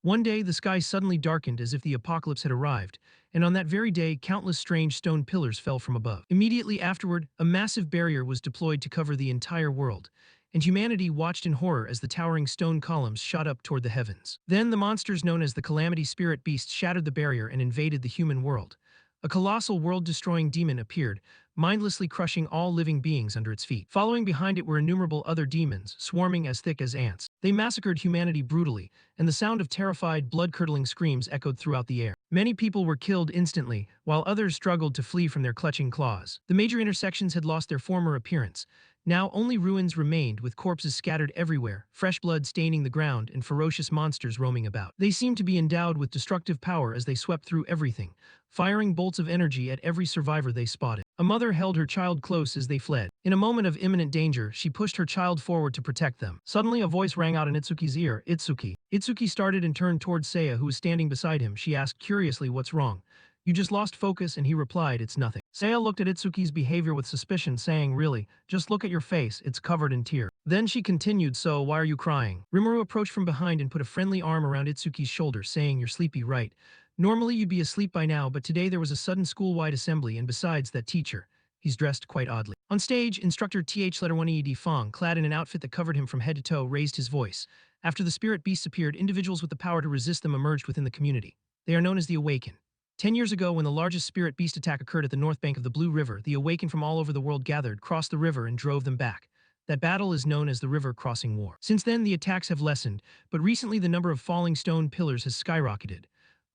One day, the sky suddenly darkened as if the apocalypse had arrived, and on that very day, countless strange stone pillars fell from above. Immediately afterward, a massive barrier was deployed to cover the entire world, and humanity watched in horror as the towering stone columns shot up toward the heavens. Then the monsters known as the Calamity Spirit Beasts shattered the barrier and invaded the human world. A colossal world-destroying demon appeared, mindlessly crushing all living beings under its feet. Following behind it were innumerable other demons, swarming as thick as ants. They massacred humanity brutally, and the sound of terrified, blood-curdling screams echoed throughout the air. Many people were killed instantly, while others struggled to flee from their clutching claws. The major intersections had lost their former appearance. Now only ruins remained, with corpses scattered everywhere, fresh blood staining the ground, and ferocious monsters roaming about. They seemed to be endowed with destructive power as they swept through everything, firing bolts of energy at every survivor they spotted. A mother held her child close as they fled. In a moment of imminent danger, she pushed her child forward to protect them. Suddenly, a voice rang out in Itsuki's ear, "Itsuki." Itsuki started and turned towards Seiya, who was standing beside him. She asked curiously, "What's wrong?" "You just lost focus," and he replied, "It's nothing." Seiya looked at Itsuki's behavior with suspicion, saying, "Really? Just look at your face, it's covered in tears." Then she continued, "So, why are you crying?" Rimuru approached from behind and put a friendly arm around Itsuki's shoulder, saying, "You're sleepy, right? Normally you'd be asleep by now, but today there was a sudden school-wide assembly, and besides, that teacher, he's dressed quite oddly." On stage, instructor Th1ED Fong, clad in an outfit that covered him from head to toe, raised his voice. After the spirit beasts appeared, individuals with the power to resist them emerged within the community. They are known as the Awaken. 10 years ago, when the largest spirit beast attack occurred at the north bank of the Blue River, the Awaken from all over the world gathered, crossed the river, and drove them back. That battle is known as the River Crossing War. Since then, the attacks have lessened, but recently the number of falling stone pillars has skyrocketed.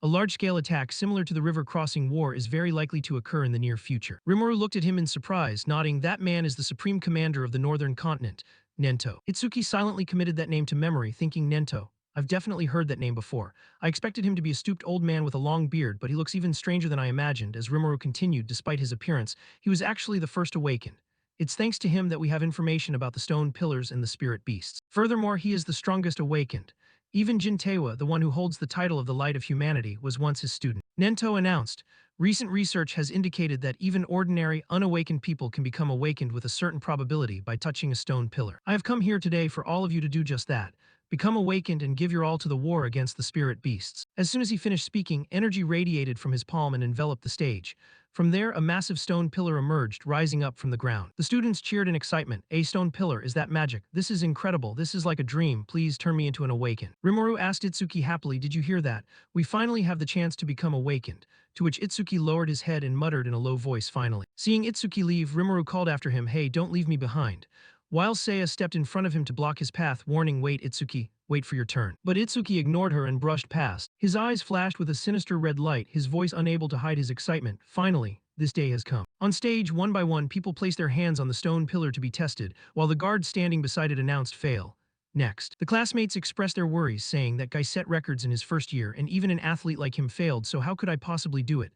A large-scale attack similar to the River Crossing War is very likely to occur in the near future. Rimuru looked at him in surprise, nodding. "That man is the supreme commander of the northern continent, Nento." Itsuki silently committed that name to memory, thinking, "Nento. I've definitely heard that name before. I expected him to be a stooped old man with a long beard, but he looks even stranger than I imagined." As Rimuru continued, despite his appearance, he was actually the first awakened. It's thanks to him that we have information about the stone pillars and the spirit beasts. Furthermore, he is the strongest awakened. Even Jintewa, the one who holds the title of the Light of Humanity, was once his student. Nento announced, "Recent research has indicated that even ordinary, unawakened people can become awakened with a certain probability by touching a stone pillar. I have come here today for all of you to do just that. Become awakened and give your all to the war against the spirit beasts." As soon as he finished speaking, energy radiated from his palm and enveloped the stage. From there, a massive stone pillar emerged, rising up from the ground. The students cheered in excitement. "A stone pillar, is that magic? This is incredible. This is like a dream. Please turn me into an awaken." Rimuru asked Itsuki happily, "Did you hear that? We finally have the chance to become awakened." To which Itsuki lowered his head and muttered in a low voice, "Finally." Seeing Itsuki leave, Rimuru called after him, "Hey, don't leave me behind." While Seiya stepped in front of him to block his path, warning, "Wait, Itsuki, wait for your turn." But Itsuki ignored her and brushed past. His eyes flashed with a sinister red light, his voice unable to hide his excitement. "Finally, this day has come." On stage, one by one, people placed their hands on the stone pillar to be tested, while the guard standing beside it announced, "Fail." Next, the classmates expressed their worries, saying that guy set records in his first year, and even an athlete like him failed, so how could I possibly do it?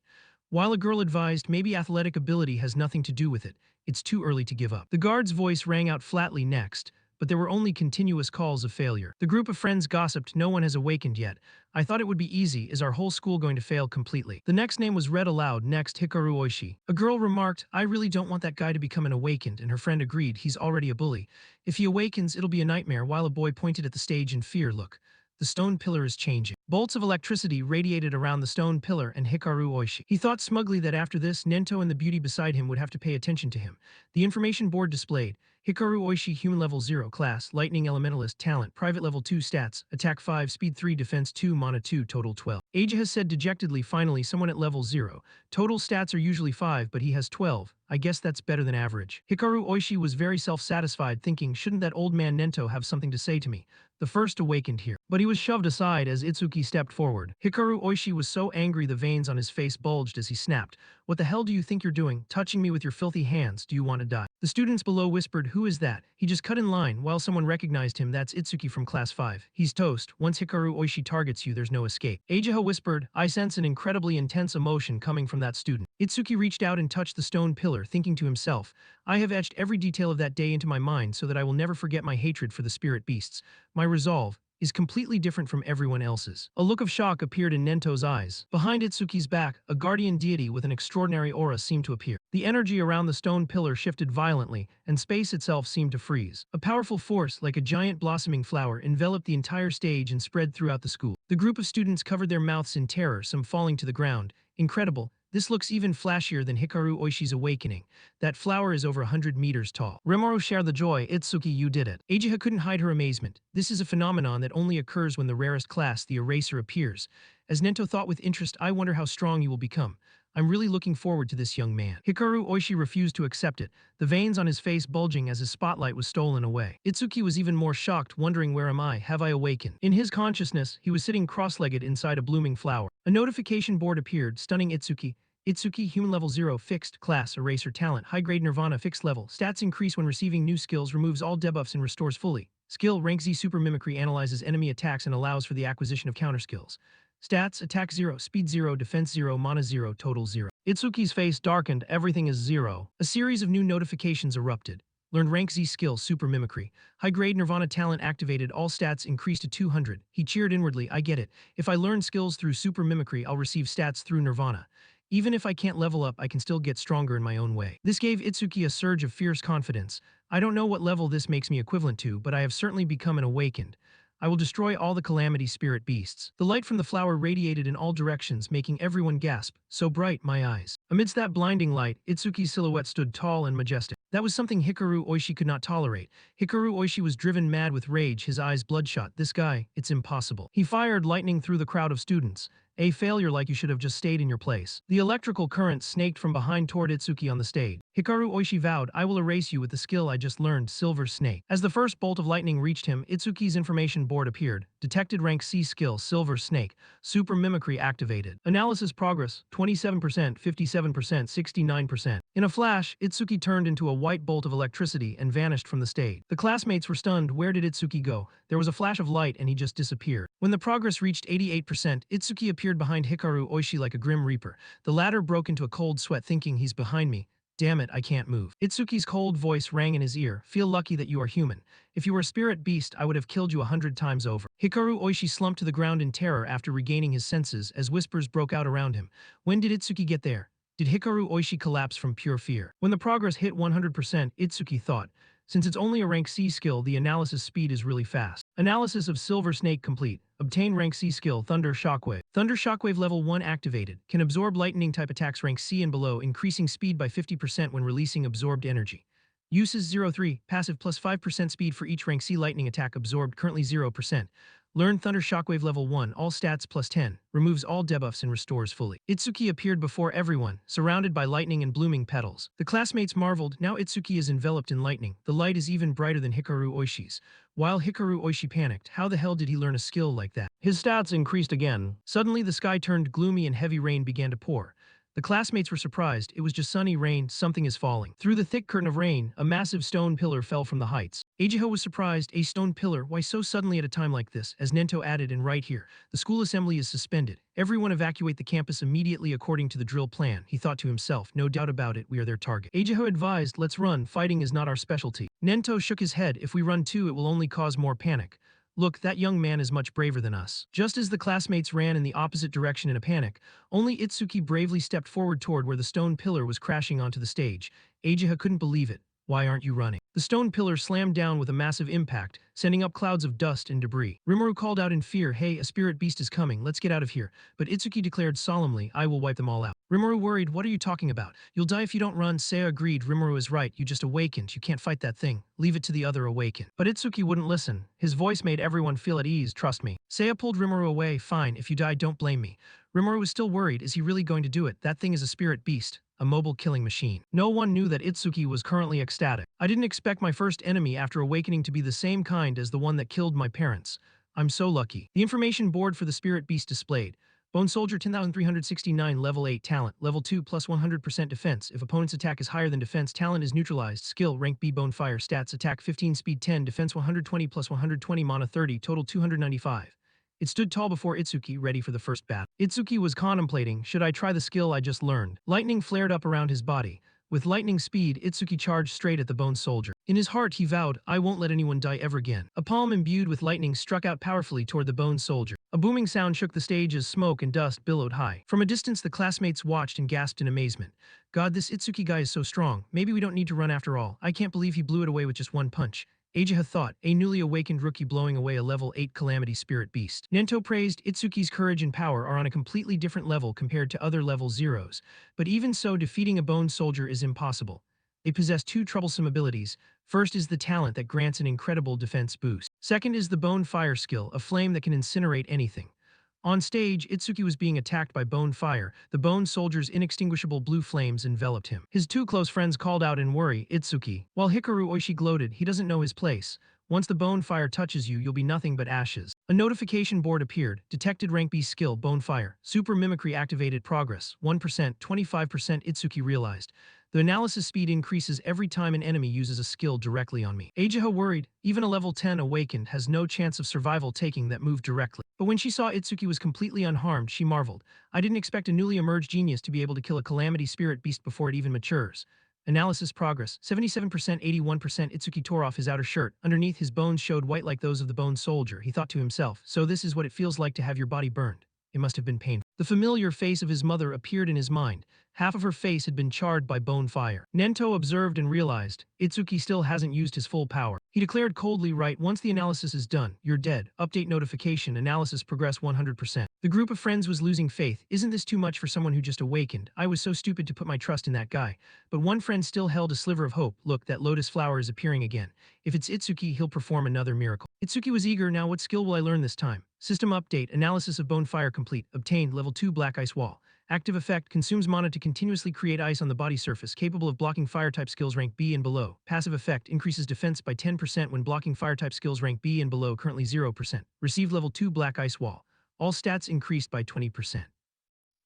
While a girl advised, maybe athletic ability has nothing to do with it. It's too early to give up. The guard's voice rang out flatly next, but there were only continuous calls of failure. The group of friends gossiped, "No one has awakened yet. I thought it would be easy. Is our whole school going to fail completely?" The next name was read aloud, next Hikaru Oishi. A girl remarked, "I really don't want that guy to become an awakened," and her friend agreed, "He's already a bully. If he awakens, it'll be a nightmare," while a boy pointed at the stage in fear. "Look. The stone pillar is changing." Bolts of electricity radiated around the stone pillar and Hikaru Oishi. He thought smugly that after this, Nento and the beauty beside him would have to pay attention to him. The information board displayed, Hikaru Oishi, human level 0, class, lightning elementalist, talent, private level 2, stats, attack 5, speed 3, defense 2, mana 2, total 12. Aja has said dejectedly, "Finally, someone at level 0. Total stats are usually 5, but he has 12. I guess that's better than average." Hikaru Oishi was very self-satisfied, thinking, "Shouldn't that old man Nento have something to say to me? The first awakened here." But he was shoved aside as Itsuki stepped forward. Hikaru Oishi was so angry the veins on his face bulged as he snapped, "What the hell do you think you're doing, touching me with your filthy hands? Do you want to die?" The students below whispered, "Who is that? He just cut in line," while someone recognized him. "That's Itsuki from class 5. He's toast. Once Hikaru Oishi targets you, there's no escape." Ajaha whispered, "I sense an incredibly intense emotion coming from that student." Itsuki reached out and touched the stone pillar, thinking to himself, "I have etched every detail of that day into my mind so that I will never forget my hatred for the spirit beasts. My resolve is completely different from everyone else's." A look of shock appeared in Nento's eyes. Behind Itsuki's back, a guardian deity with an extraordinary aura seemed to appear. The energy around the stone pillar shifted violently, and space itself seemed to freeze. A powerful force, like a giant blossoming flower, enveloped the entire stage and spread throughout the school. The group of students covered their mouths in terror, some falling to the ground. Incredible. This looks even flashier than Hikaru Oishi's awakening. That flower is over 100 meters tall. Rimuru shared the joy. Itsuki, you did it. Ajiha couldn't hide her amazement. This is a phenomenon that only occurs when the rarest class, the eraser, appears. As Nento thought with interest, I wonder how strong you will become. I'm really looking forward to this, young man. Hikaru Oishi refused to accept it, the veins on his face bulging as his spotlight was stolen away. Itsuki was even more shocked, wondering, where am I? Have I awakened? In his consciousness, he was sitting cross-legged inside a blooming flower. A notification board appeared, stunning Itsuki. Itsuki, human level 0, fixed, class, eraser, talent, high-grade nirvana, fixed level, stats increase when receiving new skills, removes all debuffs and restores fully. Skill, rank Z, super mimicry, analyzes enemy attacks and allows for the acquisition of counter skills. Stats, attack 0, speed 0, defense 0, mana 0, total 0. Itsuki's face darkened, everything is 0. A series of new notifications erupted. Learned rank Z skill, super mimicry. High-grade nirvana talent activated, all stats increased to 200. He cheered inwardly, I get it. If I learn skills through super mimicry, I'll receive stats through nirvana. Even if I can't level up, I can still get stronger in my own way. This gave Itsuki a surge of fierce confidence. I don't know what level this makes me equivalent to, but I have certainly become an awakened. I will destroy all the calamity spirit beasts. The light from the flower radiated in all directions, making everyone gasp. So bright, my eyes. Amidst that blinding light, Itsuki's silhouette stood tall and majestic. That was something Hikaru Oishi could not tolerate. Hikaru Oishi was driven mad with rage, his eyes bloodshot. This guy, it's impossible. He fired lightning through the crowd of students. A failure, like you should have just stayed in your place. The electrical current snaked from behind toward Itsuki on the stage. Hikaru Oishi vowed, I will erase you with the skill I just learned, Silver Snake. As the first bolt of lightning reached him, Itsuki's information board appeared. Detected rank C skill, Silver Snake. Super Mimicry activated. Analysis progress, 27%, 57%, 69%. In a flash, Itsuki turned into a white bolt of electricity and vanished from the stage. The classmates were stunned. Where did Itsuki go? There was a flash of light and he just disappeared. When the progress reached 88%, Itsuki appeared behind Hikaru Oishi like a grim reaper. The latter broke into a cold sweat, thinking, he's behind me. Damn it, I can't move. Itsuki's cold voice rang in his ear. Feel lucky that you are human. If you were a spirit beast, I would have killed you 100 times over. Hikaru Oishi slumped to the ground in terror after regaining his senses as whispers broke out around him. When did Itsuki get there? Did Hikaru Oishi collapse from pure fear? When the progress hit 100%, Itsuki thought, since it's only a rank C skill, the analysis speed is really fast. Analysis of Silver Snake complete. Obtain rank C skill, Thunder Shockwave. Thunder Shockwave level 1 activated. Can absorb lightning type attacks rank C and below, increasing speed by 50% when releasing absorbed energy. Uses 0.3, passive plus 5% speed for each rank C lightning attack absorbed, currently 0%. Learn Thunder Shockwave level 1, all stats plus 10, removes all debuffs and restores fully. Itsuki appeared before everyone, surrounded by lightning and blooming petals. The classmates marveled, now Itsuki is enveloped in lightning. The light is even brighter than Hikaru Oishi's. While Hikaru Oishi panicked, how the hell did he learn a skill like that? His stats increased again. Suddenly the sky turned gloomy and heavy rain began to pour. The classmates were surprised. It was just sunny rain, something is falling. Through the thick curtain of rain, a massive stone pillar fell from the heights. Eiji was surprised. A stone pillar? Why so suddenly at a time like this? As Nento added, and right here. The school assembly is suspended. Everyone evacuate the campus immediately according to the drill plan. He thought to himself, no doubt about it, we are their target. Eiji advised, let's run, fighting is not our specialty. Nento shook his head, if we run too it will only cause more panic. Look, that young man is much braver than us. Just as the classmates ran in the opposite direction in a panic, only Itsuki bravely stepped forward toward where the stone pillar was crashing onto the stage. Eiji couldn't believe it. Why aren't you running? The stone pillar slammed down with a massive impact, sending up clouds of dust and debris. Rimuru called out in fear, hey, a spirit beast is coming, let's get out of here. But Itsuki declared solemnly, I will wipe them all out. Rimuru worried, what are you talking about? You'll die if you don't run. Seiya agreed, Rimuru is right, you just awakened, you can't fight that thing. Leave it to the other awakened. But Itsuki wouldn't listen. His voice made everyone feel at ease, trust me. Seiya pulled Rimuru away, fine, if you die don't blame me. Rimuru was still worried, is he really going to do it? That thing is a spirit beast. A mobile killing machine. No one knew that Itsuki was currently ecstatic. I didn't expect my first enemy after awakening to be the same kind as the one that killed my parents. I'm so lucky. The information board for the spirit beast displayed. Bone Soldier 10,369 level 8 talent, level 2 plus 100% defense. If opponent's attack is higher than defense, talent is neutralized. Skill, rank B bone fire, stats, attack 15, speed 10, defense 120 plus 120, mana 30, total 295. It stood tall before Itsuki, ready for the first battle. Itsuki was contemplating, should I try the skill I just learned? Lightning flared up around his body. With lightning speed, Itsuki charged straight at the Bone Soldier. In his heart, he vowed, I won't let anyone die ever again. A palm imbued with lightning struck out powerfully toward the Bone Soldier. A booming sound shook the stage as smoke and dust billowed high. From a distance, the classmates watched and gasped in amazement. God, this Itsuki guy is so strong. Maybe we don't need to run after all. I can't believe he blew it away with just one punch. Ageha thought, a newly awakened rookie blowing away a level 8 calamity spirit beast. Nento praised Itsuki's courage and power are on a completely different level compared to other level zeros, but even so defeating a bone soldier is impossible. They possess two troublesome abilities. First is the talent that grants an incredible defense boost. Second is the bone fire skill, a flame that can incinerate anything. On stage, Itsuki was being attacked by bone fire. The bone soldier's inextinguishable blue flames enveloped him. His two close friends called out in worry, Itsuki. While Hikaru Oishi gloated, he doesn't know his place. Once the bone fire touches you, you'll be nothing but ashes. A notification board appeared. Detected rank B skill, bone fire. Super mimicry activated progress. 1%, 25% Itsuki realized. The analysis speed increases every time an enemy uses a skill directly on me. Ageha worried, even a level 10 awakened has no chance of survival taking that move directly. But when she saw Itsuki was completely unharmed, she marveled. I didn't expect a newly emerged genius to be able to kill a calamity spirit beast before it even matures. Analysis progress, 77%, 81% Itsuki tore off his outer shirt. Underneath his bones showed white like those of the bone soldier. He thought to himself, so this is what it feels like to have your body burned. It must have been painful. The familiar face of his mother appeared in his mind. Half of her face had been charred by bone fire. Nento observed and realized, Itsuki still hasn't used his full power. He declared coldly, right, once the analysis is done, you're dead. Update notification, analysis progress 100%. The group of friends was losing faith. Isn't this too much for someone who just awakened? I was so stupid to put my trust in that guy. But one friend still held a sliver of hope. Look, that lotus flower is appearing again. If it's Itsuki, he'll perform another miracle. Itsuki was eager. Now what skill will I learn this time? System update, analysis of bone fire complete. Obtained, level 2 black ice wall. Active effect, consumes mana to continuously create ice on the body surface, capable of blocking fire-type skills rank B and below. Passive effect, increases defense by 10% when blocking fire-type skills rank B and below, currently 0%. Received level 2 black ice wall. All stats increased by 20%.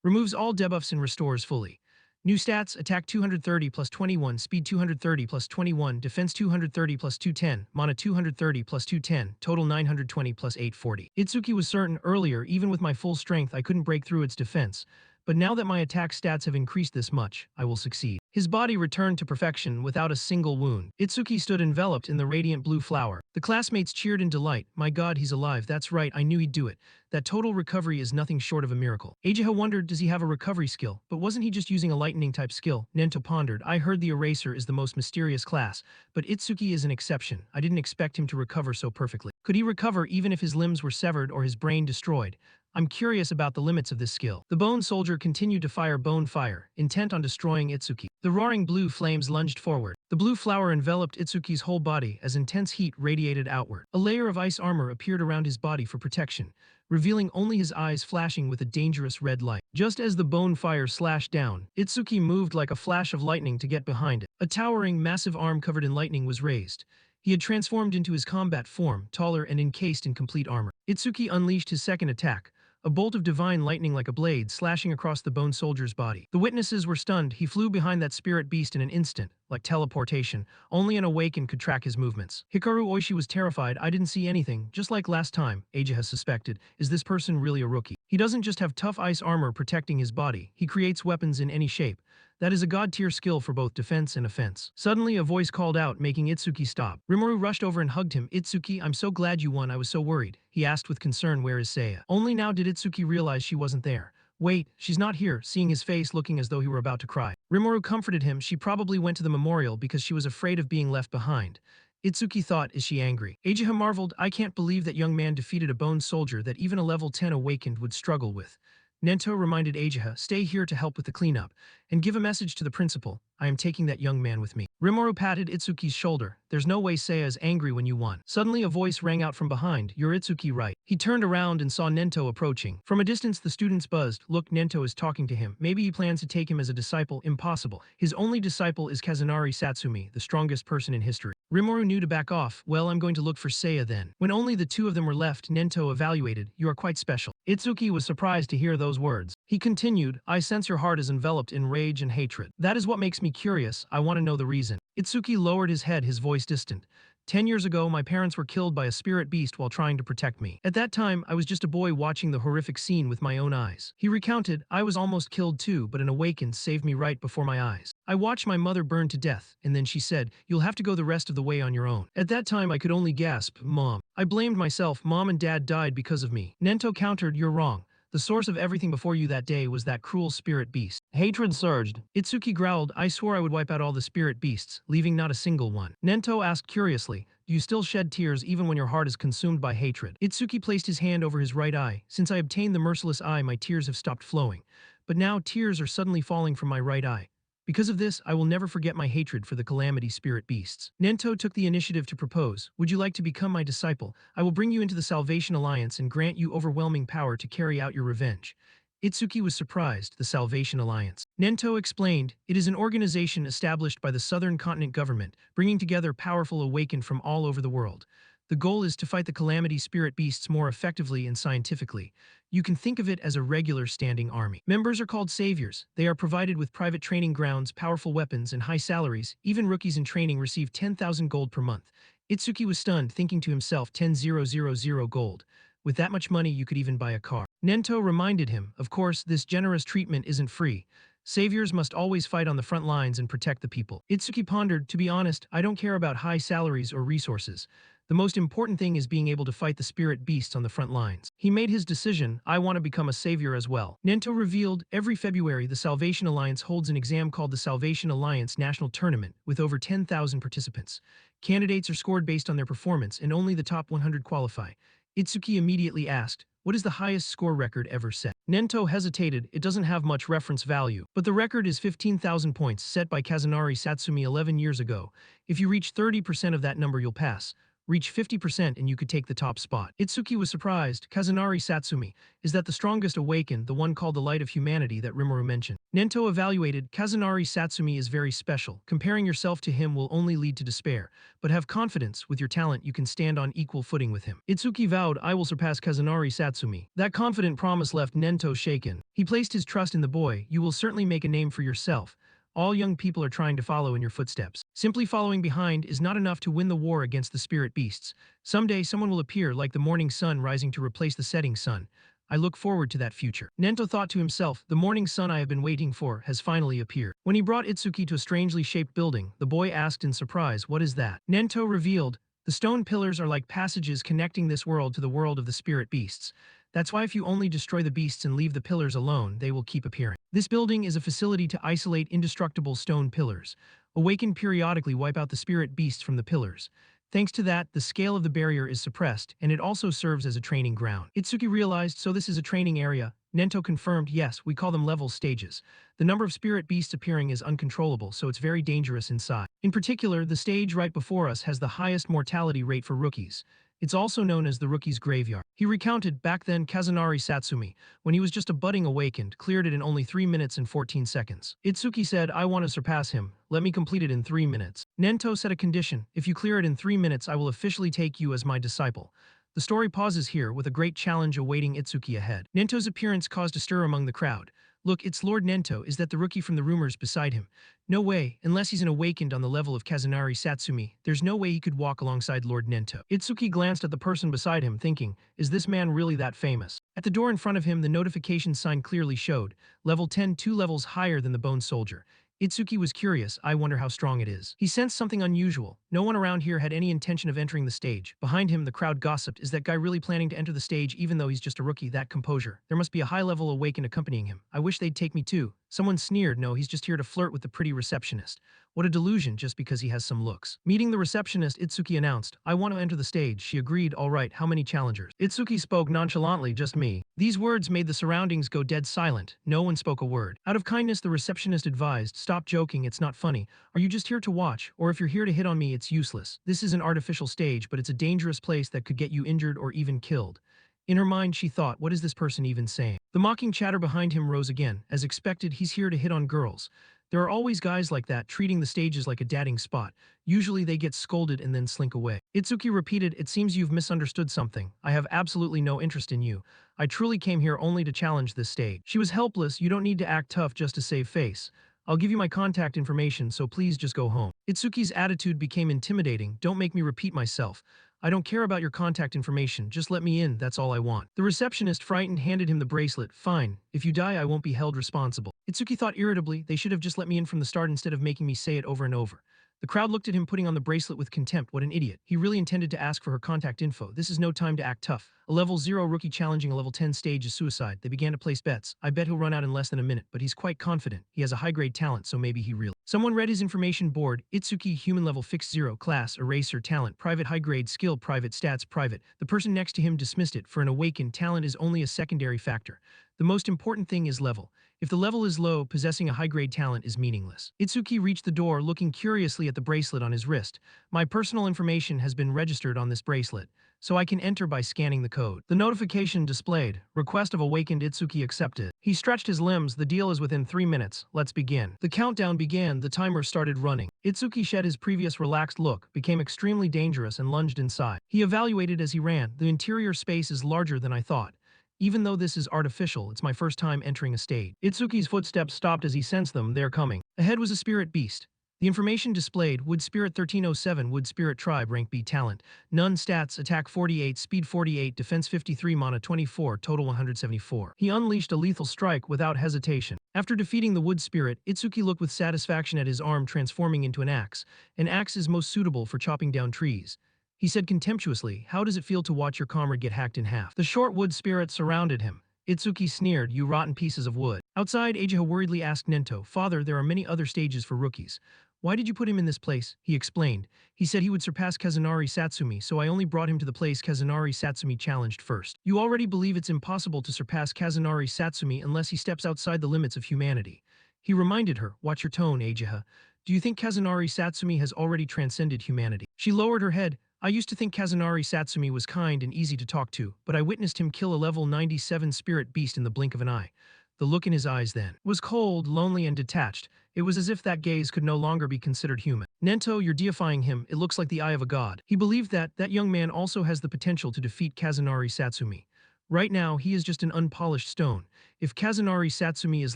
Removes all debuffs and restores fully. New stats, attack 230 plus 21, speed 230 plus 21, defense 230 plus 210, mana 230 plus 210, total 920 plus 840. Itsuki was certain earlier, even with my full strength, I couldn't break through its defense. But now that my attack stats have increased this much, I will succeed. His body returned to perfection without a single wound. Itsuki stood enveloped in the radiant blue flower. The classmates cheered in delight. My god, he's alive. That's right, I knew he'd do it. That total recovery is nothing short of a miracle. Ageha wondered, does he have a recovery skill? But wasn't he just using a lightning type skill? Nento pondered, I heard the eraser is the most mysterious class, but Itsuki is an exception. I didn't expect him to recover so perfectly. Could he recover even if his limbs were severed or his brain destroyed? I'm curious about the limits of this skill. The bone soldier continued to fire bone fire, intent on destroying Itsuki. The roaring blue flames lunged forward. The blue flower enveloped Itsuki's whole body as intense heat radiated outward. A layer of ice armor appeared around his body for protection, revealing only his eyes flashing with a dangerous red light. Just as the bone fire slashed down, Itsuki moved like a flash of lightning to get behind it. A towering, massive arm covered in lightning was raised. He had transformed into his combat form, taller and encased in complete armor. Itsuki unleashed his second attack, a bolt of divine lightning like a blade slashing across the bone soldier's body. The witnesses were stunned. He flew behind that spirit beast in an instant, like teleportation. Only an awakened could track his movements. Hikaru Oishi was terrified. I didn't see anything, just like last time, Ageha suspected. Is this person really a rookie? He doesn't just have tough ice armor protecting his body, he creates weapons in any shape. That is a god-tier skill for both defense and offense. Suddenly, a voice called out, making Itsuki stop. Rimuru rushed over and hugged him. Itsuki, I'm so glad you won. I was so worried. He asked with concern, where is Seiya? Only now did Itsuki realize she wasn't there. Wait, she's not here, seeing his face looking as though he were about to cry. Rimuru comforted him. She probably went to the memorial because she was afraid of being left behind. Itsuki thought, is she angry? Ageha marveled, I can't believe that young man defeated a bone soldier that even a level 10 awakened would struggle with. Nento reminded Ageha, stay here to help with the cleanup, and give a message to the principal. I am taking that young man with me. Rimuru patted Itsuki's shoulder. There's no way Seiya is angry when you won. Suddenly a voice rang out from behind. You're Itsuki, right? He turned around and saw Nento approaching. From a distance the students buzzed. Look, Nento is talking to him. Maybe he plans to take him as a disciple. Impossible. His only disciple is Kazunari Satsumi, the strongest person in history. Rimuru knew to back off. Well, I'm going to look for Seiya then. When only the two of them were left, Nento evaluated. You are quite special. Itsuki was surprised to hear those words. He continued, I sense your heart is enveloped in rage and hatred. That is what makes me curious. I want to know the reason. Itsuki lowered his head, his voice distant. 10 years ago, my parents were killed by a spirit beast while trying to protect me. At that time, I was just a boy watching the horrific scene with my own eyes. He recounted, I was almost killed too, but an awakened saved me right before my eyes. I watched my mother burn to death, and then she said, you'll have to go the rest of the way on your own. At that time, I could only gasp, Mom. I blamed myself. Mom and Dad died because of me. Nento countered, you're wrong. The source of everything before you that day was that cruel spirit beast. Hatred surged. Itsuki growled, I swore I would wipe out all the spirit beasts, leaving not a single one. Nento asked curiously, do you still shed tears even when your heart is consumed by hatred? Itsuki placed his hand over his right eye. Since I obtained the merciless eye, my tears have stopped flowing. But now tears are suddenly falling from my right eye. Because of this, I will never forget my hatred for the calamity spirit beasts. Nento took the initiative to propose, would you like to become my disciple? I will bring you into the Salvation Alliance and grant you overwhelming power to carry out your revenge. Itsuki was surprised, the Salvation Alliance. Nento explained, it is an organization established by the Southern Continent government, bringing together powerful awakened from all over the world. The goal is to fight the calamity spirit beasts more effectively and scientifically. You can think of it as a regular standing army. Members are called saviors. They are provided with private training grounds, powerful weapons, and high salaries. Even rookies in training receive 10,000 gold per month. Itsuki was stunned, thinking to himself 10,000 gold. With that much money, you could even buy a car. Nento reminded him, of course, this generous treatment isn't free. Saviors must always fight on the front lines and protect the people. Itsuki pondered, to be honest, I don't care about high salaries or resources. The most important thing is being able to fight the spirit beasts on the front lines. He made his decision, I want to become a savior as well. Nento revealed, every February the Salvation Alliance holds an exam called the Salvation Alliance National Tournament with over 10,000 participants. Candidates are scored based on their performance and only the top 100 qualify. Itsuki immediately asked, what is the highest score record ever set? Nento hesitated, it doesn't have much reference value, but the record is 15,000 points set by Kazunari Satsumi 11 years ago. If you reach 30% of that number you'll pass. Reach 50% and you could take the top spot. Itsuki was surprised. Kazunari Satsumi, is that the strongest awakened, the one called the light of humanity that Rimuru mentioned? Nento evaluated, Kazunari Satsumi is very special. Comparing yourself to him will only lead to despair. But have confidence, with your talent you can stand on equal footing with him. Itsuki vowed, I will surpass Kazunari Satsumi. That confident promise left Nento shaken. He placed his trust in the boy, you will certainly make a name for yourself. All young people are trying to follow in your footsteps. Simply following behind is not enough to win the war against the spirit beasts. Someday someone will appear like the morning sun rising to replace the setting sun. I look forward to that future. Nento thought to himself, the morning sun I have been waiting for has finally appeared. When he brought Itsuki to a strangely shaped building, the boy asked in surprise, what is that? Nento revealed, the stone pillars are like passages connecting this world to the world of the spirit beasts. That's why if you only destroy the beasts and leave the pillars alone, they will keep appearing. This building is a facility to isolate indestructible stone pillars. Awaken periodically wipe out the spirit beasts from the pillars. Thanks to that, the scale of the barrier is suppressed, and it also serves as a training ground. Itsuki realized, so this is a training area. Nento confirmed, yes, we call them level stages. The number of spirit beasts appearing is uncontrollable, so it's very dangerous inside. In particular, the stage right before us has the highest mortality rate for rookies. It's also known as the rookie's graveyard. He recounted, back then Kazunari Satsumi, when he was just a budding awakened, cleared it in only 3 minutes and 14 seconds. Itsuki said, I want to surpass him. Let me complete it in 3 minutes. Nento set a condition. If you clear it in 3 minutes, I will officially take you as my disciple. The story pauses here with a great challenge awaiting Itsuki ahead. Nento's appearance caused a stir among the crowd. Look, it's Lord Nento, is that the rookie from the rumors beside him? No way, unless he's an awakened on the level of Kazunari Satsumi, there's no way he could walk alongside Lord Nento. Itsuki glanced at the person beside him, thinking, is this man really that famous? At the door in front of him, the notification sign clearly showed, level 10, 2 levels higher than the Bone Soldier. Itsuki was curious, I wonder how strong it is. He sensed something unusual. No one around here had any intention of entering the stage. Behind him, the crowd gossiped, is that guy really planning to enter the stage even though he's just a rookie? That composure. There must be a high-level awakened accompanying him. I wish they'd take me too. Someone sneered, no, he's just here to flirt with the pretty receptionist. What a delusion, just because he has some looks. Meeting the receptionist, Itsuki announced, I want to enter the stage. She agreed, all right, how many challengers? Itsuki spoke nonchalantly, just me. These words made the surroundings go dead silent. No one spoke a word. Out of kindness, the receptionist advised, stop joking, it's not funny. Are you just here to watch? Or if you're here to hit on me, it's useless. This is an artificial stage, but it's a dangerous place that could get you injured or even killed. In her mind, she thought, what is this person even saying? The mocking chatter behind him rose again. As expected, he's here to hit on girls. There are always guys like that, treating the stages like a dating spot. Usually they get scolded and then slink away. Itsuki repeated, it seems you've misunderstood something. I have absolutely no interest in you. I truly came here only to challenge this stage. She was helpless, you don't need to act tough just to save face. I'll give you my contact information, so please just go home. Itsuki's attitude became intimidating, don't make me repeat myself. I don't care about your contact information, just let me in, that's all I want. The receptionist, frightened, handed him the bracelet. Fine, if you die I won't be held responsible. Itsuki thought irritably, they should have just let me in from the start instead of making me say it over and over. The crowd looked at him putting on the bracelet with contempt. What an idiot. He really intended to ask for her contact info. This is no time to act tough. A level 0 rookie challenging a level 10 stage is suicide. They began to place bets. I bet he'll run out in less than a minute, but he's quite confident. He has a high-grade talent, so maybe he really. Someone read his information board. Itsuki, human level fixed 0, class, eraser, talent, private, high-grade, skill, private, stats, private. The person next to him dismissed it. For an awakened, talent is only a secondary factor. The most important thing is level. If the level is low, possessing a high-grade talent is meaningless. Itsuki reached the door, looking curiously at the bracelet on his wrist. My personal information has been registered on this bracelet, so I can enter by scanning the code. The notification displayed. Request of awakened. Itsuki accepted. He stretched his limbs. The deal is within 3 minutes. Let's begin. The countdown began. The timer started running. Itsuki shed his previous relaxed look, became extremely dangerous, and lunged inside. He evaluated as he ran. The interior space is larger than I thought. Even though this is artificial, it's my first time entering a stage. Itsuki's footsteps stopped as he sensed them. They're coming. Ahead was a spirit beast. The information displayed: Wood Spirit 1307, Wood Spirit Tribe, Rank B, Talent, None, Stats, Attack 48, Speed 48, Defense 53, Mana 24, Total 174. He unleashed a lethal strike without hesitation. After defeating the Wood Spirit, Itsuki looked with satisfaction at his arm transforming into an axe. An axe is most suitable for chopping down trees. He said contemptuously, how does it feel to watch your comrade get hacked in half? The short wood spirit surrounded him. Itsuki sneered, you rotten pieces of wood. Outside, Ajiha worriedly asked Nento, Father, there are many other stages for rookies. Why did you put him in this place? He explained. He said he would surpass Kazunari Satsumi, so I only brought him to the place Kazunari Satsumi challenged first. You already believe it's impossible to surpass Kazunari Satsumi unless he steps outside the limits of humanity. He reminded her, watch your tone, Ajiha. Do you think Kazunari Satsumi has already transcended humanity? She lowered her head. I used to think Kazunari Satsumi was kind and easy to talk to, but I witnessed him kill a level 97 spirit beast in the blink of an eye. The look in his eyes then was cold, lonely, and detached. It was as if that gaze could no longer be considered human. Nento, you're deifying him. It looks like the eye of a god. He believed that young man also has the potential to defeat Kazunari Satsumi. Right now, he is just an unpolished stone. If Kazunari Satsumi is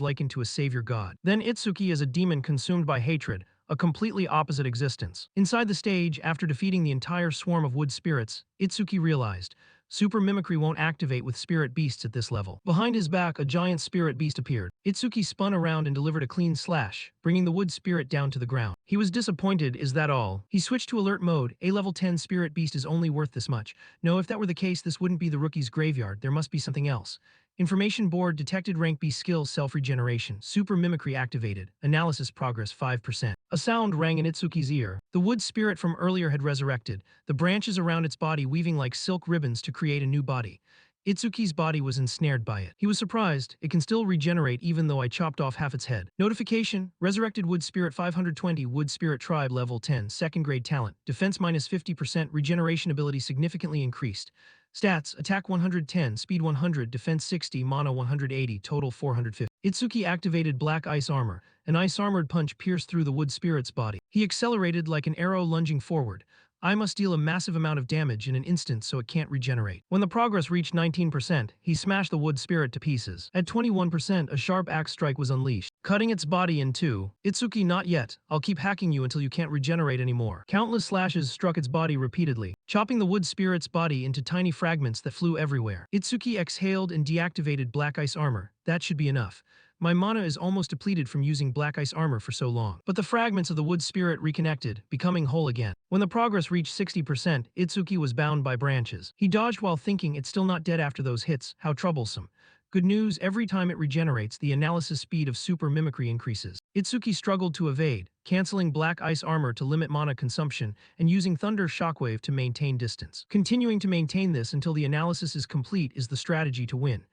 likened to a savior god, then Itsuki is a demon consumed by hatred, a completely opposite existence. Inside the stage, after defeating the entire swarm of wood spirits, Itsuki realized, super mimicry won't activate with spirit beasts at this level. Behind his back, a giant spirit beast appeared. Itsuki spun around and delivered a clean slash, bringing the wood spirit down to the ground. He was disappointed. Is that all? He switched to alert mode. A level 10 spirit beast is only worth this much. No, if that were the case, this wouldn't be the rookie's graveyard. There must be something else. Information board detected rank B skill self-regeneration, super mimicry activated, analysis progress 5%. A sound rang in Itsuki's ear. The wood spirit from earlier had resurrected, the branches around its body weaving like silk ribbons to create a new body. Itsuki's body was ensnared by it. He was surprised. It can still regenerate even though I chopped off half its head. Notification: Resurrected Wood Spirit 520, Wood Spirit Tribe level 10, second grade talent, defense minus 50%, regeneration ability significantly increased. Stats: Attack 110, Speed 100, Defense 60, Mana 180, Total 450. Itsuki activated Black Ice Armor. An ice-armored punch pierced through the wood spirit's body. He accelerated like an arrow lunging forward. I must deal a massive amount of damage in an instant so it can't regenerate. When the progress reached 19%, he smashed the wood spirit to pieces. At 21%, a sharp axe strike was unleashed, cutting its body in two. Itsuki, not yet. I'll keep hacking you until you can't regenerate anymore. Countless slashes struck its body repeatedly, chopping the wood spirit's body into tiny fragments that flew everywhere. Itsuki exhaled and deactivated Black Ice Armor. That should be enough. My mana is almost depleted from using Black Ice Armor for so long. But the fragments of the wood spirit reconnected, becoming whole again. When the progress reached 60%, Itsuki was bound by branches. He dodged while thinking, it's still not dead after those hits, how troublesome. Good news, every time it regenerates, the analysis speed of super mimicry increases. Itsuki struggled to evade, canceling Black Ice Armor to limit mana consumption and using Thunder Shockwave to maintain distance. Continuing to maintain this until the analysis is complete is the strategy to win.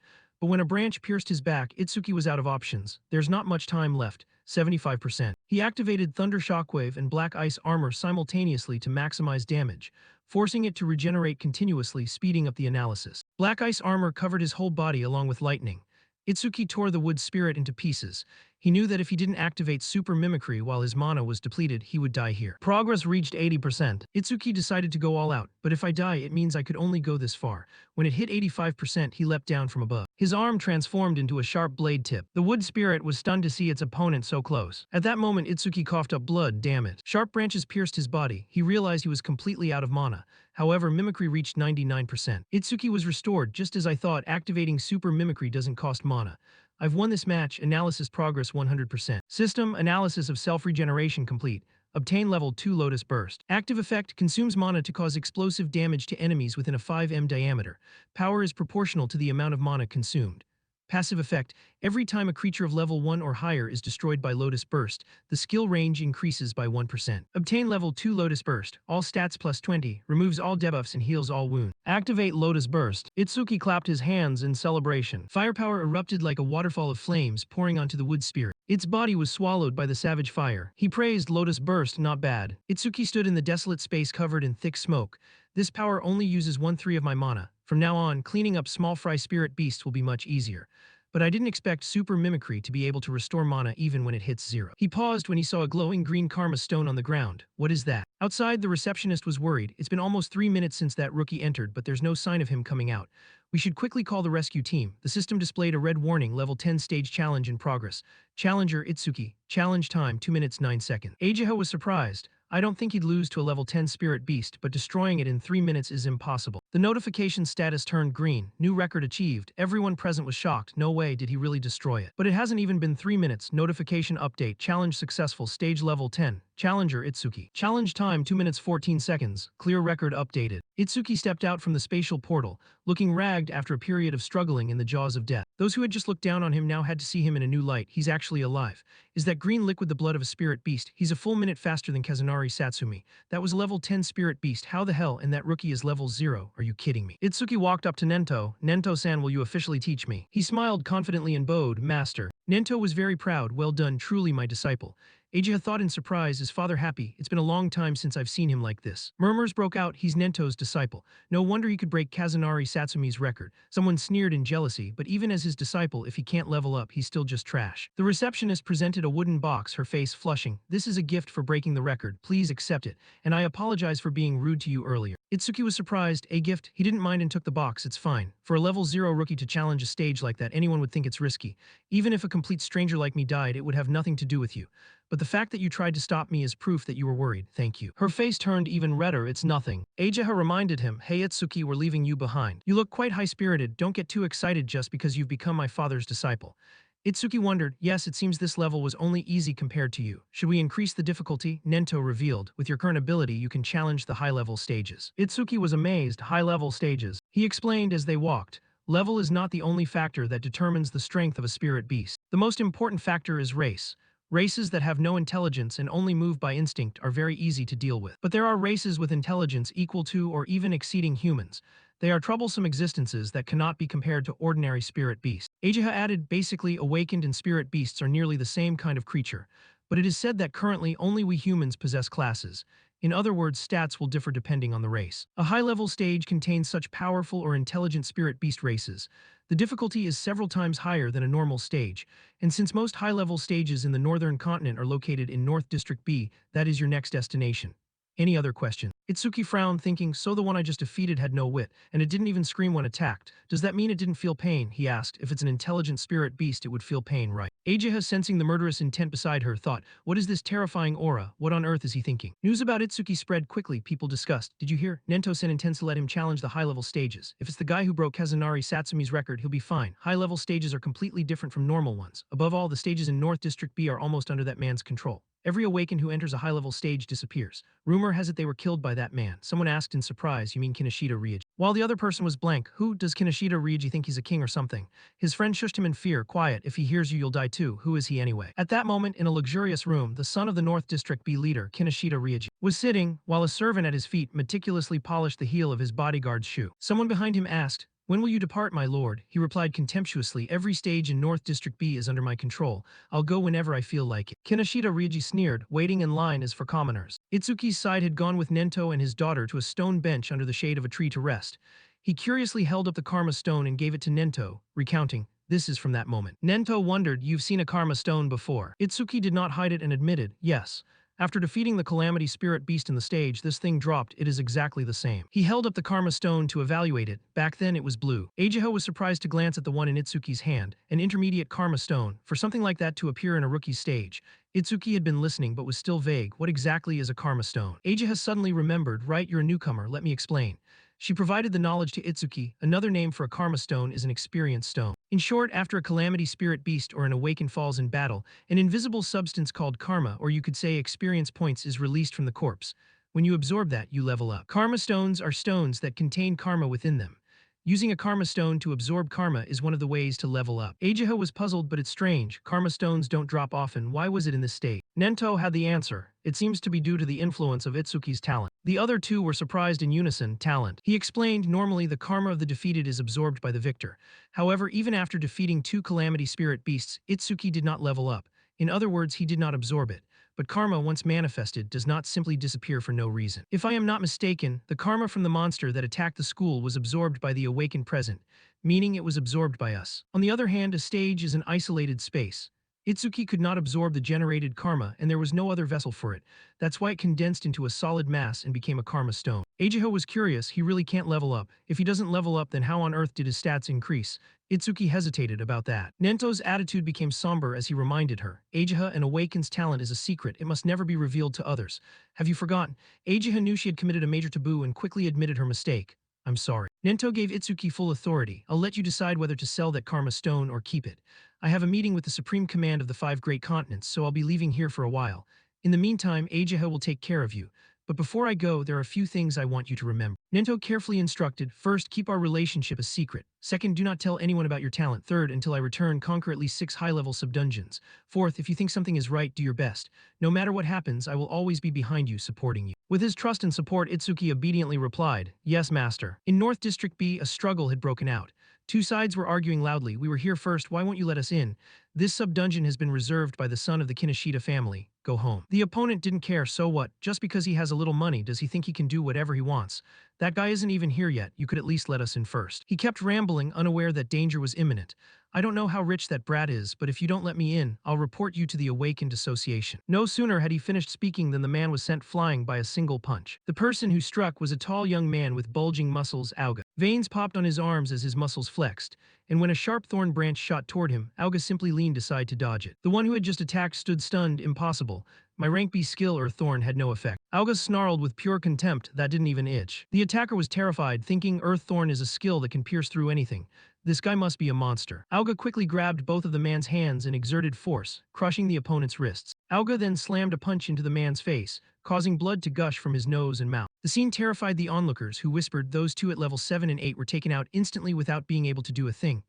But when a branch pierced his back, Itsuki was out of options. There's not much time left, 75%. He activated Thunder Shockwave and Black Ice Armor simultaneously to maximize damage, forcing it to regenerate continuously, speeding up the analysis. Black Ice Armor covered his whole body along with lightning. Itsuki tore the wood spirit into pieces. He knew that if he didn't activate super mimicry while his mana was depleted, he would die here. Progress reached 80%. Itsuki decided to go all out, but if I die, it means I could only go this far. When it hit 85%, he leapt down from above. His arm transformed into a sharp blade tip. The wood spirit was stunned to see its opponent so close. At that moment, Itsuki coughed up blood. Damn it. Sharp branches pierced his body. He realized he was completely out of mana. However, mimicry reached 99%. Itsuki was restored, just as I thought. Activating super mimicry doesn't cost mana. I've won this match. Analysis progress 100%. System analysis of self-regeneration complete. Obtain level 2 Lotus Burst. Active effect consumes mana to cause explosive damage to enemies within a 5m diameter. Power is proportional to the amount of mana consumed. Passive effect, every time a creature of level 1 or higher is destroyed by Lotus Burst, the skill range increases by 1%. Obtain level 2 Lotus Burst, all stats plus 20, removes all debuffs and heals all wounds. Activate Lotus Burst. Itsuki clapped his hands in celebration. Firepower erupted like a waterfall of flames pouring onto the wood spirit. Its body was swallowed by the savage fire. He praised Lotus Burst, not bad. Itsuki stood in the desolate space covered in thick smoke. This power only uses 1/3 of my mana. From now on, cleaning up small fry spirit beasts will be much easier. But I didn't expect super mimicry to be able to restore mana even when it hits 0. He paused when he saw a glowing green karma stone on the ground. What is that? Outside, the receptionist was worried. It's been almost 3 minutes since that rookie entered, but there's no sign of him coming out. We should quickly call the rescue team. The system displayed a red warning, level 10 stage challenge in progress. Challenger Itsuki. Challenge time 2 minutes 9 seconds. Ageha was surprised. I don't think he'd lose to a level 10 spirit beast, but destroying it in 3 minutes is impossible. The notification status turned green. New record achieved. Everyone present was shocked. No way did he really destroy it. But it hasn't even been 3 minutes. Notification update. Challenge successful. Stage level 10. Challenger Itsuki. Challenge time 2 minutes 14 seconds. Clear record updated. Itsuki stepped out from the spatial portal, looking ragged after a period of struggling in the jaws of death. Those who had just looked down on him now had to see him in a new light. He's actually alive. Is that green liquid the blood of a spirit beast? He's a full minute faster than Kazunari Satsumi. That was a level 10 spirit beast. How the hell? And that rookie is level 0. Are you kidding me? Itsuki walked up to Nento. Nento-san, will you officially teach me? He smiled confidently and bowed. Master. Nento was very proud. Well done, truly my disciple. Ageha thought in surprise, is father happy? It's been a long time since I've seen him like this. Murmurs broke out, he's Nento's disciple. No wonder he could break Kazunari Satsumi's record. Someone sneered in jealousy, but even as his disciple, if he can't level up, he's still just trash. The receptionist presented a wooden box, her face flushing. This is a gift for breaking the record. Please accept it. And I apologize for being rude to you earlier. Itsuki was surprised. A gift? He didn't mind and took the box. It's fine. For a level 0 rookie to challenge a stage like that, anyone would think it's risky. Even if a complete stranger like me died, it would have nothing to do with you. But the fact that you tried to stop me is proof that you were worried. Thank you. Her face turned even redder. It's nothing. Ageha reminded him, hey Itsuki, we're leaving you behind. You look quite high-spirited. Don't get too excited just because you've become my father's disciple. Itsuki wondered, yes, it seems this level was only easy compared to you. Should we increase the difficulty? Nento revealed, with your current ability, you can challenge the high-level stages. Itsuki was amazed. High-level stages. He explained as they walked. Level is not the only factor that determines the strength of a spirit beast. The most important factor is race. Races that have no intelligence and only move by instinct are very easy to deal with. But there are races with intelligence equal to or even exceeding humans. They are troublesome existences that cannot be compared to ordinary spirit beasts. Ageha added, basically, awakened and spirit beasts are nearly the same kind of creature. But it is said that currently only we humans possess classes. In other words, stats will differ depending on the race. A high-level stage contains such powerful or intelligent spirit beast races. The difficulty is several times higher than a normal stage, and since most high-level stages in the northern continent are located in North District B, that is your next destination. Any other question? Itsuki frowned, thinking, so the one I just defeated had no wit, and it didn't even scream when attacked. Does that mean it didn't feel pain? He asked. If it's an intelligent spirit beast, it would feel pain, right? Ageha, sensing the murderous intent beside her, thought, what is this terrifying aura? What on earth is he thinking? News about Itsuki spread quickly. People discussed. Did you hear? Nento-sen intends to let him challenge the high-level stages. If it's the guy who broke Kazunari Satsumi's record, he'll be fine. High-level stages are completely different from normal ones. Above all, the stages in North District B are almost under that man's control. Every awakened who enters a high-level stage disappears. Rumor has it they were killed by that man. Someone asked in surprise, you mean Kinoshita Ryuji? While the other person was blank, who does Kinoshita Ryuji think he's a king or something? His friend shushed him in fear, quiet, if he hears you you'll die too, who is he anyway? At that moment, in a luxurious room, the son of the North District B leader, Kinoshita Ryuji, was sitting, while a servant at his feet meticulously polished the heel of his bodyguard's shoe. Someone behind him asked, when will you depart, my lord? He replied contemptuously, every stage in North District B is under my control. I'll go whenever I feel like it. Kinoshita Ryuji sneered, waiting in line is for commoners. Itsuki's side had gone with Nento and his daughter to a stone bench under the shade of a tree to rest. He curiously held up the karma stone and gave it to Nento, recounting, this is from that moment. Nento wondered, you've seen a karma stone before. Itsuki did not hide it and admitted, yes. After defeating the Calamity Spirit Beast in the stage, this thing dropped. It is exactly the same. He held up the Karma Stone to evaluate it. Back then, it was blue. Ageha was surprised to glance at the one in Itsuki's hand, an intermediate Karma Stone, for something like that to appear in a rookie's stage. Itsuki had been listening but was still vague. What exactly is a Karma Stone? Ageha suddenly remembered, right, you're a newcomer, let me explain. She provided the knowledge to Itsuki. Another name for a karma stone is an experience stone. In short, after a calamity spirit beast or an awaken falls in battle, an invisible substance called karma, or you could say experience points, is released from the corpse. When you absorb that, you level up. Karma stones are stones that contain karma within them. Using a karma stone to absorb karma is one of the ways to level up. Ajiha was puzzled, but it's strange. Karma stones don't drop often. Why was it in this state? Nento had the answer. It seems to be due to the influence of Itsuki's talent. The other two were surprised in unison. Talent. He explained, normally the karma of the defeated is absorbed by the victor. However, even after defeating two calamity spirit beasts, Itsuki did not level up. In other words, he did not absorb it. But karma, once manifested, does not simply disappear for no reason. If I am not mistaken, the karma from the monster that attacked the school was absorbed by the awakened present, meaning it was absorbed by us. On the other hand, a stage is an isolated space. Itsuki could not absorb the generated karma, and there was no other vessel for it. That's why it condensed into a solid mass and became a karma stone. Ajiha was curious. He really can't level up. If he doesn't level up, then how on earth did his stats increase? Itsuki hesitated about that. Nento's attitude became somber as he reminded her. Ajiha, an awaken's talent is a secret. It must never be revealed to others. Have you forgotten? Ajiha knew she had committed a major taboo and quickly admitted her mistake. I'm sorry. Nento gave Itsuki full authority. I'll let you decide whether to sell that karma stone or keep it. I have a meeting with the Supreme Command of the 5 Great Continents, so I'll be leaving here for a while. In the meantime, Ajiha will take care of you. But before I go, there are a few things I want you to remember. Nento carefully instructed, first, keep our relationship a secret. Second, do not tell anyone about your talent. Third, until I return, conquer at least 6 high-level sub-dungeons. Fourth, if you think something is right, do your best. No matter what happens, I will always be behind you, supporting you. With his trust and support, Itsuki obediently replied, yes, master. In North District B, a struggle had broken out. 2 sides were arguing loudly. We were here first, why won't you let us in? This sub-dungeon has been reserved by the son of the Kinoshita family. Go home. The opponent didn't care, so what? Just because he has a little money, does he think he can do whatever he wants? That guy isn't even here yet, you could at least let us in first. He kept rambling, unaware that danger was imminent. I don't know how rich that brat is, but if you don't let me in, I'll report you to the Awakened Association. No sooner had he finished speaking than the man was sent flying by a single punch. The person who struck was a tall young man with bulging muscles, Auga. Veins popped on his arms as his muscles flexed, and when a sharp thorn branch shot toward him, Auga simply leaned aside to dodge it. The one who had just attacked stood stunned. Impossible. My rank B skill or thorn had no effect. Auga snarled with pure contempt that didn't even itch. The attacker was terrified, thinking Earth Thorn is a skill that can pierce through anything. This guy must be a monster. Auga quickly grabbed both of the man's hands and exerted force, crushing the opponent's wrists. Auga then slammed a punch into the man's face, causing blood to gush from his nose and mouth. The scene terrified the onlookers, who whispered those 2 at level 7 and 8 were taken out instantly without being able to do a thing.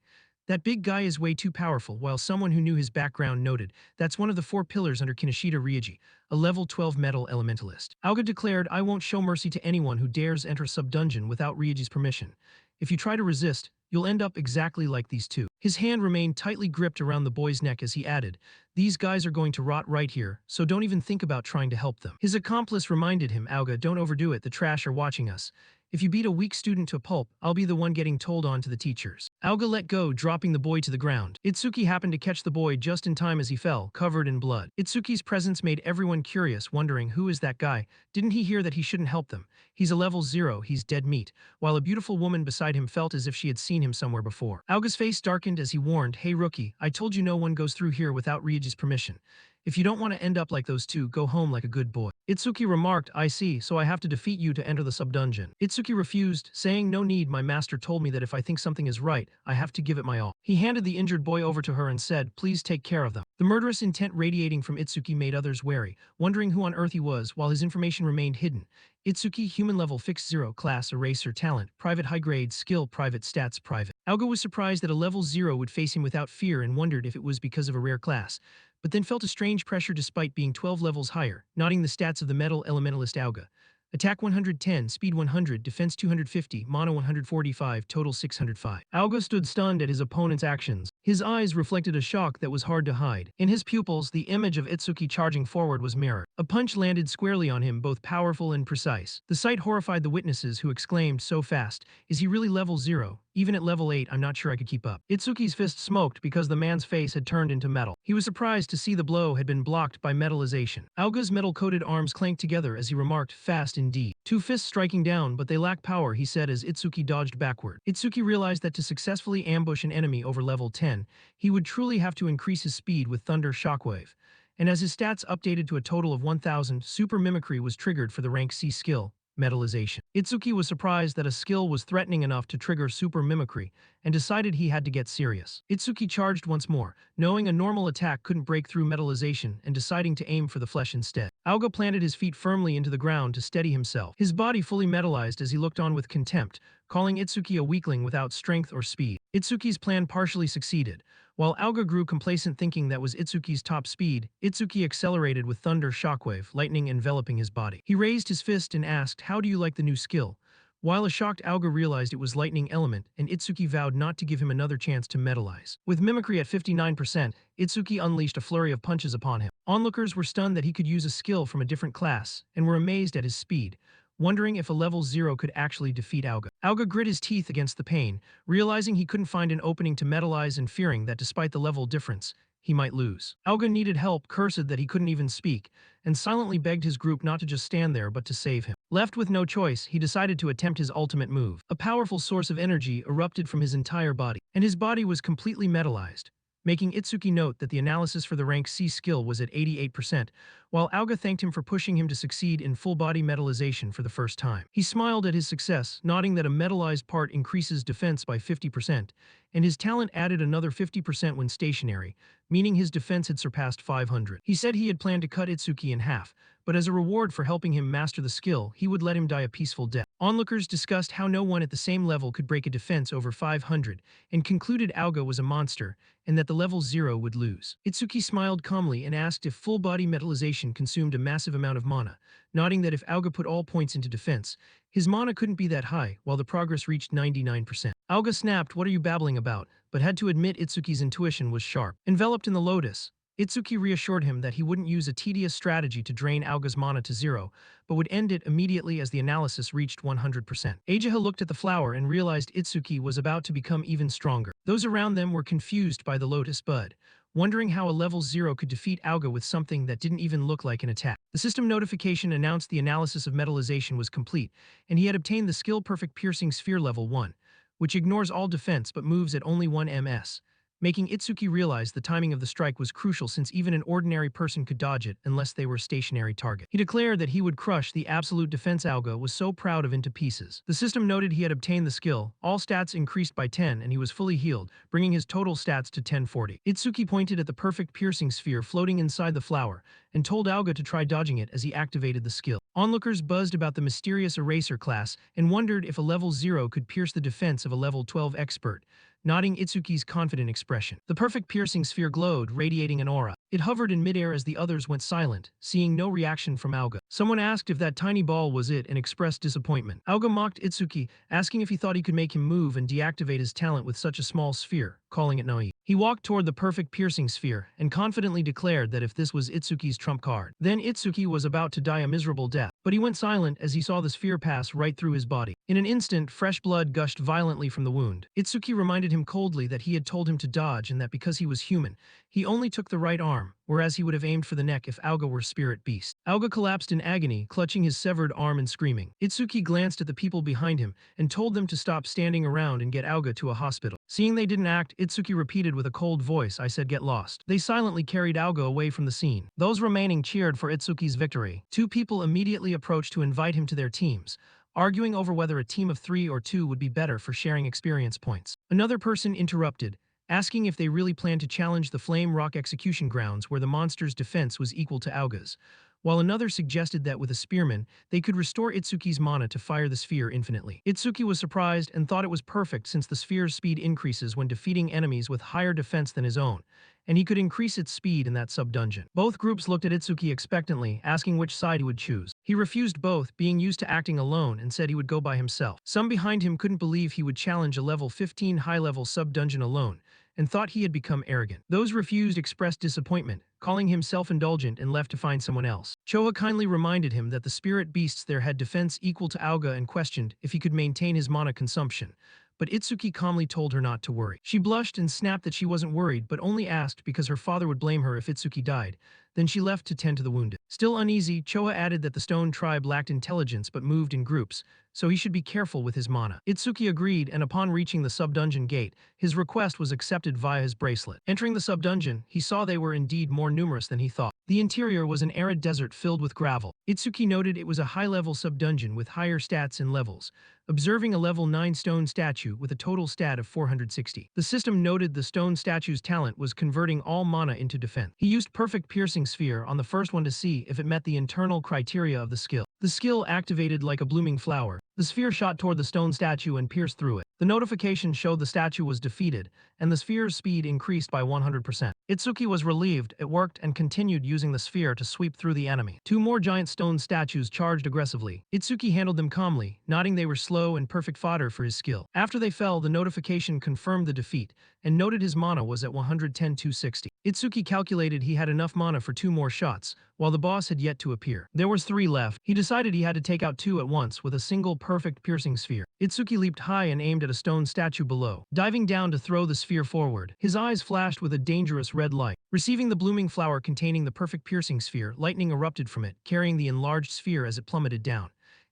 That big guy is way too powerful, while someone who knew his background noted, that's one of the 4 pillars under Kinoshita Ryuji, a level 12 metal elementalist. Auga declared, I won't show mercy to anyone who dares enter sub-dungeon without Ryuji's permission. If you try to resist, you'll end up exactly like these 2. His hand remained tightly gripped around the boy's neck as he added, these guys are going to rot right here, so don't even think about trying to help them. His accomplice reminded him, Auga, don't overdo it, the trash are watching us. If you beat a weak student to a pulp, I'll be the one getting told on to the teachers. Auga let go, dropping the boy to the ground. Itsuki happened to catch the boy just in time as he fell, covered in blood. Itsuki's presence made everyone curious, wondering who is that guy? Didn't he hear that he shouldn't help them? He's a level 0, he's dead meat, while a beautiful woman beside him felt as if she had seen him somewhere before. Auga's face darkened as he warned, hey rookie, I told you no one goes through here without Ryuji's permission. If you don't want to end up like those 2, go home like a good boy. Itsuki remarked, I see, so I have to defeat you to enter the sub-dungeon. Itsuki refused, saying, no need, my master told me that if I think something is right, I have to give it my all. He handed the injured boy over to her and said, please take care of them. The murderous intent radiating from Itsuki made others wary, wondering who on earth he was, while his information remained hidden. Itsuki, human level fixed 0, class, eraser, talent, private high grade, skill, private, stats, private. Auga was surprised that a level 0 would face him without fear and wondered if it was because of a rare class, but then felt a strange pressure despite being 12 levels higher, noting the stats of the metal elementalist Auga. Attack 110, speed 100, defense 250, mana 145, total 605. Auga stood stunned at his opponent's actions. His eyes reflected a shock that was hard to hide. In his pupils, the image of Itsuki charging forward was mirrored. A punch landed squarely on him, both powerful and precise. The sight horrified the witnesses, who exclaimed, so fast, is he really level 0? Even at level 8, I'm not sure I could keep up. Itsuki's fist smoked because the man's face had turned into metal. He was surprised to see the blow had been blocked by metallization. Auga's metal-coated arms clanked together as he remarked, fast indeed. 2 fists striking down, but they lack power, he said as Itsuki dodged backward. Itsuki realized that to successfully ambush an enemy over level 10, he would truly have to increase his speed with Thunder Shockwave. And as his stats updated to a total of 1000, Super Mimicry was triggered for the rank C skill, metallization. Itsuki was surprised that a skill was threatening enough to trigger super mimicry and decided he had to get serious. Itsuki charged once more, knowing a normal attack couldn't break through metallization and deciding to aim for the flesh instead. Aoga planted his feet firmly into the ground to steady himself, his body fully metallized as he looked on with contempt, calling Itsuki a weakling without strength or speed. Itsuki's plan partially succeeded. While Aoga grew complacent thinking that was Itsuki's top speed, Itsuki accelerated with thunder shockwave, lightning enveloping his body. He raised his fist and asked, "How do you like the new skill?" While a shocked Aoga realized it was lightning element, and Itsuki vowed not to give him another chance to metallize. With mimicry at 59%, Itsuki unleashed a flurry of punches upon him. Onlookers were stunned that he could use a skill from a different class, and were amazed at his speed, wondering if a level 0 could actually defeat Aoga. Aoga grit his teeth against the pain, realizing he couldn't find an opening to metallize and fearing that despite the level difference, he might lose. Aoga needed help, cursed that he couldn't even speak, and silently begged his group not to just stand there but to save him. Left with no choice, he decided to attempt his ultimate move. A powerful source of energy erupted from his entire body, and his body was completely metallized, making Itsuki note that the analysis for the rank C skill was at 88%, while Aoga thanked him for pushing him to succeed in full-body metallization for the first time. He smiled at his success, nodding that a metallized part increases defense by 50%, and his talent added another 50% when stationary, meaning his defense had surpassed 500. He said he had planned to cut Itsuki in half, but as a reward for helping him master the skill, he would let him die a peaceful death. Onlookers discussed how no one at the same level could break a defense over 500, and concluded Aoga was a monster, and that the level 0 would lose. Itsuki smiled calmly and asked if full-body metallization consumed a massive amount of mana, nodding that if Aoga put all points into defense, his mana couldn't be that high, while the progress reached 99%. Aoga snapped, "What are you babbling about?" but had to admit Itsuki's intuition was sharp. Enveloped in the lotus, Itsuki reassured him that he wouldn't use a tedious strategy to drain Aoga's mana to 0, but would end it immediately as the analysis reached 100%. Ageha looked at the flower and realized Itsuki was about to become even stronger. Those around them were confused by the lotus bud, wondering how a level 0 could defeat Aoga with something that didn't even look like an attack. The system notification announced the analysis of metallization was complete, and he had obtained the skill Perfect Piercing Sphere level 1, which ignores all defense but moves at only 1 ms, making Itsuki realize the timing of the strike was crucial since even an ordinary person could dodge it unless they were a stationary target. He declared that he would crush the absolute defense Aoga was so proud of into pieces. The system noted he had obtained the skill, all stats increased by 10 and he was fully healed, bringing his total stats to 1040. Itsuki pointed at the perfect piercing sphere floating inside the flower and told Aoga to try dodging it as he activated the skill. Onlookers buzzed about the mysterious eraser class and wondered if a level 0 could pierce the defense of a level 12 expert, nodding Itsuki's confident expression. The perfect piercing sphere glowed, radiating an aura. It hovered in midair as the others went silent, seeing no reaction from Aoga. Someone asked if that tiny ball was it and expressed disappointment. Aoga mocked Itsuki, asking if he thought he could make him move and deactivate his talent with such a small sphere, calling it naive. He walked toward the perfect piercing sphere and confidently declared that if this was Itsuki's trump card, then Itsuki was about to die a miserable death. But he went silent as he saw the sphere pass right through his body. In an instant, fresh blood gushed violently from the wound. Itsuki reminded him coldly that he had told him to dodge and that because he was human, he only took the right arm, whereas he would have aimed for the neck if Aoga were spirit beast. Aoga collapsed in agony, clutching his severed arm and screaming. Itsuki glanced at the people behind him and told them to stop standing around and get Aoga to a hospital. Seeing they didn't act, Itsuki repeated with a cold voice, "I said get lost." They silently carried Aoga away from the scene. Those remaining cheered for Itsuki's victory. Two people immediately approached to invite him to their teams, arguing over whether a team of 3 or 2 would be better for sharing experience points. Another person interrupted, asking if they really planned to challenge the Flame Rock execution grounds where the monster's defense was equal to Aoga's, while another suggested that with a spearman, they could restore Itsuki's mana to fire the sphere infinitely. Itsuki was surprised and thought it was perfect since the sphere's speed increases when defeating enemies with higher defense than his own, and he could increase its speed in that sub-dungeon. Both groups looked at Itsuki expectantly, asking which side he would choose. He refused both, being used to acting alone, and said he would go by himself. Some behind him couldn't believe he would challenge a level 15 high-level sub-dungeon alone, and thought he had become arrogant. Those refused expressed disappointment, calling him self-indulgent and left to find someone else. Choha kindly reminded him that the spirit beasts there had defense equal to Aoga and questioned if he could maintain his mana consumption, but Itsuki calmly told her not to worry. She blushed and snapped that she wasn't worried but only asked because her father would blame her if Itsuki died. Then she left to tend to the wounded. Still uneasy, Choha added that the stone tribe lacked intelligence but moved in groups, so he should be careful with his mana. Itsuki agreed, and upon reaching the sub-dungeon gate, his request was accepted via his bracelet. Entering the sub-dungeon, he saw they were indeed more numerous than he thought. The interior was an arid desert filled with gravel. Itsuki noted it was a high-level sub-dungeon with higher stats and levels, observing a level 9 stone statue with a total stat of 460. The system noted the stone statue's talent was converting all mana into defense. He used perfect piercing sphere on the first one to see if it met the internal criteria of the skill. The skill activated like a blooming flower. The sphere shot toward the stone statue and pierced through it. The notification showed the statue was defeated, and the sphere's speed increased by 100%. Itsuki was relieved, it worked, and continued using the sphere to sweep through the enemy. Two more giant stone statues charged aggressively. Itsuki handled them calmly, nodding they were slow and perfect fodder for his skill. After they fell, the notification confirmed the defeat, and noted his mana was at 110,260. Itsuki calculated he had enough mana for 2 more shots, while the boss had yet to appear. There was 3 left. He decided he had to take out 2 at once with a single perfect piercing sphere. Itsuki leaped high and aimed at a stone statue below, diving down to throw the sphere forward. His eyes flashed with a dangerous red light. Receiving the blooming flower containing the perfect piercing sphere, lightning erupted from it, carrying the enlarged sphere as it plummeted down.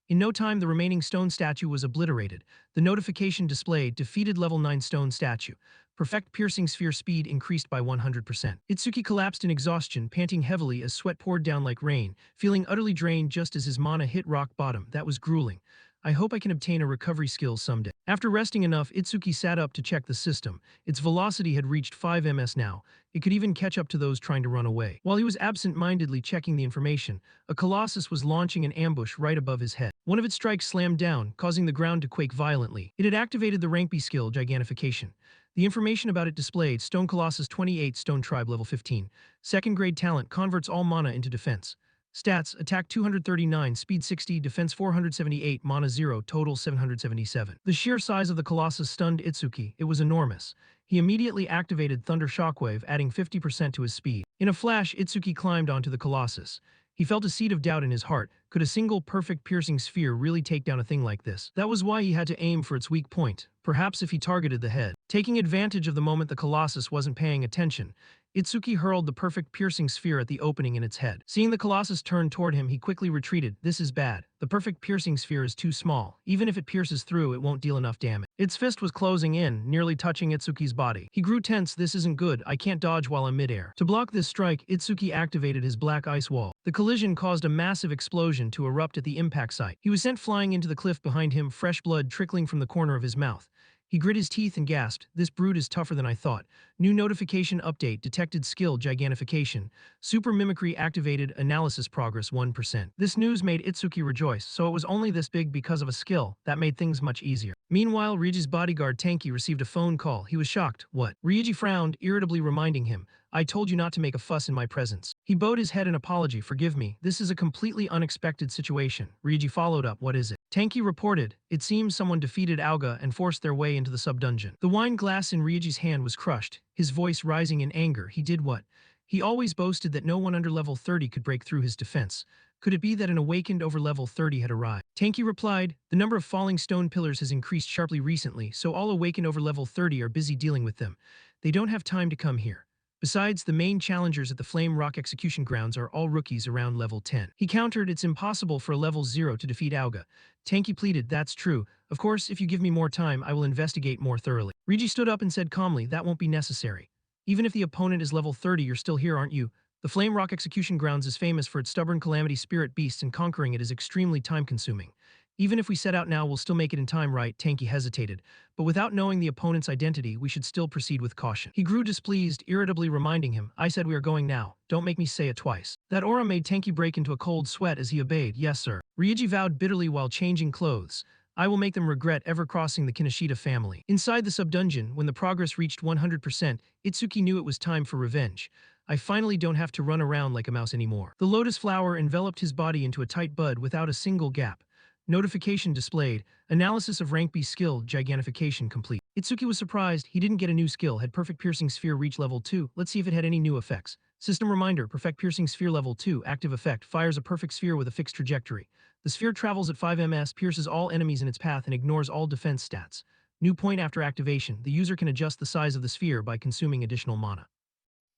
In no time, the remaining stone statue was obliterated. The notification displayed defeated level 9 stone statue. Perfect piercing sphere speed increased by 100%. Itsuki collapsed in exhaustion, panting heavily as sweat poured down like rain, feeling utterly drained just as his mana hit rock bottom. That was grueling. I hope I can obtain a recovery skill someday. After resting enough, Itsuki sat up to check the system. Its velocity had reached 5 ms now. It could even catch up to those trying to run away. While he was absent-mindedly checking the information, a colossus was launching an ambush right above his head. One of its strikes slammed down, causing the ground to quake violently. It had activated the rank B skill, Gigantification. The information about it displayed: Stone Colossus 28, Stone Tribe level 15. Second grade talent, converts all mana into defense. Stats: attack 239, speed 60, defense 478, mana 0, total 777. The sheer size of the colossus stunned Itsuki. It was enormous. He immediately activated Thunder Shockwave, adding 50% to his speed. In a flash, Itsuki climbed onto the colossus. He felt a seed of doubt in his heart. Could a single perfect piercing sphere really take down a thing like this? That was why he had to aim for its weak point, perhaps if he targeted the head. Taking advantage of the moment the colossus wasn't paying attention, Itsuki hurled the perfect piercing sphere at the opening in its head. Seeing the colossus turn toward him, he quickly retreated. This is bad. The perfect piercing sphere is too small. Even if it pierces through, it won't deal enough damage. Its fist was closing in, nearly touching Itsuki's body. He grew tense. This isn't good. I can't dodge while I'm midair. To block this strike, Itsuki activated his black ice wall. The collision caused a massive explosion to erupt at the impact site. He was sent flying into the cliff behind him, fresh blood trickling from the corner of his mouth. He grit his teeth and gasped, "This brute is tougher than I thought." New notification update, detected skill Gigantification. Super mimicry activated, analysis progress 1%. This news made Itsuki rejoice, so it was only this big because of a skill. That made things much easier. Meanwhile, Ryuji's bodyguard Tanki received a phone call. He was shocked. What? Ryuji frowned, irritably reminding him, "I told you not to make a fuss in my presence." He bowed his head in apology. "Forgive me. This is a completely unexpected situation." Ryuji followed up, "What is it?" Tanki reported, "It seems someone defeated Auga and forced their way into the sub-dungeon." The wine glass in Ryuji's hand was crushed, his voice rising in anger. He did what? He always boasted that no one under level 30 could break through his defense. Could it be that an awakened over level 30 had arrived? Tanki replied, "The number of falling stone pillars has increased sharply recently, so all awakened over level 30 are busy dealing with them. They don't have time to come here. Besides, the main challengers at the Flame Rock execution grounds are all rookies around level 10. He countered, "It's impossible for a level 0 to defeat Auga." Tanki pleaded, "That's true. Of course, if you give me more time, I will investigate more thoroughly." Ryuji stood up and said calmly, "That won't be necessary. Even if the opponent is level 30, you're still here, aren't you? The Flame Rock execution grounds is famous for its stubborn calamity spirit beasts, and conquering it is extremely time-consuming. Even if we set out now, we'll still make it in time, right?" Tanki hesitated. "But without knowing the opponent's identity, we should still proceed with caution." He grew displeased, irritably reminding him, "I said we are going now. Don't make me say it twice." That aura made Tanki break into a cold sweat as he obeyed. "Yes, sir." Ryuji vowed bitterly while changing clothes, "I will make them regret ever crossing the Kinoshita family." Inside the sub-dungeon, when the progress reached 100%, Itsuki knew it was time for revenge. "I finally don't have to run around like a mouse anymore." The lotus flower enveloped his body into a tight bud without a single gap. Notification displayed, analysis of rank B skill, Gigantification complete. Itsuki was surprised. He didn't get a new skill. Had perfect piercing sphere reach level 2? Let's see if it had any new effects. System reminder, perfect piercing sphere level 2, active effect, fires a perfect sphere with a fixed trajectory. The sphere travels at 5 ms, pierces all enemies in its path, and ignores all defense stats. New point after activation, the user can adjust the size of the sphere by consuming additional mana.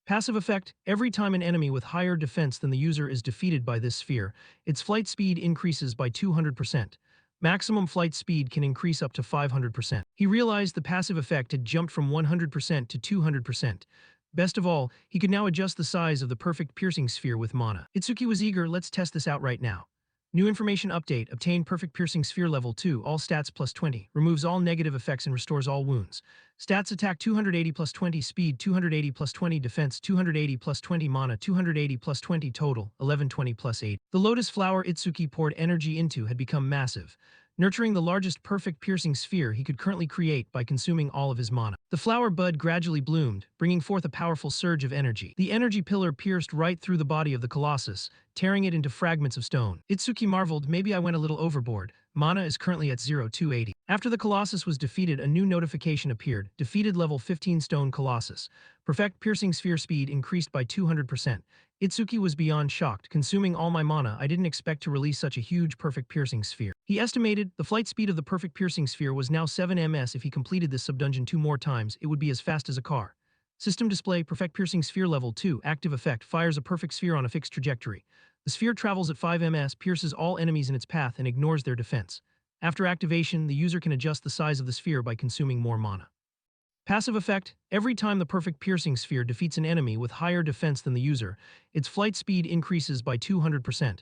Passive effect, every time an enemy with higher defense than the user is defeated by this sphere, its flight speed increases by 200%. Maximum flight speed can increase up to 500%. He realized the passive effect had jumped from 100% to 200%. Best of all, he could now adjust the size of the perfect piercing sphere with mana. Itsuki was eager, let's test this out right now. New information update, obtain perfect piercing sphere level 2, all stats plus 20, removes all negative effects and restores all wounds. Stats attack 280 plus 20, speed 280 plus 20, defense 280 plus 20, mana 280 plus 20, total 1120 plus 8. The lotus flower Itsuki poured energy into had become massive, nurturing the largest perfect piercing sphere he could currently create by consuming all of his mana. The flower bud gradually bloomed, bringing forth a powerful surge of energy. The energy pillar pierced right through the body of the colossus, tearing it into fragments of stone. Itsuki marveled, maybe I went a little overboard. Mana is currently at 0280. After the colossus was defeated, a new notification appeared. Defeated level 15 stone colossus. Perfect piercing sphere speed increased by 200%. Itsuki was beyond shocked. Consuming all my mana, I didn't expect to release such a huge perfect piercing sphere. He estimated the flight speed of the perfect piercing sphere was now 7 ms. If he completed this subdungeon 2 more times, it would be as fast as a car. System display, perfect piercing sphere level 2, active effect, fires a perfect sphere on a fixed trajectory. The sphere travels at 5 ms, pierces all enemies in its path, and ignores their defense. After activation, the user can adjust the size of the sphere by consuming more mana. Passive effect, every time the perfect piercing sphere defeats an enemy with higher defense than the user, its flight speed increases by 200%.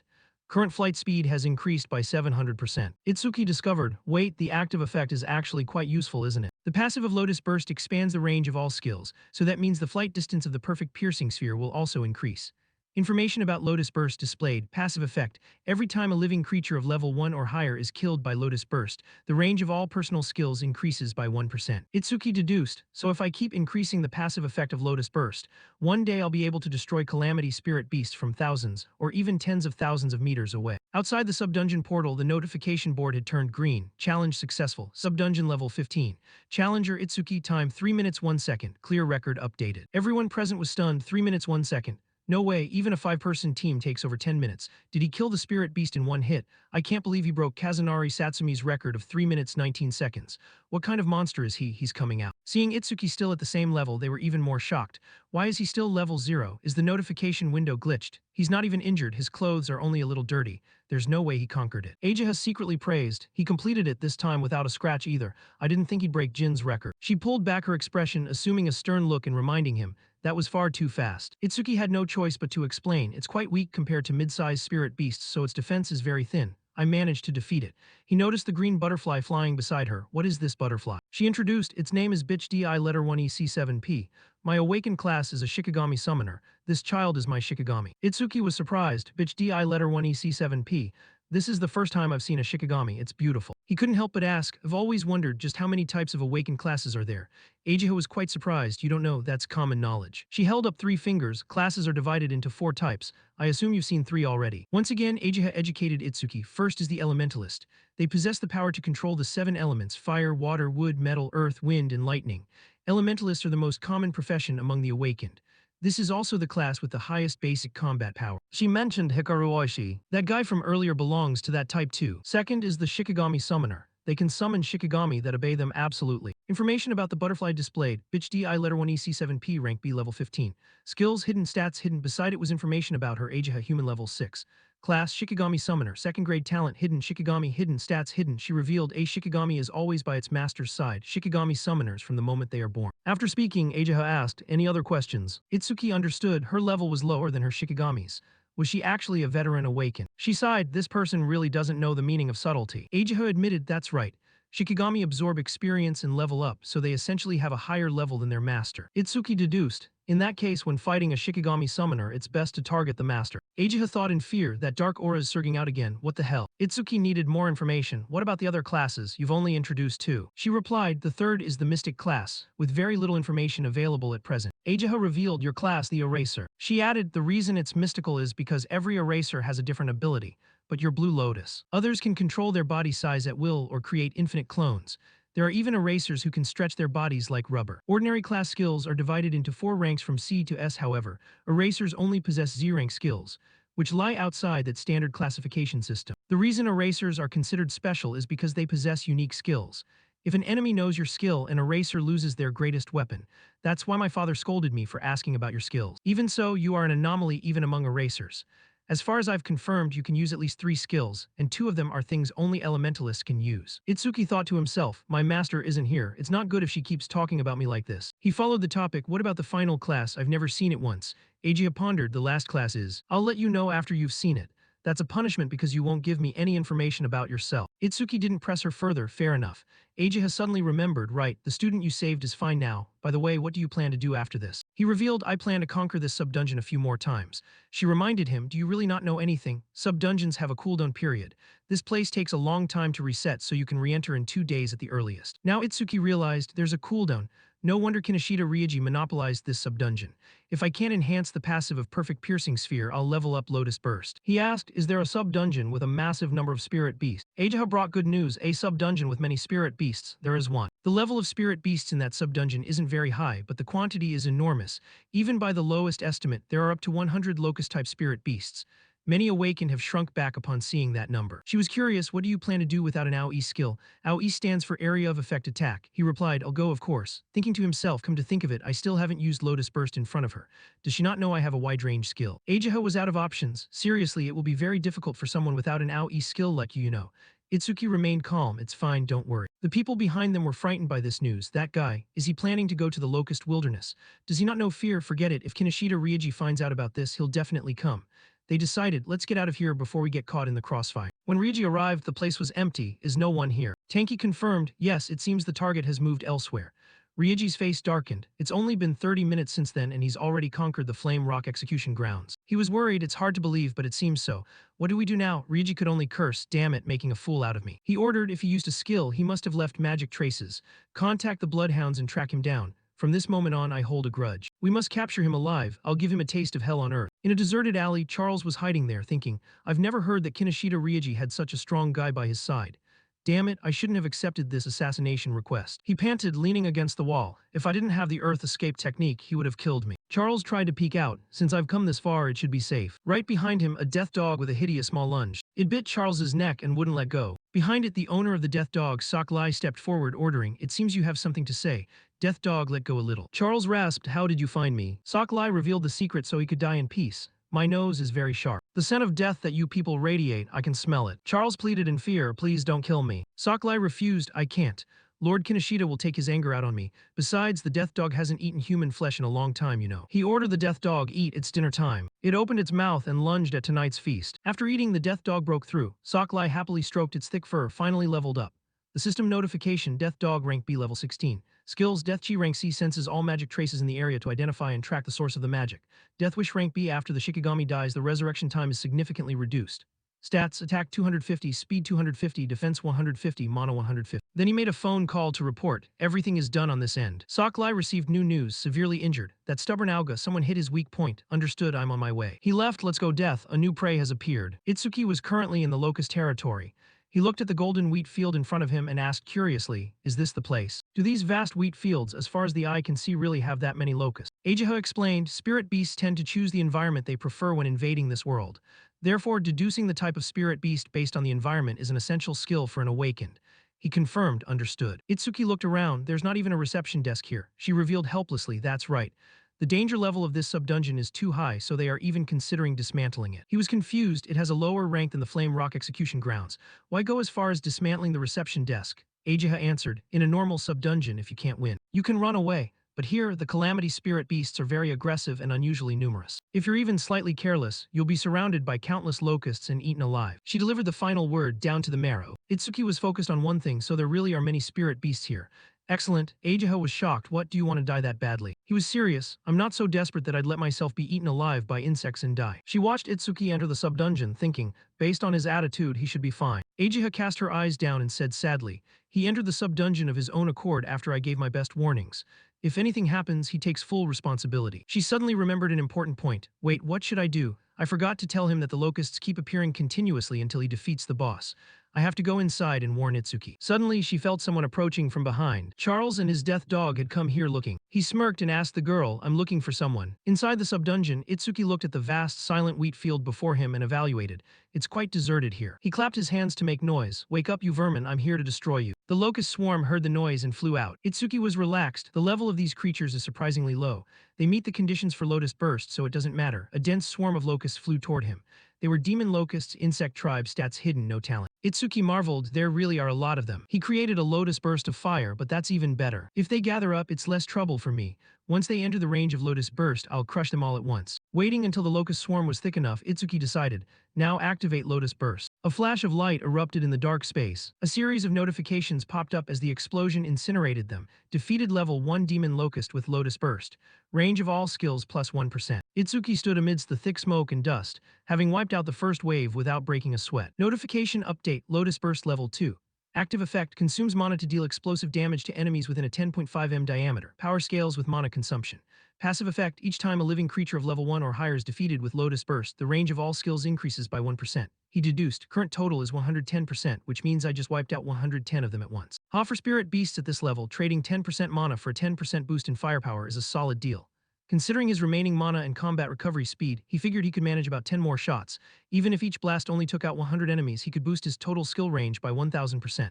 Current flight speed has increased by 700%. Itsuki discovered, wait, the active effect is actually quite useful, isn't it? The passive of Lotus Burst expands the range of all skills, so that means the flight distance of the perfect piercing sphere will also increase. Information about Lotus Burst displayed. Passive effect. Every time a living creature of level 1 or higher is killed by Lotus Burst, the range of all personal skills increases by 1%. Itsuki deduced, so if I keep increasing the passive effect of Lotus Burst, one day I'll be able to destroy Calamity Spirit Beasts from thousands, or even tens of thousands of meters away. Outside the sub-dungeon portal, the notification board had turned green. Challenge successful. Sub-dungeon level 15. Challenger Itsuki, time 3 minutes 1 second. Clear record updated. Everyone present was stunned. 3 minutes 1 second. No way, even a 5-person team takes over 10 minutes. Did he kill the spirit beast in one hit? I can't believe he broke Kazunari Satsumi's record of 3 minutes 19 seconds. What kind of monster is he? He's coming out. Seeing Itsuki still at the same level, they were even more shocked. Why is he still level 0? Is the notification window glitched? He's not even injured, his clothes are only a little dirty. There's no way he conquered it. Aja has secretly praised. He completed it this time without a scratch either. I didn't think he'd break Jin's record. She pulled back her expression, assuming a stern look and reminding him, that was far too fast. Itsuki had no choice but to explain. It's quite weak compared to mid-sized spirit beasts, so its defense is very thin. I managed to defeat it. He noticed the green butterfly flying beside her. What is this butterfly? She introduced, its name is Bitch DI letter 1EC7P. My awakened class is a Shikigami summoner. This child is my Shikigami. Itsuki was surprised. Bitch DI letter 1EC7P. This is the first time I've seen a Shikigami. It's beautiful. He couldn't help but ask, I've always wondered just how many types of awakened classes are there. Ajiha was quite surprised. You don't know, that's common knowledge. She held up 3 fingers. Classes are divided into 4 types. I assume you've seen 3 already. Once again, Ajiha educated Itsuki. First is the elementalist. They possess the power to control the 7 elements: fire, water, wood, metal, earth, wind, and lightning. Elementalists are the most common profession among the awakened. This is also the class with the highest basic combat power. She mentioned Hikaru Oishi. That guy from earlier belongs to that type too. Second is the Shikigami Summoner. They can summon Shikigami that obey them absolutely. Information about the butterfly displayed. Bitch DI letter 1 EC7P rank B level 15. Skills hidden, stats hidden. Beside it was information about her. Ajiha human level 6. Class Shikigami Summoner. 2nd grade talent hidden. Shikigami hidden. Stats hidden. She revealed a Shikigami is always by its master's side. Shikigami summoners from the moment they are born. After speaking, Ajiha asked, any other questions? Itsuki understood her level was lower than her Shikigami's. Was she actually a veteran awakened? She sighed, this person really doesn't know the meaning of subtlety. Ajiha admitted that's right. Shikigami absorb experience and level up, so they essentially have a higher level than their master. Itsuki deduced, in that case when fighting a Shikigami summoner it's best to target the master. Ajiha thought in fear, that dark aura is surging out again, what the hell? Itsuki needed more information. What about the other classes? You've only introduced 2. She replied, the third is the mystic class, with very little information available at present. Ajiha revealed your class, the eraser. She added, the reason it's mystical is because every eraser has a different ability. But your Blue Lotus. Others can control their body size at will or create infinite clones. There are even erasers who can stretch their bodies like rubber. Ordinary class skills are divided into 4 ranks from C to S. However, erasers only possess Z-rank skills, which lie outside that standard classification system. The reason erasers are considered special is because they possess unique skills. If an enemy knows your skill, an eraser loses their greatest weapon. That's why my father scolded me for asking about your skills. Even so, you are an anomaly even among erasers. As far as I've confirmed, you can use at least 3 skills, and 2 of them are things only elementalists can use. Itsuki thought to himself, my master isn't here. It's not good if she keeps talking about me like this. He followed the topic, what about the final class? I've never seen it once. Eiji pondered, the last class is. I'll let you know after you've seen it. That's a punishment because you won't give me any information about yourself. Itsuki didn't press her further, fair enough. Eiji has suddenly remembered, right, the student you saved is fine now. By the way, what do you plan to do after this? He revealed, I plan to conquer this sub-dungeon a few more times. She reminded him, do you really not know anything? Sub-dungeons have a cooldown period. This place takes a long time to reset, so you can re-enter in 2 days at the earliest. Now Itsuki realized there's a cooldown. No wonder Kinoshita Ryuji monopolized this sub-dungeon. If I can't enhance the passive of Perfect Piercing Sphere, I'll level up Lotus Burst. He asked, is there a sub-dungeon with a massive number of spirit beasts? Eiji brought good news, a sub-dungeon with many spirit beasts, there is one. The level of spirit beasts in that sub-dungeon isn't very high, but the quantity is enormous. Even by the lowest estimate, there are up to 100 locust-type spirit beasts. Many awakened have shrunk back upon seeing that number. She was curious, what do you plan to do without an AoE skill? AoE stands for Area of Effect Attack. He replied, I'll go of course. Thinking to himself, come to think of it, I still haven't used Lotus Burst in front of her. Does she not know I have a wide range skill? Eiji was out of options. Seriously, it will be very difficult for someone without an AoE skill like you know. Itsuki remained calm, it's fine, don't worry. The people behind them were frightened by this news. That guy, is he planning to go to the Locust Wilderness? Does he not know fear? Forget it, if Kinoshita Ryuji finds out about this, he'll definitely come. They decided, let's get out of here before we get caught in the crossfire. When Ryuji arrived, the place was empty. Is no one here? Tanki confirmed, yes, it seems the target has moved elsewhere. Ryuji's face darkened. It's only been 30 minutes since then and he's already conquered the Flame Rock execution grounds. He was worried, it's hard to believe, but it seems so. What do we do now? Ryuji could only curse, damn it, making a fool out of me. He ordered, if he used a skill, he must have left magic traces. Contact the Bloodhounds and track him down. From this moment on, I hold a grudge. We must capture him alive. I'll give him a taste of hell on earth. In a deserted alley, Charles was hiding there, thinking, I've never heard that Kinoshita Ryuji had such a strong guy by his side. Damn it, I shouldn't have accepted this assassination request. He panted, leaning against the wall. If I didn't have the earth escape technique, he would have killed me. Charles tried to peek out. Since I've come this far, it should be safe. Right behind him, a death dog with a hideous small lunge. It bit Charles's neck and wouldn't let go. Behind it, the owner of the death dog, Sakurai, stepped forward, ordering, it seems you have something to say. Death dog let go a little. Charles rasped, how did you find me? Sakurai revealed the secret so he could die in peace. My nose is very sharp. The scent of death that you people radiate, I can smell it. Charles pleaded in fear, please don't kill me. Sakurai refused, I can't. Lord Kinoshita will take his anger out on me. Besides, the death dog hasn't eaten human flesh in a long time, you know. He ordered the death dog eat, it's dinner time. It opened its mouth and lunged at tonight's feast. After eating, the death dog broke through. Sakurai happily stroked its thick fur, finally leveled up. The system notification, death dog rank B level 16. Skills, Death Chi rank C senses all magic traces in the area to identify and track the source of the magic. Death Wish rank B, after the Shikigami dies, the resurrection time is significantly reduced. Stats, attack 250, speed 250, defense 150, mana 150. Then he made a phone call to report, everything is done on this end. Sakurai received new news, severely injured. That stubborn Auga, someone hit his weak point. Understood, I'm on my way. He left, let's go death, a new prey has appeared. Itsuki was currently in the Locust territory. He looked at the golden wheat field in front of him and asked curiously, is this the place? Do these vast wheat fields, as far as the eye can see, really have that many locusts? Eiji explained, spirit beasts tend to choose the environment they prefer when invading this world. Therefore, deducing the type of spirit beast based on the environment is an essential skill for an awakened. He confirmed, understood. Itsuki looked around, there's not even a reception desk here. She revealed helplessly, that's right. The danger level of this sub-dungeon is too high, so they are even considering dismantling it. He was confused, it has a lower rank than the Flame Rock execution grounds. Why go as far as dismantling the reception desk? Eiji answered, in a normal sub-dungeon if you can't win. You can run away. But here, the Calamity Spirit Beasts are very aggressive and unusually numerous. If you're even slightly careless, you'll be surrounded by countless locusts and eaten alive. She delivered the final word, down to the marrow. Itsuki was focused on one thing, so there really are many spirit beasts here. Excellent. Eiji was shocked. What, do you want to die that badly? He was serious. I'm not so desperate that I'd let myself be eaten alive by insects and die. She watched Itsuki enter the sub-dungeon, thinking, based on his attitude, he should be fine. Eiji cast her eyes down and said sadly, he entered the sub-dungeon of his own accord after I gave my best warnings. If anything happens, he takes full responsibility. She suddenly remembered an important point. Wait, what should I do? I forgot to tell him that the locusts keep appearing continuously until he defeats the boss. I have to go inside and warn Itsuki. Suddenly, she felt someone approaching from behind. Charles and his death dog had come here looking. He smirked and asked the girl, I'm looking for someone. Inside the sub-dungeon, Itsuki looked at the vast, silent wheat field before him and evaluated. It's quite deserted here. He clapped his hands to make noise. Wake up, you vermin, I'm here to destroy you. The locust swarm heard the noise and flew out. Itsuki was relaxed. The level of these creatures is surprisingly low. They meet the conditions for Lotus Burst, so it doesn't matter. A dense swarm of locusts flew toward him. They were demon locusts, insect tribe, stats hidden, no talent. Itsuki marveled, there really are a lot of them. He created a lotus burst of fire, but that's even better. If they gather up, it's less trouble for me. Once they enter the range of lotus burst, I'll crush them all at once. Waiting until the locust swarm was thick enough, Itsuki decided, now activate lotus burst. A flash of light erupted in the dark space. A series of notifications popped up as the explosion incinerated them. Defeated level 1 demon locust with lotus burst. Range of all skills plus 1%. Itsuki stood amidst the thick smoke and dust, having wiped out the first wave without breaking a sweat. Notification update, lotus burst level 2. Active effect, consumes mana to deal explosive damage to enemies within a 10.5 m diameter. Power scales with mana consumption. Passive effect, each time a living creature of level 1 or higher is defeated with Lotus Burst, the range of all skills increases by 1%. He deduced, current total is 110%, which means I just wiped out 110 of them at once. Offer Spirit Beasts at this level, trading 10% mana for a 10% boost in firepower is a solid deal. Considering his remaining mana and combat recovery speed, he figured he could manage about 10 more shots. Even if each blast only took out 100 enemies, he could boost his total skill range by 1000%.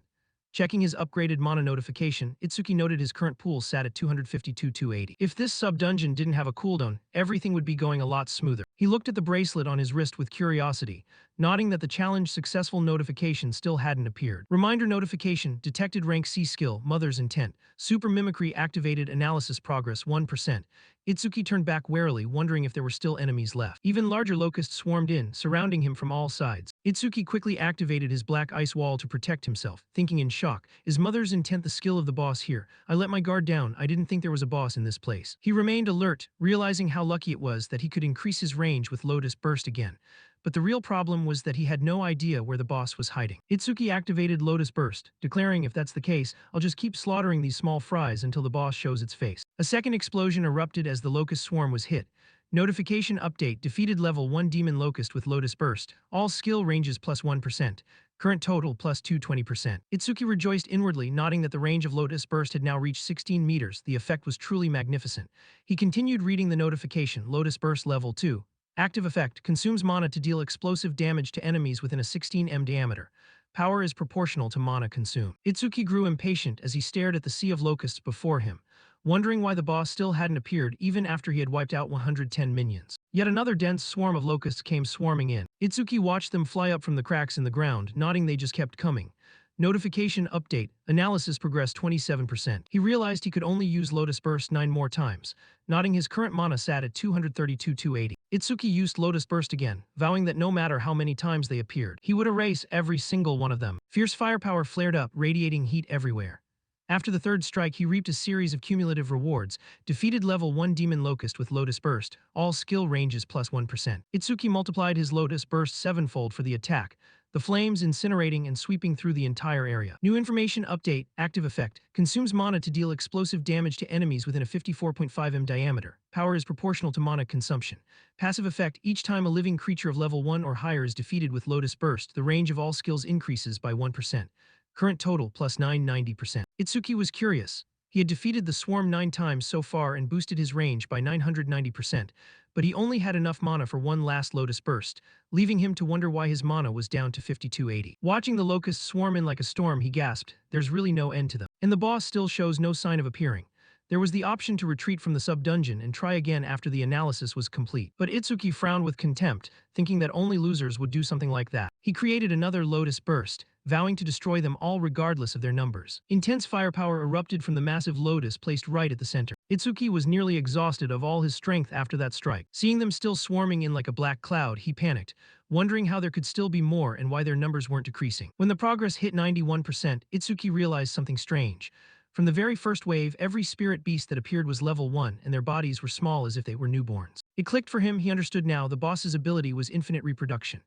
Checking his upgraded mana notification, Itsuki noted his current pool sat at 252-280. If this sub-dungeon didn't have a cooldown, everything would be going a lot smoother. He looked at the bracelet on his wrist with curiosity, noting that the challenge successful notification still hadn't appeared. Reminder notification, detected rank C skill, Mother's Intent, super mimicry activated, analysis progress 1%. Itsuki turned back warily, wondering if there were still enemies left. Even larger locusts swarmed in, surrounding him from all sides. Itsuki quickly activated his black ice wall to protect himself, thinking in shock, is Mother's Intent the skill of the boss here? I let my guard down, I didn't think there was a boss in this place. He remained alert, realizing how lucky it was that he could increase his range with Lotus Burst again. But the real problem was that he had no idea where the boss was hiding. Itsuki activated Lotus Burst, declaring if that's the case, I'll just keep slaughtering these small fries until the boss shows its face. A second explosion erupted as the locust swarm was hit. Notification update, defeated level 1 demon locust with Lotus Burst, all skill ranges plus 1%. Current total plus 220%. Itsuki rejoiced inwardly, noting that the range of Lotus Burst had now reached 16 meters. The effect was truly magnificent. He continued reading the notification, Lotus Burst level 2. Active effect, consumes mana to deal explosive damage to enemies within a 16 m diameter. Power is proportional to mana consumed. Itsuki grew impatient as he stared at the sea of locusts before him, wondering why the boss still hadn't appeared even after he had wiped out 110 minions. Yet another dense swarm of locusts came swarming in. Itsuki watched them fly up from the cracks in the ground, nodding they just kept coming. Notification update, analysis progressed 27%. He realized he could only use Lotus Burst 9 more times, nodding his current mana sat at 232-280. Itsuki used Lotus Burst again, vowing that no matter how many times they appeared, he would erase every single one of them. Fierce firepower flared up, radiating heat everywhere. After the third strike, he reaped a series of cumulative rewards, defeated level 1 demon locust with Lotus Burst, all skill ranges plus 1%. Itsuki multiplied his Lotus Burst sevenfold for the attack, the flames incinerating and sweeping through the entire area. New information update, active effect, consumes mana to deal explosive damage to enemies within a 54.5 m diameter. Power is proportional to mana consumption. Passive effect, each time a living creature of level 1 or higher is defeated with Lotus Burst, the range of all skills increases by 1%. Current total plus 990%. Itsuki was curious. He had defeated the swarm 9 times so far and boosted his range by 990%, but he only had enough mana for one last Lotus Burst, leaving him to wonder why his mana was down to 5280. Watching the locusts swarm in like a storm, he gasped, there's really no end to them. And the boss still shows no sign of appearing. There was the option to retreat from the sub-dungeon and try again after the analysis was complete. But Itsuki frowned with contempt, thinking that only losers would do something like that. He created another Lotus Burst, vowing to destroy them all regardless of their numbers. Intense firepower erupted from the massive lotus placed right at the center. Itsuki was nearly exhausted of all his strength after that strike. Seeing them still swarming in like a black cloud, he panicked, wondering how there could still be more and why their numbers weren't decreasing. When the progress hit 91%, Itsuki realized something strange. From the very first wave, every spirit beast that appeared was level 1, and their bodies were small as if they were newborns. It clicked for him, he understood now, the boss's ability was infinite reproduction.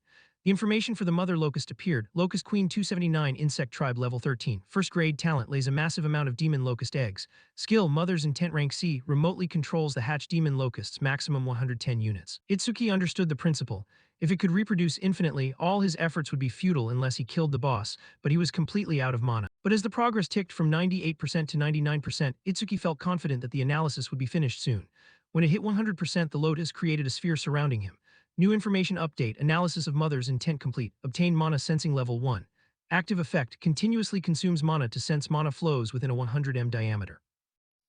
The information for the mother locust appeared, Locust Queen 279 Insect Tribe level 13, first grade talent lays a massive amount of demon locust eggs. Skill Mother's Intent rank C, remotely controls the hatched demon locusts, maximum 110 units. Itsuki understood the principle. If it could reproduce infinitely, all his efforts would be futile unless he killed the boss, but he was completely out of mana. But as the progress ticked from 98% to 99%, Itsuki felt confident that the analysis would be finished soon. When it hit 100%, the lotus created a sphere surrounding him. New information update, analysis of Mother's Intent complete, obtain mana sensing level 1. Active effect, continuously consumes mana to sense mana flows within a 100 m diameter.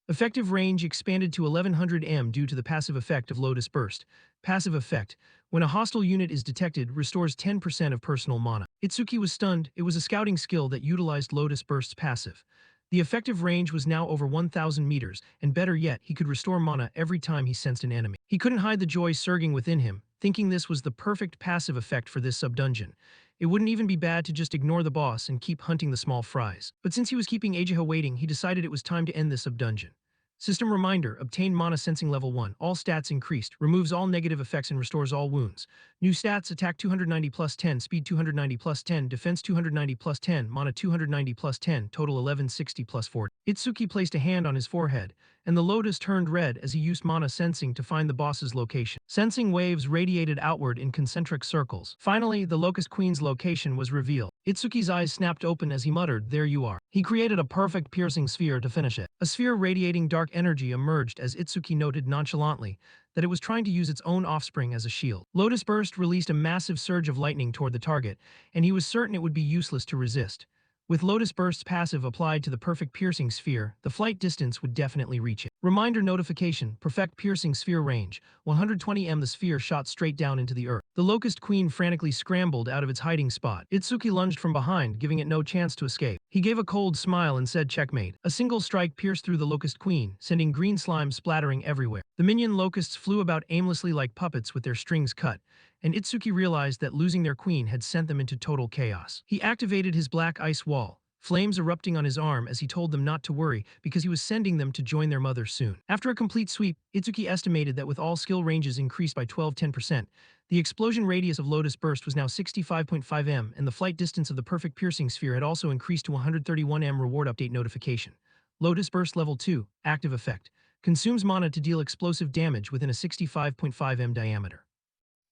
Effective range expanded to 1100 m due to the passive effect of Lotus Burst. Passive effect. When a hostile unit is detected, restores 10% of personal mana. Itsuki was stunned. It was a scouting skill that utilized Lotus Burst's passive. The effective range was now over 1,000 meters, and better yet, he could restore mana every time he sensed an enemy. He couldn't hide the joy surging within him, thinking this was the perfect passive effect for this sub-dungeon. It wouldn't even be bad to just ignore the boss and keep hunting the small fries. But since he was keeping Ageha waiting, he decided it was time to end this sub-dungeon. System reminder, obtain mana sensing level 1, all stats increased, removes all negative effects and restores all wounds. New stats, attack 290 plus 10, speed 290 plus 10, defense 290 plus 10, mana 290 plus 10, total 1160 plus 40. Itsuki placed a hand on his forehead, and the lotus turned red as he used mana sensing to find the boss's location. Sensing waves radiated outward in concentric circles. Finally, the Locust Queen's location was revealed. Itsuki's eyes snapped open as he muttered, "There you are." He created a perfect piercing sphere to finish it. A sphere radiating dark energy emerged as Itsuki noted nonchalantly that it was trying to use its own offspring as a shield. Lotus Burst released a massive surge of lightning toward the target, and he was certain it would be useless to resist. With Lotus Burst's passive applied to the perfect piercing sphere, the flight distance would definitely reach it. Reminder notification, perfect piercing sphere range, 120 m. The sphere shot straight down into the earth. The Locust Queen frantically scrambled out of its hiding spot. Itsuki lunged from behind, giving it no chance to escape. He gave a cold smile and said checkmate. A single strike pierced through the Locust Queen, sending green slime splattering everywhere. The minion locusts flew about aimlessly like puppets with their strings cut, and Itsuki realized that losing their queen had sent them into total chaos. He activated his black ice wall, flames erupting on his arm as he told them not to worry because he was sending them to join their mother soon. After a complete sweep, Itsuki estimated that with all skill ranges increased by 12-10%, the explosion radius of Lotus Burst was now 65.5 m, and the flight distance of the perfect piercing sphere had also increased to 131 m. Reward update notification. Lotus Burst Level 2, active effect. Consumes mana to deal explosive damage within a 65.5 m diameter.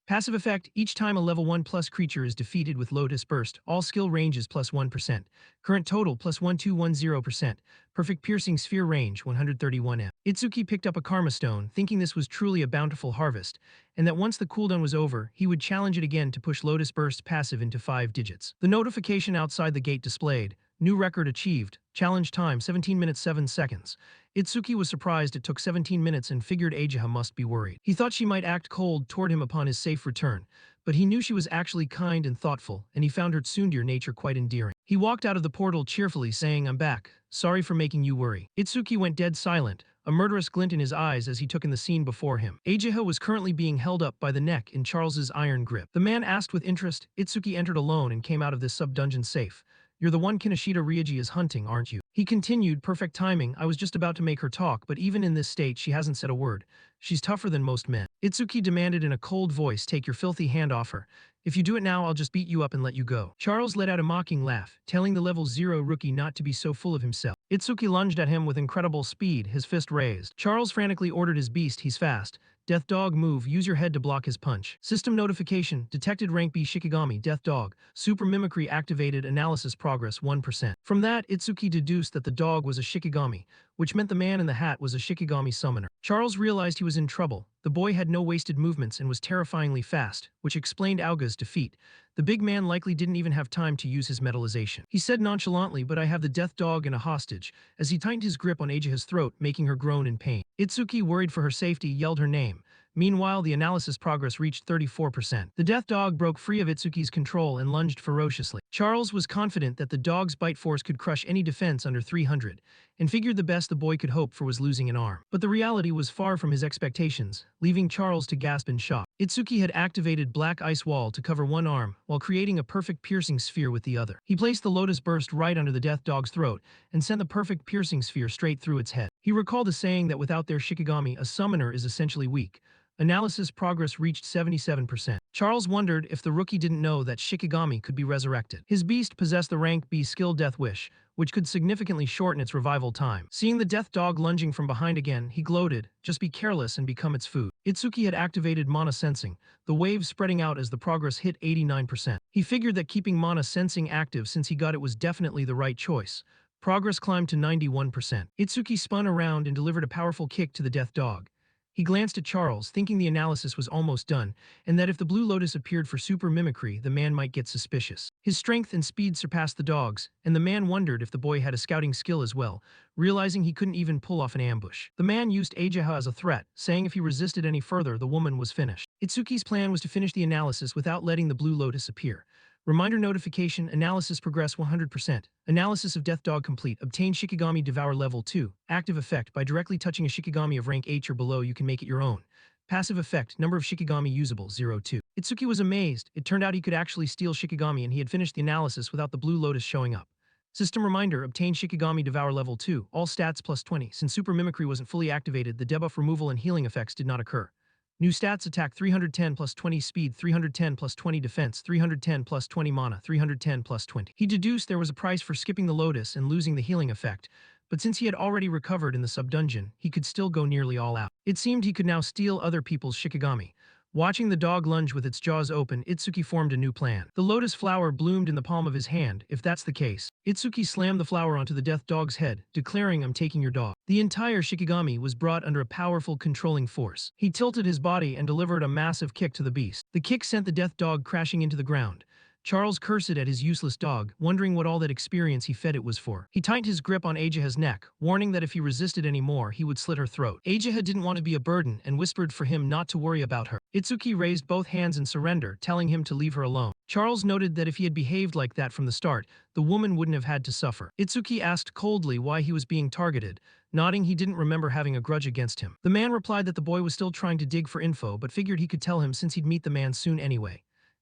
Passive effect, each time a level 1 plus creature is defeated with Lotus Burst, all skill ranges plus 1%. Current total plus 1210%. Perfect piercing sphere range 131 m. Itsuki picked up a Karma Stone, thinking this was truly a bountiful harvest, and that once the cooldown was over, he would challenge it again to push Lotus Burst's passive into 5 digits. The notification outside the gate displayed, new record achieved, challenge time 17 minutes 7 seconds. Itsuki was surprised it took 17 minutes and figured Ageha must be worried. He thought she might act cold toward him upon his safe return, but he knew she was actually kind and thoughtful, and he found her tsundere nature quite endearing. He walked out of the portal cheerfully saying, "I'm back. Sorry for making you worry." Itsuki went dead silent, a murderous glint in his eyes as he took in the scene before him. Ageha was currently being held up by the neck in Charles's iron grip. The man asked with interest. Itsuki entered alone and came out of this sub-dungeon safe. "You're the one Kinoshita Ryuji is hunting, aren't you?" He continued, "Perfect timing. I was just about to make her talk, but even in this state she hasn't said a word. She's tougher than most men." Itsuki demanded in a cold voice, "Take your filthy hand off her. If you do it now, I'll just beat you up and let you go." Charles let out a mocking laugh, telling the level 0 rookie not to be so full of himself. Itsuki lunged at him with incredible speed, his fist raised. Charles frantically ordered his beast, "He's fast. Death Dog move, use your head to block his punch." System notification, detected rank B Shikigami, Death Dog, super mimicry activated, analysis progress 1%. From that, Itsuki deduced that the dog was a Shikigami, which meant the man in the hat was a Shikigami summoner. Charles realized he was in trouble. The boy had no wasted movements and was terrifyingly fast, which explained Auga's defeat. The big man likely didn't even have time to use his metallization. He said nonchalantly, "But I have the Death Dog and a hostage," as he tightened his grip on Ageha's throat, making her groan in pain. Itsuki, worried for her safety, yelled her name. Meanwhile, the analysis progress reached 34%. The Death Dog broke free of Itsuki's control and lunged ferociously. Charles was confident that the dog's bite force could crush any defense under 300, and figured the best the boy could hope for was losing an arm. But the reality was far from his expectations, leaving Charles to gasp in shock. Itsuki had activated Black Ice Wall to cover one arm, while creating a perfect piercing sphere with the other. He placed the Lotus Burst right under the Death Dog's throat, and sent the perfect piercing sphere straight through its head. He recalled the saying that without their Shikigami, a summoner is essentially weak. Analysis progress reached 77%. Charles wondered if the rookie didn't know that Shikigami could be resurrected. His beast possessed the rank B skill Death Wish, which could significantly shorten its revival time. Seeing the Death Dog lunging from behind again, he gloated, "Just be careless and become its food." Itsuki had activated Mana Sensing, the wave spreading out as the progress hit 89%. He figured that keeping Mana Sensing active since he got it was definitely the right choice. Progress climbed to 91%. Itsuki spun around and delivered a powerful kick to the Death Dog. He glanced at Charles, thinking the analysis was almost done, and that if the Blue Lotus appeared for super mimicry, the man might get suspicious. His strength and speed surpassed the dog's, and the man wondered if the boy had a scouting skill as well, realizing he couldn't even pull off an ambush. The man used Ajaha as a threat, saying if he resisted any further, the woman was finished. Itsuki's plan was to finish the analysis without letting the Blue Lotus appear. Reminder notification, analysis progress 100%. Analysis of Death Dog complete. Obtain Shikigami Devour level 2. Active effect, by directly touching a Shikigami of rank H or below you can make it your own. Passive effect, number of Shikigami usable, 0-2. Itsuki was amazed. It turned out he could actually steal Shikigami and he had finished the analysis without the Blue Lotus showing up. System reminder, obtain Shikigami Devour level 2. All stats plus 20. Since super mimicry wasn't fully activated, the debuff removal and healing effects did not occur. New stats: attack 310 plus 20, speed 310 plus 20, defense 310 plus 20, mana 310 plus 20. He deduced there was a price for skipping the Lotus and losing the healing effect, but since he had already recovered in the sub-dungeon, he could still go nearly all out. It seemed he could now steal other people's Shikigami. Watching the dog lunge with its jaws open, Itsuki formed a new plan. The lotus flower bloomed in the palm of his hand. If that's the case, Itsuki slammed the flower onto the death dog's head, declaring, "I'm taking your dog." The entire Shikigami was brought under a powerful controlling force. He tilted his body and delivered a massive kick to the beast. The kick sent the death dog crashing into the ground. Charles cursed at his useless dog, wondering what all that experience he fed it was for. He tightened his grip on Ajaha's neck, warning that if he resisted any more, he would slit her throat. Ajaha didn't want to be a burden and whispered for him not to worry about her. Itsuki raised both hands in surrender, telling him to leave her alone. Charles noted that if he had behaved like that from the start, the woman wouldn't have had to suffer. Itsuki asked coldly why he was being targeted, nodding he didn't remember having a grudge against him. The man replied that the boy was still trying to dig for info but figured he could tell him since he'd meet the man soon anyway.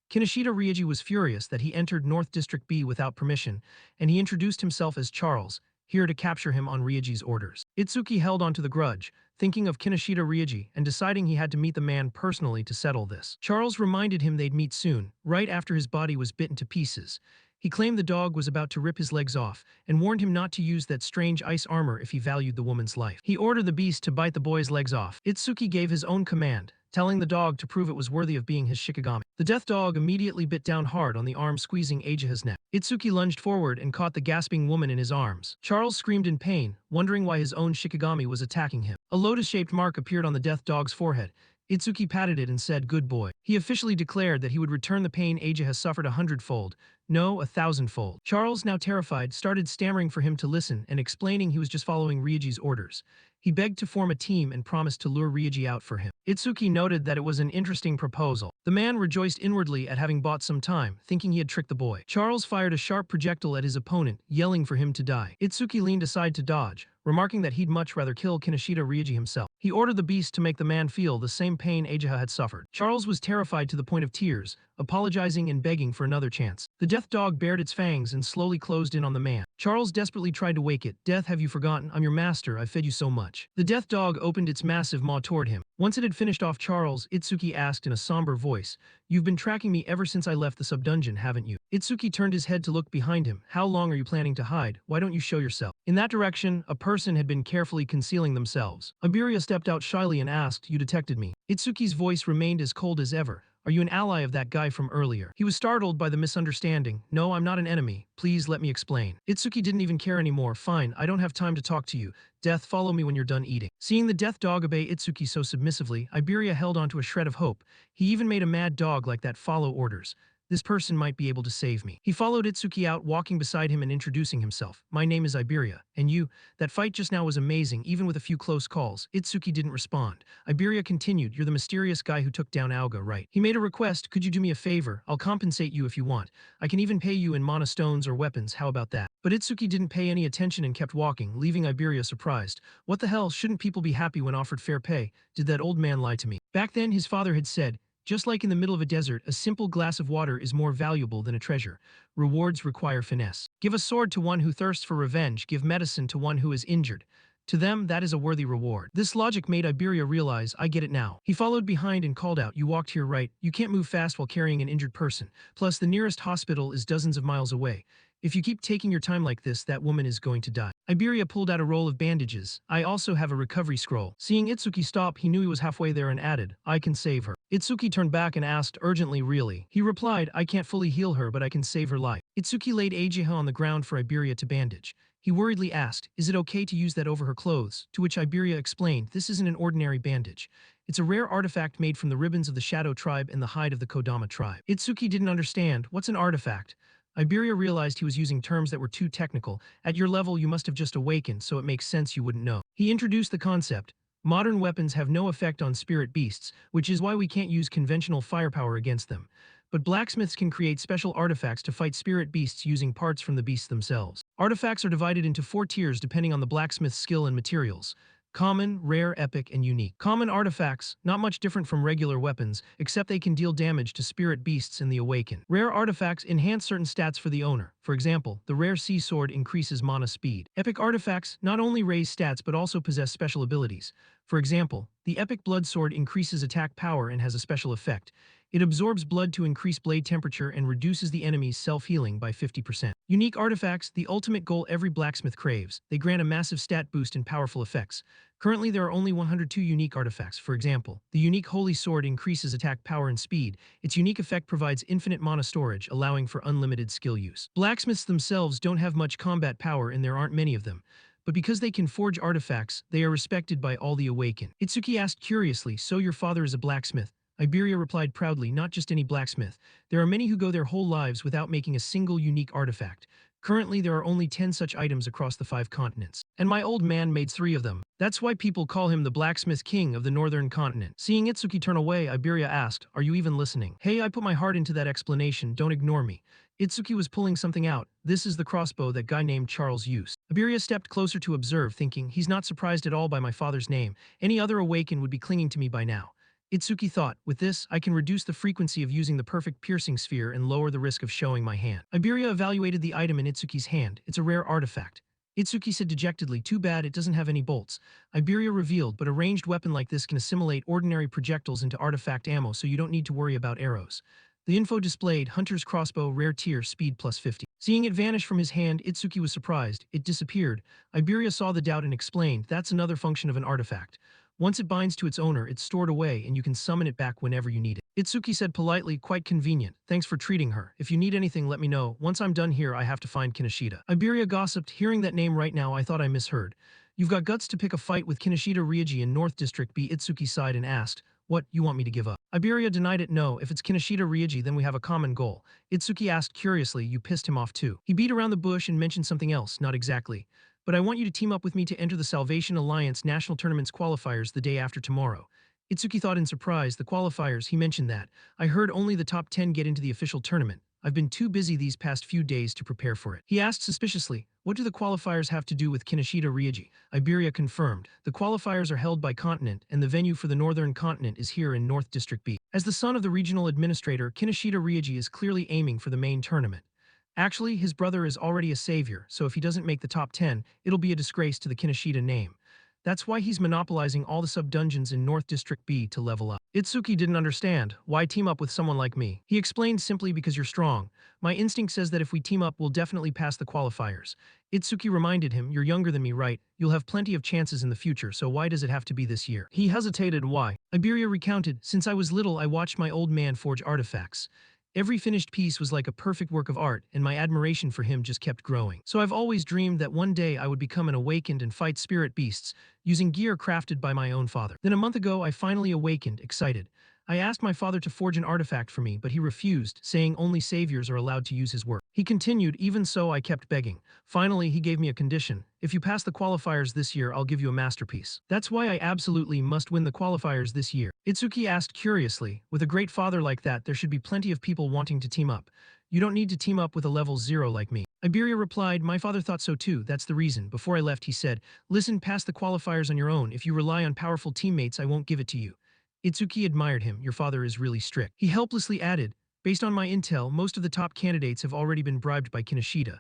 Kinoshita Ryuji was furious that he entered North District B without permission, and he introduced himself as Charles, here to capture him on Ryuji's orders. Itsuki held onto the grudge, thinking of Kinoshita Ryuji and deciding he had to meet the man personally to settle this. Charles reminded him they'd meet soon, right after his body was bitten to pieces. He claimed the dog was about to rip his legs off, and warned him not to use that strange ice armor if he valued the woman's life. He ordered the beast to bite the boy's legs off. Itsuki gave his own command, telling the dog to prove it was worthy of being his Shikigami. The death dog immediately bit down hard on the arm squeezing Ajaha's neck. Itsuki lunged forward and caught the gasping woman in his arms. Charles screamed in pain, wondering why his own Shikigami was attacking him. A lotus-shaped mark appeared on the death dog's forehead. Itsuki patted it and said, "Good boy." He officially declared that he would return the pain Ajaha suffered 100-fold, no, 1,000-fold. Charles, now terrified, started stammering for him to listen and explaining he was just following Ryuji's orders. He begged to form a team and promised to lure Ryuji out for him. Itsuki noted that it was an interesting proposal. The man rejoiced inwardly at having bought some time, thinking he had tricked the boy. Charles fired a sharp projectile at his opponent, yelling for him to die. Itsuki leaned aside to dodge, remarking that he'd much rather kill Kinoshita Ryuji himself. He ordered the beast to make the man feel the same pain Ajaha had suffered. Charles was terrified to the point of tears, apologizing and begging for another chance. The death dog bared its fangs and slowly closed in on the man. Charles desperately tried to wake it. "Death, have you forgotten? I'm your master. I've fed you so much." The death dog opened its massive maw toward him. Once it had finished off Charles, Itsuki asked in a somber voice, "You've been tracking me ever since I left the sub-dungeon, haven't you?" Itsuki turned his head to look behind him. "How long are you planning to hide? Why don't you show yourself?" In that direction, a person had been carefully concealing themselves. Iberia stepped out shyly and asked, "You detected me?" Itsuki's voice remained as cold as ever. "Are you an ally of that guy from earlier?" He was startled by the misunderstanding. "No, I'm not an enemy. Please let me explain." Itsuki didn't even care anymore. "Fine, I don't have time to talk to you. Death, follow me when you're done eating." Seeing the death dog obey Itsuki so submissively, Iberia held onto a shred of hope. He even made a mad dog like that follow orders. This person might be able to save me. He followed Itsuki out, walking beside him and introducing himself. "My name is Iberia. And you? That fight just now was amazing, even with a few close calls." Itsuki didn't respond. Iberia continued, "You're the mysterious guy who took down Auga, right?" He made a request. "Could you do me a favor? I'll compensate you if you want. I can even pay you in mana stones or weapons. How about that?" But Itsuki didn't pay any attention and kept walking, leaving Iberia surprised. What the hell? Shouldn't people be happy when offered fair pay? Did that old man lie to me? Back then, his father had said, "Just like in the middle of a desert, a simple glass of water is more valuable than a treasure. Rewards require finesse. Give a sword to one who thirsts for revenge, give medicine to one who is injured. To them, that is a worthy reward." This logic made Iberia realize, "I get it now." He followed behind and called out, "You walked here right. You can't move fast while carrying an injured person. Plus, the nearest hospital is dozens of miles away. If you keep taking your time like this, that woman is going to die." Iberia pulled out a roll of bandages. "I also have a recovery scroll." Seeing Itsuki stop, he knew he was halfway there and added, "I can save her." Itsuki turned back and asked urgently, "Really?" He replied, "I can't fully heal her, but I can save her life." Itsuki laid Ajaha on the ground for Iberia to bandage. He worriedly asked, "Is it okay to use that over her clothes?" To which Iberia explained, "This isn't an ordinary bandage. It's a rare artifact made from the ribbons of the Shadow tribe and the hide of the Kodama tribe." Itsuki didn't understand. What's an artifact? Iberia realized he was using terms that were too technical. At your level, you must have just awakened, so it makes sense you wouldn't know. He introduced the concept. Modern weapons have no effect on spirit beasts, which is why we can't use conventional firepower against them. But blacksmiths can create special artifacts to fight spirit beasts using parts from the beasts themselves. Artifacts are divided into 4 tiers depending on the blacksmith's skill and materials. Common, rare, epic, and unique. Common artifacts, not much different from regular weapons, except they can deal damage to spirit beasts in the awaken. Rare artifacts enhance certain stats for the owner. For example, the rare sea sword increases mana speed. Epic artifacts not only raise stats but also possess special abilities. For example, the epic blood sword increases attack power and has a special effect. It absorbs blood to increase blade temperature and reduces the enemy's self-healing by 50%. Unique artifacts, the ultimate goal every blacksmith craves. They grant a massive stat boost and powerful effects. Currently, there are only 102 unique artifacts. For example, the unique Holy Sword increases attack power and speed. Its unique effect provides infinite mana storage, allowing for unlimited skill use. Blacksmiths themselves don't have much combat power and there aren't many of them. But because they can forge artifacts, they are respected by all the awakened. Itsuki asked curiously, "So your father is a blacksmith?" Iberia replied proudly, "Not just any blacksmith. There are many who go their whole lives without making a single unique artifact. Currently, there are only 10 such items across the 5 continents. And my old man made 3 of them. That's why people call him the blacksmith king of the northern continent." Seeing Itsuki turn away, Iberia asked, "Are you even listening?" "Hey, I put my heart into that explanation, don't ignore me." Itsuki was pulling something out. "This is the crossbow that guy named Charles used." Iberia stepped closer to observe, thinking, "He's not surprised at all by my father's name. Any other awakened would be clinging to me by now." Itsuki thought, "With this, I can reduce the frequency of using the perfect piercing sphere and lower the risk of showing my hand." Iberia evaluated the item in Itsuki's hand. "It's a rare artifact." Itsuki said dejectedly, "Too bad it doesn't have any bolts." Iberia revealed, "But a ranged weapon like this can assimilate ordinary projectiles into artifact ammo, so you don't need to worry about arrows." The info displayed, "Hunter's crossbow, rare tier, speed plus 50. Seeing it vanish from his hand, Itsuki was surprised. It disappeared. Iberia saw the doubt and explained, "That's another function of an artifact. Once it binds to its owner, it's stored away and you can summon it back whenever you need it." Itsuki said politely, "Quite convenient. Thanks for treating her. If you need anything, let me know. Once I'm done here, I have to find Kinoshita." Iberia gossiped, "Hearing that name right now, I thought I misheard. You've got guts to pick a fight with Kinoshita Ryuji in North District B." Itsuki sighed and asked, "What, you want me to give up?" Iberia denied it. "No, if it's Kinoshita Ryuji, then we have a common goal." Itsuki asked curiously, "You pissed him off too?" He beat around the bush and mentioned something else. "Not exactly. But I want you to team up with me to enter the Salvation Alliance National Tournament's qualifiers the day after tomorrow." Itsuki thought in surprise, "The qualifiers, he mentioned that. I heard only the top 10 get into the official tournament. I've been too busy these past few days to prepare for it." He asked suspiciously, "What do the qualifiers have to do with Kinoshita Ryuji?" Iberia confirmed, "The qualifiers are held by continent, and the venue for the northern continent is here in North District B." As the son of the regional administrator, Kinoshita Ryuji is clearly aiming for the main tournament. Actually, his brother is already a savior, so if he doesn't make the top 10, it'll be a disgrace to the Kinoshita name. That's why he's monopolizing all the sub-dungeons in North District B to level up. Itsuki didn't understand. "Why team up with someone like me?" He explained, "Simply because you're strong. My instinct says that if we team up, we'll definitely pass the qualifiers." Itsuki reminded him, "You're younger than me, right? You'll have plenty of chances in the future, so why does it have to be this year?" He hesitated. "Why?" Iberia recounted, "Since I was little, I watched my old man forge artifacts. Every finished piece was like a perfect work of art, and my admiration for him just kept growing. So I've always dreamed that one day I would become an awakened and fight spirit beasts, using gear crafted by my own father. Then a month ago, I finally awakened, excited. I asked my father to forge an artifact for me, but he refused, saying only saviors are allowed to use his work. He continued, even so I kept begging. Finally, he gave me a condition. If you pass the qualifiers this year, I'll give you a masterpiece. That's why I absolutely must win the qualifiers this year." Itsuki asked curiously, "With a great father like that, there should be plenty of people wanting to team up. You don't need to team up with a level 0 like me." Iberia replied, "My father thought so too, that's the reason. Before I left, he said, 'Listen, pass the qualifiers on your own. If you rely on powerful teammates, I won't give it to you.'" Itsuki admired him. "Your father is really strict." He helplessly added, "Based on my intel, most of the top candidates have already been bribed by Kinoshita.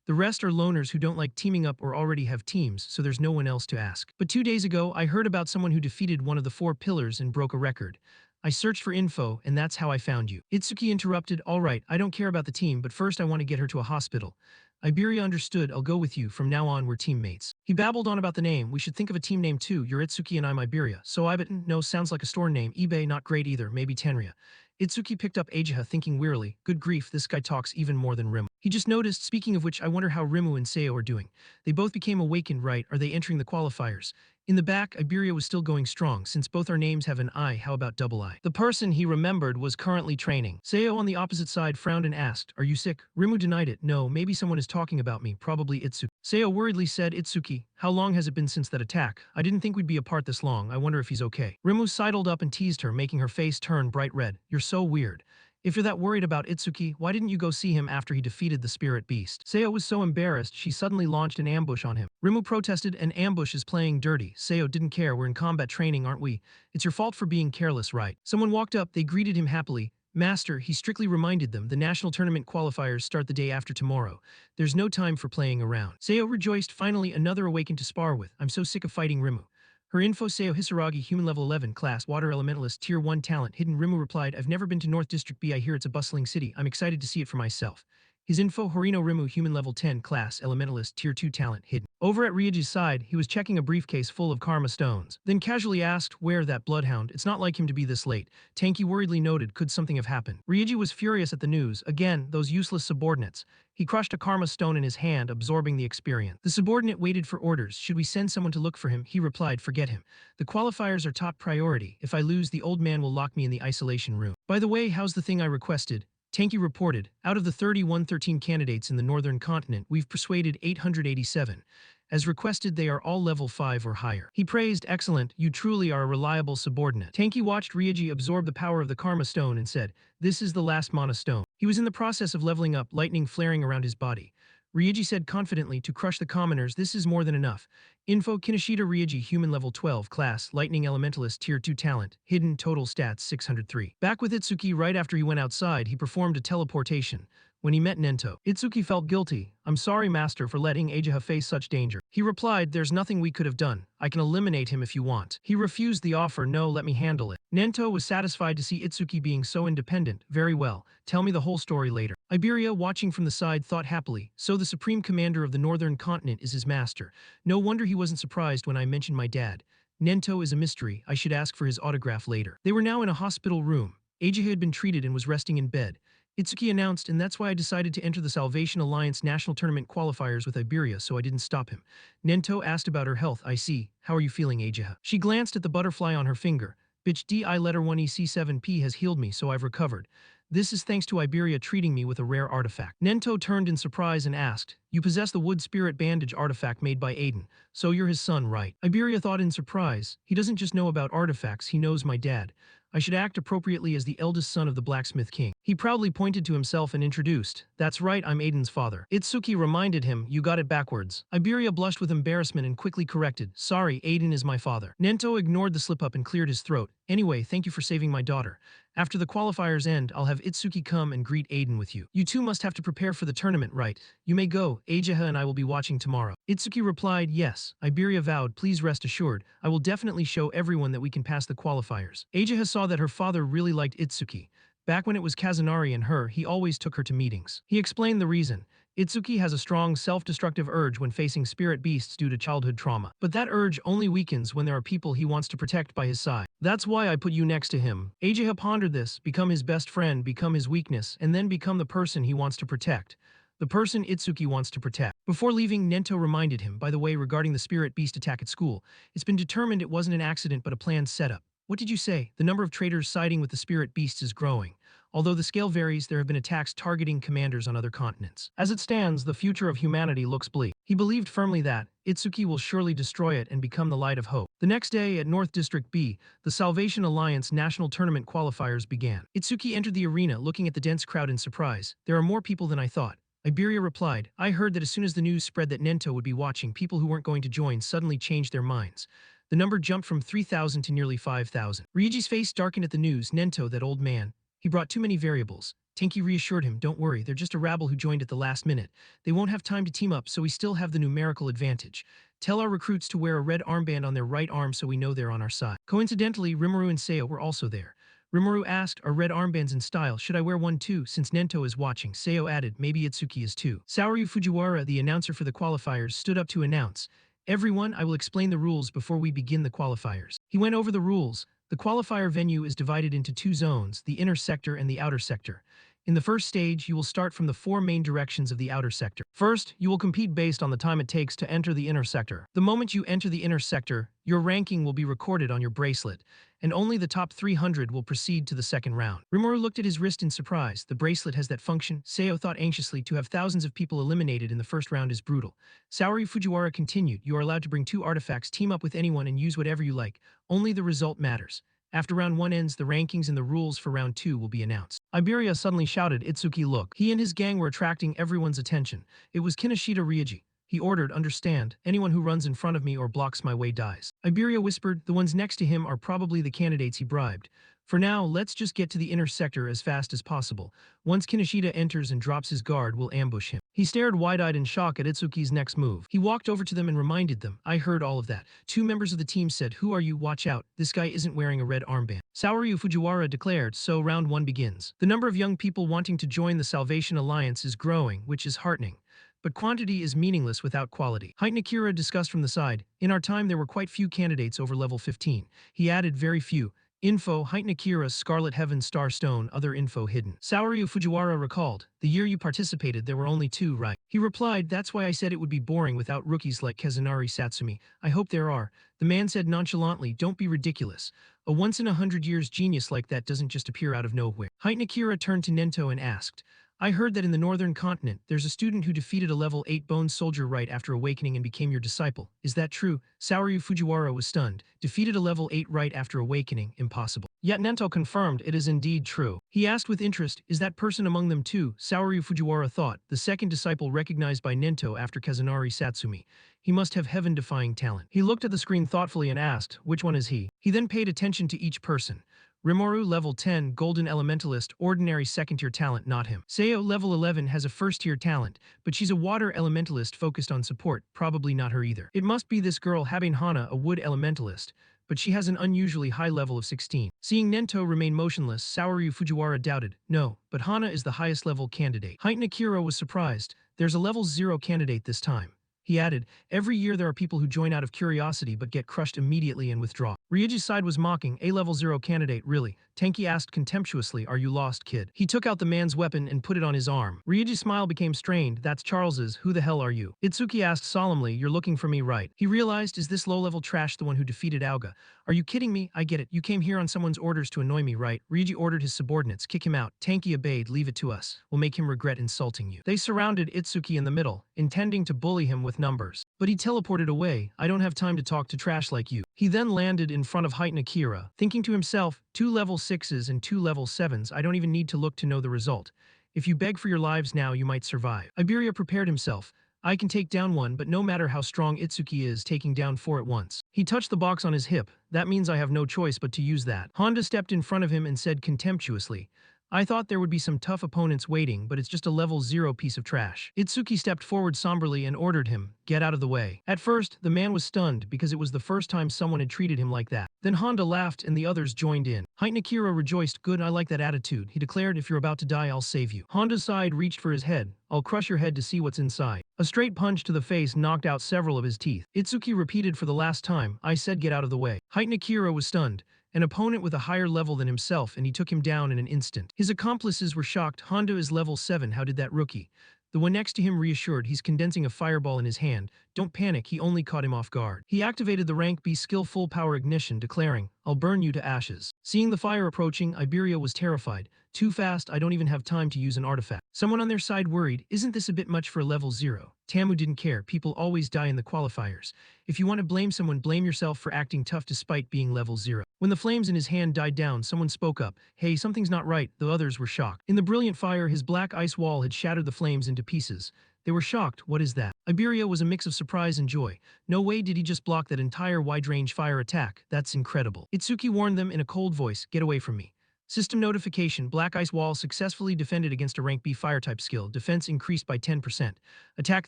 The rest are loners who don't like teaming up or already have teams, so there's no one else to ask. But 2 days ago, I heard about someone who defeated one of the 4 pillars and broke a record. I searched for info, and that's how I found you." Itsuki interrupted, "All right, I don't care about the team, but first I want to get her to a hospital." Iberia understood, "I'll go with you. From now on, we're teammates." He babbled on about the name. "We should think of a team name too. You're Itsuki and I'm Iberia. So Ibeton? No, sounds like a store name. eBay, not great either. Maybe Tenria." Itsuki picked up Ageha, thinking wearily, "Good grief, this guy talks even more than Rim." He just noticed, speaking of which, I wonder how Rimu and Seo are doing. They both became awakened, right? Are they entering the qualifiers? In the back, Iberia was still going strong. Since both our names have an I, how about double I? The person he remembered was currently training. Seo on the opposite side frowned and asked, are you sick? Rimu denied it. No, maybe someone is talking about me, probably Itsuki. Seo worriedly said, Itsuki, how long has it been since that attack? I didn't think we'd be apart this long. I wonder if he's okay. Rimu sidled up and teased her, making her face turn bright red. You're so weird. If you're that worried about Itsuki, why didn't you go see him after he defeated the spirit beast? Seo was so embarrassed, she suddenly launched an ambush on him. Rimu protested, an ambush is playing dirty. Seo didn't care, we're in combat training, aren't we? It's your fault for being careless, right? Someone walked up, they greeted him happily. Master, he strictly reminded them, the national tournament qualifiers start the day after tomorrow. There's no time for playing around. Seo rejoiced, finally another awakened to spar with. I'm so sick of fighting Rimu. Her info Seo Hisaragi human level 11 class water elementalist tier 1 talent hidden Rimu replied I've never been to North District B I hear it's a bustling city I'm excited to see it for myself. His info Horino Rimu human level 10 class elementalist tier 2 talent hidden. Over at Ryaji's side he was checking a briefcase full of karma stones. Then casually asked where that bloodhound it's not like him to be this late. Tanky worriedly noted could something have happened. Ryaji was furious at the news again those useless subordinates. He crushed a karma stone in his hand, absorbing the experience. The subordinate waited for orders. Should we send someone to look for him? He replied, forget him. The qualifiers are top priority. If I lose, the old man will lock me in the isolation room. By the way, how's the thing I requested? Tanky reported, out of the 3113 candidates in the northern continent, we've persuaded 887. As requested, they are all level 5 or higher. He praised, excellent, you truly are a reliable subordinate. Tanky watched Ryaji absorb the power of the Karma Stone and said, this is the last Mana Stone. He was in the process of leveling up, lightning flaring around his body. Ryaji said confidently, to crush the commoners, this is more than enough. Info Kinoshita Ryaji human level 12 class, lightning elementalist tier 2 talent, hidden total stats 603. Back with Itsuki right after he went outside, he performed a teleportation. When he met Nento, Itsuki felt guilty. I'm sorry, master, for letting Ajaha face such danger. He replied, there's nothing we could have done. I can eliminate him if you want. He refused the offer, no, let me handle it. Nento was satisfied to see Itsuki being so independent. Very well, tell me the whole story later. Iberia, watching from the side, thought happily, so the supreme commander of the northern continent is his master. No wonder he wasn't surprised when I mentioned my dad. Nento is a mystery, I should ask for his autograph later. They were now in a hospital room. Ajaha had been treated and was resting in bed. Itsuki announced, and that's why I decided to enter the Salvation Alliance National Tournament qualifiers with Iberia, so I didn't stop him. Nento asked about her health. I see. How are you feeling, Ajaha? She glanced at the butterfly on her finger. Bitch, DI letter 1EC7P has healed me, so I've recovered. This is thanks to Iberia treating me with a rare artifact. Nento turned in surprise and asked, you possess the wood spirit bandage artifact made by Aiden, so you're his son, right? Iberia thought in surprise, he doesn't just know about artifacts, he knows my dad. I should act appropriately as the eldest son of the blacksmith king. He proudly pointed to himself and introduced, that's right, I'm Aiden's father. Itsuki reminded him, you got it backwards. Iberia blushed with embarrassment and quickly corrected, sorry, Aiden is my father. Nento ignored the slip-up and cleared his throat. Anyway, thank you for saving my daughter. After the qualifiers end, I'll have Itsuki come and greet Aiden with you. You two must have to prepare for the tournament, right? You may go, Ajaha and I will be watching tomorrow. Itsuki replied, yes. Iberia vowed, please rest assured, I will definitely show everyone that we can pass the qualifiers. Ajaha saw that her father really liked Itsuki. Back when it was Kazunari and her, he always took her to meetings. He explained the reason. Itsuki has a strong self-destructive urge when facing spirit beasts due to childhood trauma. But that urge only weakens when there are people he wants to protect by his side. That's why I put you next to him. Ajaha pondered this, become his best friend, become his weakness, and then become the person he wants to protect. The person Itsuki wants to protect. Before leaving, Nento reminded him, by the way, regarding the spirit beast attack at school, it's been determined it wasn't an accident but a planned setup. What did you say? The number of traitors siding with the spirit beasts is growing. Although the scale varies, there have been attacks targeting commanders on other continents. As it stands, the future of humanity looks bleak. He believed firmly that Itsuki will surely destroy it and become the light of hope. The next day, at North District B, the Salvation Alliance National Tournament qualifiers began. Itsuki entered the arena, looking at the dense crowd in surprise. There are more people than I thought. Iberia replied, I heard that as soon as the news spread that Nento would be watching, people who weren't going to join suddenly changed their minds. The number jumped from 3,000 to nearly 5,000. Ryaji's face darkened at the news. Nento, that old man. He brought too many variables. Tenki reassured him, don't worry, they're just a rabble who joined at the last minute. They won't have time to team up, so we still have the numerical advantage. Tell our recruits to wear a red armband on their right arm so we know they're on our side. Coincidentally, Rimuru and Seo were also there. Rimuru asked, are red armbands in style? Should I wear one too? Since Nento is watching, Seo added, maybe Itsuki is too. Saoryu Fujiwara, the announcer for the qualifiers, stood up to announce, everyone, I will explain the rules before we begin the qualifiers. He went over the rules. The qualifier venue is divided into two zones, the inner sector and the outer sector. In the first stage, you will start from the four main directions of the outer sector. First, you will compete based on the time it takes to enter the inner sector. The moment you enter the inner sector, your ranking will be recorded on your bracelet, and only the top 300 will proceed to the second round. Rimuru looked at his wrist in surprise. The bracelet has that function. Seo thought anxiously. To have thousands of people eliminated in the first round is brutal. Saori Fujiwara continued. You are allowed to bring 2 artifacts, team up with anyone, and use whatever you like. Only the result matters. After round 1 ends, the rankings and the rules for round 2 will be announced. Iberia suddenly shouted, Itsuki, look. He and his gang were attracting everyone's attention. It was Kinoshita Ryuji. He ordered, understand, anyone who runs in front of me or blocks my way dies. Iberia whispered, the ones next to him are probably the candidates he bribed. For now, let's just get to the inner sector as fast as possible. Once Kinoshita enters and drops his guard, we'll ambush him. He stared wide-eyed in shock at Itsuki's next move. He walked over to them and reminded them, I heard all of that. 2 members of the team said, who are you? Watch out, this guy isn't wearing a red armband. Saori Fujiwara declared, so round 1 begins. The number of young people wanting to join the Salvation Alliance is growing, which is heartening. But quantity is meaningless without quality. Height Nakira discussed from the side, in our time there were quite few candidates over level 15. He added very few. Info, Height Nakira, Scarlet Heaven, Star Stone, other info hidden. Saori Fujiwara recalled, the year you participated there were only 2, right? He replied, that's why I said it would be boring without rookies like Kazunari Satsumi. I hope there are. The man said nonchalantly, don't be ridiculous. A once-in-a-hundred-years genius like that doesn't just appear out of nowhere. Height Nakira turned to Nento and asked, I heard that in the northern continent, there's a student who defeated a level 8 bone soldier right after awakening and became your disciple. Is that true? Saori Fujiwara was stunned. Defeated a level 8 right after awakening? Impossible. Yet Nento confirmed it is indeed true. He asked with interest, is that person among them too? Saori Fujiwara thought, the second disciple recognized by Nento after Kazunari Satsumi. He must have heaven-defying talent. He looked at the screen thoughtfully and asked, which one is he? He then paid attention to each person. Rimuru, level 10, Golden Elementalist, ordinary second-tier talent, not him. Seo, level 11, has a first-tier talent, but she's a water elementalist focused on support, probably not her either. It must be this girl Habane Hana, a wood elementalist, but she has an unusually high level of 16. Seeing Nento remain motionless, Saori Fujiwara doubted, no, but Hana is the highest level candidate. Height Nakira was surprised, there's a level 0 candidate this time. He added, every year there are people who join out of curiosity but get crushed immediately and withdraw. Ryuji's side was mocking, a level 0 candidate, really? Tenki asked contemptuously, are you lost, kid? He took out the man's weapon and put it on his arm. Ryuji's smile became strained, that's Charles's, who the hell are you? Itsuki asked solemnly, you're looking for me, right? He realized, is this low-level trash the one who defeated Aoga? Are you kidding me? I get it, you came here on someone's orders to annoy me, right? Ryuji ordered his subordinates, kick him out. Tenki obeyed, leave it to us. We'll make him regret insulting you. They surrounded Itsuki in the middle, intending to bully him with numbers. But he teleported away, I don't have time to talk to trash like you. He then landed in front of Height Nakira, thinking to himself, 2 level 6s and 2 level 7s, I don't even need to look to know the result. If you beg for your lives now, you might survive. Iberia prepared himself. I can take down 1, but no matter how strong Itsuki is, taking down 4 at once. He touched the box on his hip. That means I have no choice but to use that. Honda stepped in front of him and said contemptuously, I thought there would be some tough opponents waiting, but it's just a level 0 piece of trash. Itsuki stepped forward somberly and ordered him, get out of the way. At first, the man was stunned because it was the first time someone had treated him like that. Then Honda laughed and the others joined in. Height Nakira rejoiced, good, I like that attitude. He declared, if you're about to die, I'll save you. Honda's side reached for his head. I'll crush your head to see what's inside. A straight punch to the face knocked out several of his teeth. Itsuki repeated for the last time, I said get out of the way. Height Nakira was stunned. An opponent with a higher level than himself, and he took him down in an instant. His accomplices were shocked. Honda is level 7, how did that rookie? The one next to him reassured, he's condensing a fireball in his hand. Don't panic, he only caught him off guard. He activated the rank B skill full power ignition, declaring, I'll burn you to ashes. Seeing the fire approaching, Iberia was terrified. Too fast, I don't even have time to use an artifact. Someone on their side worried, isn't this a bit much for a level 0? Tamu didn't care, people always die in the qualifiers. If you want to blame someone, blame yourself for acting tough despite being level 0. When the flames in his hand died down, someone spoke up, hey, something's not right, the others were shocked. In the brilliant fire, his black ice wall had shattered the flames into pieces. They were shocked, what is that? Iberia was a mix of surprise and joy. No way did he just block that entire wide-range fire attack, that's incredible. Itsuki warned them in a cold voice, get away from me. System notification, Black Ice Wall successfully defended against a rank B fire-type skill, defense increased by 10%. Attack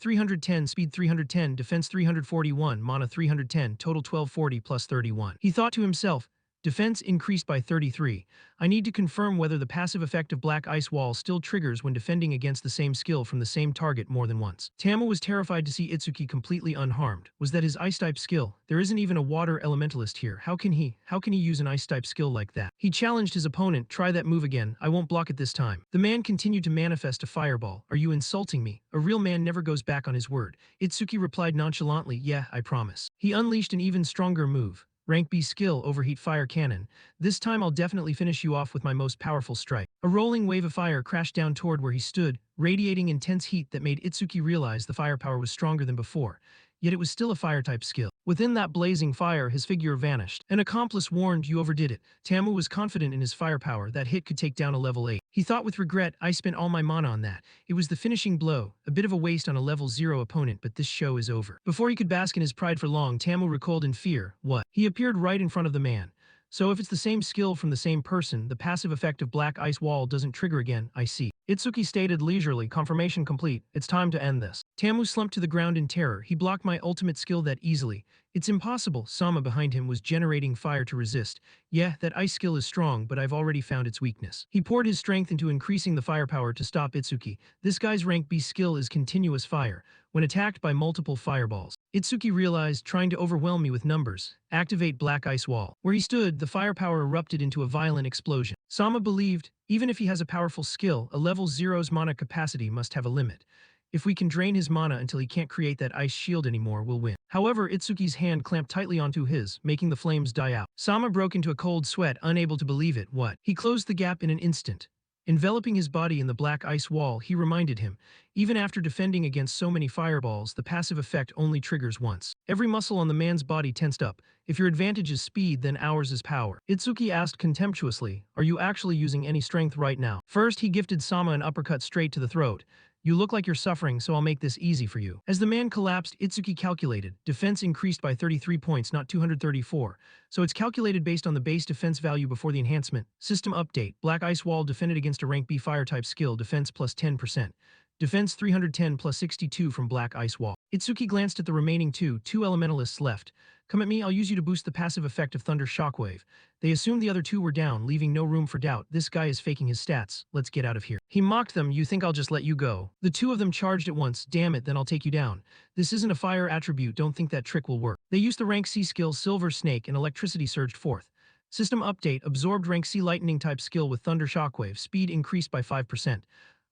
310, speed 310, defense 341, mana 310, total 1240 plus 31. He thought to himself, Defense increased by 33. I need to confirm whether the passive effect of Black Ice Wall still triggers when defending against the same skill from the same target more than once. Tama was terrified to see Itsuki completely unharmed. Was that his Ice-type skill? There isn't even a water elementalist here. How can he use an Ice-type skill like that? He challenged his opponent, try that move again, I won't block it this time. The man continued to manifest a fireball. Are you insulting me? A real man never goes back on his word. Itsuki replied nonchalantly, yeah, I promise. He unleashed an even stronger move. Rank B skill, Overheat Fire Cannon. This time I'll definitely finish you off with my most powerful strike. A rolling wave of fire crashed down toward where he stood, radiating intense heat that made Itsuki realize the firepower was stronger than before. Yet it was still a fire-type skill. Within that blazing fire, his figure vanished. An accomplice warned, you overdid it. Tama was confident in his firepower. That hit could take down a level 8. He thought with regret, I spent all my mana on that. It was the finishing blow, a bit of a waste on a level 0 opponent, but this show is over. Before he could bask in his pride for long, Tama recoiled in fear. What? He appeared right in front of the man. So if it's the same skill from the same person, the passive effect of Black Ice Wall doesn't trigger again, I see. Itsuki stated leisurely, confirmation complete, it's time to end this. Tamu slumped to the ground in terror. He blocked my ultimate skill that easily. It's impossible. Sama behind him was generating fire to resist. Yeah, that ice skill is strong, but I've already found its weakness. He poured his strength into increasing the firepower to stop Itsuki. This guy's rank B skill is continuous fire. When attacked by multiple fireballs, Itsuki realized, trying to overwhelm me with numbers. Activate Black Ice Wall. Where he stood, the firepower erupted into a violent explosion. Sama believed, even if he has a powerful skill, a level 0's mana capacity must have a limit. If we can drain his mana until he can't create that ice shield anymore, we'll win. However, Itsuki's hand clamped tightly onto his, making the flames die out. Sama broke into a cold sweat, unable to believe it. What? He closed the gap in an instant. Enveloping his body in the black ice wall, he reminded him, even after defending against so many fireballs, the passive effect only triggers once. Every muscle on the man's body tensed up. If your advantage is speed, then ours is power. Itsuki asked contemptuously, are you actually using any strength right now? First, he gifted Sama an uppercut straight to the throat. You look like you're suffering, so I'll make this easy for you. As the man collapsed, Itsuki calculated. Defense increased by 33 points, not 234. So it's calculated based on the base defense value before the enhancement. System update. Black Ice Wall defended against a rank B fire-type skill, defense plus 10%. Defense 310 plus 62 from Black Ice Wall. Itsuki glanced at the remaining two elementalists left. Come at me, I'll use you to boost the passive effect of Thunder Shockwave. They assumed the other two were down, leaving no room for doubt. This guy is faking his stats. Let's get out of here. He mocked them. You think I'll just let you go? The two of them charged at once. Damn it, then I'll take you down. This isn't a fire attribute. Don't think that trick will work. They used the rank C skill Silver Snake and electricity surged forth. System update. Absorbed rank C lightning type skill with Thunder Shockwave. Speed increased by 5%.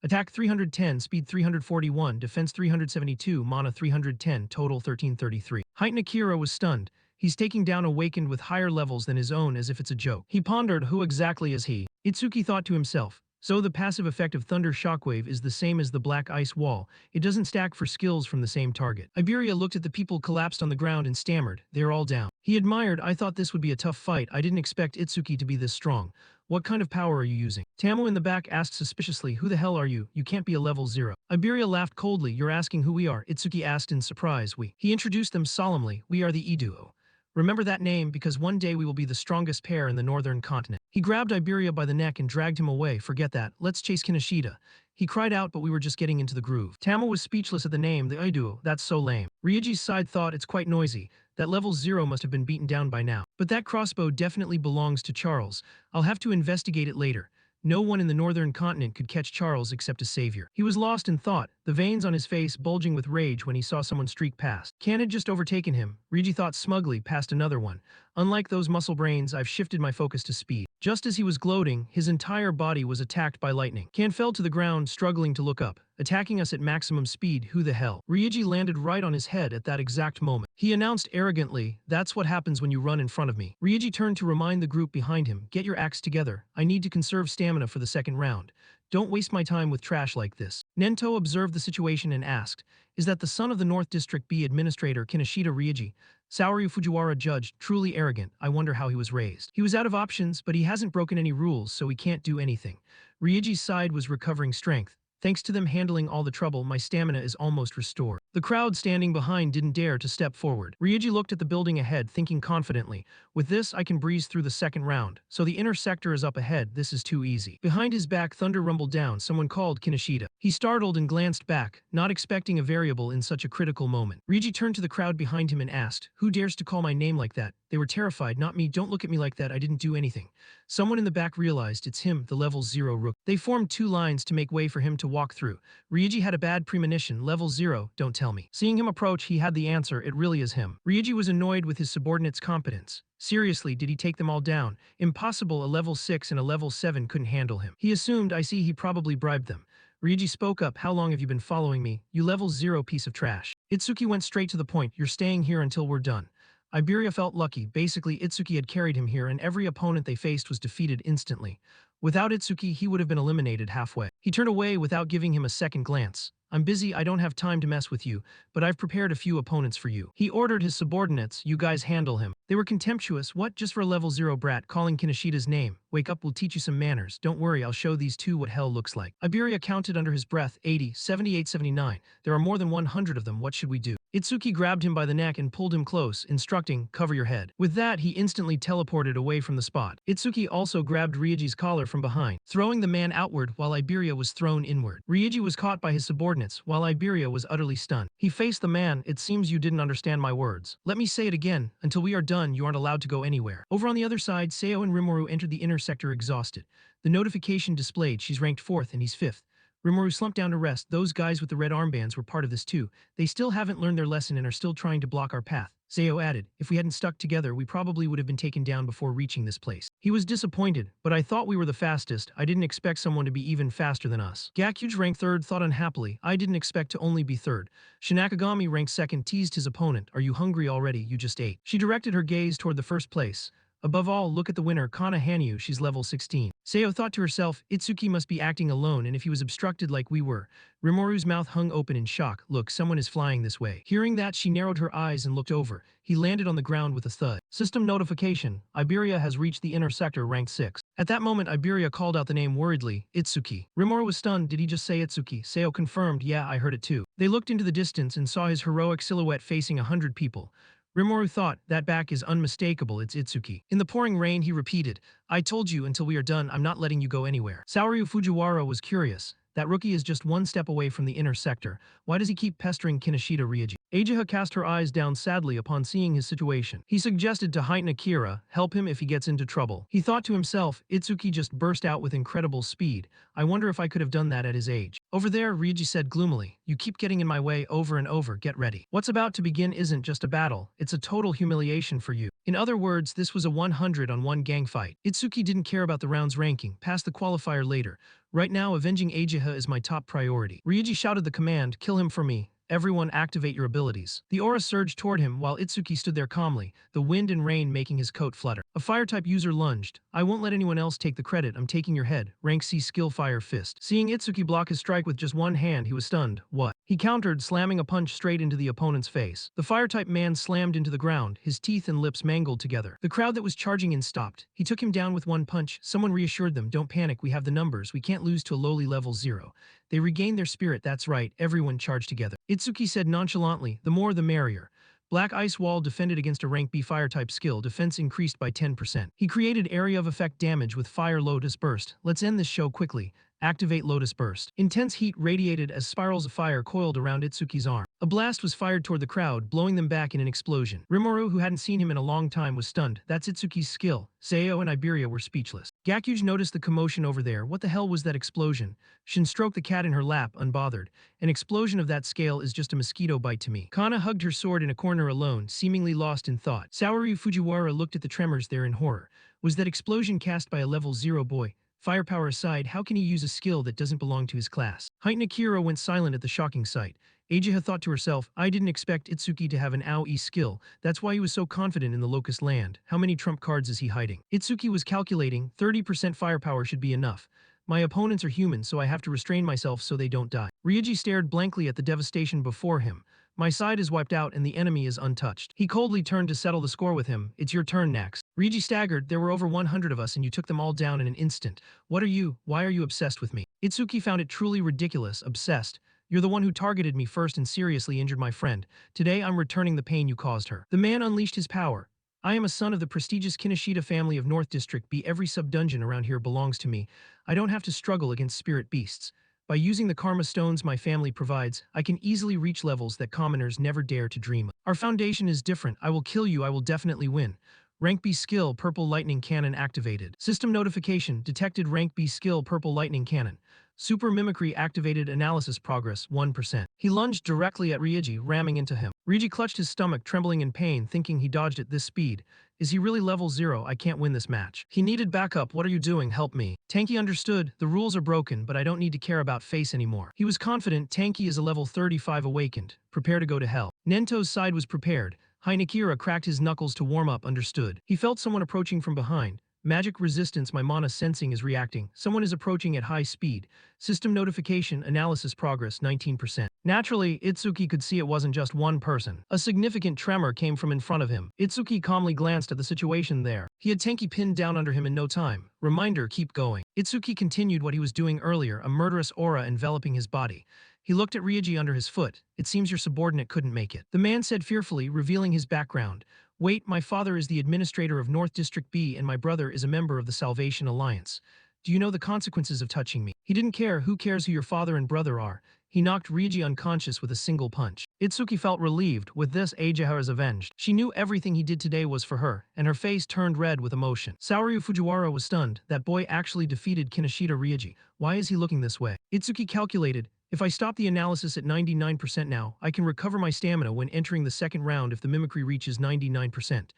Attack 310, speed 341, defense 372, mana 310, total 1333. Height Akira was stunned. He's taking down Awakened with higher levels than his own as if it's a joke. He pondered, who exactly is he? Itsuki thought to himself. So the passive effect of Thunder Shockwave is the same as the Black Ice Wall. It doesn't stack for skills from the same target. Iberia looked at the people collapsed on the ground and stammered. They're all down. He admired, I thought this would be a tough fight. I didn't expect Itsuki to be this strong. What kind of power are you using? Tamu in the back asked suspiciously, who the hell are you? You can't be a level 0. Iberia laughed coldly, you're asking who we are? Itsuki asked in surprise. He introduced them solemnly, we are the Iduo. Remember that name because one day we will be the strongest pair in the northern continent. He grabbed Iberia by the neck and dragged him away. Forget that, let's chase Kinoshita. He cried out, but we were just getting into the groove. Tamu was speechless at the name, the Iduo, that's so lame. Ryuji's side thought it's quite noisy. That level 0 must have been beaten down by now. But that crossbow definitely belongs to Charles. I'll have to investigate it later. No one in the northern continent could catch Charles except a savior. He was lost in thought, the veins on his face bulging with rage when he saw someone streak past. Ken had just overtaken him. Ryuji thought smugly past another one. Unlike those muscle brains, I've shifted my focus to speed. Just as he was gloating, his entire body was attacked by lightning. Ken fell to the ground, struggling to look up. Attacking us at maximum speed, who the hell? Ryuji landed right on his head at that exact moment. He announced arrogantly, that's what happens when you run in front of me. Ryuji turned to remind the group behind him, get your acts together. I need to conserve stamina for the second round. Don't waste my time with trash like this. Nento observed the situation and asked, is that the son of the North District B Administrator Kinoshita Ryuji? Saoryu Fujiwara judged, truly arrogant. I wonder how he was raised. He was out of options, but he hasn't broken any rules, so he can't do anything. Ryuji's side was recovering strength. Thanks to them handling all the trouble, my stamina is almost restored. The crowd standing behind didn't dare to step forward. Ryuji looked at the building ahead, thinking confidently, with this I can breeze through the second round. So the inner sector is up ahead, this is too easy. Behind his back, thunder rumbled down, someone called Kinoshita. He startled and glanced back, not expecting a variable in such a critical moment. Ryuji turned to the crowd behind him and asked, who dares to call my name like that? They were terrified, not me. Don't look at me like that. I didn't do anything. Someone in the back realized it's him, the level 0 rook. They formed two lines to make way for him to walk through. Ryuji had a bad premonition. Level 0, don't tell me. Seeing him approach, he had the answer. It really is him. Ryuji was annoyed with his subordinate's competence. Seriously, did he take them all down? Impossible. A level 6 and a level 7 couldn't handle him. He assumed, I see, he probably bribed them. Ryuji spoke up. How long have you been following me, you level 0 piece of trash? Itsuki went straight to the point. You're staying here until we're done. Iberia felt lucky. Basically, Itsuki had carried him here and every opponent they faced was defeated instantly. Without Itsuki, he would have been eliminated halfway. He turned away without giving him a second glance. I'm busy, I don't have time to mess with you, but I've prepared a few opponents for you. He ordered his subordinates, you guys handle him. They were contemptuous. What, just for a level 0 brat calling Kinishida's name? Wake up, we'll teach you some manners. Don't worry, I'll show these two what hell looks like. Iberia counted under his breath, 80, 78, 79. There are more than 100 of them, what should we do? Itsuki grabbed him by the neck and pulled him close, instructing, cover your head. With that, he instantly teleported away from the spot. Itsuki also grabbed Ryuji's collar from behind, throwing the man outward while Iberia was thrown inward. Ryuji was caught by his subordinates, while Iberia was utterly stunned. He faced the man. It seems you didn't understand my words. Let me say it again. Until we are done, you aren't allowed to go anywhere. Over on the other side, Seo and Rimuru entered the inner sector exhausted. The notification displayed she's ranked 4th and he's 5th. Rimuru slumped down to rest. Those guys with the red armbands were part of this too. They still haven't learned their lesson and are still trying to block our path. Seo added, if we hadn't stuck together, we probably would have been taken down before reaching this place. He was disappointed, but I thought we were the fastest. I didn't expect someone to be even faster than us. Gakuge ranked 3rd thought unhappily, I didn't expect to only be 3rd. Shinakagami ranked 2nd teased his opponent, are you hungry already? You just ate. She directed her gaze toward the first place. Above all, look at the winner, Kana Hanyu, she's level 16. Seo thought to herself, Itsuki must be acting alone and if he was obstructed like we were. Rimuru's mouth hung open in shock. Look, someone is flying this way. Hearing that, she narrowed her eyes and looked over. He landed on the ground with a thud. System notification, Iberia has reached the inner sector, ranked 6. At that moment, Iberia called out the name worriedly, Itsuki. Rimuru was stunned. Did he just say Itsuki? Seo confirmed, yeah, I heard it too. They looked into the distance and saw his heroic silhouette facing 100 people. Rimuru thought, that back is unmistakable, it's Itsuki. In the pouring rain, he repeated, I told you until we are done, I'm not letting you go anywhere. Saoryu Fujiwara was curious. That rookie is just one step away from the inner sector. Why does he keep pestering Kinoshita Ryuji? Ajiha cast her eyes down sadly upon seeing his situation. He suggested to heighten Akira, help him if he gets into trouble. He thought to himself, Itsuki just burst out with incredible speed. I wonder if I could have done that at his age. Over there, Ryuji said gloomily, you keep getting in my way over and over, get ready. What's about to begin isn't just a battle, it's a total humiliation for you. In other words, this was a 100-on-1 gang fight. Itsuki didn't care about the round's ranking, past the qualifier later. Right now, avenging Ajiha is my top priority. Ryuji shouted the command, kill him for me. Everyone activate your abilities. The aura surged toward him while Itsuki stood there calmly, the wind and rain making his coat flutter. A fire-type user lunged. I won't let anyone else take the credit, I'm taking your head. Rank C skill fire fist. Seeing Itsuki block his strike with just one hand, he was stunned. What? He countered, slamming a punch straight into the opponent's face. The fire-type man slammed into the ground, his teeth and lips mangled together. The crowd that was charging in stopped. He took him down with one punch. Someone reassured them, don't panic, we have the numbers, we can't lose to a lowly level 0. They regained their spirit, that's right, everyone charged together. Itsuki said nonchalantly, the more the merrier. Black Ice Wall defended against a rank B fire-type skill, defense increased by 10%. He created area of effect damage with Fire Lotus Burst. Let's end this show quickly. Activate Lotus Burst. Intense heat radiated as spirals of fire coiled around Itsuki's arm. A blast was fired toward the crowd, blowing them back in an explosion. Rimuru, who hadn't seen him in a long time, was stunned. That's Itsuki's skill. Seo and Iberia were speechless. Gakuge noticed the commotion over there. What the hell was that explosion? Shin stroked the cat in her lap, unbothered. An explosion of that scale is just a mosquito bite to me. Kana hugged her sword in a corner alone, seemingly lost in thought. Saoryu Fujiwara looked at the tremors there in horror. Was that explosion cast by a level 0 boy? Firepower aside, how can he use a skill that doesn't belong to his class? Heighten Akira went silent at the shocking sight. Ajiha thought to herself, I didn't expect Itsuki to have an AoE skill. That's why he was so confident in the Locust Land. How many trump cards is he hiding? Itsuki was calculating, 30% firepower should be enough. My opponents are human, so I have to restrain myself so they don't die. Ryuji stared blankly at the devastation before him. My side is wiped out and the enemy is untouched. He coldly turned to settle the score with him. It's your turn next. Ryuji staggered. There were over 100 of us and you took them all down in an instant. What are you? Why are you obsessed with me? Itsuki found it truly ridiculous. Obsessed. You're the one who targeted me first and seriously injured my friend. Today I'm returning the pain you caused her. The man unleashed his power. I am a son of the prestigious Kinoshita family of North District B. Every sub-dungeon around here belongs to me. I don't have to struggle against spirit beasts. By using the karma stones my family provides, I can easily reach levels that commoners never dare to dream of. Our foundation is different. I will kill you, I will definitely win. Rank B skill, purple lightning cannon activated. System notification, detected rank B skill, purple lightning cannon. Super mimicry activated, analysis progress, 1%. He lunged directly at Ryuji, ramming into him. Ryuji clutched his stomach, trembling in pain, thinking he dodged at this speed. Is he really level 0? I can't win this match. He needed backup. What are you doing? Help me. Tanky understood. The rules are broken, but I don't need to care about face anymore. He was confident. Tanky is a level 35 awakened. Prepare to go to hell. Nento's side was prepared. Heinekira cracked his knuckles to warm up, understood. He felt someone approaching from behind. Magic resistance, my mana sensing is reacting. Someone is approaching at high speed. System notification, analysis progress, 19%. Naturally, Itsuki could see it wasn't just one person. A significant tremor came from in front of him. Itsuki calmly glanced at the situation there. He had Tenki pinned down under him in no time. Reminder, keep going. Itsuki continued what he was doing earlier, a murderous aura enveloping his body. He looked at Ryuji under his foot. It seems your subordinate couldn't make it. The man said fearfully, revealing his background. Wait, my father is the administrator of North District B and my brother is a member of the Salvation Alliance. Do you know the consequences of touching me? He didn't care. Who cares who your father and brother are? He knocked Ryuji unconscious with a single punch. Itsuki felt relieved. With this, Ajaha is avenged. She knew everything he did today was for her, and her face turned red with emotion. Saoryu Fujiwara was stunned. That boy actually defeated Kinoshita Ryuji. Why is he looking this way? Itsuki calculated. If I stop the analysis at 99% now, I can recover my stamina when entering the second round if the mimicry reaches 99%.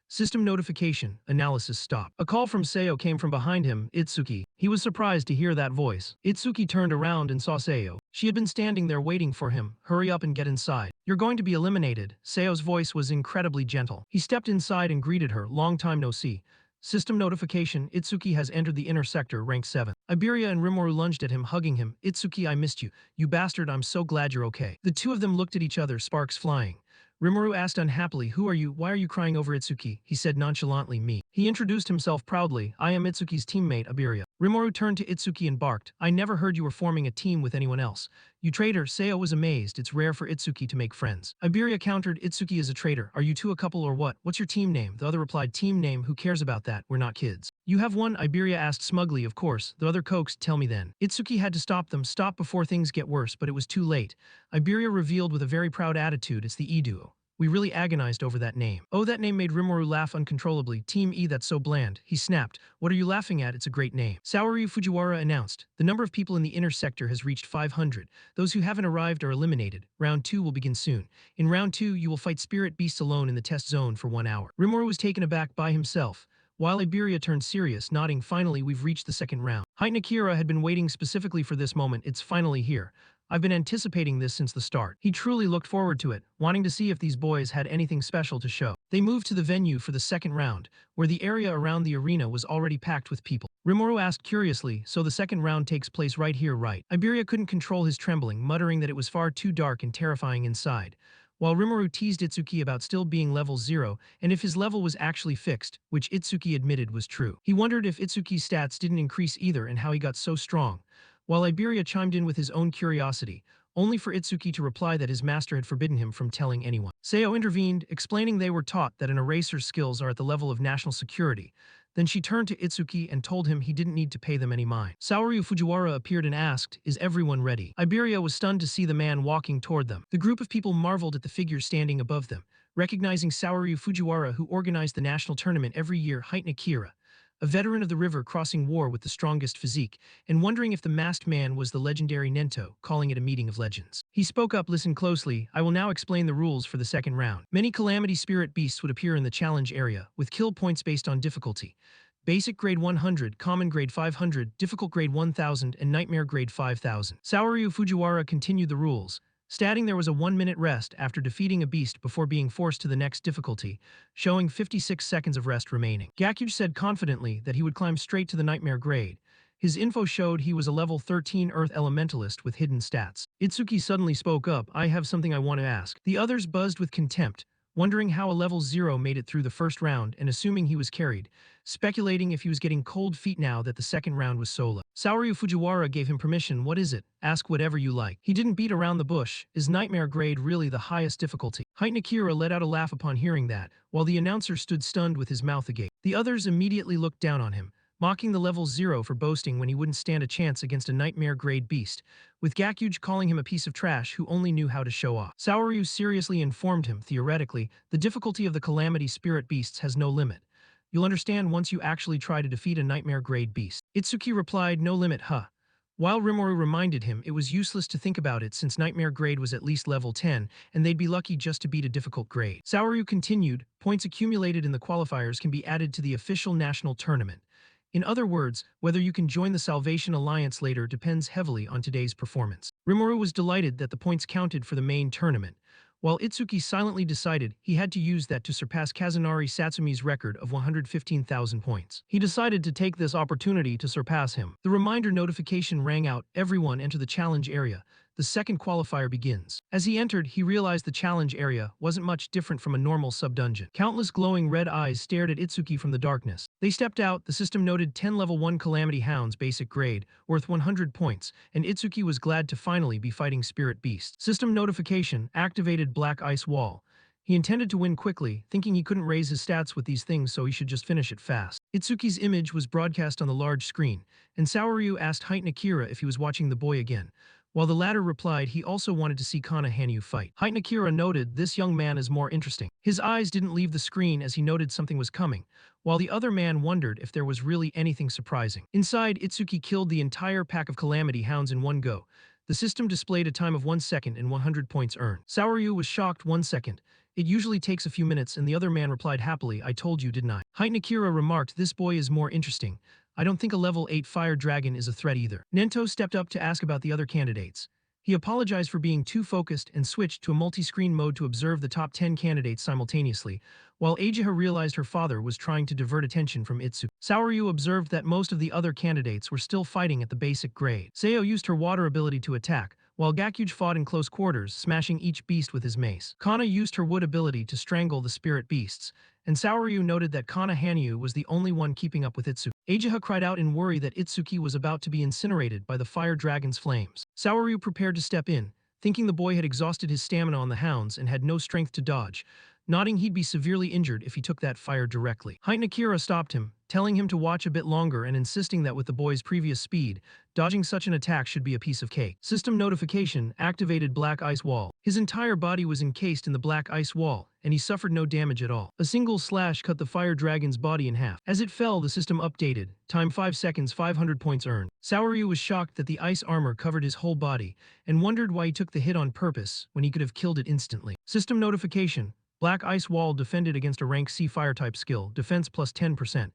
System notification, analysis stop. A call from Seo came from behind him, Itsuki. He was surprised to hear that voice. Itsuki turned around and saw Seo. She had been standing there waiting for him. Hurry up and get inside. You're going to be eliminated. Seo's voice was incredibly gentle. He stepped inside and greeted her. Long time no see. System notification, Itsuki has entered the inner sector, rank 7. Iberia and Rimuru lunged at him, hugging him. Itsuki, I missed you. You bastard, I'm so glad you're okay. The two of them looked at each other, sparks flying. Rimuru asked unhappily, who are you? Why are you crying over Itsuki? He said nonchalantly, me. He introduced himself proudly. I am Itsuki's teammate, Iberia. Rimuru turned to Itsuki and barked. I never heard you were forming a team with anyone else. You traitor. Seo was amazed. It's rare for Itsuki to make friends. Iberia countered, Itsuki is a traitor. Are you two a couple or what? What's your team name? The other replied, team name, who cares about that? We're not kids. You have one? Iberia asked smugly, of course. The other coaxed, tell me then. Itsuki had to stop them, stop before things get worse, but it was too late. Iberia revealed with a very proud attitude, it's the E-duo. We really agonized over that name. Oh, that name made Rimuru laugh uncontrollably. Team E, that's so bland. He snapped. What are you laughing at? It's a great name. Saoryu Fujiwara announced. The number of people in the inner sector has reached 500. Those who haven't arrived are eliminated. Round 2 will begin soon. In round 2, you will fight spirit beasts alone in the test zone for 1 hour. Rimuru was taken aback by himself. While Iberia turned serious, nodding, finally we've reached the second round. Heinekira had been waiting specifically for this moment. It's finally here. I've been anticipating this since the start. He truly looked forward to it, wanting to see if these boys had anything special to show. They moved to the venue for the second round, where the area around the arena was already packed with people. Rimuru asked curiously, so the second round takes place right here, right? Iberia couldn't control his trembling, muttering that it was far too dark and terrifying inside. While Rimuru teased Itsuki about still being level 0, and if his level was actually fixed, which Itsuki admitted was true. He wondered if Itsuki's stats didn't increase either and how he got so strong. While Iberia chimed in with his own curiosity, only for Itsuki to reply that his master had forbidden him from telling anyone. Seo intervened, explaining they were taught that an eraser's skills are at the level of national security. Then she turned to Itsuki and told him he didn't need to pay them any mind. Saoryu Fujiwara appeared and asked, is everyone ready? Iberia was stunned to see the man walking toward them. The group of people marveled at the figure standing above them, recognizing Saoryu Fujiwara, who organized the national tournament every year, Heinekira, a veteran of the river crossing war with the strongest physique, and wondering if the masked man was the legendary Nento, calling it a meeting of legends. He spoke up, listen closely, I will now explain the rules for the second round. Many calamity spirit beasts would appear in the challenge area, with kill points based on difficulty. Basic grade 100, common grade 500, difficult grade 1000, and nightmare grade 5000. Saoryu Fujiwara continued the rules, stating there was a 1-minute rest after defeating a beast before being forced to the next difficulty, showing 56 seconds of rest remaining. Gakuj said confidently that he would climb straight to the nightmare grade. His info showed he was a level 13 Earth Elementalist with hidden stats. Itsuki suddenly spoke up, I have something I want to ask. The others buzzed with contempt, wondering how a level 0 made it through the first round and assuming he was carried, speculating if he was getting cold feet now that the second round was solo. Saoryu Fujiwara gave him permission. What is it? Ask whatever you like. He didn't beat around the bush. Is nightmare grade really the highest difficulty? Heinekira let out a laugh upon hearing that, while the announcer stood stunned with his mouth agape. The others immediately looked down on him, mocking the level 0 for boasting when he wouldn't stand a chance against a nightmare grade beast, with Gakuj calling him a piece of trash who only knew how to show off. Saoryu seriously informed him, theoretically, the difficulty of the calamity spirit beasts has no limit. You'll understand once you actually try to defeat a nightmare-grade beast. Itsuki replied, no limit, huh? While Rimuru reminded him it was useless to think about it since nightmare grade was at least level 10, and they'd be lucky just to beat a difficult grade. Saoryu continued, points accumulated in the qualifiers can be added to the official national tournament. In other words, whether you can join the Salvation Alliance later depends heavily on today's performance. Rimuru was delighted that the points counted for the main tournament, while Itsuki silently decided he had to use that to surpass Kazunari Satsumi's record of 115,000 points. He decided to take this opportunity to surpass him. The reminder notification rang out, everyone enter the challenge area. The second qualifier begins. As he entered, he realized the challenge area wasn't much different from a normal sub-dungeon. Countless glowing red eyes stared at Itsuki from the darkness. They stepped out, the system noted 10 level 1 Calamity Hounds basic grade, worth 100 points, and Itsuki was glad to finally be fighting spirit beasts. System notification, activated black ice wall. He intended to win quickly, thinking he couldn't raise his stats with these things so he should just finish it fast. Itsuki's image was broadcast on the large screen, and Saoryu asked Heitan Akira if he was watching the boy again. While the latter replied he also wanted to see Kana Hanyu fight. Heitan Akira noted this young man is more interesting. His eyes didn't leave the screen as he noted something was coming, while the other man wondered if there was really anything surprising. Inside, Itsuki killed the entire pack of Calamity Hounds in one go. The system displayed a time of 1 second and 100 points earned. Saoryu was shocked. 1 second. It usually takes a few minutes, and the other man replied happily, I told you, didn't I? Heitan Akira remarked, this boy is more interesting. I don't think a level 8 fire dragon is a threat either. Nento stepped up to ask about the other candidates. He apologized for being too focused and switched to a multi-screen mode to observe the top 10 candidates simultaneously, while Ajiha realized her father was trying to divert attention from Itsuki. Saoryu observed that most of the other candidates were still fighting at the basic grade. Seo used her water ability to attack, while Gakuge fought in close quarters, smashing each beast with his mace. Kana used her wood ability to strangle the spirit beasts, and Saoryu noted that Kana Hanyu was the only one keeping up with Itsuki. Ajiha cried out in worry that Itsuki was about to be incinerated by the fire dragon's flames. Saoryu prepared to step in, thinking the boy had exhausted his stamina on the hounds and had no strength to dodge, nodding he'd be severely injured if he took that fire directly. Heitan Akira stopped him, telling him to watch a bit longer and insisting that with the boy's previous speed, dodging such an attack should be a piece of cake. System notification, activated black ice wall. His entire body was encased in the black ice wall, and he suffered no damage at all. A single slash cut the fire dragon's body in half. As it fell, the system updated. Time 5 seconds, 500 points earned. Saoryu was shocked that the ice armor covered his whole body, and wondered why he took the hit on purpose when he could have killed it instantly. System notification, black ice wall defended against a rank C fire-type skill, defense plus 10%.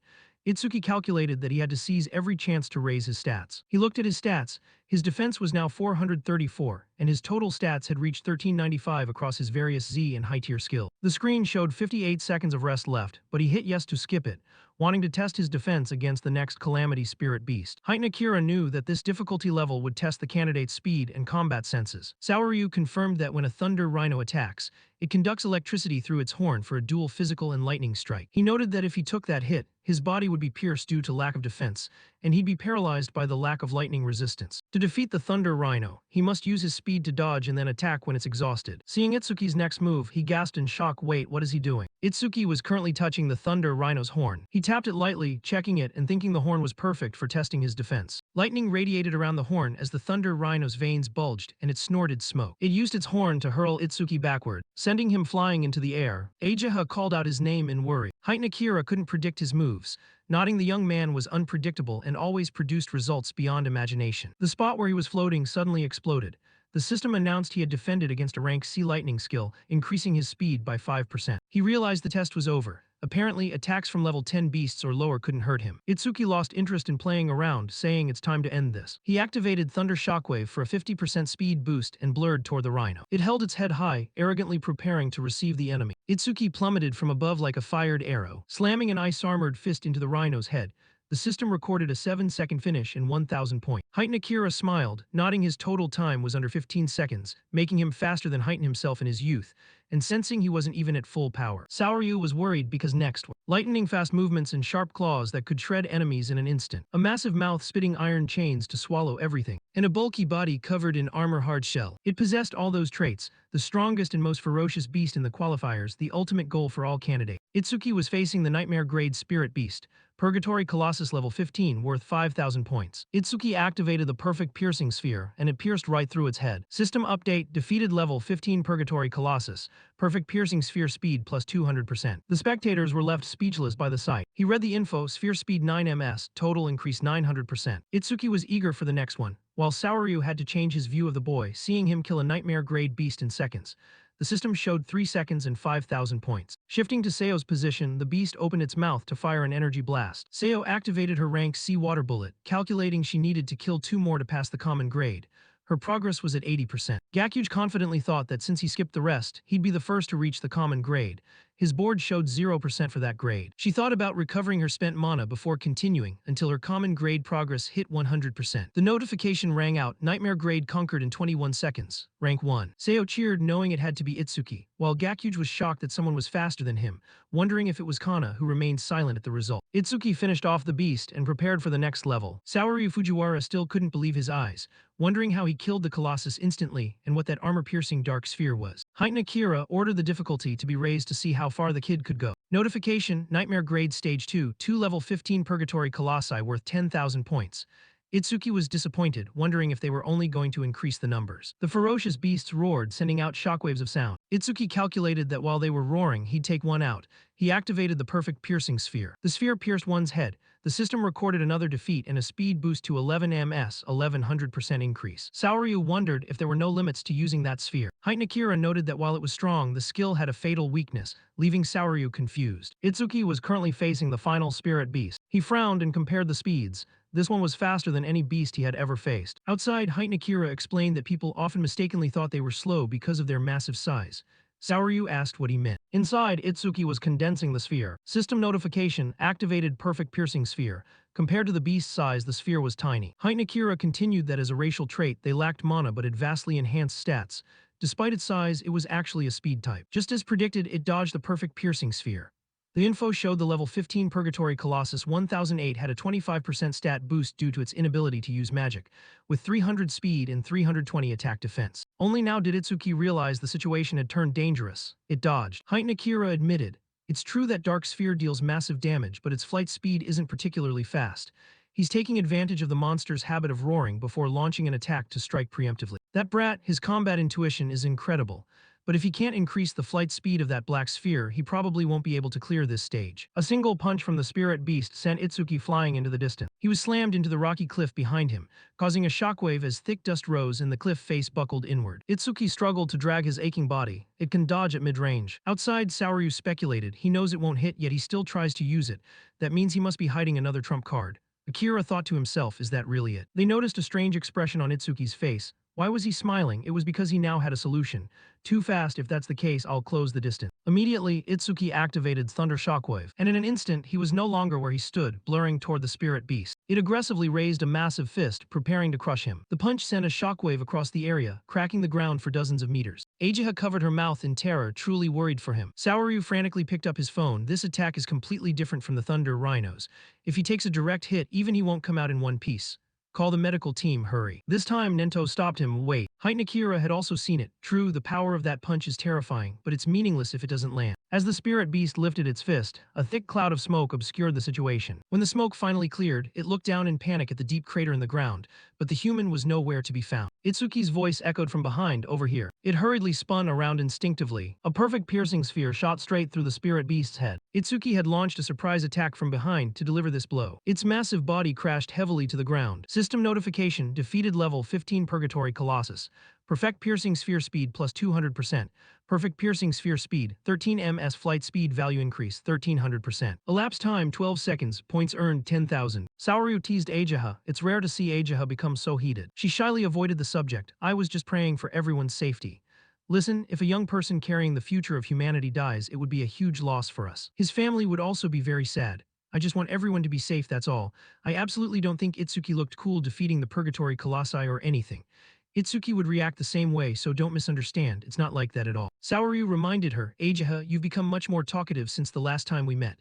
Itsuki calculated that he had to seize every chance to raise his stats. He looked at his stats. His defense was now 434, and his total stats had reached 1395 across his various Z and high-tier skill. The screen showed 58 seconds of rest left, but he hit yes to skip it, wanting to test his defense against the next Calamity Spirit Beast. Heitan Akira knew that this difficulty level would test the candidate's speed and combat senses. Saoryu confirmed that when a Thunder Rhino attacks, it conducts electricity through its horn for a dual physical and lightning strike. He noted that if he took that hit, his body would be pierced due to lack of defense, and he'd be paralyzed by the lack of lightning resistance. To defeat the Thunder Rhino, he must use his speed to dodge and then attack when it's exhausted. Seeing Itsuki's next move, he gasped in shock, wait, what is he doing? Itsuki was currently touching the Thunder Rhino's horn. He tapped it lightly, checking it and thinking the horn was perfect for testing his defense. Lightning radiated around the horn as the Thunder Rhino's veins bulged and it snorted smoke. It used its horn to hurl Itsuki backward, sending him flying into the air. Ajiha called out his name in worry. Heitan Akira couldn't predict his moves, nodding the young man was unpredictable and always produced results beyond imagination. The spot where he was floating suddenly exploded. The system announced he had defended against a rank C lightning skill, increasing his speed by 5%. He realized the test was over. Apparently, attacks from level 10 beasts or lower couldn't hurt him. Itsuki lost interest in playing around, saying it's time to end this. He activated Thunder Shockwave for a 50% speed boost and blurred toward the Rhino. It held its head high, arrogantly preparing to receive the enemy. Itsuki plummeted from above like a fired arrow, slamming an ice-armored fist into the Rhino's head. The system recorded a 7-second finish and 1,000 points. Heitan Akira smiled, nodding his total time was under 15 seconds, making him faster than Heitan himself in his youth, and sensing he wasn't even at full power. Saoryu was worried because next were lightning-fast movements and sharp claws that could shred enemies in an instant, a massive mouth spitting iron chains to swallow everything, and a bulky body covered in armor-hard shell. It possessed all those traits, the strongest and most ferocious beast in the qualifiers, the ultimate goal for all candidates. Itsuki was facing the nightmare-grade spirit beast, Purgatory Colossus level 15 worth 5,000 points. Itsuki activated the perfect piercing sphere, and it pierced right through its head. System update, defeated level 15 Purgatory Colossus. Perfect piercing sphere speed plus 200%. The spectators were left speechless by the sight. He read the info, sphere speed 9 ms, total increase 900%. Itsuki was eager for the next one, while Saoryu had to change his view of the boy, seeing him kill a nightmare-grade beast in seconds. The system showed 3 seconds and 5,000 points. Shifting to Seo's position, the beast opened its mouth to fire an energy blast. Seo activated her rank C water bullet, calculating she needed to kill 2 more to pass the common grade. Her progress was at 80%. Gakuge confidently thought that since he skipped the rest, he'd be the first to reach the common grade. His board showed 0% for that grade. She thought about recovering her spent mana before continuing until her common grade progress hit 100%. The notification rang out, nightmare grade conquered in 21 seconds. Rank 1. Seo cheered knowing it had to be Itsuki, while Gakuge was shocked that someone was faster than him, wondering if it was Kana who remained silent at the result. Itsuki finished off the beast and prepared for the next level. Saoryu Fujiwara still couldn't believe his eyes, wondering how he killed the Colossus instantly and what that armor-piercing dark sphere was. Heitan Akira ordered the difficulty to be raised to see how far the kid could go. Notification, Nightmare Grade Stage 2, 2 level 15 Purgatory Colossi worth 10,000 points. Itsuki was disappointed, wondering if they were only going to increase the numbers. The ferocious beasts roared, sending out shockwaves of sound. Itsuki calculated that while they were roaring, he'd take one out. He activated the perfect piercing sphere. The sphere pierced one's head. The system recorded another defeat and a speed boost to 11 ms, 1100% increase. Saoryu wondered if there were no limits to using that sphere. Heitan Akira noted that while it was strong, the skill had a fatal weakness, leaving Saoryu confused. Itsuki was currently facing the final spirit beast. He frowned and compared the speeds. This one was faster than any beast he had ever faced. Outside, Heitan Akira explained that people often mistakenly thought they were slow because of their massive size. Saoryu asked what he meant. Inside, Itsuki was condensing the sphere. System notification, activated perfect piercing sphere. Compared to the beast's size, the sphere was tiny. Heitan Akira continued that as a racial trait, they lacked mana but had vastly enhanced stats. Despite its size, it was actually a speed type. Just as predicted, it dodged the perfect piercing sphere. The info showed the level 15 Purgatory Colossus 1008 had a 25% stat boost due to its inability to use magic, with 300 speed and 320 attack defense. Only now did Itsuki realize the situation had turned dangerous. It dodged. Heitan Akira admitted, "It's true that Dark Sphere deals massive damage, but its flight speed isn't particularly fast. He's taking advantage of the monster's habit of roaring before launching an attack to strike preemptively. That brat, his combat intuition is incredible. But if he can't increase the flight speed of that black sphere, he probably won't be able to clear this stage." A single punch from the spirit beast sent Itsuki flying into the distance. He was slammed into the rocky cliff behind him, causing a shockwave as thick dust rose and the cliff face buckled inward. Itsuki struggled to drag his aching body. It can dodge at mid-range. Outside, Saoryu speculated. He knows it won't hit, yet he still tries to use it. That means he must be hiding another trump card. Akira thought to himself, is that really it? They noticed a strange expression on Itsuki's face. Why was he smiling? It was because he now had a solution. Too fast, if that's the case, I'll close the distance. Immediately, Itsuki activated Thunder Shockwave, and in an instant, he was no longer where he stood, blurring toward the spirit beast. It aggressively raised a massive fist, preparing to crush him. The punch sent a shockwave across the area, cracking the ground for dozens of meters. Ajiha covered her mouth in terror, truly worried for him. Saoryu frantically picked up his phone. This attack is completely different from the Thunder Rhinos. If he takes a direct hit, even he won't come out in one piece. Call the medical team, hurry. This time, Nento stopped him. Wait. Heitan Akira had also seen it. True, the power of that punch is terrifying, but it's meaningless if it doesn't land. As the spirit beast lifted its fist, a thick cloud of smoke obscured the situation. When the smoke finally cleared, it looked down in panic at the deep crater in the ground, but the human was nowhere to be found. Itsuki's voice echoed from behind, over here. It hurriedly spun around instinctively. A perfect piercing sphere shot straight through the spirit beast's head. Itsuki had launched a surprise attack from behind to deliver this blow. Its massive body crashed heavily to the ground. System notification, defeated level 15 Purgatory Colossus. Perfect piercing sphere speed plus 200%. Perfect piercing sphere speed, 13 ms flight speed value increase, 1300%. Elapsed time, 12 seconds, points earned, 10,000. Saoryu teased Ajiha. It's rare to see Ajiha become so heated. She shyly avoided the subject. I was just praying for everyone's safety. Listen, if a young person carrying the future of humanity dies, it would be a huge loss for us. His family would also be very sad. I just want everyone to be safe, that's all. I absolutely don't think Itsuki looked cool defeating the Purgatory Colossi or anything. Itsuki would react the same way, so don't misunderstand, it's not like that at all. Saoryu reminded her, Ajiha, you've become much more talkative since the last time we met.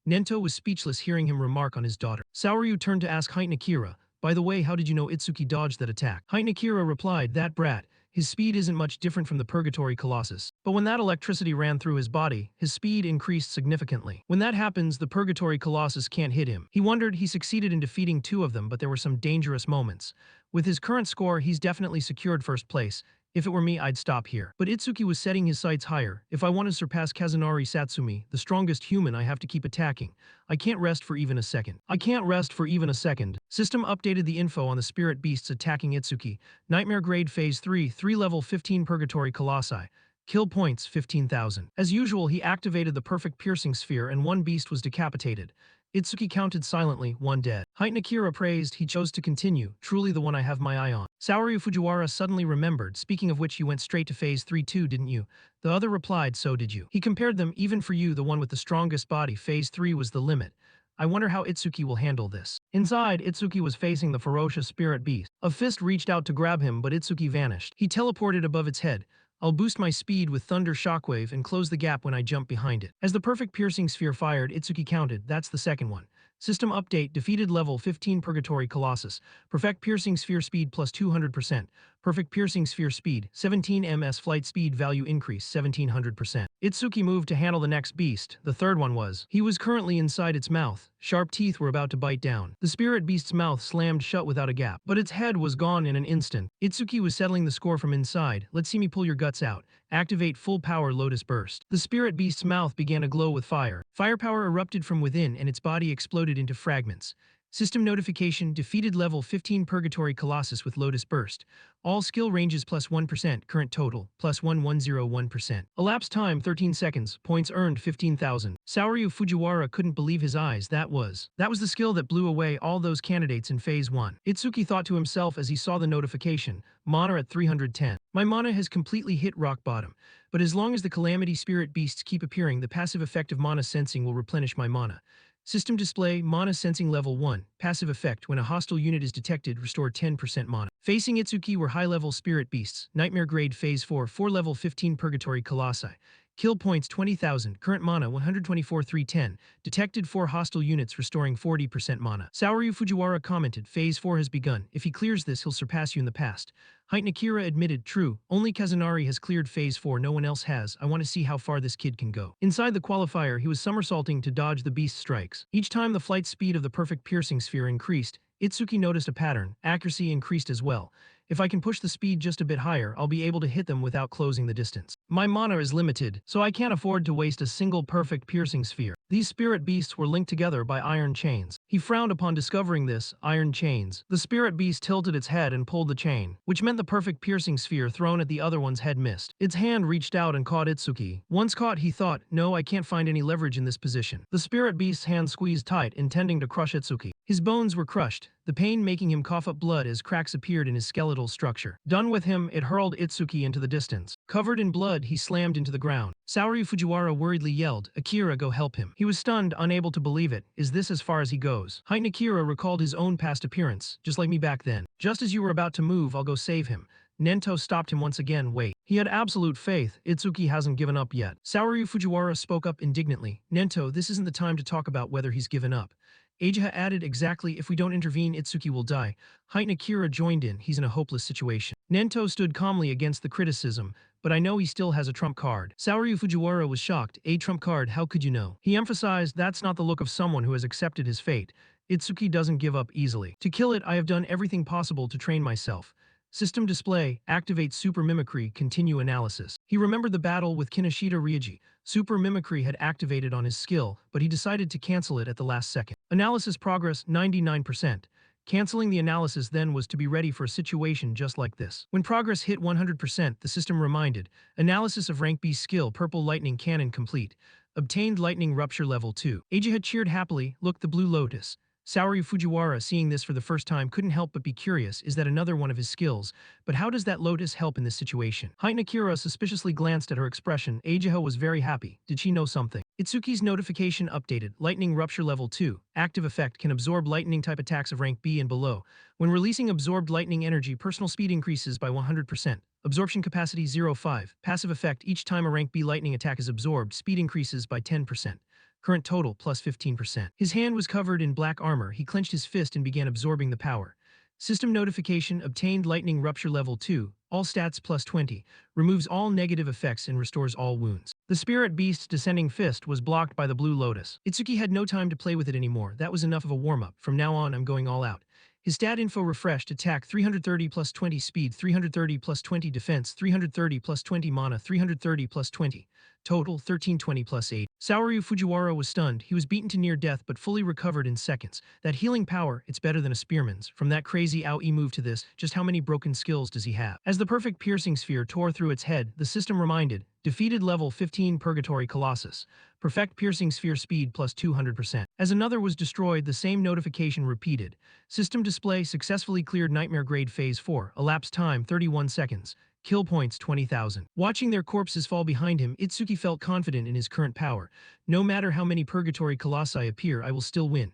Nento was speechless hearing him remark on his daughter. Saoryu turned to ask Heitan Akira, by the way, how did you know Itsuki dodged that attack? Heitan Akira replied, that brat. His speed isn't much different from the Purgatory Colossus. But when that electricity ran through his body, his speed increased significantly. When that happens, the Purgatory Colossus can't hit him. He wondered. He succeeded in defeating 2 of them, but there were some dangerous moments. With his current score, he's definitely secured first place. If it were me, I'd stop here. But Itsuki was setting his sights higher. If I want to surpass Kazunari Satsumi, the strongest human, I have to keep attacking. I can't rest for even a second. I can't rest for even a second. System updated the info on the spirit beasts attacking Itsuki. Nightmare grade phase 3, 3 level 15 Purgatory Colossi. Kill points 15,000. As usual, he activated the perfect piercing sphere and 1 beast was decapitated. Itsuki counted silently, 1 dead. Height Akira praised. He chose to continue, truly the one I have my eye on. Saori Fujiwara suddenly remembered. Speaking of which, you went straight to phase 3 too, didn't you? The other replied, so did you. He compared them. Even for you, the one with the strongest body, phase 3 was the limit. I wonder how Itsuki will handle this. Inside, Itsuki was facing the ferocious spirit beast. A fist reached out to grab him, but Itsuki vanished. He teleported above its head. I'll boost my speed with Thunder Shockwave and close the gap when I jump behind it. As the perfect piercing sphere fired, Itsuki counted. That's the second one. System update. Defeated level 15 Purgatory Colossus. Perfect piercing sphere speed plus 200%. Perfect piercing sphere speed 17 ms. Flight speed value increase 1700%. Itsuki moved to handle the next beast. The third one was. He was currently inside its mouth. Sharp teeth were about to bite down. The spirit beast's mouth slammed shut without a gap, but its head was gone in an instant. Itsuki was settling the score from inside. Let's see me pull your guts out. Activate full power Lotus Burst. The spirit beast's mouth began to glow with fire. Firepower erupted from within and its body exploded into fragments. System notification. Defeated level 15 Purgatory Colossus with Lotus Burst. All skill ranges plus 1%. Current total plus 1101%. Elapsed time 13 seconds. Points earned 15,000. Saori Fujiwara couldn't believe his eyes. That was the skill that blew away all those candidates in phase 1. Itsuki thought to himself as he saw the notification. Mana at 310. My mana has completely hit rock bottom. But as long as the Calamity Spirit Beasts keep appearing, the passive effect of Mana Sensing will replenish my mana. System display. Mana Sensing level 1. Passive effect. When a hostile unit is detected, restore 10% mana. Facing Itsuki were high-level spirit beasts. Nightmare grade phase 4. 4 level 15 Purgatory Colossi. Kill points 20,000. Current mana 124,310. Detected 4 hostile units, restoring 40% mana. Saori Fujiwara commented, phase 4 has begun. If he clears this, he'll surpass you in the past. Height Akira admitted, true. Only Kazunari has cleared phase 4, no one else has. I want to see how far this kid can go. Inside the qualifier, he was somersaulting to dodge the beast's strikes. Each time the flight speed of the perfect piercing sphere increased, Itsuki noticed a pattern. Accuracy increased as well. If I can push the speed just a bit higher, I'll be able to hit them without closing the distance. My mana is limited, so I can't afford to waste a single perfect piercing sphere. These spirit beasts were linked together by iron chains. He frowned upon discovering this, iron chains. The spirit beast tilted its head and pulled the chain, which meant the perfect piercing sphere thrown at the other one's head missed. Its hand reached out and caught Itsuki. Once caught, he thought, no, I can't find any leverage in this position. The spirit beast's hand squeezed tight, intending to crush Itsuki. His bones were crushed, the pain making him cough up blood as cracks appeared in his skeletal structure. Done with him, it hurled Itsuki into the distance. Covered in blood, he slammed into the ground. Saori Fujiwara worriedly yelled, Akira, go help him. He was stunned, unable to believe it. Is this as far as he goes? Height Akira recalled his own past appearance, just like me back then. Just as you were about to move, I'll go save him. Nento stopped him once again. Wait. He had absolute faith. Itsuki hasn't given up yet. Saori Fujiwara spoke up indignantly. Nento, this isn't the time to talk about whether he's given up. Ageha added, exactly, if we don't intervene, Itsuki will die. Height Akira joined in, he's in a hopeless situation. Nento stood calmly against the criticism, but I know he still has a trump card. Saori Fujiwara was shocked. A trump card, how could you know? He emphasized, that's not the look of someone who has accepted his fate. Itsuki doesn't give up easily. To kill it, I have done everything possible to train myself. System display, activate super mimicry, continue analysis. He remembered the battle with Kinoshita Ryuji. Super mimicry had activated on his skill, but he decided to cancel it at the last second. Analysis progress 99%. Canceling the analysis then was to be ready for a situation just like this. When progress hit 100%, the system reminded, analysis of rank B skill purple lightning cannon complete. Obtained lightning rupture level 2. Ageha cheered happily, look, the blue lotus. Saori Fujiwara, seeing this for the first time, couldn't help but be curious. Is that another one of his skills? But how does that lotus help in this situation? Height Akira suspiciously glanced at her expression. Ageha was very happy. Did she know something? Itsuki's notification updated. Lightning Rupture Level 2. Active effect can absorb lightning-type attacks of rank B and below. When releasing absorbed lightning energy, personal speed increases by 100%. Absorption capacity 0.5. Passive effect, each time a rank B lightning attack is absorbed, speed increases by 10%. Current total plus 15%. His hand was covered in black armor. He clenched his fist and began absorbing the power. System notification, obtained lightning rupture level 2. all stats plus 20, removes all negative effects and restores all wounds. The spirit beast's descending fist was blocked by the blue lotus. Itsuki had no time to play with it anymore. That was enough of a warm-up. From now on, I'm going all out. His stat info refreshed: attack 330 plus 20, speed 330 plus 20, defense 330 plus 20, mana 330 plus 20. Total 1320 plus 8. Saoryu Fujiwara was stunned. He was beaten to near death but fully recovered in seconds. That healing power, it's better than a spearman's. From that crazy AoE move to this, just how many broken skills does he have? As the perfect piercing sphere tore through its head, the system reminded, defeated level 15 Purgatory Colossus. Perfect piercing sphere speed plus 200%. As another was destroyed, the same notification repeated. System display successfully cleared Nightmare Grade Phase 4. Elapsed time 31 seconds. Kill points 20,000. Watching their corpses fall behind him, Itsuki felt confident in his current power. No matter how many Purgatory Colossi appear, I will still win.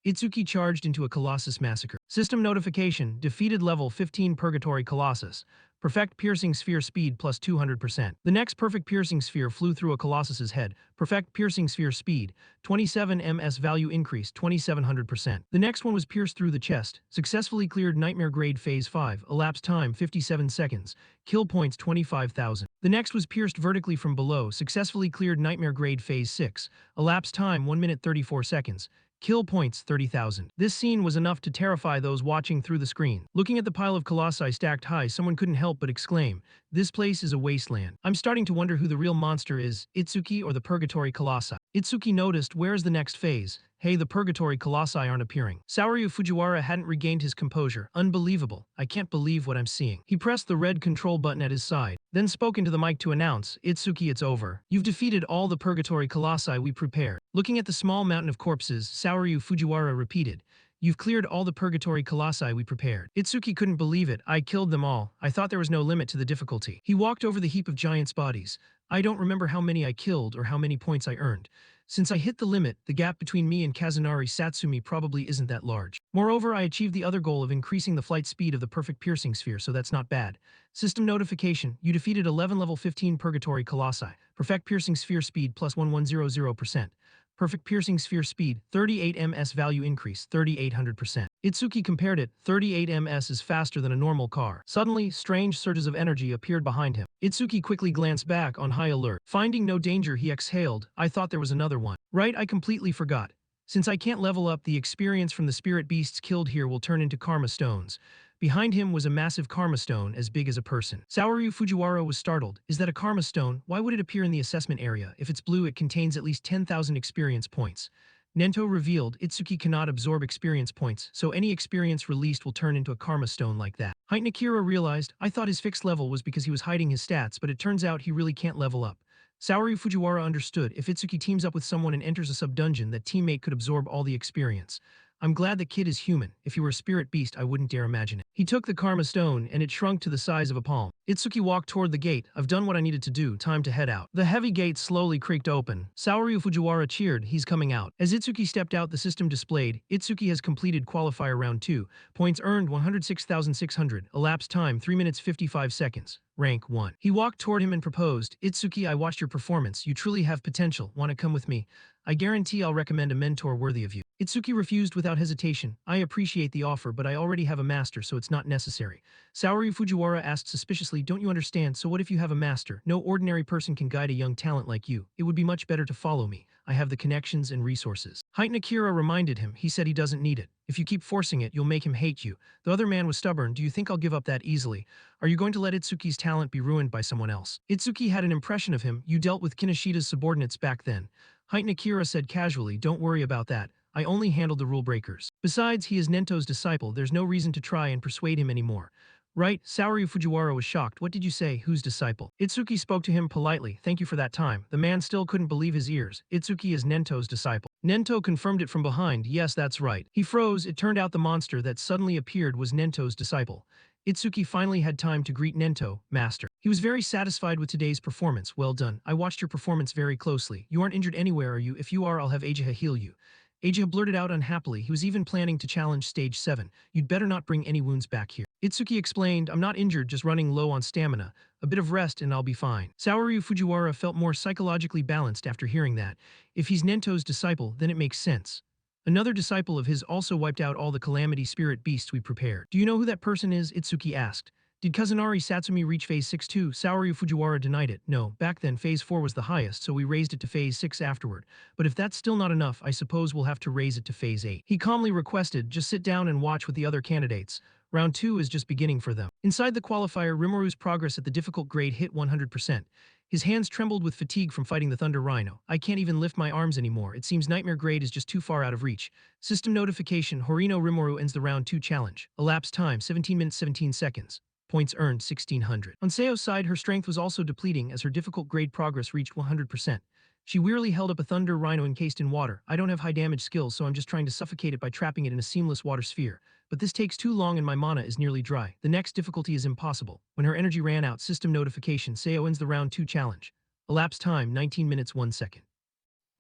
Itsuki charged into a Colossus massacre. System notification, defeated level 15 Purgatory Colossus. Perfect piercing sphere speed plus 200%. The next perfect piercing sphere flew through a Colossus's head. Perfect piercing sphere speed, 27 ms, value increased 2700%. The next one was pierced through the chest. Successfully cleared Nightmare Grade Phase 5. Elapsed time 57 seconds. Kill points 25,000. The next was pierced vertically from below. Successfully cleared Nightmare Grade Phase 6. Elapsed time 1 minute 34 seconds. Kill points 30,000. This scene was enough to terrify those watching through the screen. Looking at the pile of colossi stacked high, someone couldn't help but exclaim, "This place is a wasteland." I'm starting to wonder who the real monster is, Itsuki or the Purgatory Colossi. Itsuki noticed, where's the next phase? Hey, the Purgatory Colossi aren't appearing. Saoryu Fujiwara hadn't regained his composure. Unbelievable. I can't believe what I'm seeing. He pressed the red control button at his side, then spoke into the mic to announce, "Itsuki, it's over. You've defeated all the Purgatory Colossi we prepared." Looking at the small mountain of corpses, Saoryu Fujiwara repeated, "You've cleared all the Purgatory Colossi we prepared." Itsuki couldn't believe it. "I killed them all. I thought there was no limit to the difficulty." He walked over the heap of giants' bodies. "I don't remember how many I killed or how many points I earned. Since I hit the limit, the gap between me and Kazunari Satsumi probably isn't that large. Moreover, I achieved the other goal of increasing the flight speed of the perfect piercing sphere, so that's not bad." System notification, you defeated 11 level 15 Purgatory Colossi. Perfect piercing sphere speed plus 1100%. Perfect piercing sphere speed, 38 ms, value increase, 3800%. Itsuki compared it. 38 ms is faster than a normal car. Suddenly, strange surges of energy appeared behind him. Itsuki quickly glanced back on high alert. Finding no danger, he exhaled. "I thought there was another one. Right, I completely forgot. Since I can't level up, the experience from the spirit beasts killed here will turn into karma stones." Behind him was a massive karma stone as big as a person. Saoryu Fujiwara was startled. "Is that a karma stone? Why would it appear in the assessment area? If it's blue, it contains at least 10,000 experience points." Nento revealed, "Itsuki cannot absorb experience points, so any experience released will turn into a karma stone like that." Nakira realized, "I thought his fixed level was because he was hiding his stats, but it turns out he really can't level up." Saoryu Fujiwara understood, if Itsuki teams up with someone and enters a sub-dungeon, that teammate could absorb all the experience. "I'm glad the kid is human. If he were a spirit beast, I wouldn't dare imagine it." He took the karma stone, and it shrunk to the size of a palm. Itsuki walked toward the gate. "I've done what I needed to do. Time to head out." The heavy gate slowly creaked open. Saoryu Fujiwara cheered. "He's coming out." As Itsuki stepped out, the system displayed, "Itsuki has completed qualifier round 2. Points earned 106,600. Elapsed time 3 minutes 55 seconds. Rank 1. He walked toward him and proposed, "Itsuki, I watched your performance. You truly have potential. Want to come with me? I guarantee I'll recommend a mentor worthy of you." Itsuki refused without hesitation. "I appreciate the offer, but I already have a master, so it's not necessary." Saoryu Fujiwara asked suspiciously, "Don't you understand? So what if you have a master? No ordinary person can guide a young talent like you. It would be much better to follow me. I have the connections and resources." Nakira reminded him. He said he doesn't need it. "If you keep forcing it, you'll make him hate you." The other man was stubborn. "Do you think I'll give up that easily? Are you going to let Itsuki's talent be ruined by someone else?" Itsuki had an impression of him. "You dealt with Kinishida's subordinates back then." Nakira said casually, "Don't worry about that. I only handled the rule breakers. Besides, he is Nento's disciple. There's no reason to try and persuade him anymore." "Right?" Saoryu Fujiwara was shocked. "What did you say? Whose disciple?" Itsuki spoke to him politely. "Thank you for that time." The man still couldn't believe his ears. "Itsuki is Nento's disciple." Nento confirmed it from behind. "Yes, that's right." He froze. It turned out the monster that suddenly appeared was Nento's disciple. Itsuki finally had time to greet Nento, "Master." He was very satisfied with today's performance. "Well done. I watched your performance very closely. You aren't injured anywhere, are you? If you are, I'll have Ajiha heal you." Ajiha blurted out unhappily. He was even planning to challenge Stage 7. "You'd better not bring any wounds back here." Itsuki explained, "I'm not injured, just running low on stamina. A bit of rest and I'll be fine." Saoryu Fujiwara felt more psychologically balanced after hearing that. If he's Nento's disciple, then it makes sense. Another disciple of his also wiped out all the calamity spirit beasts we prepared. "Do you know who that person is?" Itsuki asked. Did Kazunari Satsumi reach Phase 6 too? Saoryu Fujiwara denied it. No, back then Phase 4 was the highest, so we raised it to Phase 6 afterward. But if that's still not enough, I suppose we'll have to raise it to Phase 8. He calmly requested, just sit down and watch with the other candidates. Round 2 is just beginning for them. Inside the qualifier, Rimuru progress at the difficult grade hit 100%. His hands trembled with fatigue from fighting the Thunder Rhino. I can't even lift my arms anymore. It seems Nightmare grade is just too far out of reach. System notification, Horino Rimuru ends the round 2 challenge. Elapsed time, 17 minutes 17 seconds. Points earned, 1600. On Seo's side, her strength was also depleting as her difficult grade progress reached 100%. She wearily held up a Thunder Rhino encased in water. I don't have high damage skills, so I'm just trying to suffocate it by trapping it in a seamless water sphere. But this takes too long and my mana is nearly dry. The next difficulty is impossible. When her energy ran out, system notification, Seo ends the round 2 challenge. Elapsed time, 19 minutes 1 second.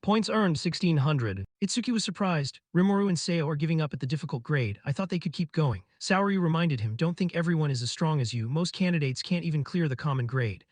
Points earned, 1600. Itsuki was surprised. Rimuru and Seo are giving up at the difficult grade. I thought they could keep going. Saoryu reminded him, don't think everyone is as strong as you. Most candidates can't even clear the common grade.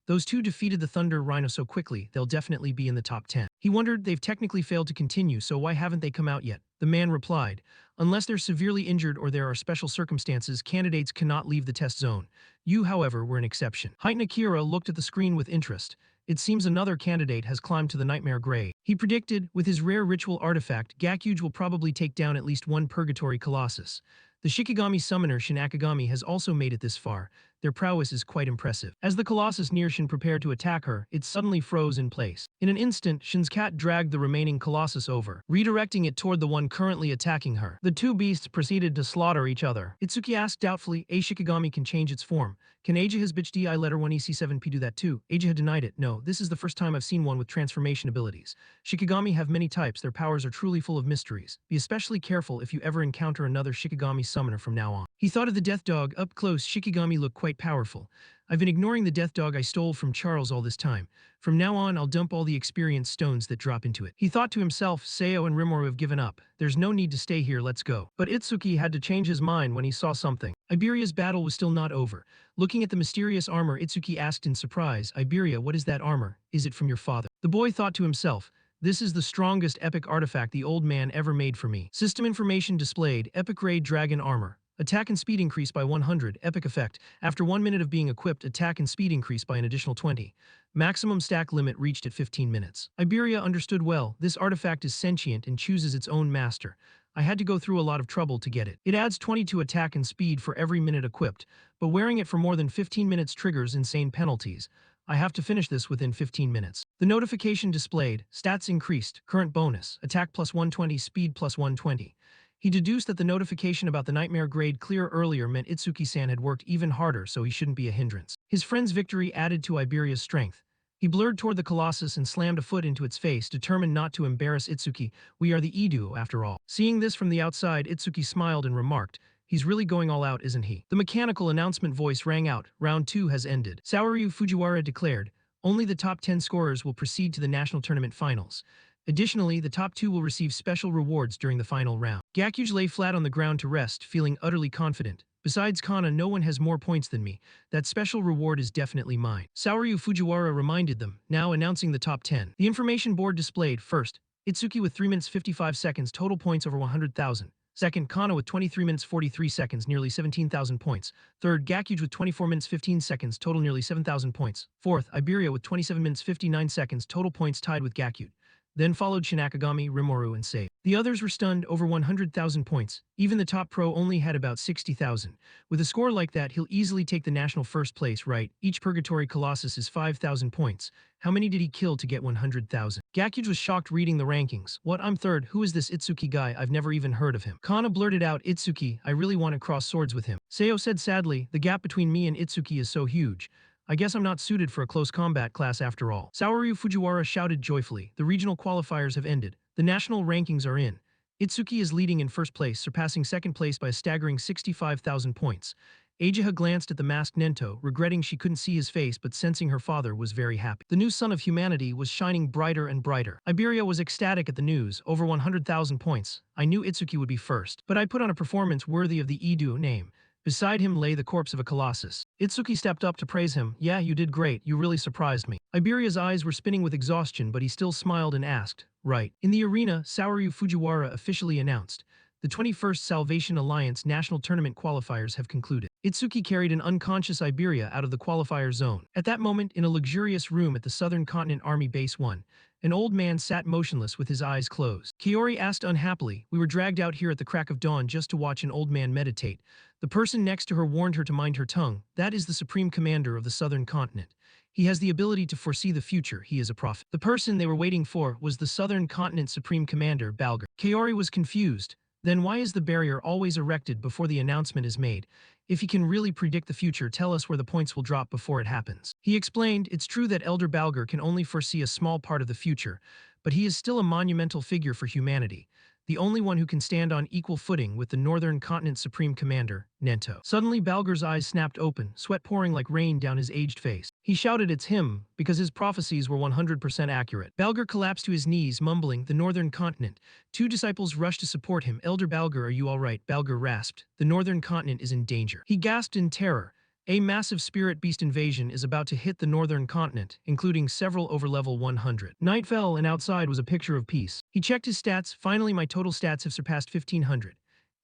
Those two defeated the Thunder Rhino so quickly, they'll definitely be in the top 10. He wondered, they've technically failed to continue, so why haven't they come out yet? The man replied, unless they're severely injured or there are special circumstances, candidates cannot leave the test zone. You, however, were an exception. Heitan Akira looked at the screen with interest. It seems another candidate has climbed to the Nightmare grade. He predicted, with his rare ritual artifact, Gakuge will probably take down at least one Purgatory Colossus. The Shikigami summoner Shin Akagami has also made it this far. Their prowess is quite impressive. As the Colossus near Shin prepared to attack her, it suddenly froze in place. In an instant, Shin's cat dragged the remaining Colossus over, redirecting it toward the one currently attacking her. The two beasts proceeded to slaughter each other. Itsuki asked doubtfully, A Shikigami can change its form. Can Ageha's bitch DI letter 1 EC7P do that too? Ageha denied it. No, this is the first time I've seen one with transformation abilities. Shikigami have many types, their powers are truly full of mysteries. Be especially careful if you ever encounter another Shikigami summoner from now on. He thought of the death dog. Up close, Shikigami looked quite powerful. I've been ignoring the death dog I stole from Charles all this time. From now on, I'll dump all the experience stones that drop into it. He thought to himself, Seo and Rimuru have given up. There's no need to stay here, let's go. But Itsuki had to change his mind when he saw something. Iberia's battle was still not over. Looking at the mysterious armor, Itsuki asked in surprise, Iberia, what is that armor? Is it from your father? The boy thought to himself, this is the strongest epic artifact the old man ever made for me. System information displayed, epic raid dragon armor. Attack and speed increase by 100, epic effect. After 1 minute of being equipped, attack and speed increase by an additional 20. Maximum stack limit reached at 15 minutes. Iberia understood well, this artifact is sentient and chooses its own master. I had to go through a lot of trouble to get it. It adds 20 to attack and speed for every minute equipped, but wearing it for more than 15 minutes triggers insane penalties. I have to finish this within 15 minutes. The notification displayed, stats increased, current bonus, attack plus 120, speed plus 120. He deduced that the notification about the Nightmare grade clear earlier meant Itsuki-san had worked even harder, so he shouldn't be a hindrance. His friend's victory added to Iberia's strength. He blurred toward the Colossus and slammed a foot into its face, determined not to embarrass Itsuki. We are the Edo, after all. Seeing this from the outside, Itsuki smiled and remarked, he's really going all out, isn't he? The mechanical announcement voice rang out. Round 2 has ended. Saoryu Fujiwara declared, only the top 10 scorers will proceed to the national tournament finals. Additionally, the top 2 will receive special rewards during the final round. Gakuge lay flat on the ground to rest, feeling utterly confident. Besides Kana, no one has more points than me. That special reward is definitely mine. Saoryu Fujiwara reminded them, now announcing the top 10. The information board displayed, first, Itsuki with 3 minutes 55 seconds, total points over 100,000. Second, Kana with 23 minutes 43 seconds, nearly 17,000 points. Third, Gakuge with 24 minutes 15 seconds, total nearly 7,000 points. Fourth, Iberia with 27 minutes 59 seconds, total points tied with Gakuge. Then followed Shin Akagami, Rimuru, and Seo. The others were stunned, over 100,000 points. Even the top pro only had about 60,000. With a score like that, he'll easily take the national first place, right? Each Purgatory Colossus is 5,000 points. How many did he kill to get 100,000? Gakuge was shocked reading the rankings. What, I'm third? Who is this Itsuki guy? I've never even heard of him. Kana blurted out, Itsuki, I really want to cross swords with him. Seo said sadly, the gap between me and Itsuki is so huge. I guess I'm not suited for a close combat class after all. Saoryu Fujiwara shouted joyfully. The regional qualifiers have ended. The national rankings are in. Itsuki is leading in first place, surpassing second place by a staggering 65,000 points. Ageha glanced at the masked Nento, regretting she couldn't see his face but sensing her father was very happy. The new sun of humanity was shining brighter and brighter. Iberia was ecstatic at the news, over 100,000 points. I knew Itsuki would be first, but I put on a performance worthy of the Edo name. Beside him lay the corpse of a colossus. Itsuki stepped up to praise him. Yeah, you did great. You really surprised me. Iberia's eyes were spinning with exhaustion, but he still smiled and asked, right. In the arena, Saoryu Fujiwara officially announced, the 21st Salvation Alliance National Tournament qualifiers have concluded. Itsuki carried an unconscious Iberia out of the qualifier zone. At that moment, in a luxurious room at the Southern Continent Army Base 1, an old man sat motionless with his eyes closed. Kiori asked unhappily, "We were dragged out here at the crack of dawn just to watch an old man meditate. The person next to her warned her to mind her tongue. That is the Supreme Commander of the Southern Continent. He has the ability to foresee the future. He is a prophet." The person they were waiting for was the Southern Continent Supreme Commander, Balgar. Kaori was confused. Then why is the barrier always erected before the announcement is made? If he can really predict the future, tell us where the points will drop before it happens. He explained, it's true that Elder Balgar can only foresee a small part of the future, but he is still a monumental figure for humanity. The only one who can stand on equal footing with the Northern Continent Supreme Commander, Nento. Suddenly Balgar's eyes snapped open, sweat pouring like rain down his aged face. He shouted it's him, because his prophecies were 100% accurate. Balgar collapsed to his knees, mumbling, "The Northern Continent." Two disciples rushed to support him. "Elder Balgar, are you all right?" Balgar rasped. "The Northern Continent is in danger." He gasped in terror. A massive spirit beast invasion is about to hit the Northern Continent, including several over level 100. Night fell and outside was a picture of peace. He checked his stats. Finally, my total stats have surpassed 1500.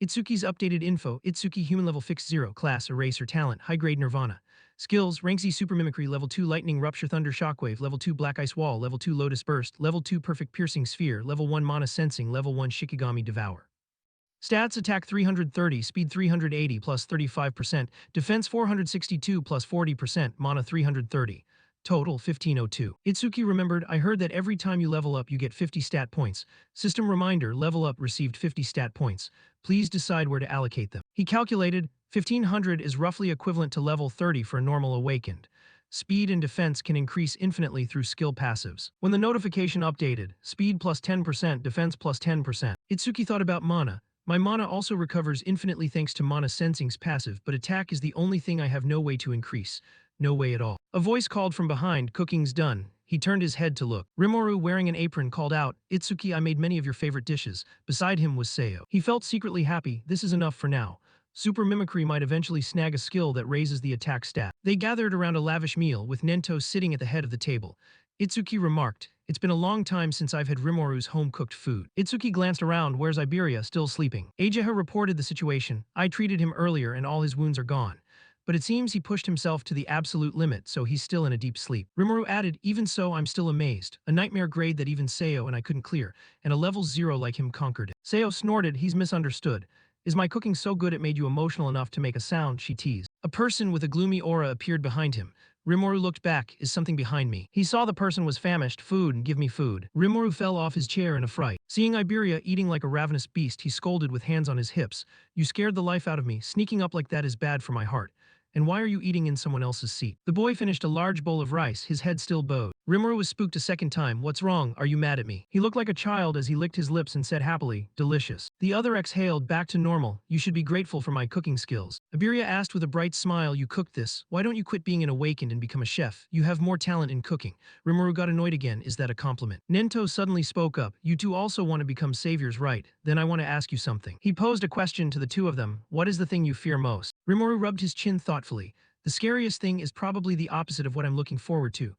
Itsuki's updated info: Itsuki human level fixed 0, class eraser, talent high grade nirvana. Skills: rank Z super mimicry, level 2 lightning rupture thunder shockwave, level 2 black ice wall, level 2 lotus burst, level 2 perfect piercing sphere, level 1 mana sensing, level 1 shikigami devour. Stats: attack 330, speed 380 plus 35%, defense 462 plus 40%, mana 330. Total 1502. Itsuki remembered, I heard that every time you level up you get 50 stat points. System reminder, level up received 50 stat points. Please decide where to allocate them. He calculated, 1500 is roughly equivalent to level 30 for a normal awakened. Speed and defense can increase infinitely through skill passives. When the notification updated, speed plus 10%, defense plus 10%. Itsuki thought about mana. My mana also recovers infinitely thanks to mana sensing's passive, but attack is the only thing I have no way to increase. No way at all. A voice called from behind, "Cooking's done." He turned his head to look. Rimuru, wearing an apron, called out, "Itsuki, I made many of your favorite dishes." Beside him was Seo. He felt secretly happy. This is enough for now. Super mimicry might eventually snag a skill that raises the attack stat. They gathered around a lavish meal, with Nento sitting at the head of the table. Itsuki remarked, "It's been a long time since I've had Rimoru's home-cooked food." Itsuki glanced around. Where's Iberia, still sleeping? Ageha reported the situation. I treated him earlier and all his wounds are gone. But it seems he pushed himself to the absolute limit, so he's still in a deep sleep. Rimuru added, even so, I'm still amazed. A nightmare grade that even Seo and I couldn't clear, and a level 0 like him conquered it. Seo snorted, he's misunderstood. Is my cooking so good it made you emotional enough to make a sound, she teased. A person with a gloomy aura appeared behind him. Rimuru looked back. Is something behind me? He saw the person was famished. Food, and give me food. Rimuru fell off his chair in a fright. Seeing Iberia eating like a ravenous beast, he scolded with hands on his hips. You scared the life out of me. Sneaking up like that is bad for my heart. And why are you eating in someone else's seat? The boy finished a large bowl of rice, his head still bowed. Rimuru was spooked a second time. What's wrong? Are you mad at me? He looked like a child as he licked his lips and said happily, delicious. The other exhaled, back to normal. You should be grateful for my cooking skills. Iberia asked with a bright smile, you cooked this. Why don't you quit being an awakened and become a chef? You have more talent in cooking. Rimuru got annoyed again. Is that a compliment? Nento suddenly spoke up. You two also want to become saviors, right? Then I want to ask you something. He posed a question to the two of them. What is the thing you fear most? Rimuru rubbed his chin thoughtfully. The scariest thing is probably the opposite of what I'm looking forward to.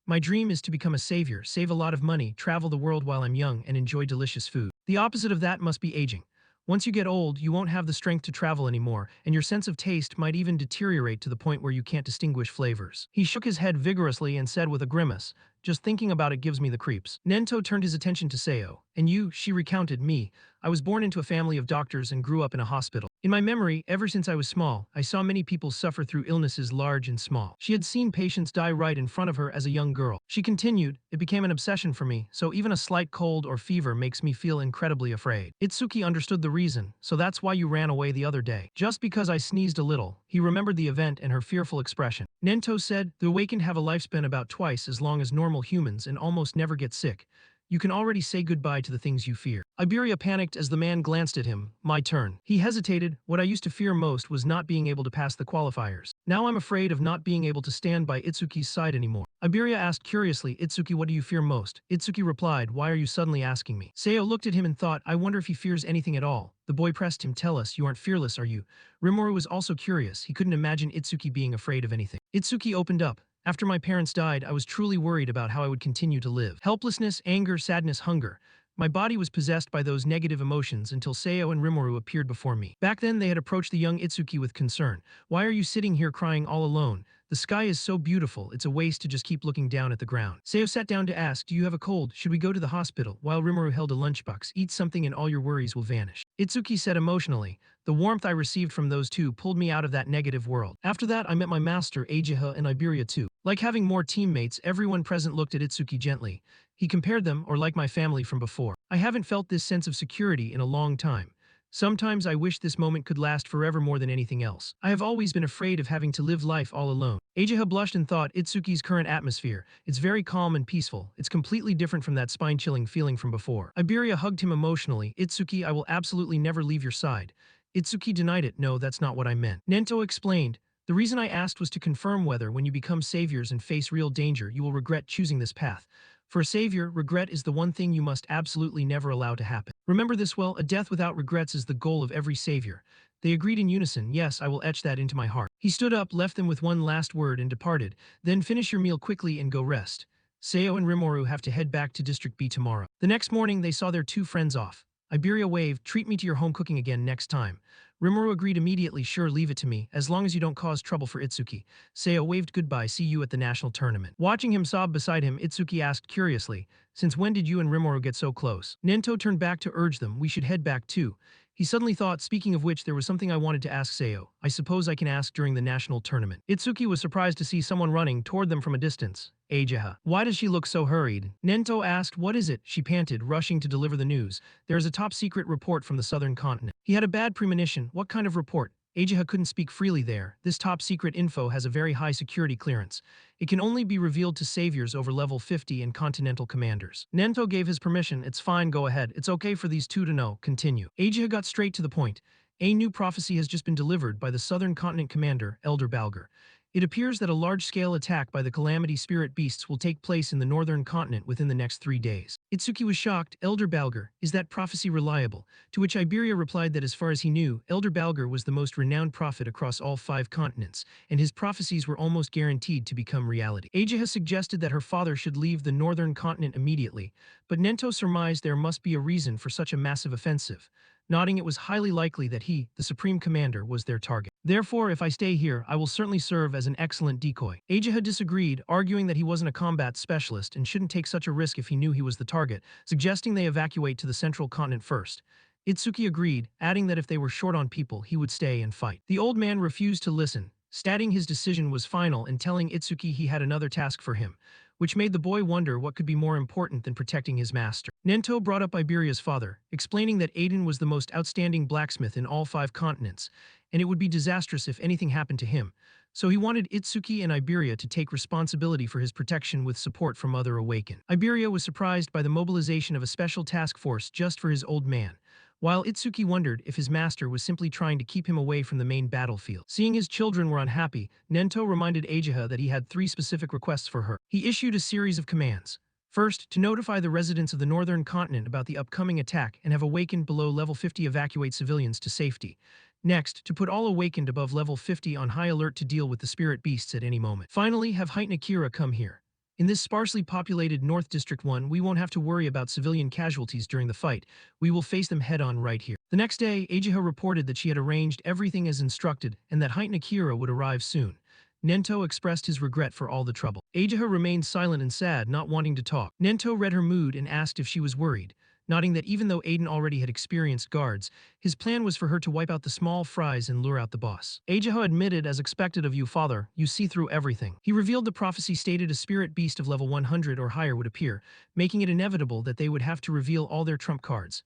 My dream is to become a savior, save a lot of money, travel the world while I'm young, and enjoy delicious food. The opposite of that must be aging. Once you get old, you won't have the strength to travel anymore, and your sense of taste might even deteriorate to the point where you can't distinguish flavors. He shook his head vigorously and said with a grimace, just thinking about it gives me the creeps. Nento turned his attention to Seo. And you, she recounted, me. I was born into a family of doctors and grew up in a hospital. In my memory, ever since I was small, I saw many people suffer through illnesses large and small. She had seen patients die right in front of her as a young girl. She continued, it became an obsession for me, so even a slight cold or fever makes me feel incredibly afraid. Itsuki understood the reason, so that's why you ran away the other day. Just because I sneezed a little. He remembered the event and her fearful expression. Nento said, the awakened have a lifespan about twice as long as normal humans and almost never get sick. You can already say goodbye to the things you fear. Iberia panicked as the man glanced at him. My turn. He hesitated. What I used to fear most was not being able to pass the qualifiers. Now I'm afraid of not being able to stand by Itsuki's side anymore. Iberia asked curiously, Itsuki, what do you fear most? Itsuki replied, why are you suddenly asking me? Seo looked at him and thought, I wonder if he fears anything at all. The boy pressed him, tell us, you aren't fearless, are you? Rimuru was also curious. He couldn't imagine Itsuki being afraid of anything. Itsuki opened up. After my parents died, I was truly worried about how I would continue to live. Helplessness, anger, sadness, hunger. My body was possessed by those negative emotions until Seo and Rimuru appeared before me. Back then, they had approached the young Itsuki with concern. Why are you sitting here crying all alone? The sky is so beautiful, it's a waste to just keep looking down at the ground. Seo sat down to ask, do you have a cold? Should we go to the hospital? While Rimuru held a lunchbox, eat something and all your worries will vanish. Itsuki said emotionally, the warmth I received from those two pulled me out of that negative world. After that, I met my master, Ajiha, and Iberia too. Like having more teammates, everyone present looked at Itsuki gently. He compared them, or like my family from before. I haven't felt this sense of security in a long time. Sometimes I wish this moment could last forever more than anything else. I have always been afraid of having to live life all alone. Ajiha blushed and thought, Itsuki's current atmosphere. It's very calm and peaceful. It's completely different from that spine-chilling feeling from before. Iberia hugged him emotionally. Itsuki, I will absolutely never leave your side. Itsuki denied it. No, that's not what I meant. Nento explained. The reason I asked was to confirm whether, when you become saviors and face real danger, you will regret choosing this path. For a savior, regret is the one thing you must absolutely never allow to happen. Remember this well, a death without regrets is the goal of every savior. They agreed in unison, yes, I will etch that into my heart. He stood up, left them with one last word and departed. Then finish your meal quickly and go rest. Seo and Rimuru have to head back to District B tomorrow. The next morning, they saw their two friends off. Iberia waved, treat me to your home cooking again next time. Rimuru agreed immediately, sure, leave it to me, as long as you don't cause trouble for Itsuki. Seo waved goodbye, see you at the national tournament. Watching him sob beside him, Itsuki asked curiously, since when did you and Rimuru get so close? Nento turned back to urge them, we should head back too. He suddenly thought, speaking of which, there was something I wanted to ask Seo. I suppose I can ask during the national tournament. Itsuki was surprised to see someone running toward them from a distance. Ajiha. Why does she look so hurried? Nento asked, what is it? She panted, rushing to deliver the news. There is a top-secret report from the southern continent. He had a bad premonition. What kind of report? Ajiha couldn't speak freely there. This top-secret info has a very high security clearance. It can only be revealed to saviors over level 50 and continental commanders. Nento gave his permission. It's fine, go ahead. It's okay for these two to know. Continue. Ajiha got straight to the point. A new prophecy has just been delivered by the southern continent commander, Elder Balger. It appears that a large-scale attack by the Calamity Spirit Beasts will take place in the northern continent within the next 3 days. Itsuki was shocked. Elder Balger, is that prophecy reliable? To which Iberia replied that as far as he knew, Elder Balger was the most renowned prophet across all 5 continents, and his prophecies were almost guaranteed to become reality. Ajiha suggested that her father should leave the northern continent immediately, but Nento surmised there must be a reason for such a massive offensive. Nodding, it was highly likely that he, the Supreme Commander, was their target. Therefore, if I stay here, I will certainly serve as an excellent decoy. Ajiha disagreed, arguing that he wasn't a combat specialist and shouldn't take such a risk if he knew he was the target, suggesting they evacuate to the central continent first. Itsuki agreed, adding that if they were short on people, he would stay and fight. The old man refused to listen, stating his decision was final and telling Itsuki he had another task for him, which made the boy wonder what could be more important than protecting his master. Nento brought up Iberia's father, explaining that Aiden was the most outstanding blacksmith in all 5 continents, and it would be disastrous if anything happened to him, so he wanted Itsuki and Iberia to take responsibility for his protection with support from Mother Awaken. Iberia was surprised by the mobilization of a special task force just for his old man, while Itsuki wondered if his master was simply trying to keep him away from the main battlefield. Seeing his children were unhappy, Nento reminded Ajiha that he had 3 specific requests for her. He issued a series of commands. First, to notify the residents of the northern continent about the upcoming attack and have awakened below level 50 evacuate civilians to safety. Next, to put all awakened above level 50 on high alert to deal with the spirit beasts at any moment. Finally, have heightened Akira come here. In this sparsely populated North District 1, we won't have to worry about civilian casualties during the fight. We will face them head-on right here. The next day, Ajiha reported that she had arranged everything as instructed and that heightened Akira would arrive soon. Nento expressed his regret for all the trouble. Ajiha remained silent and sad, not wanting to talk. Nento read her mood and asked if she was worried, nodding that even though Aiden already had experienced guards, his plan was for her to wipe out the small fries and lure out the boss. Ajiha admitted, as expected of you, father, you see through everything. He revealed the prophecy stated a spirit beast of level 100 or higher would appear, making it inevitable that they would have to reveal all their trump cards.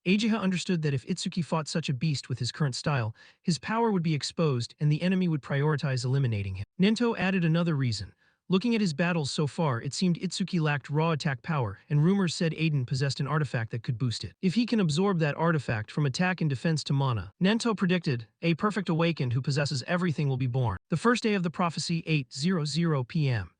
Ajiha understood that if Itsuki fought such a beast with his current style, his power would be exposed and the enemy would prioritize eliminating him. Nento added another reason. Looking at his battles so far, it seemed Itsuki lacked raw attack power, and rumors said Aiden possessed an artifact that could boost it. If he can absorb that artifact from attack and defense to mana, Nento predicted, a perfect awakened who possesses everything will be born. The first day of the prophecy, 8:00 p.m.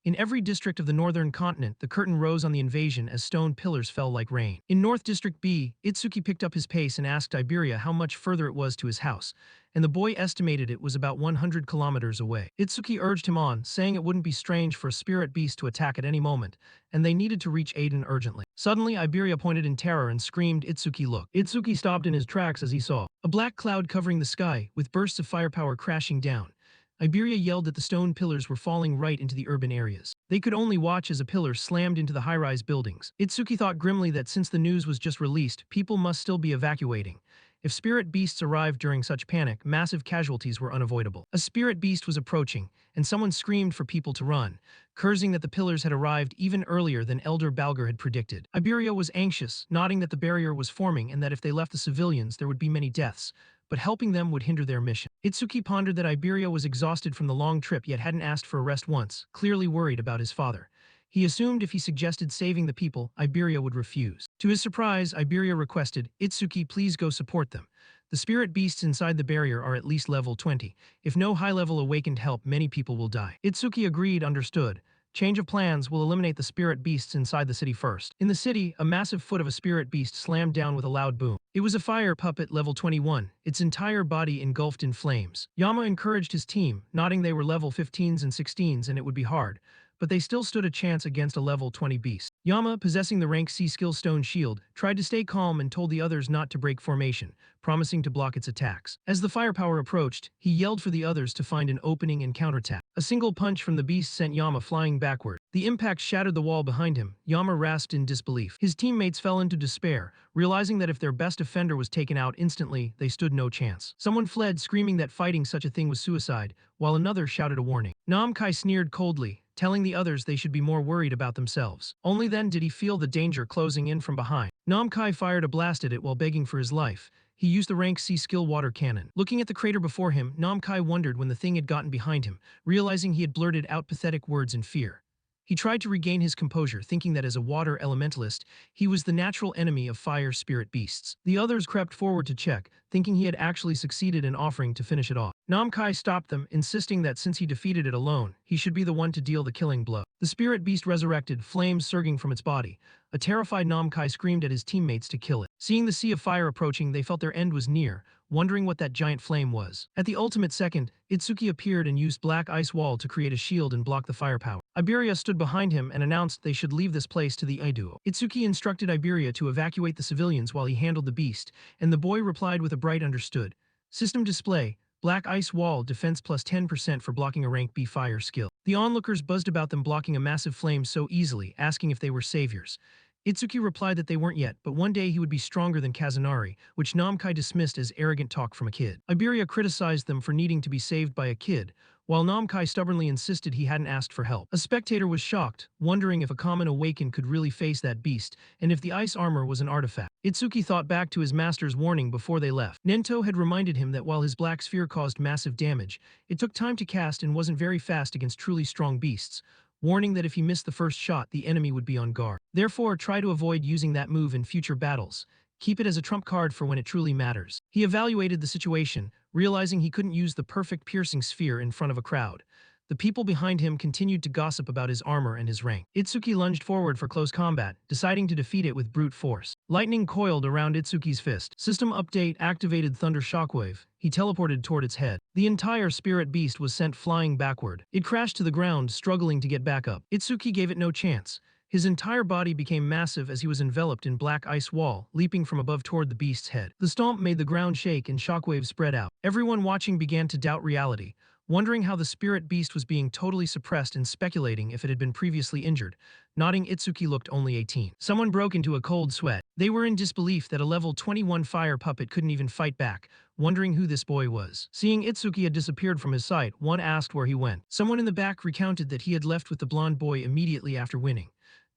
In every district of the northern continent, the curtain rose on the invasion as stone pillars fell like rain. In North District B, Itsuki picked up his pace and asked Iberia how much further it was to his house, and the boy estimated it was about 100 kilometers away. Itsuki urged him on, saying it wouldn't be strange for a spirit beast to attack at any moment, and they needed to reach Aiden urgently. Suddenly, Iberia pointed in terror and screamed, "Itsuki, look!" Itsuki stopped in his tracks as he saw a black cloud covering the sky, with bursts of firepower crashing down. Iberia yelled that the stone pillars were falling right into the urban areas. They could only watch as a pillar slammed into the high-rise buildings. Itsuki thought grimly that since the news was just released, people must still be evacuating. If spirit beasts arrived during such panic, massive casualties were unavoidable. A spirit beast was approaching, and someone screamed for people to run, cursing that the pillars had arrived even earlier than Elder Balger had predicted. Iberia was anxious, nodding that the barrier was forming and that if they left the civilians there would be many deaths, but helping them would hinder their mission. Itsuki pondered that Iberia was exhausted from the long trip yet hadn't asked for a rest once, clearly worried about his father. He assumed if he suggested saving the people, Iberia would refuse. To his surprise, Iberia requested, "Itsuki, please go support them. The spirit beasts inside the barrier are at least level 20. If no high-level awakened help, many people will die." Itsuki agreed, understood. Change of plans will eliminate the spirit beasts inside the city first. In the city, a massive foot of a spirit beast slammed down with a loud boom. It was a fire puppet level 21, its entire body engulfed in flames. Yama encouraged his team, nodding they were level 15s and 16s and it would be hard, but they still stood a chance against a level 20 beast. Yama, possessing the rank C skill stone shield, tried to stay calm and told the others not to break formation, promising to block its attacks. As the firepower approached, he yelled for the others to find an opening and counterattack. A single punch from the beast sent Yama flying backward. The impact shattered the wall behind him. Yama rasped in disbelief. His teammates fell into despair, realizing that if their best defender was taken out instantly, they stood no chance. Someone fled, screaming that fighting such a thing was suicide, while another shouted a warning. Namkai sneered coldly, telling the others they should be more worried about themselves. Only then did he feel the danger closing in from behind. Namkai fired a blast at it while begging for his life. He used the rank C skill water cannon. Looking at the crater before him, Namkai wondered when the thing had gotten behind him, realizing he had blurted out pathetic words in fear. He tried to regain his composure, thinking that as a water elementalist, he was the natural enemy of fire spirit beasts. The others crept forward to check, thinking he had actually succeeded in offering to finish it off. Namkai stopped them, insisting that since he defeated it alone, he should be the one to deal the killing blow. The spirit beast resurrected, flames surging from its body. A terrified Namkai screamed at his teammates to kill it. Seeing the sea of fire approaching, they felt their end was near, wondering what that giant flame was. At the ultimate second, Itsuki appeared and used black ice wall to create a shield and block the firepower. Iberia stood behind him and announced they should leave this place to the Iduo. Itsuki instructed Iberia to evacuate the civilians while he handled the beast, and the boy replied with a bright understood. System display, black ice wall, defense plus 10% for blocking a rank B fire skill. The onlookers buzzed about them blocking a massive flame so easily, asking if they were saviors. Itsuki replied that they weren't yet, but one day he would be stronger than Kazunari, which Namkai dismissed as arrogant talk from a kid. Iberia criticized them for needing to be saved by a kid, while Namkai stubbornly insisted he hadn't asked for help. A spectator was shocked, wondering if a common awaken could really face that beast, and if the ice armor was an artifact. Itsuki thought back to his master's warning before they left. Nento had reminded him that while his black sphere caused massive damage, it took time to cast and wasn't very fast against truly strong beasts, warning that if he missed the first shot, the enemy would be on guard. Therefore, try to avoid using that move in future battles. Keep it as a trump card for when it truly matters. He evaluated the situation, realizing he couldn't use the perfect piercing sphere in front of a crowd. The people behind him continued to gossip about his armor and his rank. Itsuki lunged forward for close combat, deciding to defeat it with brute force. Lightning coiled around Itsuki's fist. System update activated thunder shockwave. He teleported toward its head. The entire spirit beast was sent flying backward. It crashed to the ground, struggling to get back up. Itsuki gave it no chance. His entire body became massive as he was enveloped in black ice wall, leaping from above toward the beast's head. The stomp made the ground shake and shockwaves spread out. Everyone watching began to doubt reality, wondering how the spirit beast was being totally suppressed and speculating if it had been previously injured. Nodding, Itsuki looked only 18. Someone broke into a cold sweat. They were in disbelief that a level 21 fire puppet couldn't even fight back, wondering who this boy was. Seeing Itsuki had disappeared from his sight, one asked where he went. Someone in the back recounted that he had left with the blonde boy immediately after winning.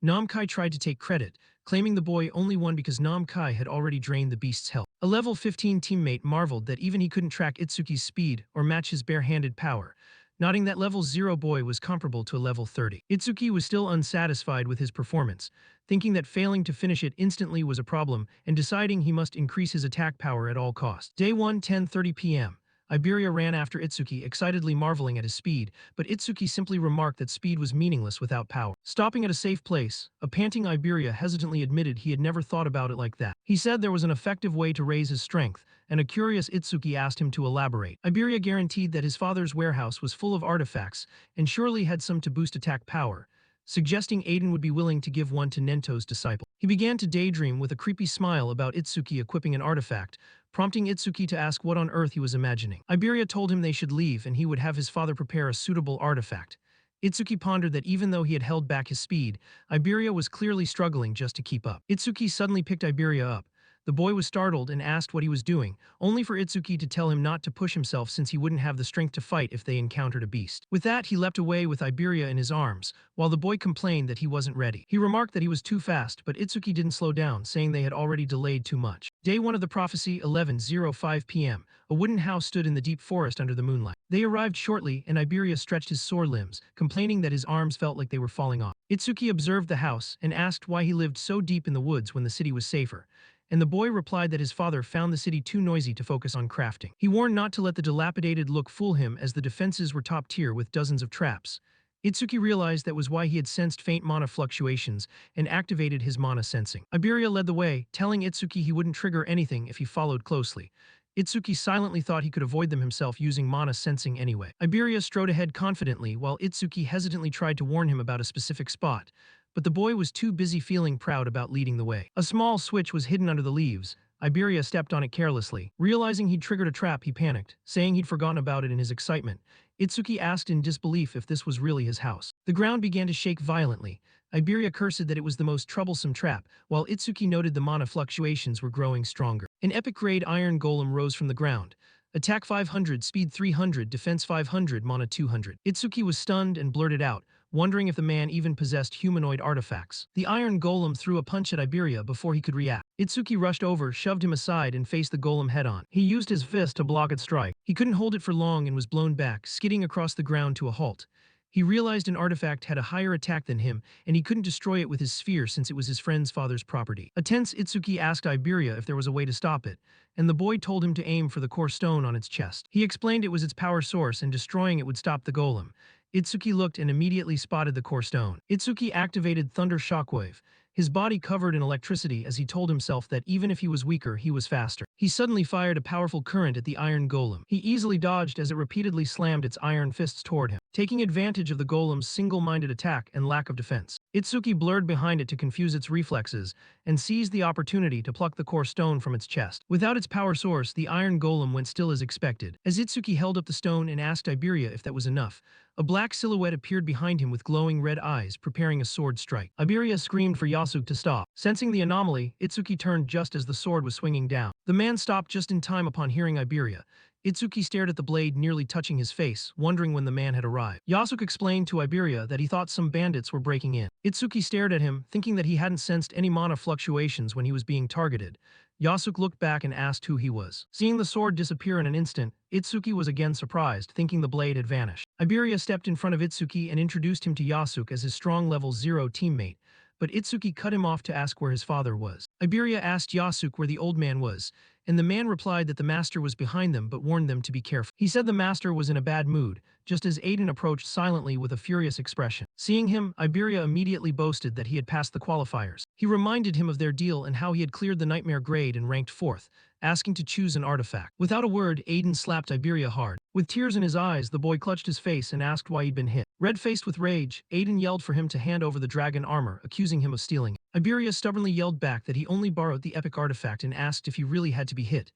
Namkai tried to take credit, claiming the boy only won because Namkai had already drained the beast's health. A level 15 teammate marveled that even he couldn't track Itsuki's speed or match his bare-handed power, noting that level 0 boy was comparable to a level 30. Itsuki was still unsatisfied with his performance, thinking that failing to finish it instantly was a problem and deciding he must increase his attack power at all costs. Day 1, 10:30 p.m. Iberia ran after Itsuki, excitedly marveling at his speed, but Itsuki simply remarked that speed was meaningless without power. Stopping at a safe place, a panting Iberia hesitantly admitted he had never thought about it like that. He said there was an effective way to raise his strength, and a curious Itsuki asked him to elaborate. Iberia guaranteed that his father's warehouse was full of artifacts and surely had some to boost attack power, suggesting Aiden would be willing to give one to Nento's disciple. He began to daydream with a creepy smile about Itsuki equipping an artifact, prompting Itsuki to ask what on earth he was imagining. Iberia told him they should leave and he would have his father prepare a suitable artifact. Itsuki pondered that even though he had held back his speed, Iberia was clearly struggling just to keep up. Itsuki suddenly picked Iberia up. The boy was startled and asked what he was doing, only for Itsuki to tell him not to push himself since he wouldn't have the strength to fight if they encountered a beast. With that, he leapt away with Iberia in his arms, while the boy complained that he wasn't ready. He remarked that he was too fast, but Itsuki didn't slow down, saying they had already delayed too much. Day 1 of the prophecy, 11:05 p.m. A wooden house stood in the deep forest under the moonlight. They arrived shortly, and Iberia stretched his sore limbs, complaining that his arms felt like they were falling off. Itsuki observed the house and asked why he lived so deep in the woods when the city was safer, and the boy replied that his father found the city too noisy to focus on crafting. He warned not to let the dilapidated look fool him as the defenses were top tier with dozens of traps. Itsuki realized that was why he had sensed faint mana fluctuations and activated his mana sensing. Iberia led the way, telling Itsuki he wouldn't trigger anything if he followed closely. Itsuki silently thought he could avoid them himself using mana sensing anyway. Iberia strode ahead confidently while Itsuki hesitantly tried to warn him about a specific spot, but the boy was too busy feeling proud about leading the way. A small switch was hidden under the leaves. Iberia stepped on it carelessly. Realizing he'd triggered a trap, he panicked, saying he'd forgotten about it in his excitement. Itsuki asked in disbelief if this was really his house. The ground began to shake violently. Iberia cursed that it was the most troublesome trap, while Itsuki noted the mana fluctuations were growing stronger. An epic-grade iron golem rose from the ground. Attack 500, speed 300, defense 500, mana 200. Itsuki was stunned and blurted out, wondering if the man even possessed humanoid artifacts. The iron golem threw a punch at Iberia before he could react. Itsuki rushed over, shoved him aside, and faced the golem head-on. He used his fist to block its strike. He couldn't hold it for long and was blown back, skidding across the ground to a halt. He realized an artifact had a higher attack than him, and he couldn't destroy it with his sphere since it was his friend's father's property. A tense Itsuki asked Iberia if there was a way to stop it, and the boy told him to aim for the core stone on its chest. He explained it was its power source and destroying it would stop the golem. Itsuki looked and immediately spotted the core stone. Itsuki activated Thunder Shockwave, his body covered in electricity as he told himself that even if he was weaker, he was faster. He suddenly fired a powerful current at the iron golem. He easily dodged as it repeatedly slammed its iron fists toward him, taking advantage of the golem's single-minded attack and lack of defense. Itsuki blurred behind it to confuse its reflexes and seized the opportunity to pluck the core stone from its chest. Without its power source, the iron golem went still as expected. As Itsuki held up the stone and asked Iberia if that was enough, a black silhouette appeared behind him with glowing red eyes, preparing a sword strike. Iberia screamed for Yasuk to stop. Sensing the anomaly, Itsuki turned just as the sword was swinging down. The man stopped just in time upon hearing Iberia. Itsuki stared at the blade nearly touching his face, wondering when the man had arrived. Yasuk explained to Iberia that he thought some bandits were breaking in. Itsuki stared at him, thinking that he hadn't sensed any mana fluctuations when he was being targeted. Yasuk looked back and asked who he was. Seeing the sword disappear in an instant, Itsuki was again surprised, thinking the blade had vanished. Iberia stepped in front of Itsuki and introduced him to Yasuk as his strong level 0 teammate, but Itsuki cut him off to ask where his father was. Iberia asked Yasuk where the old man was, and the man replied that the master was behind them but warned them to be careful. He said the master was in a bad mood, just as Aiden approached silently with a furious expression. Seeing him, Iberia immediately boasted that he had passed the qualifiers. He reminded him of their deal and how he had cleared the nightmare grade and ranked 4th, asking to choose an artifact. Without a word, Aiden slapped Iberia hard. With tears in his eyes, the boy clutched his face and asked why he'd been hit. Red-faced with rage, Aiden yelled for him to hand over the dragon armor, accusing him of stealing it. Iberia stubbornly yelled back that he only borrowed the epic artifact and asked if he really had to be hit.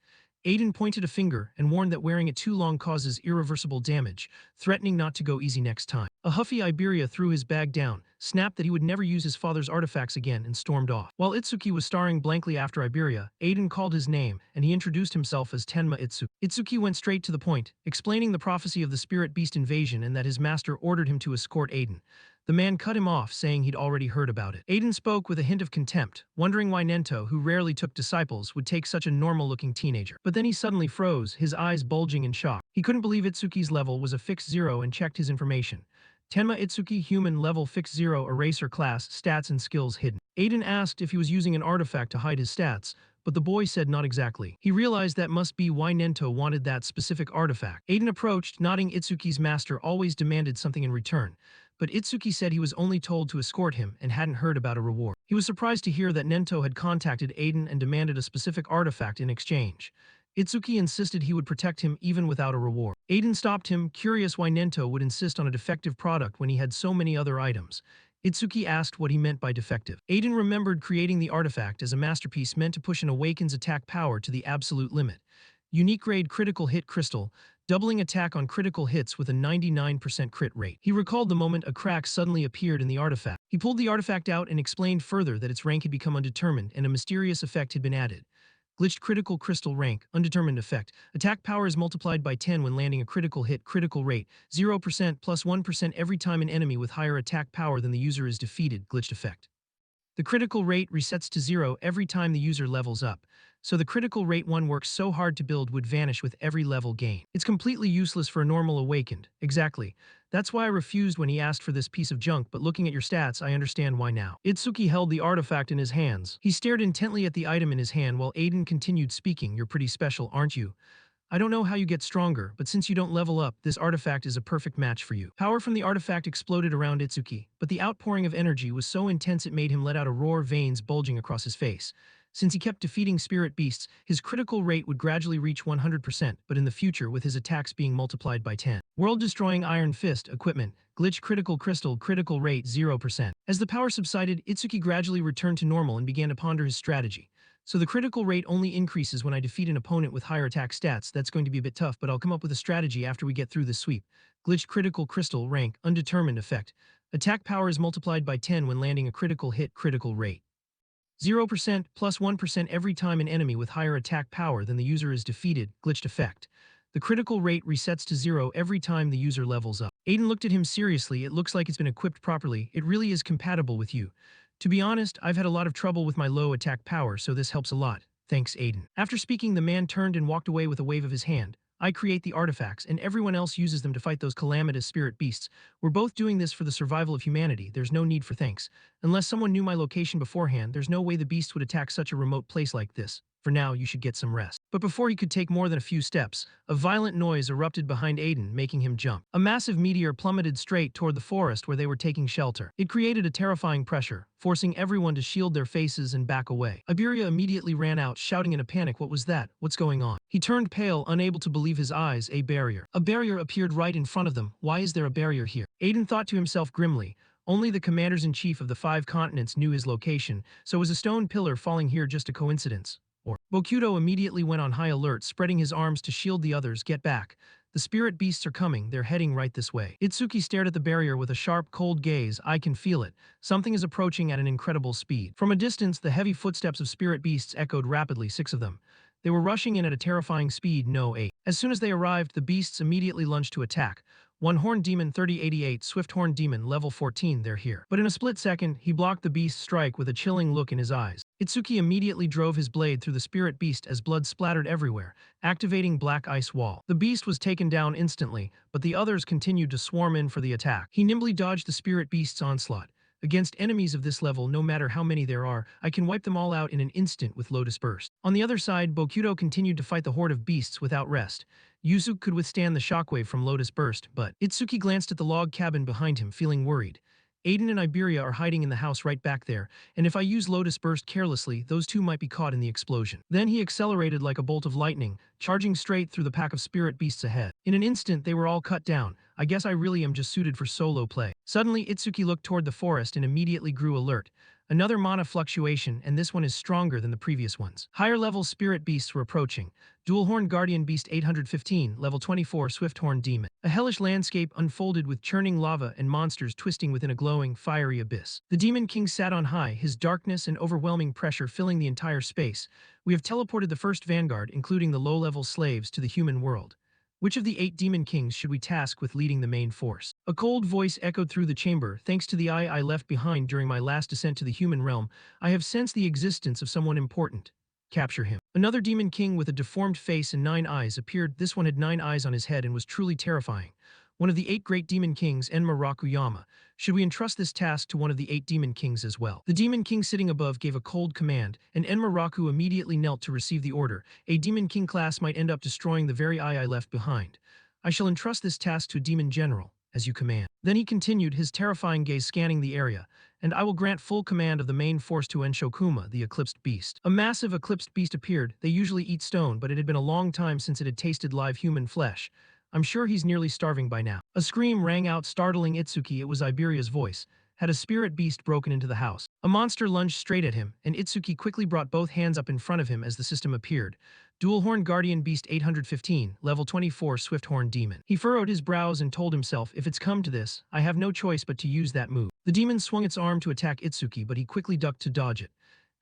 Aiden pointed a finger and warned that wearing it too long causes irreversible damage, threatening not to go easy next time. A huffy Iberia threw his bag down, snapped that he would never use his father's artifacts again, and stormed off. While Itsuki was staring blankly after Iberia, Aiden called his name, and he introduced himself as Tenma Itsuki. Itsuki went straight to the point, explaining the prophecy of the spirit beast invasion and that his master ordered him to escort Aiden. The man cut him off, saying he'd already heard about it. Aiden spoke with a hint of contempt, wondering why Nento, who rarely took disciples, would take such a normal-looking teenager. But then he suddenly froze, his eyes bulging in shock. He couldn't believe Itsuki's level was a fixed 0 and checked his information. Tenma Itsuki, human, level fixed 0, eraser class, stats and skills hidden. Aiden asked if he was using an artifact to hide his stats, but the boy said not exactly. He realized that must be why Nento wanted that specific artifact. Aiden approached, nodding. Itsuki's master always demanded something in return, but Itsuki said he was only told to escort him and hadn't heard about a reward. He was surprised to hear that Nento had contacted Aiden and demanded a specific artifact in exchange. Itsuki insisted he would protect him even without a reward. Aiden stopped him, curious why Nento would insist on a defective product when he had so many other items. Itsuki asked what he meant by defective. Aiden remembered creating the artifact as a masterpiece meant to push an awaken's attack power to the absolute limit. Unique grade critical hit crystal, doubling attack on critical hits with a 99% crit rate. He recalled the moment a crack suddenly appeared in the artifact. He pulled the artifact out and explained further that its rank had become undetermined and a mysterious effect had been added. Glitched critical crystal rank, undetermined effect. Attack power is multiplied by 10 when landing a critical hit, critical rate, 0% plus 1% every time an enemy with higher attack power than the user is defeated, glitched effect. The critical rate resets to 0 every time the user levels up, so the critical rate 1 works so hard to build would vanish with every level gain. It's completely useless for a normal awakened. Exactly. That's why I refused when he asked for this piece of junk, but looking at your stats, I understand why now. Itsuki held the artifact in his hands. He stared intently at the item in his hand while Aiden continued speaking. You're pretty special, aren't you? I don't know how you get stronger, but since you don't level up, this artifact is a perfect match for you. Power from the artifact exploded around Itsuki, but the outpouring of energy was so intense it made him let out a roar, veins bulging across his face. Since he kept defeating spirit beasts, his critical rate would gradually reach 100%, but in the future with his attacks being multiplied by 10. World-destroying Iron Fist, equipment, glitch critical crystal, critical rate 0%. As the power subsided, Itsuki gradually returned to normal and began to ponder his strategy. So the critical rate only increases when I defeat an opponent with higher attack stats. That's going to be a bit tough, but I'll come up with a strategy after we get through this sweep. Glitch critical crystal, rank, undetermined effect. Attack power is multiplied by 10 when landing a critical hit, critical rate. 0% plus 1% every time an enemy with higher attack power than the user is defeated, glitched effect. The critical rate resets to 0 every time the user levels up. Aiden looked at him seriously. It looks like it's been equipped properly. It really is compatible with you. To be honest, I've had a lot of trouble with my low attack power, so this helps a lot. Thanks, Aiden. After speaking, the man turned and walked away with a wave of his hand. I create the artifacts, and everyone else uses them to fight those calamitous spirit beasts. We're both doing this for the survival of humanity. There's no need for thanks. Unless someone knew my location beforehand, there's no way the beasts would attack such a remote place like this. For now, you should get some rest. But before he could take more than a few steps, a violent noise erupted behind Aiden, making him jump. A massive meteor plummeted straight toward the forest where they were taking shelter. It created a terrifying pressure, forcing everyone to shield their faces and back away. Iberia immediately ran out, shouting in a panic, "What was that? What's going on?" He turned pale, unable to believe his eyes. A barrier. A barrier appeared right in front of them. Why is there a barrier here? Aiden thought to himself grimly. Only the commanders-in-chief of the 5 continents knew his location, so was a stone pillar falling here just a coincidence? Bokuto immediately went on high alert, spreading his arms to shield the others. Get back. The spirit beasts are coming. They're heading right this way. Itsuki stared at the barrier with a sharp, cold gaze. I can feel it. Something is approaching at an incredible speed. From a distance, the heavy footsteps of spirit beasts echoed rapidly, 6 of them. They were rushing in at a terrifying speed, no 8. As soon as they arrived, the beasts immediately lunged to attack. One horned demon 3088, swift horned demon level 14, they're here. But in a split second, he blocked the beast's strike with a chilling look in his eyes. Itsuki immediately drove his blade through the spirit beast as blood splattered everywhere, activating Black Ice Wall. The beast was taken down instantly, but the others continued to swarm in for the attack. He nimbly dodged the spirit beast's onslaught. Against enemies of this level, no matter how many there are, I can wipe them all out in an instant with Lotus Burst. On the other side, Bokuto continued to fight the horde of beasts without rest. Yusuke could withstand the shockwave from Lotus Burst, but Itsuki glanced at the log cabin behind him, feeling worried. Aiden and Iberia are hiding in the house right back there, and if I use Lotus Burst carelessly, those two might be caught in the explosion. Then he accelerated like a bolt of lightning, charging straight through the pack of spirit beasts ahead. In an instant, they were all cut down. I guess I really am just suited for solo play. Suddenly, Itsuki looked toward the forest and immediately grew alert. Another mana fluctuation, and this one is stronger than the previous ones. Higher-level spirit beasts were approaching. Dual-horned guardian beast 815, level 24 swift-horned demon. A hellish landscape unfolded with churning lava and monsters twisting within a glowing, fiery abyss. The demon king sat on high, his darkness and overwhelming pressure filling the entire space. We have teleported the first vanguard, including the low-level slaves, to the human world. Which of the 8 demon kings should we task with leading the main force? A cold voice echoed through the chamber. Thanks to the eye I left behind during my last descent to the human realm, I have sensed the existence of someone important. Capture him. Another demon king with a deformed face and 9 eyes appeared. This one had 9 eyes on his head and was truly terrifying. One of the 8 great demon kings, Enma Rakuyama. Should we entrust this task to one of the 8 demon kings as well? The demon king sitting above gave a cold command, and Enma Raku immediately knelt to receive the order. A demon king class might end up destroying the very eye I left behind. I shall entrust this task to a demon general, as you command. Then he continued, his terrifying gaze scanning the area, and I will grant full command of the main force to Enshokuma, the eclipsed beast. A massive eclipsed beast appeared. They usually eat stone, but it had been a long time since it had tasted live human flesh. I'm sure he's nearly starving by now. A scream rang out, startling Itsuki. It was Iberia's voice. had a spirit beast broken into the house. A monster lunged straight at him, and Itsuki quickly brought both hands up in front of him as the system appeared. Dual Horn Guardian Beast 815, Level 24 Swift Horn Demon. He furrowed his brows and told himself, if it's come to this, I have no choice but to use that move. The demon swung its arm to attack Itsuki, but he quickly ducked to dodge it.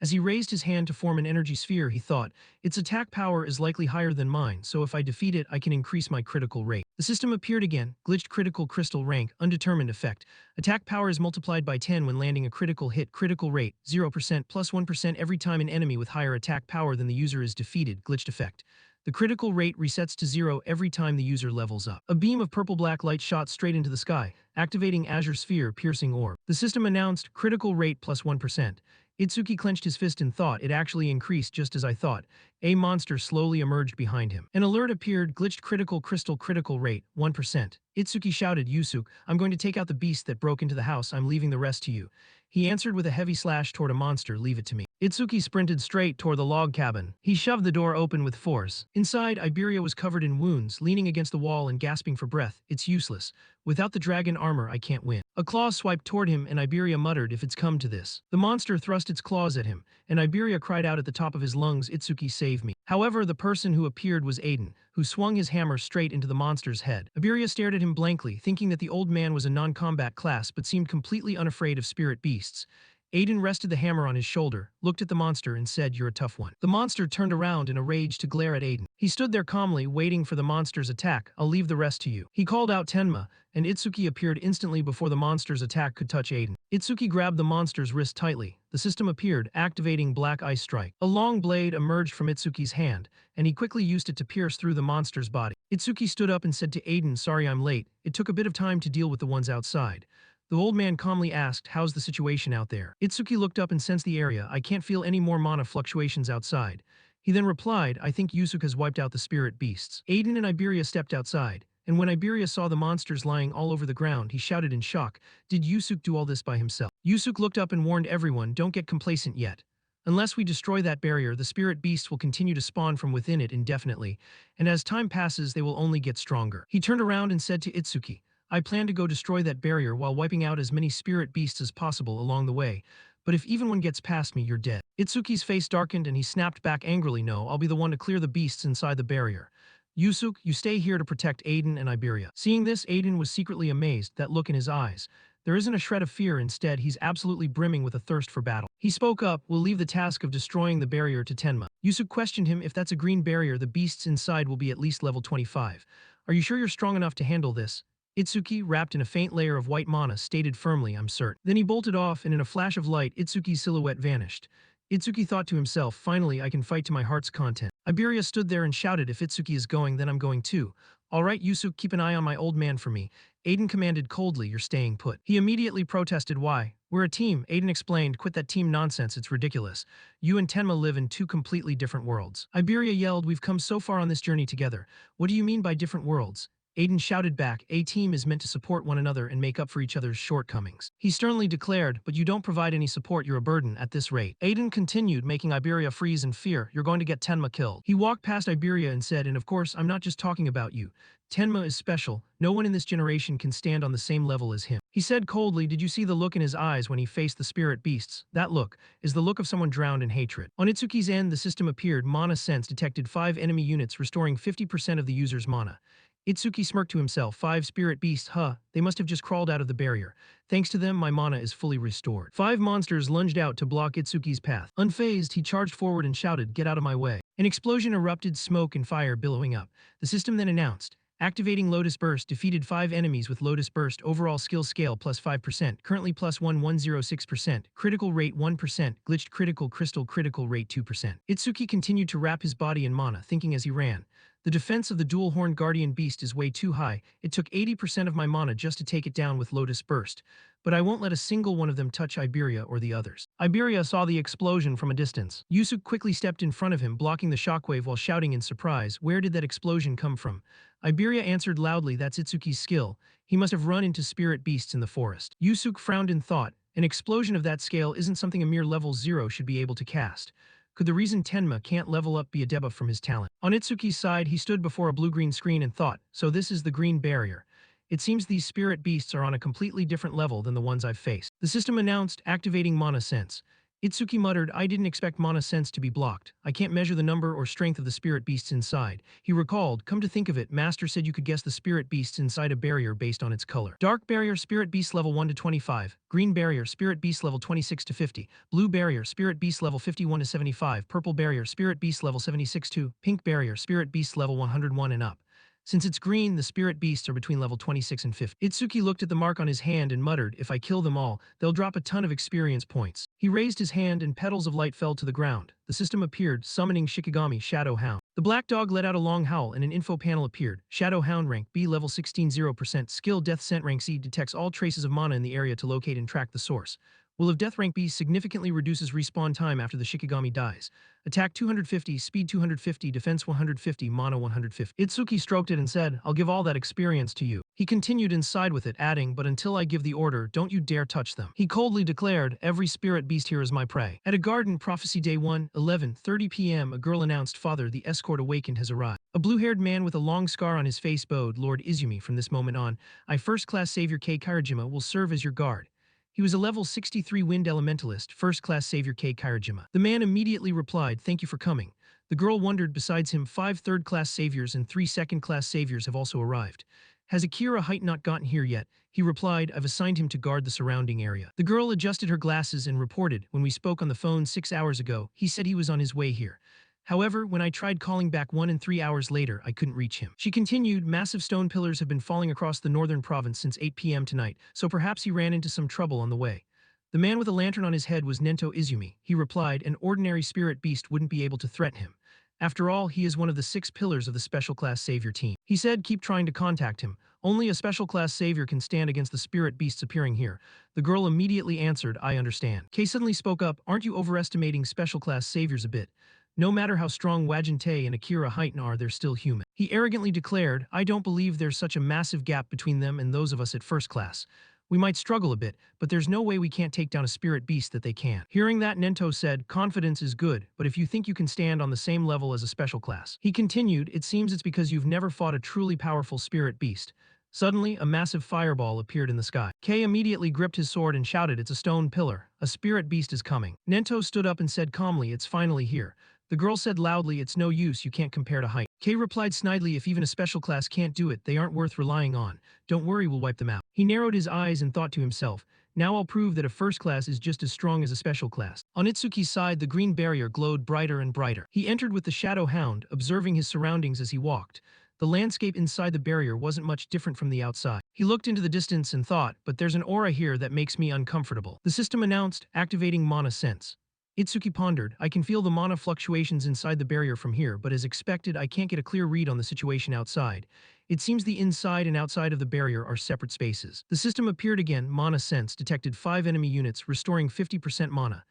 As he raised his hand to form an energy sphere, he thought, its attack power is likely higher than mine, so if I defeat it, I can increase my critical rate. The system appeared again, glitched critical crystal rank, undetermined effect. Attack power is multiplied by 10 when landing a critical hit, critical rate, 0% plus 1% every time an enemy with higher attack power than the user is defeated, glitched effect. The critical rate resets to 0 every time the user levels up. A beam of purple-black light shot straight into the sky, activating Azure Sphere Piercing Orb. The system announced, critical rate plus 1%. Itsuki clenched his fist and thought, it actually increased just as I thought. A monster slowly emerged behind him. An alert appeared, glitched critical crystal critical rate, 1%. Itsuki shouted, Yusuke, I'm going to take out the beast that broke into the house, I'm leaving the rest to you. He answered with a heavy slash toward a monster, leave it to me. Itsuki sprinted straight toward the log cabin. He shoved the door open with force. Inside, Iberia was covered in wounds, leaning against the wall and gasping for breath. It's useless. Without the dragon armor, I can't win. A claw swiped toward him, and Iberia muttered, if it's come to this. The monster thrust its claws at him, and Iberia cried out at the top of his lungs, Itsuki, save me. However, the person who appeared was Aiden, who swung his hammer straight into the monster's head. Iberia stared at him blankly, thinking that the old man was a non-combat class but seemed completely unafraid of spirit beasts. Aiden rested the hammer on his shoulder, looked at the monster and said, you're a tough one. The monster turned around in a rage to glare at Aiden. He stood there calmly, waiting for the monster's attack. I'll leave the rest to you. He called out Tenma, and Itsuki appeared instantly before the monster's attack could touch Aiden. Itsuki grabbed the monster's wrist tightly. The system appeared, activating Black Ice Strike. A long blade emerged from Itsuki's hand, and he quickly used it to pierce through the monster's body. Itsuki stood up and said to Aiden, sorry I'm late. It took a bit of time to deal with the ones outside. The old man calmly asked, how's the situation out there? Itsuki looked up and sensed the area. I can't feel any more mana fluctuations outside. He then replied, I think Yusuke has wiped out the spirit beasts. Aiden and Iberia stepped outside, and when Iberia saw the monsters lying all over the ground, he shouted in shock, did Yusuke do all this by himself? Yusuke looked up and warned everyone, don't get complacent yet. Unless we destroy that barrier, the spirit beasts will continue to spawn from within it indefinitely, and as time passes, they will only get stronger. He turned around and said to Itsuki, I plan to go destroy that barrier while wiping out as many spirit beasts as possible along the way, but if even one gets past me, you're dead. Itsuki's face darkened and he snapped back angrily, no, I'll be the one to clear the beasts inside the barrier. Yusuke, you stay here to protect Aiden and Iberia. Seeing this, Aiden was secretly amazed, that look in his eyes. There isn't a shred of fear, instead he's absolutely brimming with a thirst for battle. He spoke up, we'll leave the task of destroying the barrier to Tenma. Yusuke questioned him, if that's a green barrier, the beasts inside will be at least level 25. Are you sure you're strong enough to handle this? Itsuki, wrapped in a faint layer of white mana, stated firmly, I'm certain. Then he bolted off, and in a flash of light, Itsuki's silhouette vanished. Itsuki thought to himself, finally I can fight to my heart's content. Iberia stood there and shouted, if Itsuki is going, then I'm going too. Alright Yusuke, keep an eye on my old man for me. Aiden commanded coldly, you're staying put. He immediately protested, why? We're a team, Aiden explained, quit that team nonsense, it's ridiculous. You and Tenma live in two completely different worlds. Iberia yelled, we've come so far on this journey together. What do you mean by different worlds? Aiden shouted back, a team is meant to support one another and make up for each other's shortcomings. He sternly declared, but you don't provide any support, you're a burden at this rate. Aiden continued, making Iberia freeze in fear, you're going to get Tenma killed. He walked past Iberia and said, and of course, I'm not just talking about you. Tenma is special, no one in this generation can stand on the same level as him. He said coldly, did you see the look in his eyes when he faced the spirit beasts? That look is the look of someone drowned in hatred. On Itsuki's end, the system appeared, mana sense detected 5 enemy units restoring 50% of the user's mana. Itsuki smirked to himself, 5 spirit beasts, they must have just crawled out of the barrier. Thanks to them, my mana is fully restored. 5 monsters lunged out to block Itsuki's path. Unfazed, he charged forward and shouted, get out of my way. An explosion erupted, smoke and fire billowing up. The system then announced, activating Lotus Burst, defeated 5 enemies with Lotus Burst, overall skill scale plus 5%, currently plus 1106%, critical rate 1%, glitched critical crystal critical rate 2%. Itsuki continued to wrap his body in mana, thinking as he ran. The defense of the dual-horned guardian beast is way too high. It took 80% of my mana just to take it down with Lotus Burst. But I won't let a single one of them touch Iberia or the others. Iberia saw the explosion from a distance. Yusuke quickly stepped in front of him, blocking the shockwave while shouting in surprise, where did that explosion come from? Iberia answered loudly, that's Itsuki's skill. He must have run into spirit beasts in the forest. Yusuke frowned in thought. An explosion of that scale isn't something a mere level 0 should be able to cast. Could the reason Tenma can't level up be a debuff from his talent? On Itsuki's side, he stood before a blue-green screen and thought, so this is the green barrier. It seems these spirit beasts are on a completely different level than the ones I've faced. The system announced, activating mana sense. Itsuki muttered, I didn't expect mana sense to be blocked. I can't measure the number or strength of the spirit beasts inside. He recalled, come to think of it, Master said you could guess the spirit beasts inside a barrier based on its color. Dark barrier, spirit beast level 1 to 25. Green barrier, spirit beast level 26 to 50. Blue barrier, spirit beast level 51 to 75. Purple barrier, spirit beast level 76 to. Pink barrier, spirit beast level 101 and up. Since it's green, the spirit beasts are between level 26 and 50. Itsuki looked at the mark on his hand and muttered, if I kill them all, they'll drop a ton of experience points. He raised his hand and petals of light fell to the ground. The system appeared, summoning Shikigami, Shadow Hound. The black dog let out a long howl and an info panel appeared. Shadow Hound rank B level 16 0%. Skill Death Scent rank C detects all traces of mana in the area to locate and track the source. Will of Death rank B significantly reduces respawn time after the Shikigami dies. Attack 250, speed 250, defense 150, mana 150. Itsuki stroked it and said, I'll give all that experience to you. He continued inside with it, adding, but until I give the order, don't you dare touch them. He coldly declared, every spirit beast here is my prey. At a garden, Prophecy Day 1, 11:30 p.m., a girl announced, Father, the escort awakened has arrived. A blue-haired man with a long scar on his face bowed, Lord Izumi, from this moment on, I first-class Savior Kei Kairajima will serve as your guard. He was a level 63 Wind Elementalist, first-class Savior Kei Kairajima. The man immediately replied, thank you for coming. The girl wondered, besides him, 5 third-class saviors and 3 second-class saviors have also arrived. Has Akira Height not gotten here yet? He replied, I've assigned him to guard the surrounding area. The girl adjusted her glasses and reported, when we spoke on the phone 6 hours ago, he said he was on his way here. However, when I tried calling back 1 and 3 hours later, I couldn't reach him. She continued, massive stone pillars have been falling across the northern province since 8 p.m. tonight, so perhaps he ran into some trouble on the way. The man with a lantern on his head was Nento Izumi. He replied, an ordinary spirit beast wouldn't be able to threaten him. After all, he is one of the 6 pillars of the special class savior team. He said, keep trying to contact him. Only a special class savior can stand against the spirit beasts appearing here. The girl immediately answered, I understand. Kei suddenly spoke up, aren't you overestimating special class saviors a bit? No matter how strong Wajin and Akira Heighten are, they're still human. He arrogantly declared, I don't believe there's such a massive gap between them and those of us at first class. We might struggle a bit, but there's no way we can't take down a spirit beast that they can. Hearing that, Nento said, confidence is good, but if you think you can stand on the same level as a special class. He continued, it seems it's because you've never fought a truly powerful spirit beast. Suddenly, a massive fireball appeared in the sky. Kei immediately gripped his sword and shouted, it's a stone pillar. A spirit beast is coming. Nento stood up and said calmly, it's finally here. The girl said loudly, it's no use, you can't compare to height. Kei replied snidely, if even a special class can't do it, they aren't worth relying on. Don't worry, we'll wipe them out. He narrowed his eyes and thought to himself, now I'll prove that a first class is just as strong as a special class. On Itsuki's side, the green barrier glowed brighter and brighter. He entered with the Shadow Hound, observing his surroundings as he walked. The landscape inside the barrier wasn't much different from the outside. He looked into the distance and thought, but there's an aura here that makes me uncomfortable. The system announced, activating mana sense. Itsuki pondered, I can feel the mana fluctuations inside the barrier from here, but as expected, I can't get a clear read on the situation outside. It seems the inside and outside of the barrier are separate spaces. The system appeared again, mana sense, detected 5 enemy units, restoring 50% mana.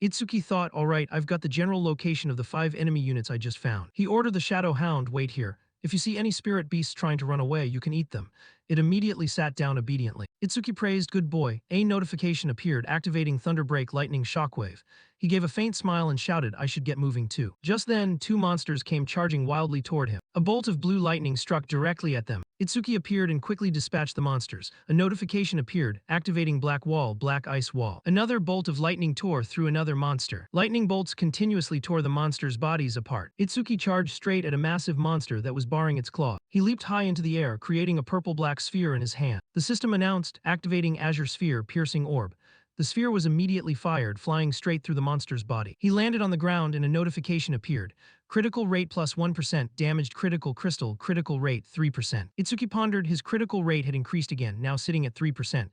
Itsuki thought, alright, I've got the general location of the 5 enemy units I just found. He ordered the Shadow Hound, wait here. If you see any spirit beasts trying to run away, you can eat them. It immediately sat down obediently. Itsuki praised, good boy. A notification appeared, activating Thunderbreak Lightning Shockwave. He gave a faint smile and shouted, I should get moving too. Just then, 2 monsters came charging wildly toward him. A bolt of blue lightning struck directly at them. Itsuki appeared and quickly dispatched the monsters. A notification appeared, activating Black Wall, Black Ice Wall. Another bolt of lightning tore through another monster. Lightning bolts continuously tore the monsters' bodies apart. Itsuki charged straight at a massive monster that was barring its claw. He leaped high into the air, creating a purple-black sphere in his hand. The system announced, activating Azure Sphere, Piercing Orb. The sphere was immediately fired, flying straight through the monster's body. He landed on the ground and a notification appeared. Critical rate plus 1%, damaged critical crystal, critical rate 3%. Itsuki pondered, his critical rate had increased again, now sitting at 3%.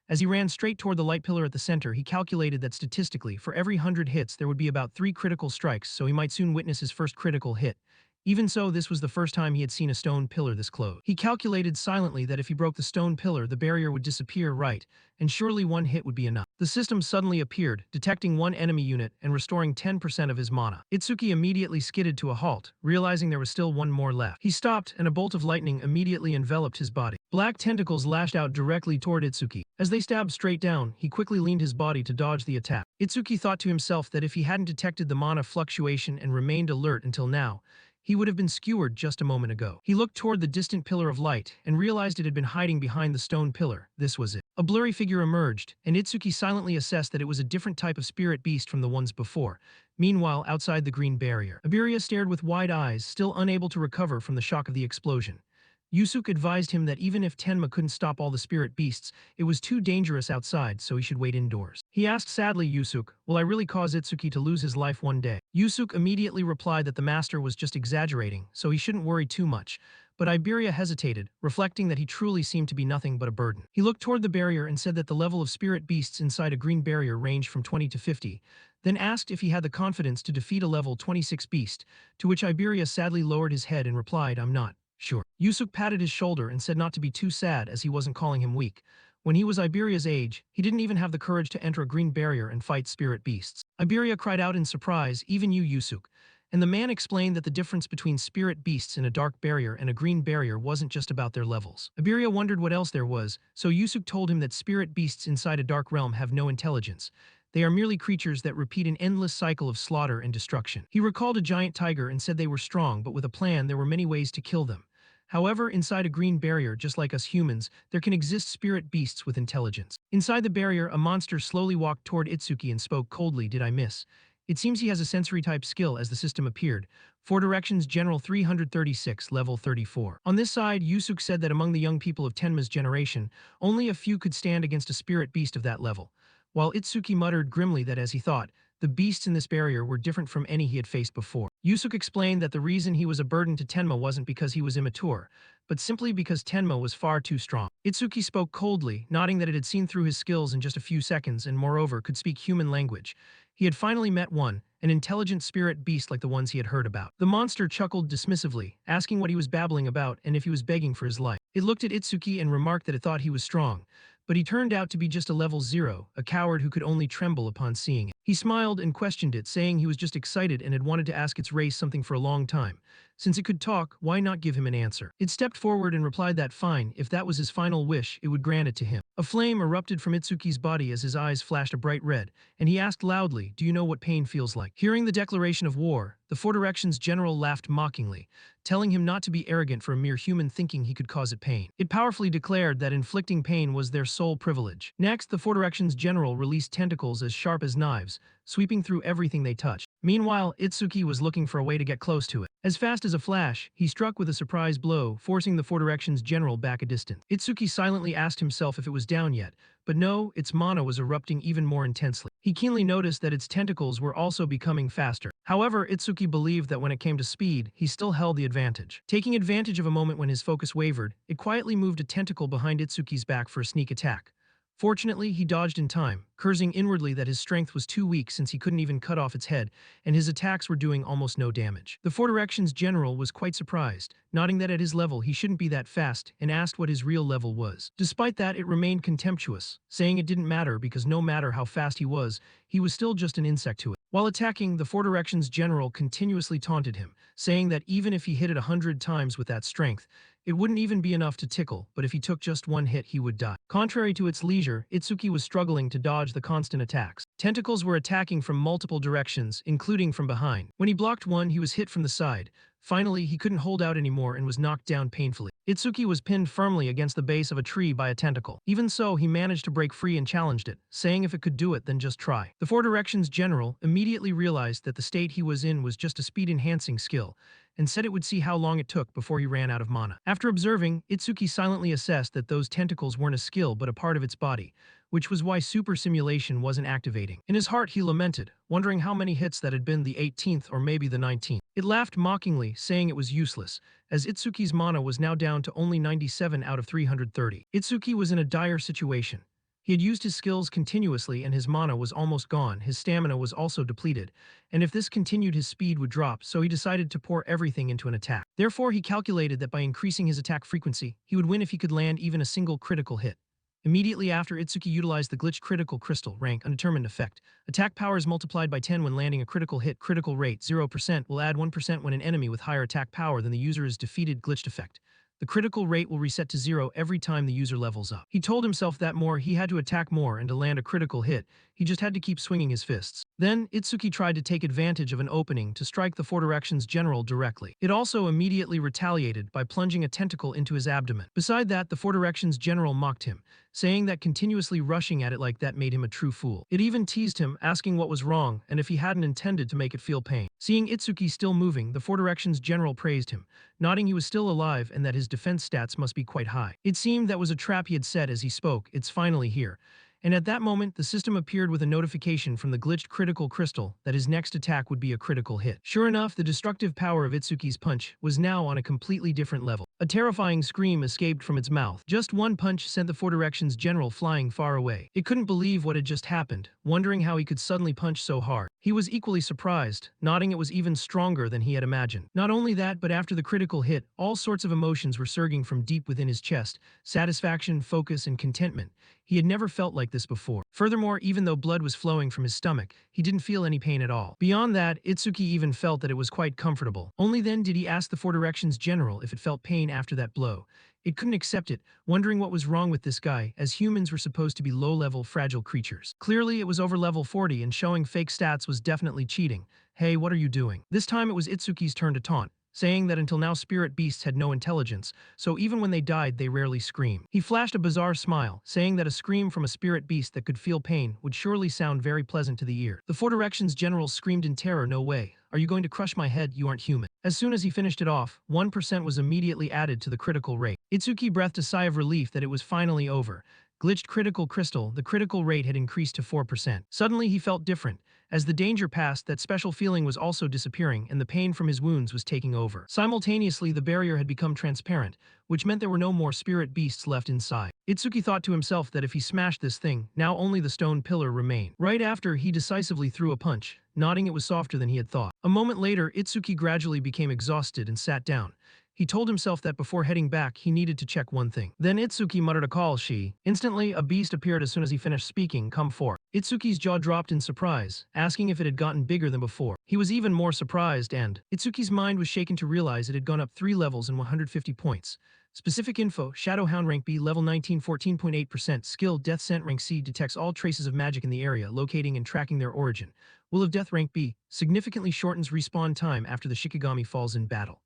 As he ran straight toward the light pillar at the center, he calculated that statistically, for every 100 hits, there would be about 3 critical strikes, so he might soon witness his first critical hit. Even so, this was the first time he had seen a stone pillar this close. He calculated silently that if he broke the stone pillar, the barrier would disappear, right, and surely 1 hit would be enough. The system suddenly appeared, detecting 1 enemy unit and restoring 10% of his mana. Itsuki immediately skidded to a halt, realizing there was still 1 more left. He stopped, and a bolt of lightning immediately enveloped his body. Black tentacles lashed out directly toward Itsuki. As they stabbed straight down, he quickly leaned his body to dodge the attack. Itsuki thought to himself that if he hadn't detected the mana fluctuation and remained alert until now, he would have been skewered just a moment ago. He looked toward the distant pillar of light and realized it had been hiding behind the stone pillar. This was it. A blurry figure emerged, and Itsuki silently assessed that it was a different type of spirit beast from the ones before. Meanwhile, outside the green barrier, Iberia stared with wide eyes, still unable to recover from the shock of the explosion. Yusuke advised him that even if Tenma couldn't stop all the spirit beasts, it was too dangerous outside, so he should wait indoors. He asked sadly Yusuke, "Will I really cause Itsuki to lose his life one day?" Yusuke immediately replied that the master was just exaggerating, so he shouldn't worry too much. But Iberia hesitated, reflecting that he truly seemed to be nothing but a burden. He looked toward the barrier and said that the level of spirit beasts inside a green barrier ranged from 20 to 50, then asked if he had the confidence to defeat a level 26 beast, to which Iberia sadly lowered his head and replied, "I'm not sure." Yusuke patted his shoulder and said not to be too sad as he wasn't calling him weak. When he was Iberia's age, he didn't even have the courage to enter a green barrier and fight spirit beasts. Iberia cried out in surprise, "Even you, Yusuke." And the man explained that the difference between spirit beasts in a dark barrier and a green barrier wasn't just about their levels. Iberia wondered what else there was, so Yusuke told him that spirit beasts inside a dark realm have no intelligence. They are merely creatures that repeat an endless cycle of slaughter and destruction. He recalled a giant tiger and said they were strong, but with a plan there were many ways to kill them. However, inside a green barrier, just like us humans, there can exist spirit beasts with intelligence. Inside the barrier, a monster slowly walked toward Itsuki and spoke coldly, "Did I miss?" It seems he has a sensory-type skill as the system appeared. 4 Directions General 336, Level 34. On this side, Yusuke said that among the young people of Tenma's generation, only a few could stand against a spirit beast of that level, while Itsuki muttered grimly that as he thought, the beasts in this barrier were different from any he had faced before. Yusuke explained that the reason he was a burden to Tenma wasn't because he was immature, but simply because Tenma was far too strong. Itsuki spoke coldly, nodding that it had seen through his skills in just a few seconds and moreover could speak human language. He had finally met one, an intelligent spirit beast like the ones he had heard about. The monster chuckled dismissively, asking what he was babbling about and if he was begging for his life. It looked at Itsuki and remarked that it thought he was strong, but he turned out to be just a level 0, a coward who could only tremble upon seeing it. He smiled and questioned it, saying he was just excited and had wanted to ask its race something for a long time. Since it could talk, why not give him an answer? It stepped forward and replied that fine, if that was his final wish, it would grant it to him. A flame erupted from Itsuki's body as his eyes flashed a bright red, and he asked loudly, "Do you know what pain feels like?" Hearing the declaration of war, the 4 Directions general laughed mockingly, telling him not to be arrogant for a mere human thinking he could cause it pain. It powerfully declared that inflicting pain was their sole privilege. Next, the 4 Directions general released tentacles as sharp as knives, sweeping through everything they touched. Meanwhile, Itsuki was looking for a way to get close to it. As fast as a flash, he struck with a surprise blow, forcing the 4 Directions general back a distance. Itsuki silently asked himself if it was down yet, but no, its mana was erupting even more intensely. He keenly noticed that its tentacles were also becoming faster. However, Itsuki believed that when it came to speed, he still held the advantage. Taking advantage of a moment when his focus wavered, it quietly moved a tentacle behind Itsuki's back for a sneak attack. Fortunately, he dodged in time, cursing inwardly that his strength was too weak since he couldn't even cut off its head, and his attacks were doing almost no damage. The 4 Directions general was quite surprised, nodding that at his level he shouldn't be that fast, and asked what his real level was. Despite that, it remained contemptuous, saying it didn't matter because no matter how fast he was still just an insect to it. While attacking, the 4 Directions general continuously taunted him, saying that even if he hit it 100 times with that strength, it wouldn't even be enough to tickle, but if he took just one hit he would die. Contrary to its leisure, Itsuki was struggling to dodge the constant attacks. Tentacles were attacking from multiple directions, including from behind. When he blocked one, he was hit from the side. Finally, he couldn't hold out anymore and was knocked down painfully. Itsuki was pinned firmly against the base of a tree by a tentacle. Even so, he managed to break free and challenged it, saying if it could do it, then just try. The 4 Directions general immediately realized that the state he was in was just a speed-enhancing skill, and said it would see how long it took before he ran out of mana. After observing, Itsuki silently assessed that those tentacles weren't a skill but a part of its body, which was why super simulation wasn't activating. In his heart he lamented, wondering how many hits that had been the 18th or maybe the 19th. It laughed mockingly, saying it was useless, as Itsuki's mana was now down to only 97 out of 330. Itsuki was in a dire situation. He had used his skills continuously and his mana was almost gone, his stamina was also depleted, and if this continued his speed would drop, so he decided to pour everything into an attack. Therefore he calculated that by increasing his attack frequency, he would win if he could land even a single critical hit. Immediately after, Itsuki utilized the glitched critical crystal, rank undetermined effect. Attack power is multiplied by 10 when landing a critical hit. Critical rate 0% will add 1% when an enemy with higher attack power than the user is defeated. Glitched effect. The critical rate will reset to 0 every time the user levels up. He told himself that he had to attack more and to land a critical hit, he just had to keep swinging his fists. Then, Itsuki tried to take advantage of an opening to strike the Four Directions general directly. It also immediately retaliated by plunging a tentacle into his abdomen. Beside that, the Four Directions general mocked him, saying that continuously rushing at it like that made him a true fool. It even teased him, asking what was wrong and if he hadn't intended to make it feel pain. Seeing Itsuki still moving, the Four Directions general praised him, nodding he was still alive and that his defense stats must be quite high. It seemed that was a trap he had set as he spoke. It's finally here. And at that moment, the system appeared with a notification from the glitched critical crystal that his next attack would be a critical hit. Sure enough, the destructive power of Itsuki's punch was now on a completely different level. A terrifying scream escaped from its mouth. Just one punch sent the Four Directions general flying far away. It couldn't believe what had just happened, wondering how he could suddenly punch so hard. He was equally surprised, nodding it was even stronger than he had imagined. Not only that, but after the critical hit, all sorts of emotions were surging from deep within his chest: satisfaction, focus, and contentment. He had never felt like this before. Furthermore, even though blood was flowing from his stomach, he didn't feel any pain at all. Beyond that, Itsuki even felt that it was quite comfortable. Only then did he ask the Four Directions general if it felt pain after that blow. It couldn't accept it, wondering what was wrong with this guy, as humans were supposed to be low-level, fragile creatures. Clearly, it was over level 40 and showing fake stats was definitely cheating. Hey, what are you doing? This time it was Itsuki's turn to taunt, saying that until now spirit beasts had no intelligence, so even when they died they rarely scream. He flashed a bizarre smile, saying that a scream from a spirit beast that could feel pain would surely sound very pleasant to the ear. The Four Directions general screamed in terror, "No way. Are you going to crush my head? You aren't human." As soon as he finished it off, 1% was immediately added to the critical rate. Itsuki breathed a sigh of relief that it was finally over. Glitched critical crystal, the critical rate had increased to 4%. Suddenly he felt different. As the danger passed, that special feeling was also disappearing and the pain from his wounds was taking over. Simultaneously, the barrier had become transparent, which meant there were no more spirit beasts left inside. Itsuki thought to himself that if he smashed this thing, now only the stone pillar remained. Right after, he decisively threw a punch, nodding it was softer than he had thought. A moment later, Itsuki gradually became exhausted and sat down. He told himself that before heading back, he needed to check one thing. Then Itsuki muttered a call. Instantly, a beast appeared as soon as he finished speaking. "Come forth." Itsuki's jaw dropped in surprise, asking if it had gotten bigger than before. He was even more surprised and Itsuki's mind was shaken to realize it had gone up 3 levels and 150 points. Specific info: Shadowhound rank B, level 19, 14.8%. Skill: Death Scent rank C, detects all traces of magic in the area, locating and tracking their origin. Will of Death rank B, significantly shortens respawn time after the Shikigami falls in battle.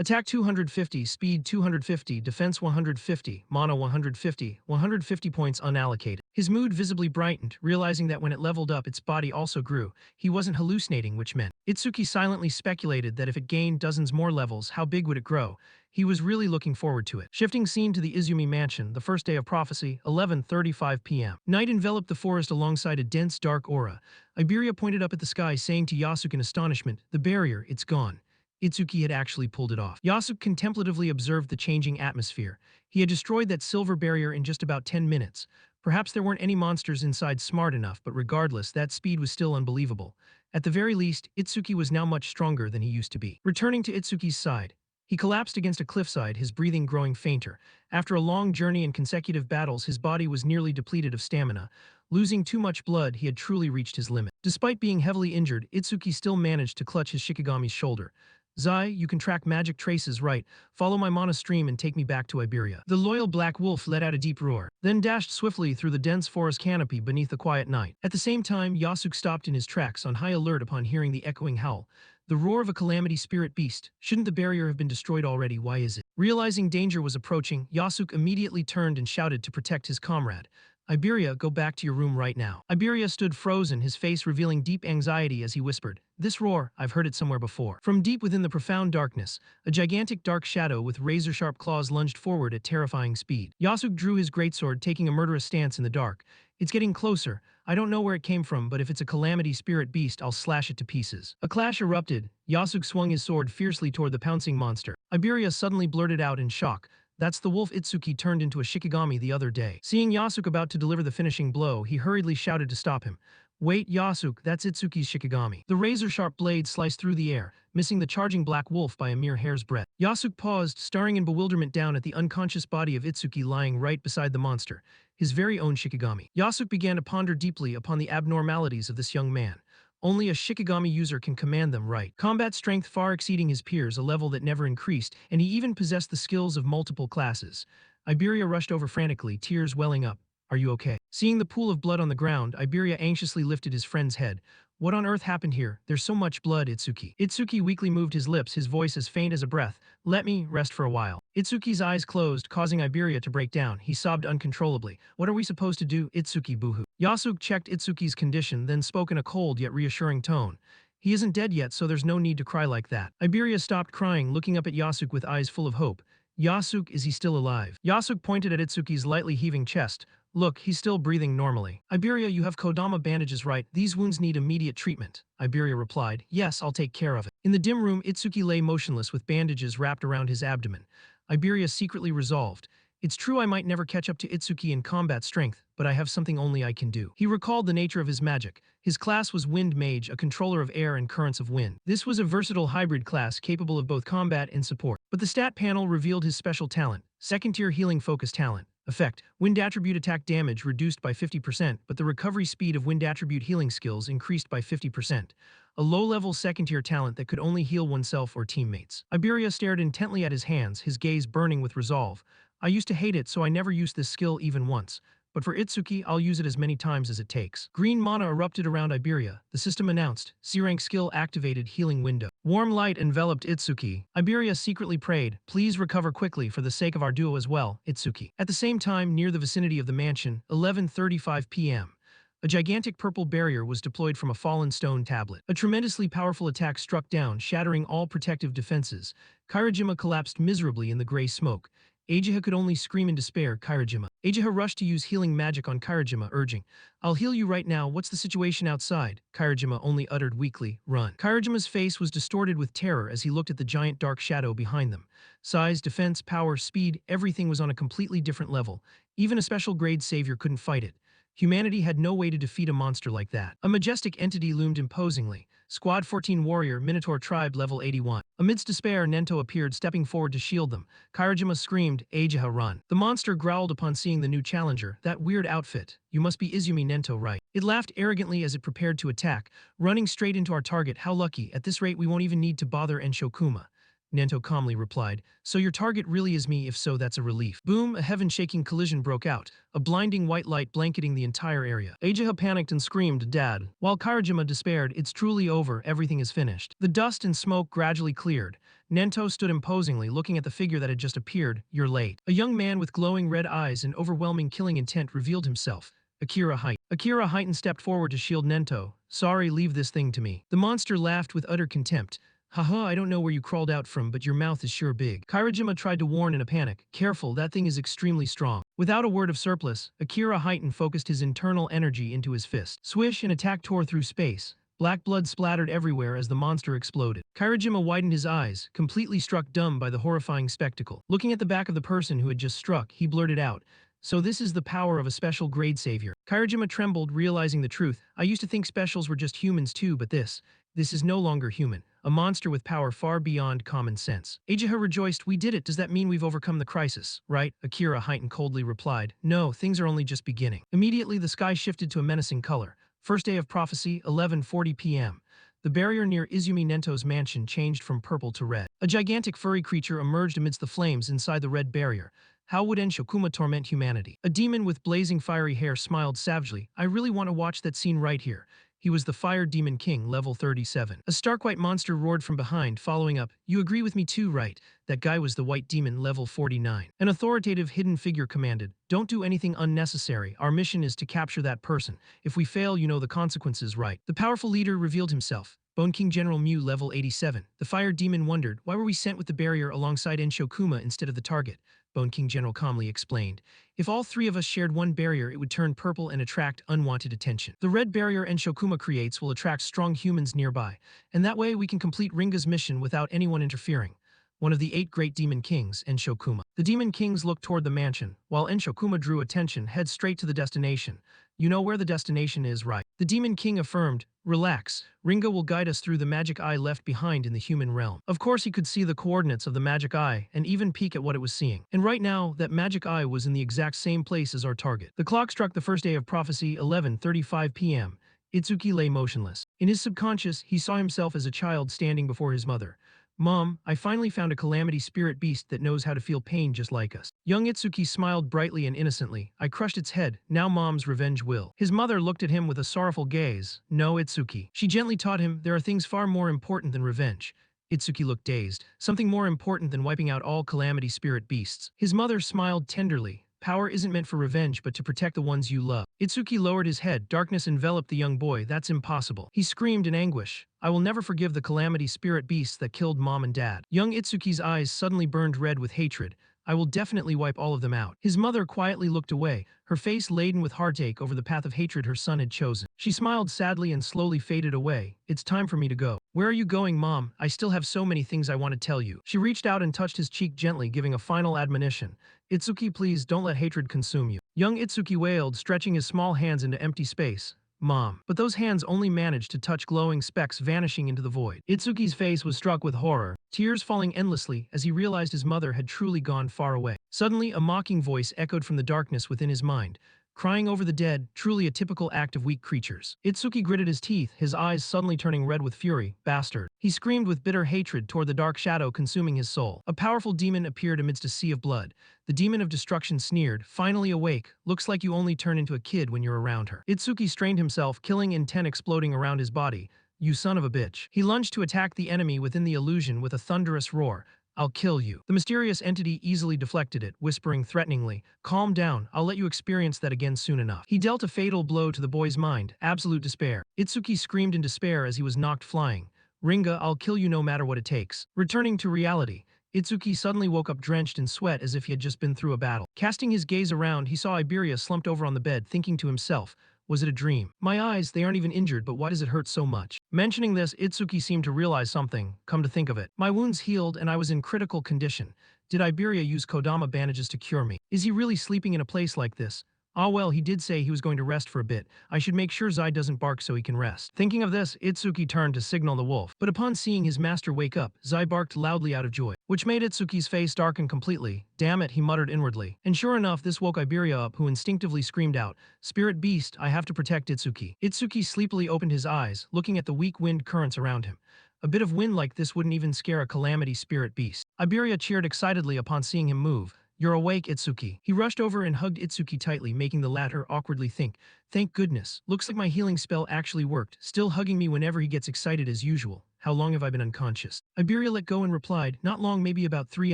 Attack 250, speed 250, defense 150, mana 150, 150 points unallocated. His mood visibly brightened, realizing that when it leveled up its body also grew. He wasn't hallucinating, which meant Itsuki silently speculated that if it gained dozens more levels, how big would it grow? He was really looking forward to it. Shifting scene to the Izumi mansion, the first day of prophecy, 11:35 p.m. Night enveloped the forest alongside a dense, dark aura. Iberia pointed up at the sky, saying to Yasuke in astonishment, "The barrier, it's gone." Itsuki had actually pulled it off. Yasuke contemplatively observed the changing atmosphere. He had destroyed that silver barrier in just about 10 minutes. Perhaps there weren't any monsters inside smart enough, but regardless, that speed was still unbelievable. At the very least, Itsuki was now much stronger than he used to be. Returning to Itsuki's side, he collapsed against a cliffside, his breathing growing fainter. After a long journey and consecutive battles, his body was nearly depleted of stamina. Losing too much blood, he had truly reached his limit. Despite being heavily injured, Itsuki still managed to clutch his Shikigami's shoulder. "Zai, you can track magic traces, right? Follow my mana stream and take me back to Iberia." The loyal black wolf let out a deep roar, then dashed swiftly through the dense forest canopy beneath the quiet night. At the same time, Yasuke stopped in his tracks, on high alert upon hearing the echoing howl. The roar of a calamity spirit beast. Shouldn't the barrier have been destroyed already? Why is it? Realizing danger was approaching, Yasuke immediately turned and shouted to protect his comrade. "Iberia, go back to your room right now." Iberia stood frozen, his face revealing deep anxiety as he whispered, "This roar, I've heard it somewhere before." From deep within the profound darkness, a gigantic dark shadow with razor-sharp claws lunged forward at terrifying speed. Yasuke drew his greatsword, taking a murderous stance in the dark. "It's getting closer. I don't know where it came from, but if it's a calamity spirit beast, I'll slash it to pieces." A clash erupted. Yasuke swung his sword fiercely toward the pouncing monster. Iberia suddenly blurted out in shock, "That's the wolf Itsuki turned into a Shikigami the other day." Seeing Yasuke about to deliver the finishing blow, he hurriedly shouted to stop him. "Wait, Yasuke, that's Itsuki's Shikigami." The razor-sharp blade sliced through the air, missing the charging black wolf by a mere hair's breadth. Yasuke paused, staring in bewilderment down at the unconscious body of Itsuki lying right beside the monster, his very own Shikigami. Yasuke began to ponder deeply upon the abnormalities of this young man. Only a Shikigami user can command them right. Combat strength far exceeding his peers, a level that never increased, and he even possessed the skills of multiple classes. Iberia rushed over frantically, tears welling up. "Are you okay?" Seeing the pool of blood on the ground, Iberia anxiously lifted his friend's head. What on earth happened here? There's so much blood, Itsuki. Itsuki weakly moved his lips, his voice as faint as a breath. Let me rest for a while. Itsuki's eyes closed, causing Iberia to break down. He sobbed uncontrollably. What are we supposed to do, Itsuki boohoo? Yasuk checked Itsuki's condition, then spoke in a cold yet reassuring tone. He isn't dead yet, so there's no need to cry like that. Iberia stopped crying, looking up at Yasuk with eyes full of hope. Yasuk, is he still alive? Yasuk pointed at Itsuki's lightly heaving chest. Look, he's still breathing normally. Iberia, you have Kodama bandages, right? These wounds need immediate treatment. Iberia replied, yes, I'll take care of it. In the dim room, Itsuki lay motionless with bandages wrapped around his abdomen. Iberia secretly resolved. It's true I might never catch up to Itsuki in combat strength, but I have something only I can do. He recalled the nature of his magic. His class was Wind Mage, a controller of air and currents of wind. This was a versatile hybrid class capable of both combat and support. But the stat panel revealed his special talent, second-tier healing focus talent. Effect: Wind attribute attack damage reduced by 50%, but the recovery speed of wind attribute healing skills increased by 50%. A low-level second-tier talent that could only heal oneself or teammates. Iberia stared intently at his hands, his gaze burning with resolve. I used to hate it, so I never used this skill even once. But for Itsuki, I'll use it as many times as it takes. Green mana erupted around Iberia. The system announced, C-rank skill activated, healing window. Warm light enveloped Itsuki. Iberia secretly prayed, please recover quickly for the sake of our duo as well, Itsuki. At the same time, near the vicinity of the mansion, 11:35 p.m. A gigantic purple barrier was deployed from a fallen stone tablet. A tremendously powerful attack struck down, shattering all protective defenses. Kairajima collapsed miserably in the gray smoke. Ajiha could only scream in despair, Kairajima. Ajiha rushed to use healing magic on Kairajima, urging, I'll heal you right now, what's the situation outside? Kairajima only uttered weakly, run. Kairajima's face was distorted with terror as he looked at the giant dark shadow behind them. Size, defense, power, speed, everything was on a completely different level. Even a special grade savior couldn't fight it. Humanity had no way to defeat a monster like that. A majestic entity loomed imposingly. Squad 14 warrior, Minotaur tribe, level 81. Amidst despair, Nento appeared, stepping forward to shield them. Kairajima screamed, Ajiha, run. The monster growled upon seeing the new challenger. That weird outfit. You must be Izumi, Nento, right? It laughed arrogantly as it prepared to attack, running straight into our target. How lucky. At this rate, we won't even need to bother Enshokuma. Nento calmly replied, so your target really is me, if so that's a relief. Boom, a heaven-shaking collision broke out, a blinding white light blanketing the entire area. Ajiha panicked and screamed, Dad. While Kairajima despaired, it's truly over, everything is finished. The dust and smoke gradually cleared. Nento stood imposingly, looking at the figure that had just appeared. You're late. A young man with glowing red eyes and overwhelming killing intent revealed himself. Akira Height. Akira Heighten stepped forward to shield Nento. Sorry, leave this thing to me. The monster laughed with utter contempt. Haha, I don't know where you crawled out from, but your mouth is sure big. Kairajima tried to warn in a panic. Careful, that thing is extremely strong. Without a word of surplus, Akira Heighten focused his internal energy into his fist. Swish, an attack tore through space. Black blood splattered everywhere as the monster exploded. Kairajima widened his eyes, completely struck dumb by the horrifying spectacle. Looking at the back of the person who had just struck, he blurted out, so this is the power of a special grade savior. Kairajima trembled, realizing the truth. I used to think specials were just humans too, but this is no longer human. A monster with power far beyond common sense. Ajiha rejoiced, we did it. Does that mean we've overcome the crisis, right? Akira Heighten coldly replied, no, things are only just beginning. Immediately, the sky shifted to a menacing color. First day of prophecy, 11:40 p.m. The barrier near Izumi Nento's mansion changed from purple to red. A gigantic furry creature emerged amidst the flames inside the red barrier. How would Enshokuma torment humanity? A demon with blazing fiery hair smiled savagely. I really want to watch that scene right here. He was the Fire Demon King, level 37. A stark white monster roared from behind, following up, you agree with me too, right? That guy was the White Demon, level 49. An authoritative hidden figure commanded, don't do anything unnecessary. Our mission is to capture that person. If we fail, you know the consequences, right? The powerful leader revealed himself. Bone King General Mew, level 87. The Fire Demon wondered, why were we sent with the barrier alongside Enshokuma instead of the target? Bone King General calmly explained. If all three of us shared one barrier, it would turn purple and attract unwanted attention. The red barrier Enshokuma creates will attract strong humans nearby, and that way we can complete Ringa's mission without anyone interfering. One of the 8 great demon kings, Enshokuma. The demon kings looked toward the mansion, while Enshokuma drew attention, head straight to the destination. You know where the destination is, right? The demon king affirmed, relax, Ringa will guide us through the magic eye left behind in the human realm. Of course he could see the coordinates of the magic eye and even peek at what it was seeing. And right now, that magic eye was in the exact same place as our target. The clock struck the first day of prophecy, 11:35 p.m. Itsuki lay motionless. In his subconscious, he saw himself as a child standing before his mother. Mom, I finally found a calamity spirit beast that knows how to feel pain just like us. Young Itsuki smiled brightly and innocently. I crushed its head. Now Mom's revenge will. His mother looked at him with a sorrowful gaze. No, Itsuki. She gently taught him there are things far more important than revenge. Itsuki looked dazed. Something more important than wiping out all calamity spirit beasts. His mother smiled tenderly. Power isn't meant for revenge but to protect the ones you love. Itsuki lowered his head. Darkness enveloped the young boy. That's impossible. He screamed in anguish. I will never forgive the calamity spirit beasts that killed Mom and Dad. Young Itsuki's eyes suddenly burned red with hatred. I will definitely wipe all of them out. His mother quietly looked away, her face laden with heartache over the path of hatred her son had chosen. She smiled sadly and slowly faded away. It's time for me to go. Where are you going, Mom? I still have so many things I want to tell you. She reached out and touched his cheek gently, giving a final admonition. Itsuki, please don't let hatred consume you. Young Itsuki wailed, stretching his small hands into empty space. Mom. But those hands only managed to touch glowing specks vanishing into the void. Itsuki's face was struck with horror, tears falling endlessly as he realized his mother had truly gone far away. Suddenly, a mocking voice echoed from the darkness within his mind. Crying over the dead, truly a typical act of weak creatures. Itsuki gritted his teeth, his eyes suddenly turning red with fury. Bastard. He screamed with bitter hatred toward the dark shadow consuming his soul. A powerful demon appeared amidst a sea of blood. The demon of destruction sneered, finally awake, looks like you only turn into a kid when you're around her. Itsuki strained himself, killing intent exploding around his body. You son of a bitch. He lunged to attack the enemy within the illusion with a thunderous roar. I'll kill you. The mysterious entity easily deflected it, whispering threateningly, calm down, I'll let you experience that again soon enough. He dealt a fatal blow to the boy's mind, absolute despair. Itsuki screamed in despair as he was knocked flying. Ringa, I'll kill you no matter what it takes. Returning to reality, Itsuki suddenly woke up drenched in sweat as if he had just been through a battle. Casting his gaze around, he saw Iberia slumped over on the bed, thinking to himself, was it a dream? My eyes, they aren't even injured, but why does it hurt so much? Mentioning this, Itsuki seemed to realize something. Come to think of it, my wounds healed and I was in critical condition. Did Iberia use Kodama bandages to cure me? Is he really sleeping in a place like this? Ah well, he did say he was going to rest for a bit. I should make sure Zai doesn't bark so he can rest. Thinking of this, Itsuki turned to signal the wolf. But upon seeing his master wake up, Zai barked loudly out of joy, which made Itsuki's face darken completely. Damn it, he muttered inwardly. And sure enough, this woke Iberia up, who instinctively screamed out, Spirit beast, I have to protect Itsuki. Itsuki sleepily opened his eyes, looking at the weak wind currents around him. A bit of wind like this wouldn't even scare a calamity spirit beast. Iberia cheered excitedly upon seeing him move. You're awake, Itsuki. He rushed over and hugged Itsuki tightly, making the latter awkwardly think, thank goodness, looks like my healing spell actually worked, still hugging me whenever he gets excited as usual. How long have I been unconscious? Iberia let go and replied, not long, maybe about 3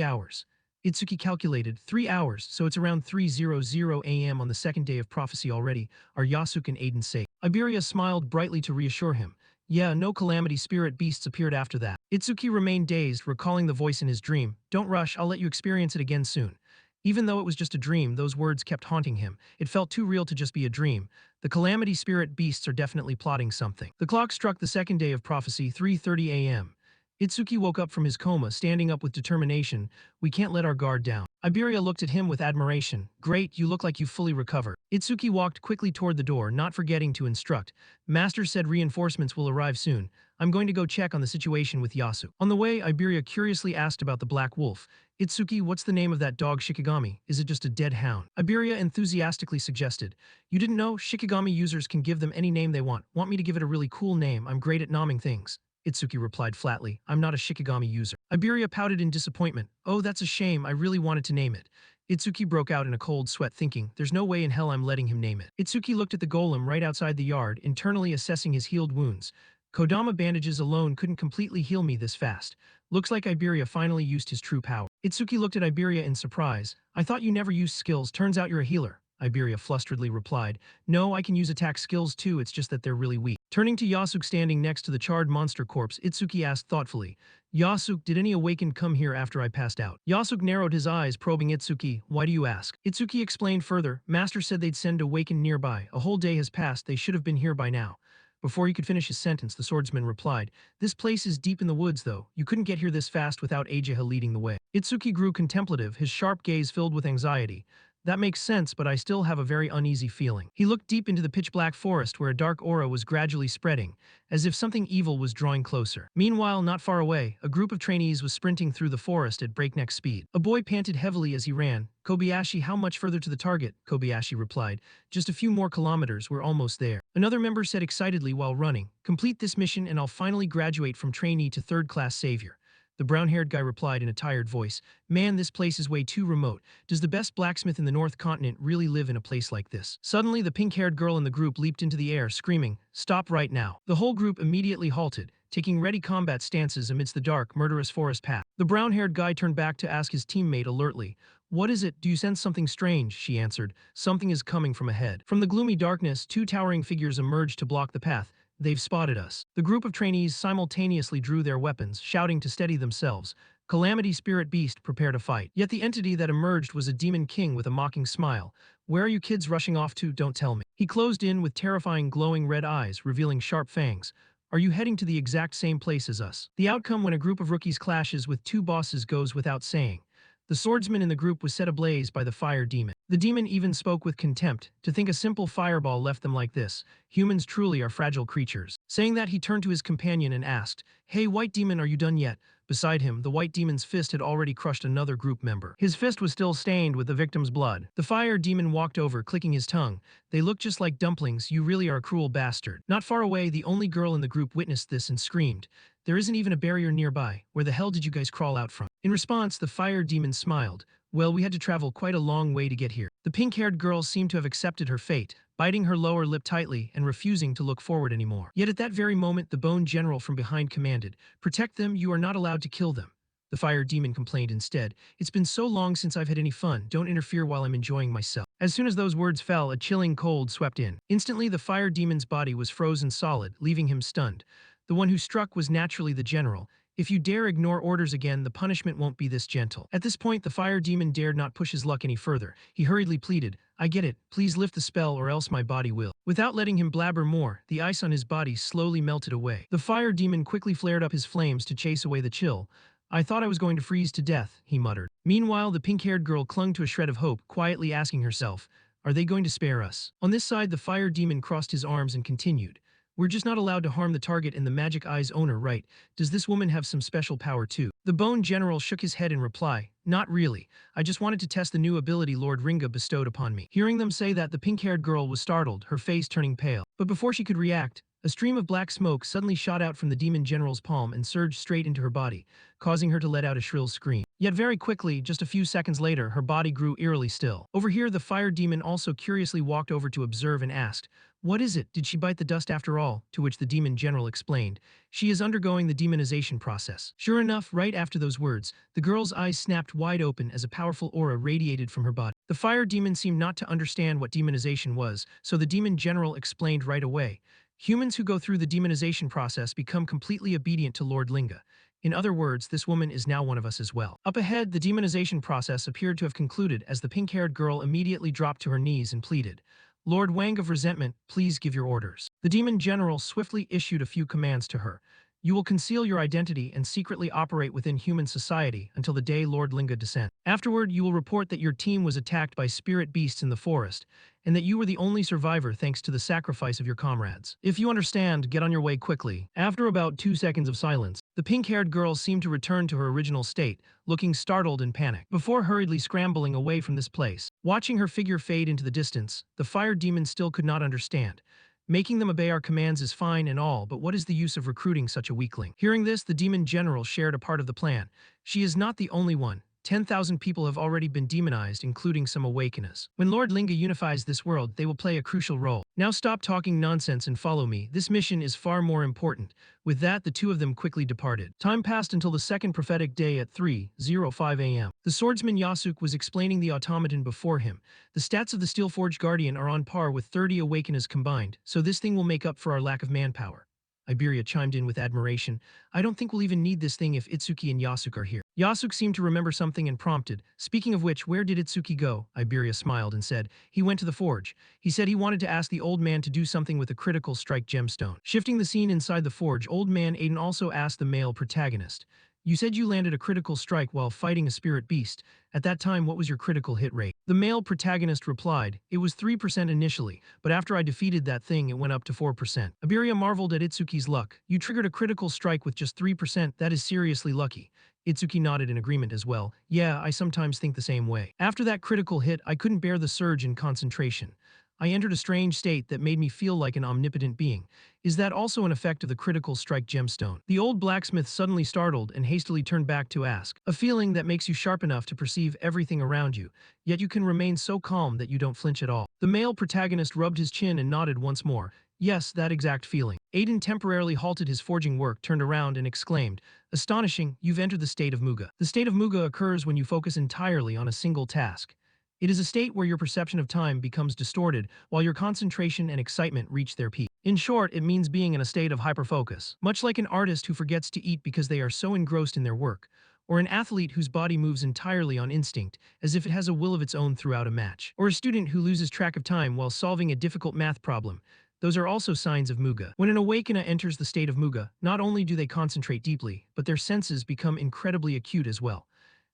hours. Itsuki calculated, 3 hours, so it's around 3:00 a.m. on the second day of prophecy already. Are Yasuke and Aiden safe? Iberia smiled brightly to reassure him. Yeah, no calamity spirit beasts appeared after that. Itsuki remained dazed, recalling the voice in his dream. Don't rush, I'll let you experience it again soon. Even though it was just a dream, those words kept haunting him. It felt too real to just be a dream. The calamity spirit beasts are definitely plotting something. The clock struck the second day of prophecy, 3:30 a.m. Itsuki woke up from his coma, standing up with determination. We can't let our guard down. Iberia looked at him with admiration. Great, you look like you've fully recovered. Itsuki walked quickly toward the door, not forgetting to instruct. Master said reinforcements will arrive soon. I'm going to go check on the situation with Yasuke. On the way, Iberia curiously asked about the black wolf. Itsuki, what's the name of that dog Shikigami? Is it just a dead hound? Iberia enthusiastically suggested. You didn't know? Shikigami users can give them any name they want. Want me to give it a really cool name? I'm great at naming things. Itsuki replied flatly, I'm not a Shikigami user. Iberia pouted in disappointment. Oh, that's a shame, I really wanted to name it. Itsuki broke out in a cold sweat thinking, there's no way in hell I'm letting him name it. Itsuki looked at the golem right outside the yard, internally assessing his healed wounds. Kodama bandages alone couldn't completely heal me this fast. Looks like Iberia finally used his true power. Itsuki looked at Iberia in surprise. I thought you never used skills, turns out you're a healer. Iberia flusteredly replied, no, I can use attack skills too, it's just that they're really weak. Turning to Yasuke standing next to the charred monster corpse, Itsuki asked thoughtfully, Yasuke, did any awakened come here after I passed out? Yasuke narrowed his eyes, probing Itsuki, why do you ask? Itsuki explained further, Master said they'd send awakened nearby. A whole day has passed, they should have been here by now. Before he could finish his sentence, the swordsman replied, this place is deep in the woods though, you couldn't get here this fast without Ageha leading the way. Itsuki grew contemplative, his sharp gaze filled with anxiety. That makes sense, but I still have a very uneasy feeling. He looked deep into the pitch-black forest where a dark aura was gradually spreading, as if something evil was drawing closer. Meanwhile, not far away, a group of trainees was sprinting through the forest at breakneck speed. A boy panted heavily as he ran. Kobayashi, how much further to the target? Kobayashi replied. Just a few more kilometers, we're almost there. Another member said excitedly while running. Complete this mission and I'll finally graduate from trainee to third-class savior. The brown-haired guy replied in a tired voice, "Man, this place is way too remote. Does the best blacksmith in the North Continent really live in a place like this?" Suddenly, the pink-haired girl in the group leaped into the air, screaming, "Stop right now." The whole group immediately halted, taking ready combat stances amidst the dark, murderous forest path. The brown-haired guy turned back to ask his teammate alertly, "What is it? Do you sense something strange?" She answered, "Something is coming from ahead." From the gloomy darkness, two towering figures emerged to block the path. "They've spotted us." The group of trainees simultaneously drew their weapons, shouting to steady themselves. Calamity Spirit Beast, prepare to fight. Yet the entity that emerged was a demon king with a mocking smile. "Where are you kids rushing off to? Don't tell me." He closed in with terrifying glowing red eyes, revealing sharp fangs. "Are you heading to the exact same place as us?" The outcome when a group of rookies clashes with two bosses goes without saying. The swordsman in the group was set ablaze by the fire demon. The demon even spoke with contempt. "To think a simple fireball left them like this. Humans truly are fragile creatures." Saying that, he turned to his companion and asked, "Hey, white demon, are you done yet?" Beside him, the white demon's fist had already crushed another group member. His fist was still stained with the victim's blood. The fire demon walked over, clicking his tongue. "They look just like dumplings. You really are a cruel bastard." Not far away, the only girl in the group witnessed this and screamed, "There isn't even a barrier nearby. Where the hell did you guys crawl out from?" In response, the fire demon smiled. "Well, we had to travel quite a long way to get here." The pink-haired girl seemed to have accepted her fate, biting her lower lip tightly and refusing to look forward anymore. Yet at that very moment, the bone general from behind commanded, "Protect them, you are not allowed to kill them." The fire demon complained instead, "It's been so long since I've had any fun, don't interfere while I'm enjoying myself." As soon as those words fell, a chilling cold swept in. Instantly, the fire demon's body was frozen solid, leaving him stunned. The one who struck was naturally the general. "If you dare ignore orders again, the punishment won't be this gentle." At this point, the fire demon dared not push his luck any further. He hurriedly pleaded, "I get it. Please lift the spell or else my body will." Without letting him blabber more, the ice on his body slowly melted away. The fire demon quickly flared up his flames to chase away the chill. "I thought I was going to freeze to death," he muttered. Meanwhile, the pink-haired girl clung to a shred of hope, quietly asking herself, "Are they going to spare us?" On this side, the fire demon crossed his arms and continued, "We're just not allowed to harm the target and the magic eye's owner, right? Does this woman have some special power too?" The bone general shook his head in reply, "Not really. I just wanted to test the new ability Lord Ringa bestowed upon me." Hearing them say that, the pink-haired girl was startled, her face turning pale. But before she could react, a stream of black smoke suddenly shot out from the demon general's palm and surged straight into her body, causing her to let out a shrill scream. Yet very quickly, just a few seconds later, her body grew eerily still. Over here, the fire demon also curiously walked over to observe and asked, "What is it? Did she bite the dust after all?" To which the demon general explained, "She is undergoing the demonization process." Sure enough, right after those words, the girl's eyes snapped wide open as a powerful aura radiated from her body. The fire demon seemed not to understand what demonization was, so the demon general explained right away, "Humans who go through the demonization process become completely obedient to Lord Linga. In other words, this woman is now one of us as well." Up ahead, the demonization process appeared to have concluded as the pink-haired girl immediately dropped to her knees and pleaded, "Lord Wang of Resentment, please give your orders." The demon general swiftly issued a few commands to her. "You will conceal your identity and secretly operate within human society until the day Lord Linga descends. Afterward, you will report that your team was attacked by spirit beasts in the forest, and that you were the only survivor thanks to the sacrifice of your comrades. If you understand, get on your way quickly." After about 2 seconds of silence, the pink-haired girl seemed to return to her original state, looking startled and panicked, before hurriedly scrambling away from this place. Watching her figure fade into the distance, the fire demon still could not understand. "Making them obey our commands is fine and all, but what is the use of recruiting such a weakling?" Hearing this, the demon general shared a part of the plan. "She is not the only one. 10,000 people have already been demonized, including some awakeners. When Lord Linga unifies this world, they will play a crucial role. Now stop talking nonsense and follow me. This mission is far more important." With that, the two of them quickly departed. Time passed until the second prophetic day at 3:05 a.m. The swordsman Yasuk was explaining the automaton before him. "The stats of the Steelforged Guardian are on par with 30 awakeners combined, so this thing will make up for our lack of manpower." Iberia chimed in with admiration, "I don't think we'll even need this thing if Itsuki and Yasuk are here." Yasuk seemed to remember something and prompted, "Speaking of which, where did Itsuki go?" Iberia smiled and said, "He went to the forge. He said he wanted to ask the old man to do something with a critical strike gemstone." Shifting the scene inside the forge, old man Aiden also asked the male protagonist, "You said you landed a critical strike while fighting a spirit beast. At that time, what was your critical hit rate?" The male protagonist replied, "It was 3% initially, but after I defeated that thing, it went up to 4%. Iberia marveled at Itsuki's luck. "You triggered a critical strike with just 3%, that is seriously lucky." Itsuki nodded in agreement as well. "Yeah, I sometimes think the same way. After that critical hit, I couldn't bear the surge in concentration. I entered a strange state that made me feel like an omnipotent being. Is that also an effect of the critical strike gemstone? The old blacksmith suddenly startled and hastily turned back to ask. A feeling that makes you sharp enough to perceive everything around you, yet you can remain so calm that you don't flinch at all. The male protagonist rubbed his chin and nodded once more. Yes, that exact feeling. Aiden temporarily halted his forging work, turned around, and exclaimed, "Astonishing, you've entered the state of Muga." The state of Muga occurs when you focus entirely on a single task. It is a state where your perception of time becomes distorted while your concentration and excitement reach their peak. In short, it means being in a state of hyperfocus, much like an artist who forgets to eat because they are so engrossed in their work, or an athlete whose body moves entirely on instinct, as if it has a will of its own throughout a match, or a student who loses track of time while solving a difficult math problem. Those are also signs of Muga. When an awakener enters the state of Muga, not only do they concentrate deeply, but their senses become incredibly acute as well.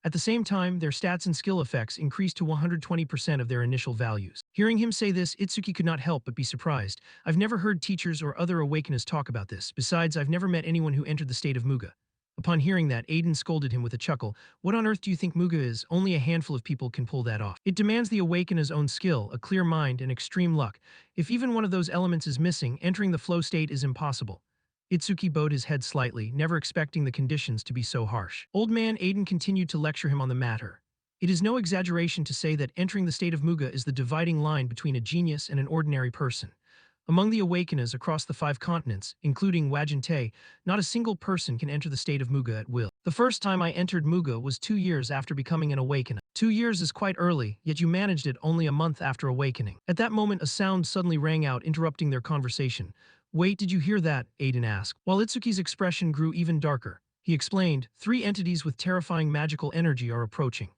At the same time, their stats and skill effects increase to 120% of their initial values. Hearing him say this, Itsuki could not help but be surprised. I've never heard teachers or other awakeners talk about this. Besides, I've never met anyone who entered the state of Muga. Upon hearing that, Aiden scolded him with a chuckle. What on earth do you think Muga is? Only a handful of people can pull that off. It demands the awakener's own skill, a clear mind, and extreme luck. If even one of those elements is missing, entering the flow state is impossible. Itsuki bowed his head slightly, never expecting the conditions to be so harsh. Old man Aiden continued to lecture him on the matter. It is no exaggeration to say that entering the state of Muga is the dividing line between a genius and an ordinary person. Among the awakeners across the 5 continents, including Wajante, not a single person can enter the state of Muga at will. The first time I entered Muga was 2 years after becoming an awakener. 2 years is quite early, yet you managed it only a month after awakening. At that moment, a sound suddenly rang out, interrupting their conversation. Wait, did you hear that? Aiden asked. While Itsuki's expression grew even darker, he explained, 3 entities with terrifying magical energy are approaching.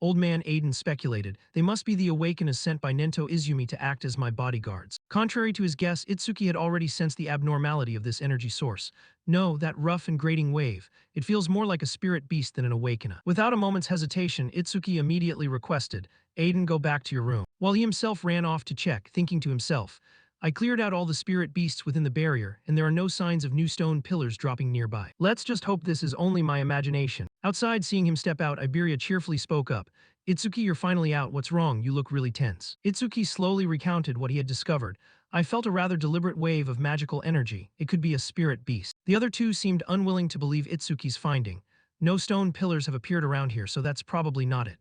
Old man Aiden speculated, they must be the awakeners sent by Nento Izumi to act as my bodyguards. Contrary to his guess, Itsuki had already sensed the abnormality of this energy source. No, that rough and grating wave. It feels more like a spirit beast than an awakener. Without a moment's hesitation, Itsuki immediately requested, Aiden, go back to your room. While he himself ran off to check, thinking to himself, I cleared out all the spirit beasts within the barrier, and there are no signs of new stone pillars dropping nearby. Let's just hope this is only my imagination. Outside, seeing him step out, Iberia cheerfully spoke up. Itsuki, you're finally out. What's wrong? You look really tense. Itsuki slowly recounted what he had discovered. I felt a rather deliberate wave of magical energy. It could be a spirit beast. The other two seemed unwilling to believe Itsuki's finding. No stone pillars have appeared around here, so that's probably not it.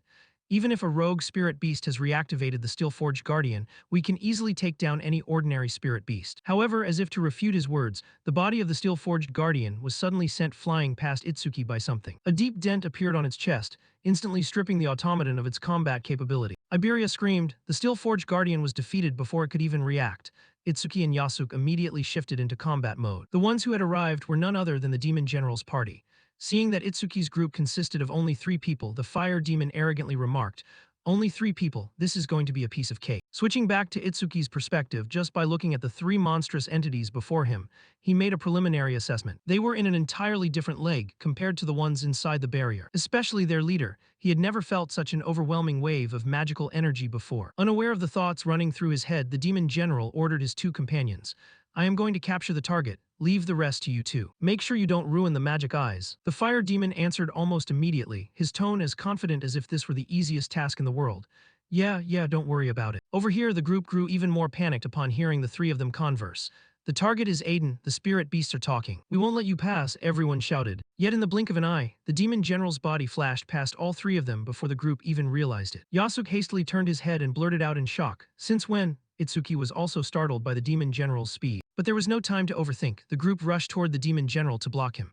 Even if a rogue spirit beast has reactivated the Steel-Forged Guardian, we can easily take down any ordinary spirit beast. However, as if to refute his words, the body of the Steel-Forged Guardian was suddenly sent flying past Itsuki by something. A deep dent appeared on its chest, instantly stripping the automaton of its combat capability. Iberia screamed. The Steel-Forged Guardian was defeated before it could even react. Itsuki and Yasuke immediately shifted into combat mode. The ones who had arrived were none other than the Demon General's party. Seeing that Itsuki's group consisted of only 3 people, the fire demon arrogantly remarked, only 3 people, this is going to be a piece of cake. Switching back to Itsuki's perspective just by looking at the 3 monstrous entities before him, he made a preliminary assessment. They were in an entirely different league compared to the ones inside the barrier, especially their leader. He had never felt such an overwhelming wave of magical energy before. Unaware of the thoughts running through his head, the demon general ordered his 2 companions. I am going to capture the target. Leave the rest to you two. Make sure you don't ruin the magic eyes. The fire demon answered almost immediately, his tone as confident as if this were the easiest task in the world. Yeah, don't worry about it. Over here, the group grew even more panicked upon hearing the 3 of them converse. The target is Aiden, the spirit beasts are talking. We won't let you pass, everyone shouted. Yet in the blink of an eye, the demon general's body flashed past all 3 of them before the group even realized it. Yasuke hastily turned his head and blurted out in shock, since when? Itsuki was also startled by the demon general's speed. But there was no time to overthink. The group rushed toward the demon general to block him.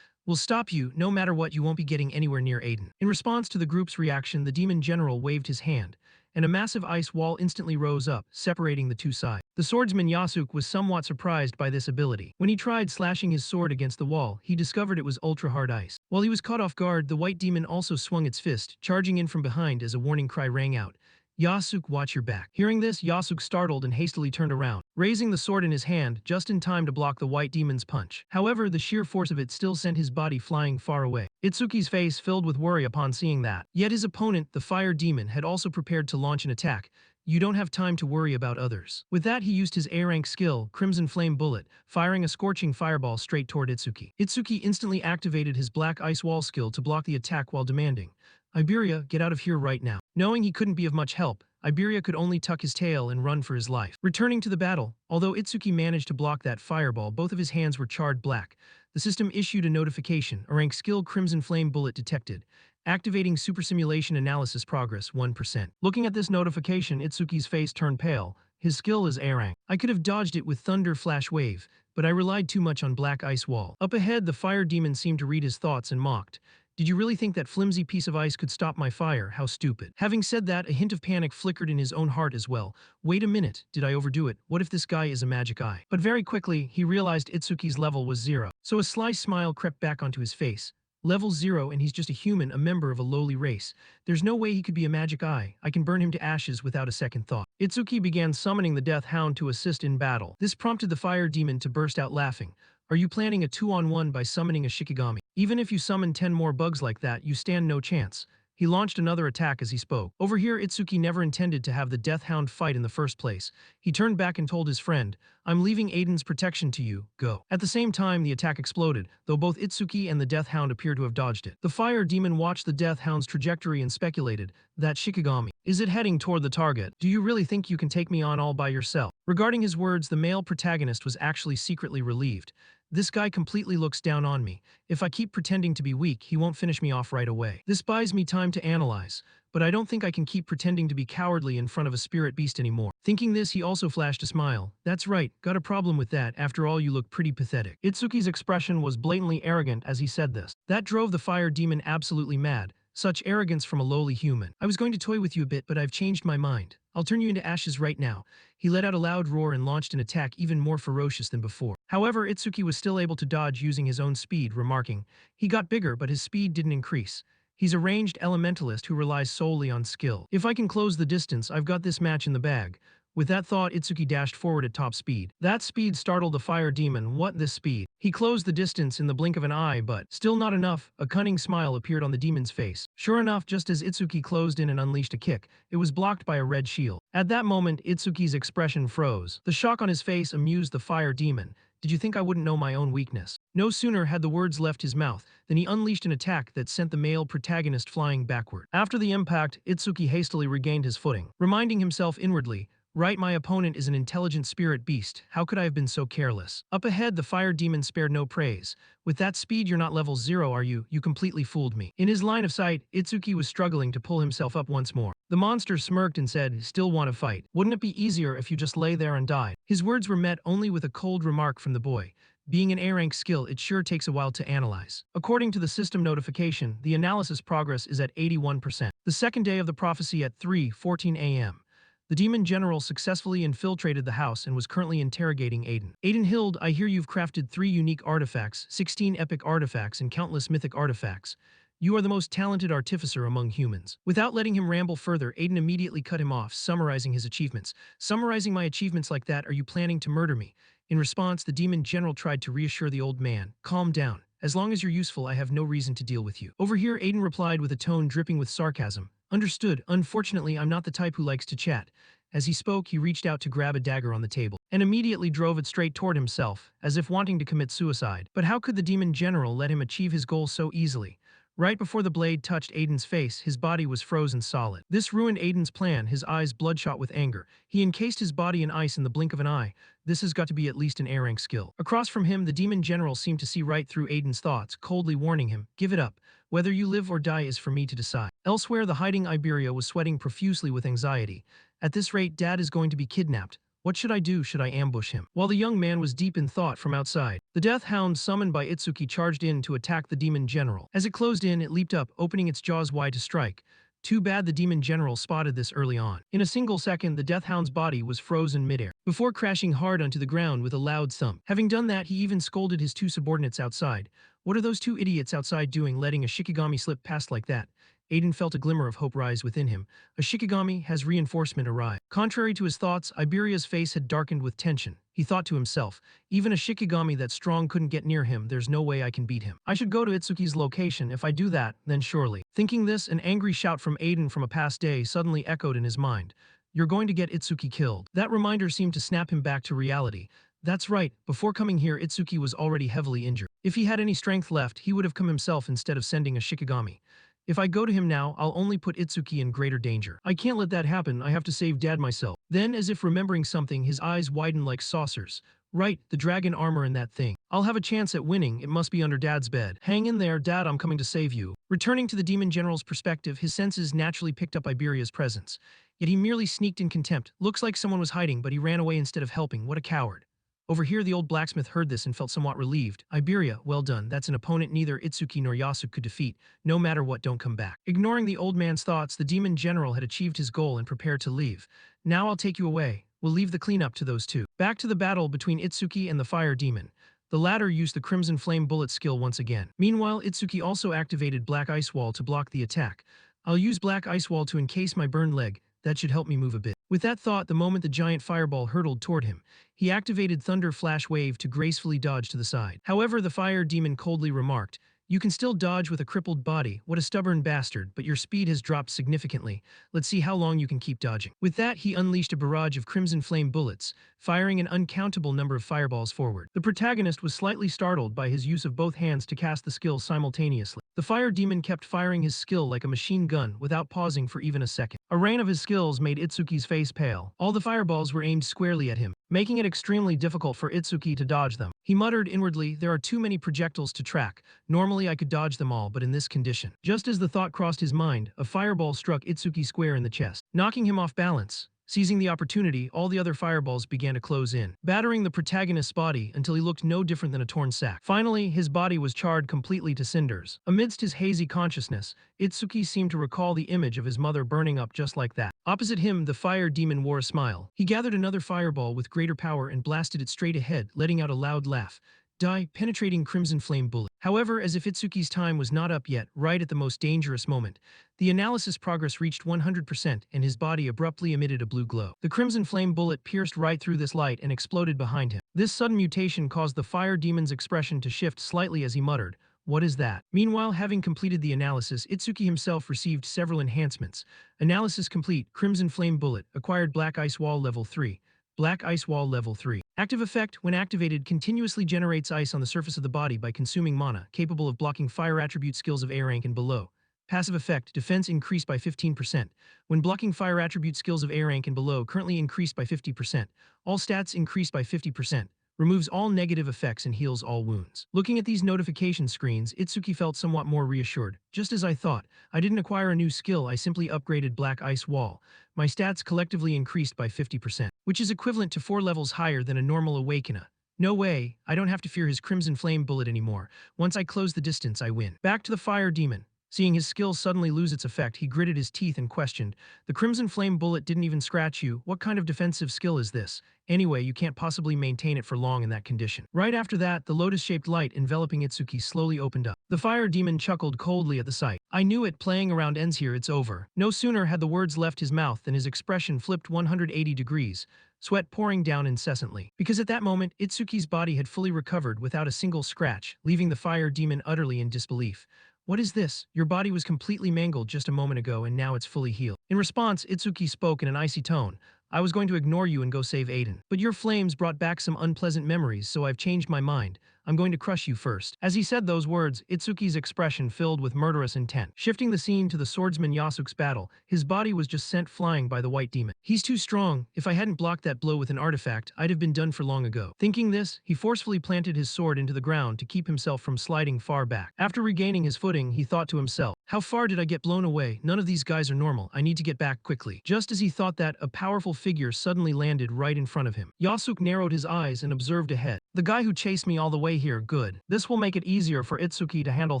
We'll stop you. No matter what, you won't be getting anywhere near Aiden. In response to the group's reaction, the demon general waved his hand, and a massive ice wall instantly rose up, separating the 2 sides. The swordsman Yasuke was somewhat surprised by this ability. When he tried slashing his sword against the wall, he discovered it was ultra-hard ice. While he was caught off guard, the white demon also swung its fist, charging in from behind as a warning cry rang out. Yasuke, watch your back. Hearing this, Yasuke startled and hastily turned around, raising the sword in his hand just in time to block the white demon's punch. However, the sheer force of it still sent his body flying far away. Itsuki's face filled with worry upon seeing that. Yet his opponent, the fire demon, had also prepared to launch an attack. You don't have time to worry about others. With that, he used his A-rank skill, Crimson Flame Bullet, firing a scorching fireball straight toward Itsuki. Itsuki instantly activated his Black Ice Wall skill to block the attack while demanding, Iberia, get out of here right now. Knowing he couldn't be of much help, Iberia could only tuck his tail and run for his life. Returning to the battle, although Itsuki managed to block that fireball, both of his hands were charred black. The system issued a notification, a rank skill Crimson Flame Bullet detected. Activating Super Simulation Analysis Progress 1%. Looking at this notification, Itsuki's face turned pale. His skill is A rank. I could have dodged it with Thunder Flash Wave, but I relied too much on Black Ice Wall. Up ahead, the fire demon seemed to read his thoughts and mocked. Did you really think that flimsy piece of ice could stop my fire? How stupid. Having said that, a hint of panic flickered in his own heart as well. Wait a minute, did I overdo it? What if this guy is a magic eye? But very quickly, he realized Itsuki's level was 0. So a sly smile crept back onto his face. Level 0 and he's just a human, a member of a lowly race. There's no way he could be a magic eye. I can burn him to ashes without a second thought. Itsuki began summoning the Death Hound to assist in battle. This prompted the fire demon to burst out laughing. Are you planning a 2-on-1 by summoning a Shikigami? Even if you summon 10 more bugs like that, you stand no chance. He launched another attack as he spoke. Over here, Itsuki never intended to have the Death Hound fight in the first place. He turned back and told his friend, I'm leaving Aiden's protection to you, go. At the same time, the attack exploded, though both Itsuki and the Death Hound appear to have dodged it. The fire demon watched the Death Hound's trajectory and speculated, that Shikigami. Is it heading toward the target? Do you really think you can take me on all by yourself? Regarding his words, the male protagonist was actually secretly relieved. This guy completely looks down on me. If I keep pretending to be weak, he won't finish me off right away. This buys me time to analyze, but I don't think I can keep pretending to be cowardly in front of a spirit beast anymore. Thinking this, he also flashed a smile. That's right, got a problem with that. After all, you look pretty pathetic. Itsuki's expression was blatantly arrogant as he said this. That drove the fire demon absolutely mad. Such arrogance from a lowly human. I was going to toy with you a bit, but I've changed my mind. I'll turn you into ashes right now. He let out a loud roar and launched an attack even more ferocious than before. However, Itsuki was still able to dodge using his own speed, remarking, he got bigger but his speed didn't increase. He's a ranged elementalist who relies solely on skill. If I can close the distance, I've got this match in the bag. With that thought, Itsuki dashed forward at top speed. That speed startled the fire demon. What, this speed? He closed the distance in the blink of an eye, but still not enough. A cunning smile appeared on the demon's face. Sure enough, just as Itsuki closed in and unleashed a kick, it was blocked by a red shield. At that moment, Itsuki's expression froze. The shock on his face amused the fire demon. Did you think I wouldn't know my own weakness? No sooner had the words left his mouth than he unleashed an attack that sent the male protagonist flying backward. After the impact, Itsuki hastily regained his footing, reminding himself inwardly, right, my opponent is an intelligent spirit beast. How could I have been so careless? Up ahead, the fire demon spared no praise. With that speed, you're not level 0, are you? You completely fooled me. In his line of sight, Itsuki was struggling to pull himself up once more. The monster smirked and said, still want to fight? Wouldn't it be easier if you just lay there and died? His words were met only with a cold remark from the boy. Being an A-rank skill, it sure takes a while to analyze. According to the system notification, the analysis progress is at 81%. The second day of the prophecy at 3:14 a.m. The demon general successfully infiltrated the house and was currently interrogating Aiden. Aiden Hild, I hear you've crafted 3 unique artifacts, 16 epic artifacts, and countless mythic artifacts. You are the most talented artificer among humans. Without letting him ramble further, Aiden immediately cut him off, summarizing his achievements. Summarizing my achievements like that, are you planning to murder me? In response, the demon general tried to reassure the old man. Calm down. As long as you're useful, I have no reason to deal with you. Over here, Aiden replied with a tone dripping with sarcasm. Understood. Unfortunately, I'm not the type who likes to chat. As he spoke, he reached out to grab a dagger on the table, and immediately drove it straight toward himself, as if wanting to commit suicide. But how could the demon general let him achieve his goal so easily? Right before the blade touched Aiden's face, his body was frozen solid. This ruined Aiden's plan, his eyes bloodshot with anger. He encased his body in ice in the blink of an eye. This has got to be at least an A-rank skill. Across from him, the demon general seemed to see right through Aiden's thoughts, coldly warning him, give it up. Whether you live or die is for me to decide. Elsewhere, the hiding Iberia was sweating profusely with anxiety. At this rate, Dad is going to be kidnapped. What should I do? Should I ambush him? While the young man was deep in thought from outside, the Death Hound summoned by Itsuki charged in to attack the demon general. As it closed in, it leaped up, opening its jaws wide to strike. Too bad the demon general spotted this early on. In a single second, the Death Hound's body was frozen midair, before crashing hard onto the ground with a loud thump. Having done that, he even scolded his 2 subordinates outside. What are those 2 idiots outside doing, letting a Shikigami slip past like that? Aiden felt a glimmer of hope rise within him. A Shikigami has reinforcement arrived. Contrary to his thoughts, Iberia's face had darkened with tension. He thought to himself, even a Shikigami that strong couldn't get near him, there's no way I can beat him. I should go to Itsuki's location. If I do that, then surely. Thinking this, an angry shout from Aiden from a past day suddenly echoed in his mind. You're going to get Itsuki killed. That reminder seemed to snap him back to reality. That's right, before coming here, Itsuki was already heavily injured. If he had any strength left, he would have come himself instead of sending a Shikigami. If I go to him now, I'll only put Itsuki in greater danger. I can't let that happen, I have to save Dad myself. Then, as if remembering something, his eyes widened like saucers. Right, the dragon armor and that thing. I'll have a chance at winning, it must be under Dad's bed. Hang in there, Dad, I'm coming to save you. Returning to the demon general's perspective, his senses naturally picked up Iberia's presence. Yet he merely sneaked in contempt. Looks like someone was hiding, but he ran away instead of helping. What a coward. Over here, the old blacksmith heard this and felt somewhat relieved. Iberia, well done, that's an opponent neither Itsuki nor Yasuke could defeat. No matter what, don't come back. Ignoring the old man's thoughts, the demon general had achieved his goal and prepared to leave. Now I'll take you away. We'll leave the cleanup to those two. Back to the battle between Itsuki and the fire demon. The latter used the Crimson Flame Bullet skill once again. Meanwhile, Itsuki also activated Black Ice Wall to block the attack. I'll use Black Ice Wall to encase my burned leg. That should help me move a bit. With that thought, the moment the giant fireball hurtled toward him, he activated Thunder Flash Wave to gracefully dodge to the side. However, the fire demon coldly remarked, "You can still dodge with a crippled body, what a stubborn bastard, but your speed has dropped significantly. Let's see how long you can keep dodging." With that, he unleashed a barrage of Crimson Flame bullets, firing an uncountable number of fireballs forward. The protagonist was slightly startled by his use of both hands to cast the skill simultaneously. The fire demon kept firing his skill like a machine gun without pausing for even a second. A rain of his skills made Itsuki's face pale. All the fireballs were aimed squarely at him, making it extremely difficult for Itsuki to dodge them. He muttered inwardly, "There are too many projectiles to track. Normally I could dodge them all, but in this condition." Just as the thought crossed his mind, a fireball struck Itsuki square in the chest, knocking him off balance. Seizing the opportunity, all the other fireballs began to close in, battering the protagonist's body until he looked no different than a torn sack. Finally, his body was charred completely to cinders. Amidst his hazy consciousness, Itsuki seemed to recall the image of his mother burning up just like that. Opposite him, the fire demon wore a smile. He gathered another fireball with greater power and blasted it straight ahead, letting out a loud laugh. Die, penetrating Crimson Flame Bullet. However, as if Itsuki's time was not up yet, right at the most dangerous moment, the analysis progress reached 100% and his body abruptly emitted a blue glow. The Crimson Flame Bullet pierced right through this light and exploded behind him. This sudden mutation caused the fire demon's expression to shift slightly as he muttered, "What is that?" Meanwhile, having completed the analysis, Itsuki himself received several enhancements. Analysis complete, Crimson Flame Bullet, acquired Black Ice Wall Level 3. Black Ice Wall Level 3. Active effect, when activated, continuously generates ice on the surface of the body by consuming mana, capable of blocking fire attribute skills of A rank and below. Passive effect, defense increased by 15%. When blocking fire attribute skills of A rank and below, currently increased by 50%. All stats increased by 50%. Removes all negative effects and heals all wounds. Looking at these notification screens, Itsuki felt somewhat more reassured. Just as I thought, I didn't acquire a new skill, I simply upgraded Black Ice Wall. My stats collectively increased by 50%, which is equivalent to 4 levels higher than a normal awakener. No way, I don't have to fear his Crimson Flame Bullet anymore. Once I close the distance, I win. Back to the fire demon. Seeing his skill suddenly lose its effect, he gritted his teeth and questioned, "The Crimson Flame Bullet didn't even scratch you. What kind of defensive skill is this? Anyway, you can't possibly maintain it for long in that condition." Right after that, the lotus-shaped light enveloping Itsuki slowly opened up. The fire demon chuckled coldly at the sight. "I knew it, playing around ends here, it's over." No sooner had the words left his mouth than his expression flipped 180 degrees, sweat pouring down incessantly. Because at that moment, Itsuki's body had fully recovered without a single scratch, leaving the fire demon utterly in disbelief. "What is this? Your body was completely mangled just a moment ago and now it's fully healed." In response, Itsuki spoke in an icy tone. "I was going to ignore you and go save Aiden. But your flames brought back some unpleasant memories, so I've changed my mind. I'm going to crush you first." As he said those words, Itsuki's expression filled with murderous intent. Shifting the scene to the swordsman Yasuke's battle, his body was just sent flying by the white demon. "He's too strong. If I hadn't blocked that blow with an artifact, I'd have been done for long ago." Thinking this, he forcefully planted his sword into the ground to keep himself from sliding far back. After regaining his footing, he thought to himself, "How far did I get blown away? None of these guys are normal. I need to get back quickly." Just as he thought that, a powerful figure suddenly landed right in front of him. Yasuke narrowed his eyes and observed ahead. "The guy who chased me all the way here, good. This will make it easier for Itsuki to handle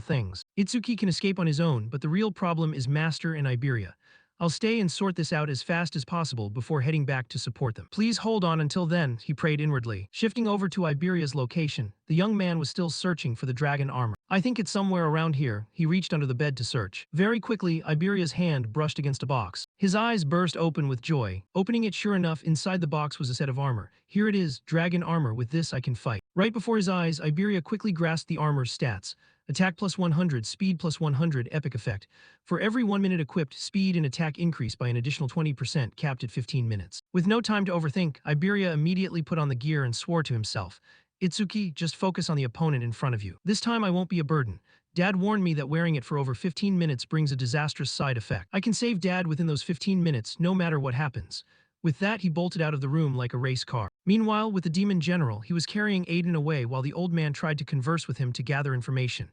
things. Itsuki can escape on his own, but the real problem is Master and Iberia. I'll stay and sort this out as fast as possible before heading back to support them." "Please hold on until then," he prayed inwardly. Shifting over to Iberia's location, the young man was still searching for the dragon armor. "I think it's somewhere around here." He reached under the bed to search. Very quickly, Iberia's hand brushed against a box. His eyes burst open with joy. Opening it, sure enough, inside the box was a set of armor. "Here it is, dragon armor, with this I can fight." Right before his eyes, Iberia quickly grasped the armor's stats. Attack plus 100, speed plus 100, epic effect. For every 1 minute equipped, speed and attack increase by an additional 20%, capped at 15 minutes. With no time to overthink, Iberia immediately put on the gear and swore to himself, "Itsuki, just focus on the opponent in front of you. This time I won't be a burden. Dad warned me that wearing it for over 15 minutes brings a disastrous side effect. I can save Dad within those 15 minutes, no matter what happens. With that, he bolted out of the room like a race car. Meanwhile, with the demon general, he was carrying Aiden away while the old man tried to converse with him to gather information.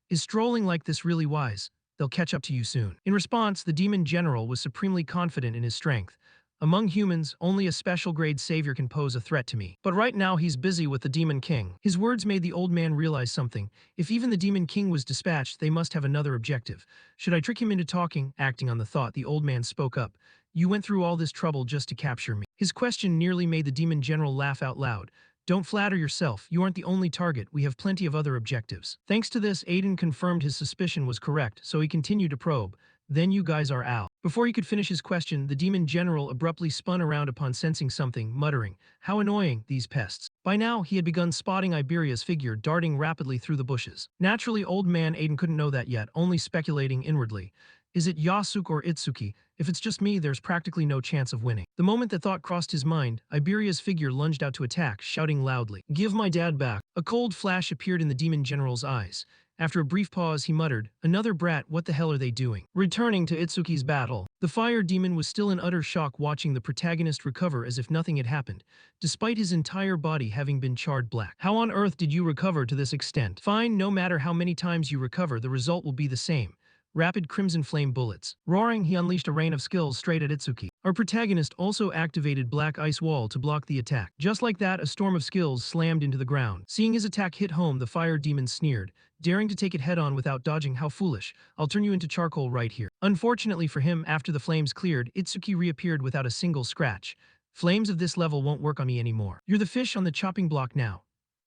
Is strolling like this really wise? They'll catch up to you soon. In response, the demon general was supremely confident in his strength. Among humans, only a special grade savior can pose a threat to me. But right now he's busy with the Demon King. His words made the old man realize something. If even the Demon King was dispatched, they must have another objective. Should I trick him into talking? Acting on the thought, the old man spoke up. You went through all this trouble just to capture me. His question nearly made the demon general laugh out loud. Don't flatter yourself, you aren't the only target, we have plenty of other objectives. Thanks to this, Aiden confirmed his suspicion was correct, so he continued to probe. Then you guys are out. Before he could finish his question, the demon general abruptly spun around upon sensing something, muttering, how annoying, these pests. By now, he had begun spotting Iberia's figure darting rapidly through the bushes. Naturally, old man Aiden couldn't know that yet, only speculating inwardly. Is it Yasuke or Itsuki? If it's just me, there's practically no chance of winning. The moment that thought crossed his mind, Iberia's figure lunged out to attack, shouting loudly, Give my dad back. A cold flash appeared in the demon general's eyes. After a brief pause, he muttered, Another brat, what the hell are they doing? Returning to Itsuki's battle. The fire demon was still in utter shock watching the protagonist recover as if nothing had happened, despite his entire body having been charred black. How on earth did you recover to this extent? Fine, no matter how many times you recover, the result will be the same. Rapid crimson flame bullets. Roaring, he unleashed a rain of skills straight at Itsuki. Our protagonist also activated Black Ice Wall to block the attack. Just like that, a storm of skills slammed into the ground. Seeing his attack hit home, the fire demon sneered, daring to take it head-on without dodging. How foolish. I'll turn you into charcoal right here. Unfortunately for him, after the flames cleared, Itsuki reappeared without a single scratch. Flames of this level won't work on me anymore. You're the fish on the chopping block now.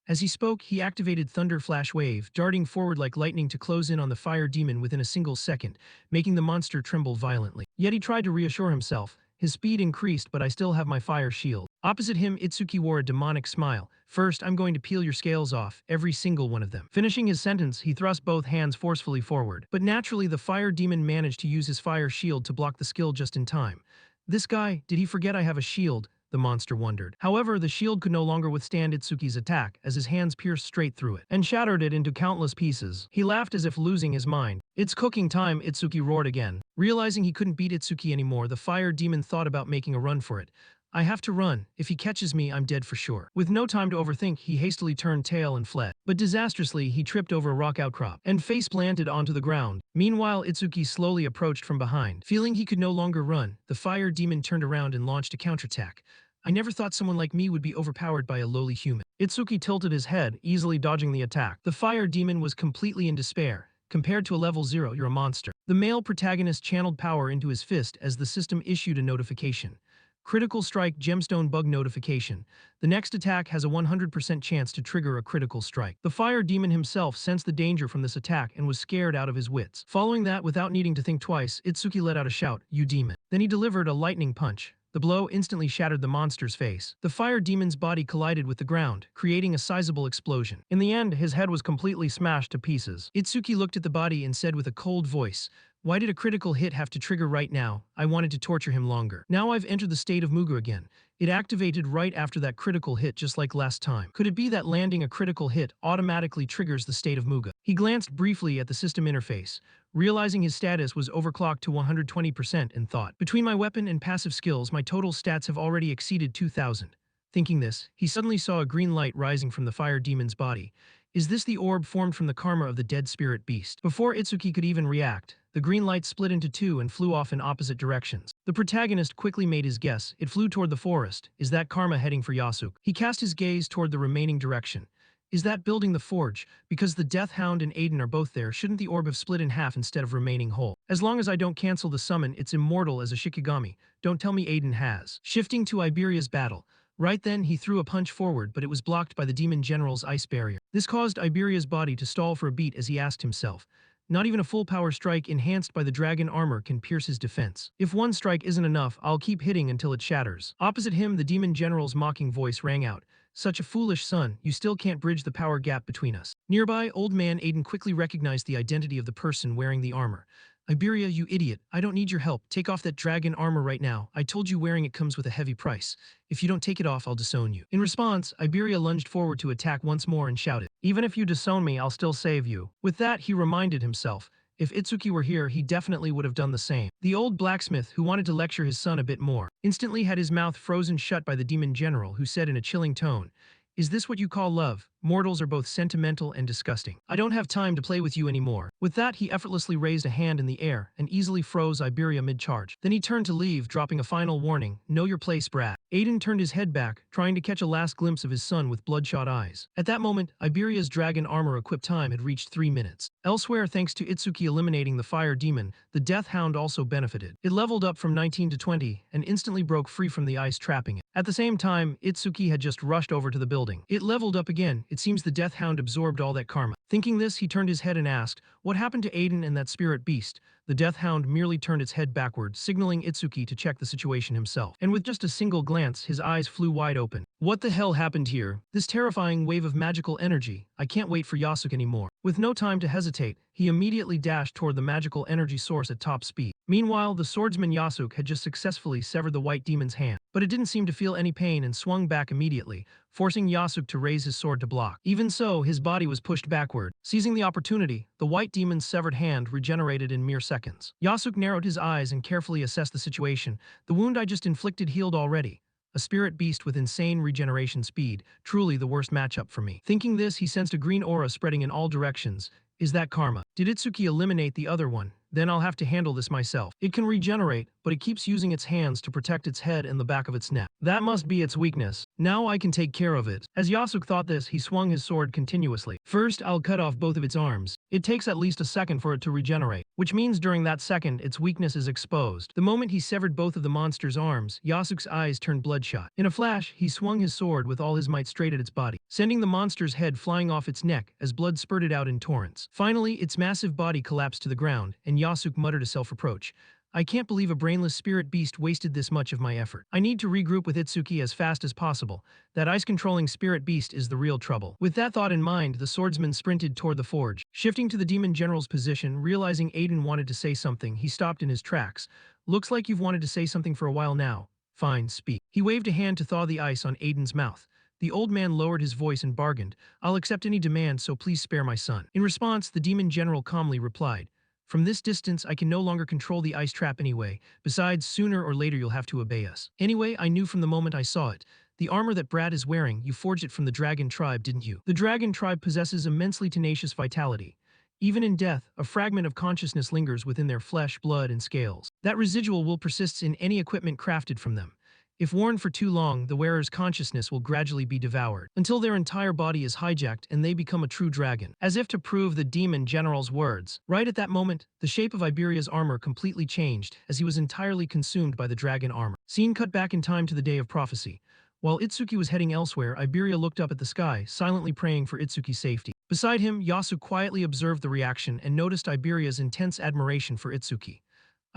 As he spoke, he activated Thunder Flash Wave, darting forward like lightning to close in on the fire demon within a single second, making the monster tremble violently. Yet he tried to reassure himself. His speed increased, but I still have my fire shield. Opposite him, Itsuki wore a demonic smile. First, I'm going to peel your scales off, every single one of them. Finishing his sentence, he thrust both hands forcefully forward. But naturally, the fire demon managed to use his fire shield to block the skill just in time. This guy, did he forget I have a shield? The monster wondered. However, the shield could no longer withstand Itsuki's attack, as his hands pierced straight through it, and shattered it into countless pieces. He laughed as if losing his mind. It's cooking time, Itsuki roared again. Realizing he couldn't beat Itsuki anymore, the fire demon thought about making a run for it. I have to run. If he catches me, I'm dead for sure. With no time to overthink, he hastily turned tail and fled. But disastrously, he tripped over a rock outcrop and face planted onto the ground. Meanwhile, Itsuki slowly approached from behind. Feeling he could no longer run, the fire demon turned around and launched a counterattack. I never thought someone like me would be overpowered by a lowly human. Itsuki tilted his head, easily dodging the attack. The fire demon was completely in despair. Compared to a level 0, you're a monster. The male protagonist channeled power into his fist as the system issued a notification. Critical strike gemstone bug notification. The next attack has a 100% chance to trigger a critical strike. The fire demon himself sensed the danger from this attack and was scared out of his wits. Following that, without needing to think twice, Itsuki let out a shout, You demon. Then he delivered a lightning punch. The blow instantly shattered the monster's face. The fire demon's body collided with the ground, creating a sizable explosion. In the end, his head was completely smashed to pieces. Itsuki looked at the body and said with a cold voice, Why did a critical hit have to trigger right now? I wanted to torture him longer. Now I've entered the state of Muga again. It activated right after that critical hit just like last time. Could it be that landing a critical hit automatically triggers the state of Muga? He glanced briefly at the system interface, realizing his status was overclocked to 120% and thought, Between my weapon and passive skills, my total stats have already exceeded 2,000. Thinking this, he suddenly saw a green light rising from the fire demon's body. Is this the orb formed from the karma of the dead spirit beast? Before Itsuki could even react, the green light split into two and flew off in opposite directions. The protagonist quickly made his guess. It flew toward the forest. Is that karma heading for Yasuke? He cast his gaze toward the remaining direction. Is that building the forge? Because the Death Hound and Aiden are both there, shouldn't the orb have split in half instead of remaining whole? As long as I don't cancel the summon, it's immortal as a Shikigami. Don't tell me Aiden has. Shifting to Iberia's battle. Right then, he threw a punch forward, but it was blocked by the demon general's ice barrier. This caused Iberia's body to stall for a beat as he asked himself, not even a full power strike enhanced by the dragon armor can pierce his defense. If one strike isn't enough, I'll keep hitting until it shatters. Opposite him, the demon general's mocking voice rang out. Such a foolish son, you still can't bridge the power gap between us. Nearby, old man Aiden quickly recognized the identity of the person wearing the armor. Iberia, you idiot. I don't need your help. Take off that dragon armor right now. I told you wearing it comes with a heavy price. If you don't take it off, I'll disown you. In response, Iberia lunged forward to attack once more and shouted, even if you disown me, I'll still save you. With that, he reminded himself, if Itsuki were here, he definitely would have done the same. The old blacksmith, who wanted to lecture his son a bit more, instantly had his mouth frozen shut by the demon general, who said in a chilling tone, is this what you call love? Mortals are both sentimental and disgusting. I don't have time to play with you anymore. With that, he effortlessly raised a hand in the air and easily froze Iberia mid-charge. Then he turned to leave, dropping a final warning, know your place, brat. Aiden turned his head back, trying to catch a last glimpse of his son with bloodshot eyes. At that moment, Iberia's dragon armor-equipped time had reached 3 minutes. Elsewhere, thanks to Itsuki eliminating the fire demon, the Death Hound also benefited. It leveled up from 19 to 20 and instantly broke free from the ice trapping it. At the same time, Itsuki had just rushed over to the building. It leveled up again. It seems the Death Hound absorbed all that karma. Thinking this, he turned his head and asked, what happened to Aiden and that spirit beast? The Death Hound merely turned its head backward, signaling Itsuki to check the situation himself. And with just a single glance, his eyes flew wide open. What the hell happened here? This terrifying wave of magical energy. I can't wait for Yasuke anymore. With no time to hesitate, he immediately dashed toward the magical energy source at top speed. Meanwhile, the swordsman Yasuke had just successfully severed the white demon's hand, but it didn't seem to feel any pain and swung back immediately, forcing Yasuke to raise his sword to block. Even so, his body was pushed backward. Seizing the opportunity, the white demon's severed hand regenerated in mere seconds. Yasuke narrowed his eyes and carefully assessed the situation. The wound I just inflicted healed already. A spirit beast with insane regeneration speed, truly the worst matchup for me. Thinking this, he sensed a green aura spreading in all directions. Is that karma? Did Itsuki eliminate the other one? Then I'll have to handle this myself. It can regenerate, but it keeps using its hands to protect its head and the back of its neck. That must be its weakness. Now I can take care of it. As Yasuke thought this, he swung his sword continuously. First, I'll cut off both of its arms. It takes at least a second for it to regenerate, which means during that second, its weakness is exposed. The moment he severed both of the monster's arms, Yasuke's eyes turned bloodshot. In a flash, he swung his sword with all his might straight at its body, sending the monster's head flying off its neck as blood spurted out in torrents. Finally, its massive body collapsed to the ground, and Yasuke muttered a self-reproach. I can't believe a brainless spirit beast wasted this much of my effort. I need to regroup with Itsuki as fast as possible. That ice-controlling spirit beast is the real trouble. With that thought in mind, the swordsman sprinted toward the forge. Shifting to the demon general's position, realizing Aiden wanted to say something, he stopped in his tracks. Looks like you've wanted to say something for a while now. Fine, speak. He waved a hand to thaw the ice on Aiden's mouth. The old man lowered his voice and bargained, I'll accept any demand, so please spare my son. In response, the demon general calmly replied, from this distance, I can no longer control the ice trap anyway. Besides, sooner or later you'll have to obey us. Anyway, I knew from the moment I saw it. The armor that Brad is wearing, you forged it from the dragon tribe, didn't you? The dragon tribe possesses immensely tenacious vitality. Even in death, a fragment of consciousness lingers within their flesh, blood, and scales. That residual will persist in any equipment crafted from them. If worn for too long, the wearer's consciousness will gradually be devoured, until their entire body is hijacked and they become a true dragon. As if to prove the demon general's words, right at that moment, the shape of Iberia's armor completely changed as he was entirely consumed by the dragon armor. Scene cut back in time to the day of prophecy. While Itsuki was heading elsewhere, Iberia looked up at the sky, silently praying for Itsuki's safety. Beside him, Yasuke quietly observed the reaction and noticed Iberia's intense admiration for Itsuki.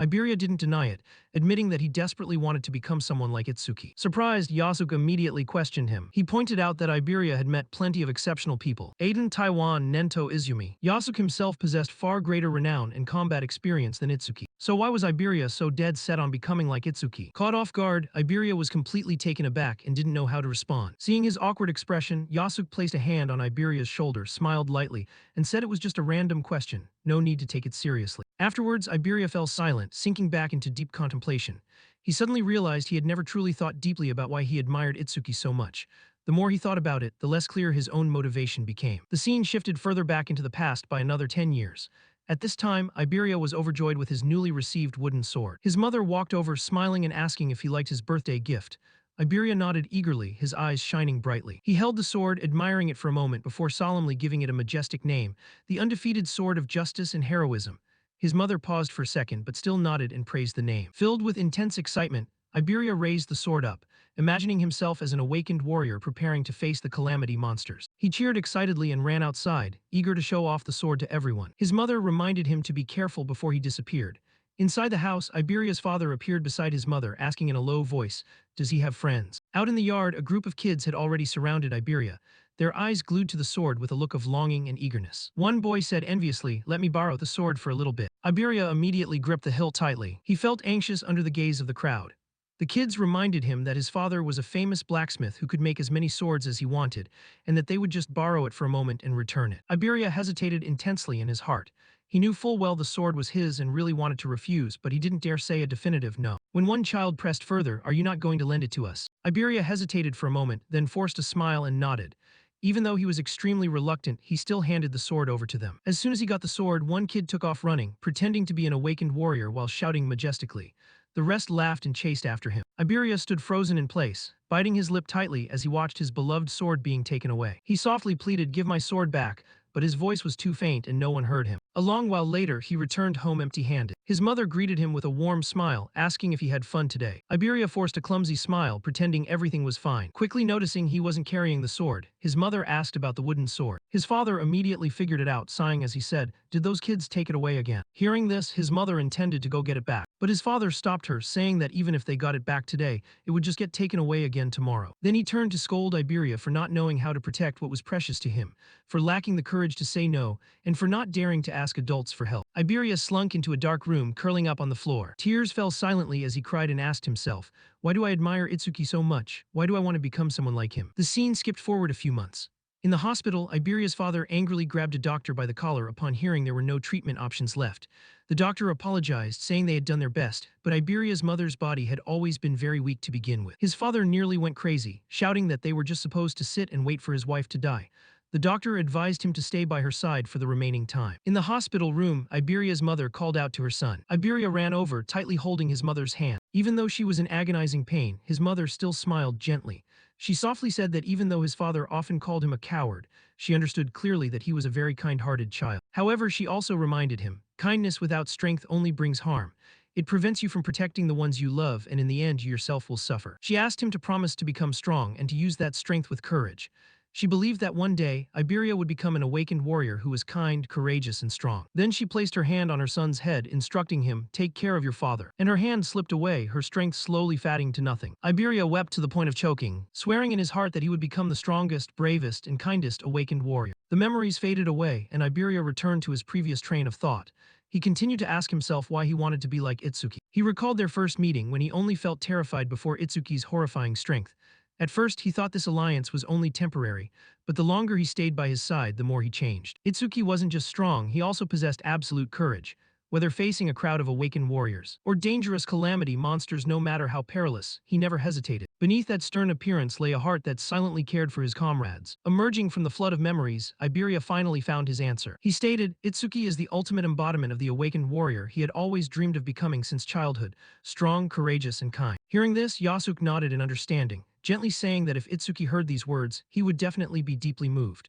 Iberia didn't deny it, admitting that he desperately wanted to become someone like Itsuki. Surprised, Yasuke immediately questioned him. He pointed out that Iberia had met plenty of exceptional people. Aiden, Taiwan, Nento, Izumi. Yasuke himself possessed far greater renown and combat experience than Itsuki. So why was Iberia so dead set on becoming like Itsuki? Caught off guard, Iberia was completely taken aback and didn't know how to respond. Seeing his awkward expression, Yasuke placed a hand on Iberia's shoulder, smiled lightly, and said it was just a random question. No need to take it seriously. Afterwards, Iberia fell silent, sinking back into deep contemplation. He suddenly realized he had never truly thought deeply about why he admired Itsuki so much. The more he thought about it, the less clear his own motivation became. The scene shifted further back into the past by another 10 years. At this time, Iberia was overjoyed with his newly received wooden sword. His mother walked over, smiling and asking if he liked his birthday gift. Iberia nodded eagerly, his eyes shining brightly. He held the sword, admiring it for a moment before solemnly giving it a majestic name, the undefeated sword of justice and heroism. His mother paused for a second but still nodded and praised the name. Filled with intense excitement, Iberia raised the sword up, imagining himself as an awakened warrior preparing to face the calamity monsters. He cheered excitedly and ran outside, eager to show off the sword to everyone. His mother reminded him to be careful before he disappeared. Inside the house, Iberia's father appeared beside his mother, asking in a low voice, does he have friends? Out in the yard, a group of kids had already surrounded Iberia. their eyes glued to the sword with a look of longing and eagerness. One boy said enviously, "Let me borrow the sword for a little bit." Iberia immediately gripped the hilt tightly. He felt anxious under the gaze of the crowd. The kids reminded him that his father was a famous blacksmith who could make as many swords as he wanted, and that they would just borrow it for a moment and return it. Iberia hesitated intensely in his heart. He knew full well the sword was his and really wanted to refuse, but he didn't dare say a definitive no. When one child pressed further, "Are you not going to lend it to us?" Iberia hesitated for a moment, then forced a smile and nodded. Even though he was extremely reluctant, he still handed the sword over to them. As soon as he got the sword, one kid took off running, pretending to be an awakened warrior while shouting majestically. The rest laughed and chased after him. Iberia stood frozen in place, biting his lip tightly as he watched his beloved sword being taken away. He softly pleaded, "Give my sword back," but his voice was too faint and no one heard him. A long while later, he returned home empty-handed. His mother greeted him with a warm smile, asking if he had fun today. Iberia forced a clumsy smile, pretending everything was fine. Quickly noticing he wasn't carrying the sword, his mother asked about the wooden sword. His father immediately figured it out, sighing as he said, "Did those kids take it away again?" Hearing this, his mother intended to go get it back. But his father stopped her, saying that even if they got it back today, it would just get taken away again tomorrow. Then he turned to scold Iberia for not knowing how to protect what was precious to him, for lacking the courage to say no, and for not daring to ask adults for help. Iberia slunk into a dark room, curling up on the floor. Tears fell silently as he cried and asked himself, "Why do I admire Itsuki so much? Why do I want to become someone like him?" The scene skipped forward a few months. In the hospital, Iberia's father angrily grabbed a doctor by the collar upon hearing there were no treatment options left. The doctor apologized, saying they had done their best, but Iberia's mother's body had always been very weak to begin with. His father nearly went crazy, shouting that they were just supposed to sit and wait for his wife to die. The doctor advised him to stay by her side for the remaining time. In the hospital room, Iberia's mother called out to her son. Iberia ran over, tightly holding his mother's hand. Even though she was in agonizing pain, his mother still smiled gently. She softly said that even though his father often called him a coward, she understood clearly that he was a very kind-hearted child. However, she also reminded him, kindness without strength only brings harm. It prevents you from protecting the ones you love, and in the end, you yourself will suffer. She asked him to promise to become strong and to use that strength with courage. She believed that one day, Iberia would become an awakened warrior who was kind, courageous, and strong. Then she placed her hand on her son's head, instructing him, "Take care of your father." And her hand slipped away, her strength slowly fading to nothing. Iberia wept to the point of choking, swearing in his heart that he would become the strongest, bravest, and kindest awakened warrior. The memories faded away, and Iberia returned to his previous train of thought. He continued to ask himself why he wanted to be like Itsuki. He recalled their first meeting when he only felt terrified before Itsuki's horrifying strength. At first, he thought this alliance was only temporary, but the longer he stayed by his side, the more he changed. Itsuki wasn't just strong, he also possessed absolute courage. Whether facing a crowd of awakened warriors or dangerous calamity monsters, no matter how perilous, he never hesitated. Beneath that stern appearance lay a heart that silently cared for his comrades. Emerging from the flood of memories, Iberia finally found his answer. He stated, "Itsuki is the ultimate embodiment of the awakened warrior he had always dreamed of becoming since childhood, strong, courageous, and kind." Hearing this, Yasuke nodded in understanding, gently saying that if Itsuki heard these words, he would definitely be deeply moved.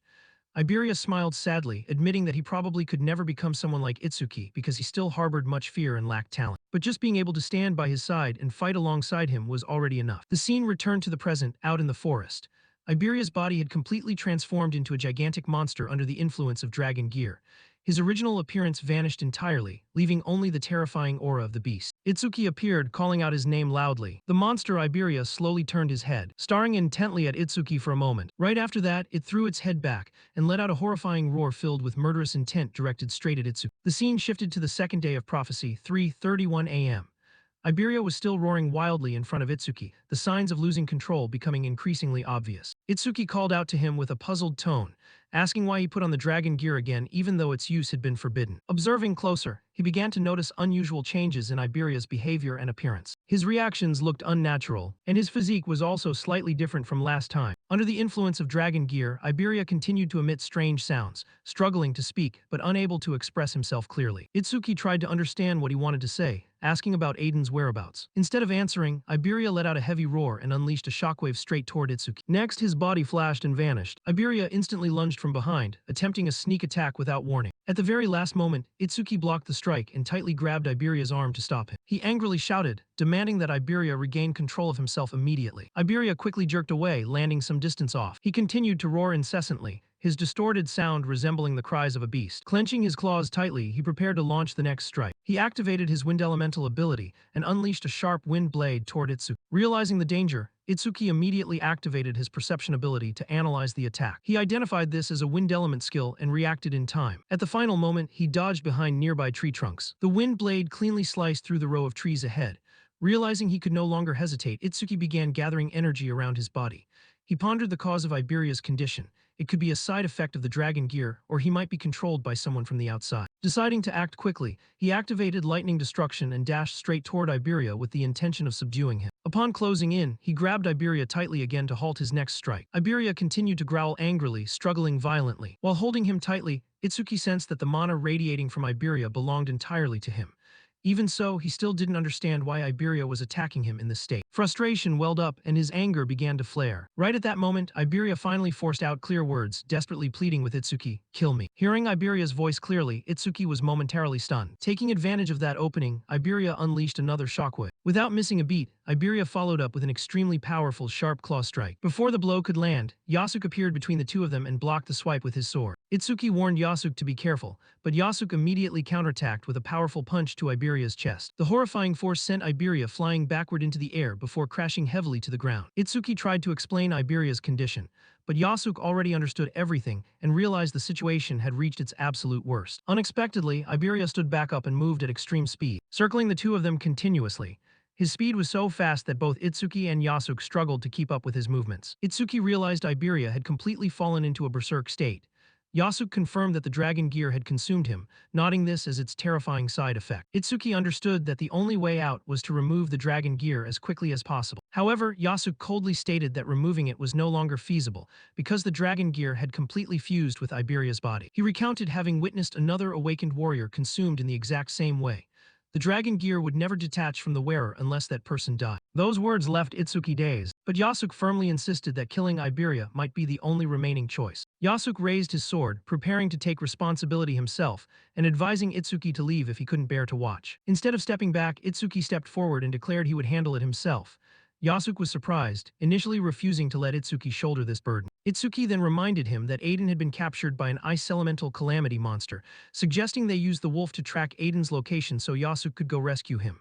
Iberia smiled sadly, admitting that he probably could never become someone like Itsuki because he still harbored much fear and lacked talent. But just being able to stand by his side and fight alongside him was already enough. The scene returned to the present, out in the forest. Iberia's body had completely transformed into a gigantic monster under the influence of dragon gear. His original appearance vanished entirely, leaving only the terrifying aura of the beast. Itsuki appeared, calling out his name loudly. The monster Iberia slowly turned his head, staring intently at Itsuki for a moment. Right after that, it threw its head back and let out a horrifying roar filled with murderous intent directed straight at Itsuki. The scene shifted to the second day of prophecy, 3:31 a.m. Iberia was still roaring wildly in front of Itsuki, the signs of losing control becoming increasingly obvious. Itsuki called out to him with a puzzled tone, asking why he put on the dragon gear again even though its use had been forbidden. Observing closer, he began to notice unusual changes in Iberia's behavior and appearance. His reactions looked unnatural, and his physique was also slightly different from last time. Under the influence of dragon gear, Iberia continued to emit strange sounds, struggling to speak but unable to express himself clearly. Itsuki tried to understand what he wanted to say, asking about Aiden's whereabouts. Instead of answering, Iberia let out a heavy roar and unleashed a shockwave straight toward Itsuki. Next, his body flashed and vanished. Iberia instantly lunged from behind, attempting a sneak attack without warning. At the very last moment, Itsuki blocked the strike and tightly grabbed Iberia's arm to stop him. He angrily shouted, demanding that Iberia regain control of himself immediately. Iberia quickly jerked away, landing some distance off. He continued to roar incessantly, his distorted sound resembling the cries of a beast. Clenching his claws tightly, he prepared to launch the next strike. He activated his wind elemental ability and unleashed a sharp wind blade toward Itsuki. Realizing the danger, Itsuki immediately activated his perception ability to analyze the attack. He identified this as a wind element skill and reacted in time. At the final moment, he dodged behind nearby tree trunks. The wind blade cleanly sliced through the row of trees ahead. Realizing he could no longer hesitate, Itsuki began gathering energy around his body. He pondered the cause of Iberia's condition. It could be a side effect of the dragon gear, or he might be controlled by someone from the outside. Deciding to act quickly, he activated lightning destruction and dashed straight toward Iberia with the intention of subduing him. Upon closing in, he grabbed Iberia tightly again to halt his next strike. Iberia continued to growl angrily, struggling violently. While holding him tightly, Itsuki sensed that the mana radiating from Iberia belonged entirely to him. Even so, he still didn't understand why Iberia was attacking him in this state. Frustration welled up and his anger began to flare. Right at that moment, Iberia finally forced out clear words, desperately pleading with Itsuki, "Kill me." Hearing Iberia's voice clearly, Itsuki was momentarily stunned. Taking advantage of that opening, Iberia unleashed another shockwave. Without missing a beat, Iberia followed up with an extremely powerful sharp claw strike. Before the blow could land, Yasuke appeared between the two of them and blocked the swipe with his sword. Itsuki warned Yasuke to be careful, but Yasuke immediately counterattacked with a powerful punch to Iberia's chest. The horrifying force sent Iberia flying backward into the air before crashing heavily to the ground. Itsuki tried to explain Iberia's condition, but Yasuke already understood everything and realized the situation had reached its absolute worst. Unexpectedly, Iberia stood back up and moved at extreme speed, circling the two of them continuously. His speed was so fast that both Itsuki and Yasuke struggled to keep up with his movements. Itsuki realized Iberia had completely fallen into a berserk state. Yasuke confirmed that the dragon gear had consumed him, noting this as its terrifying side effect. Itsuki understood that the only way out was to remove the dragon gear as quickly as possible. However, Yasuke coldly stated that removing it was no longer feasible, because the dragon gear had completely fused with Iberia's body. He recounted having witnessed another awakened warrior consumed in the exact same way. The dragon gear would never detach from the wearer unless that person died. Those words left Itsuki dazed, but Yasuke firmly insisted that killing Iberia might be the only remaining choice. Yasuke raised his sword, preparing to take responsibility himself, and advising Itsuki to leave if he couldn't bear to watch. Instead of stepping back, Itsuki stepped forward and declared he would handle it himself. Yasuke was surprised, initially refusing to let Itsuki shoulder this burden. Itsuki then reminded him that Aiden had been captured by an ice elemental calamity monster, suggesting they use the wolf to track Aiden's location so Yasuke could go rescue him.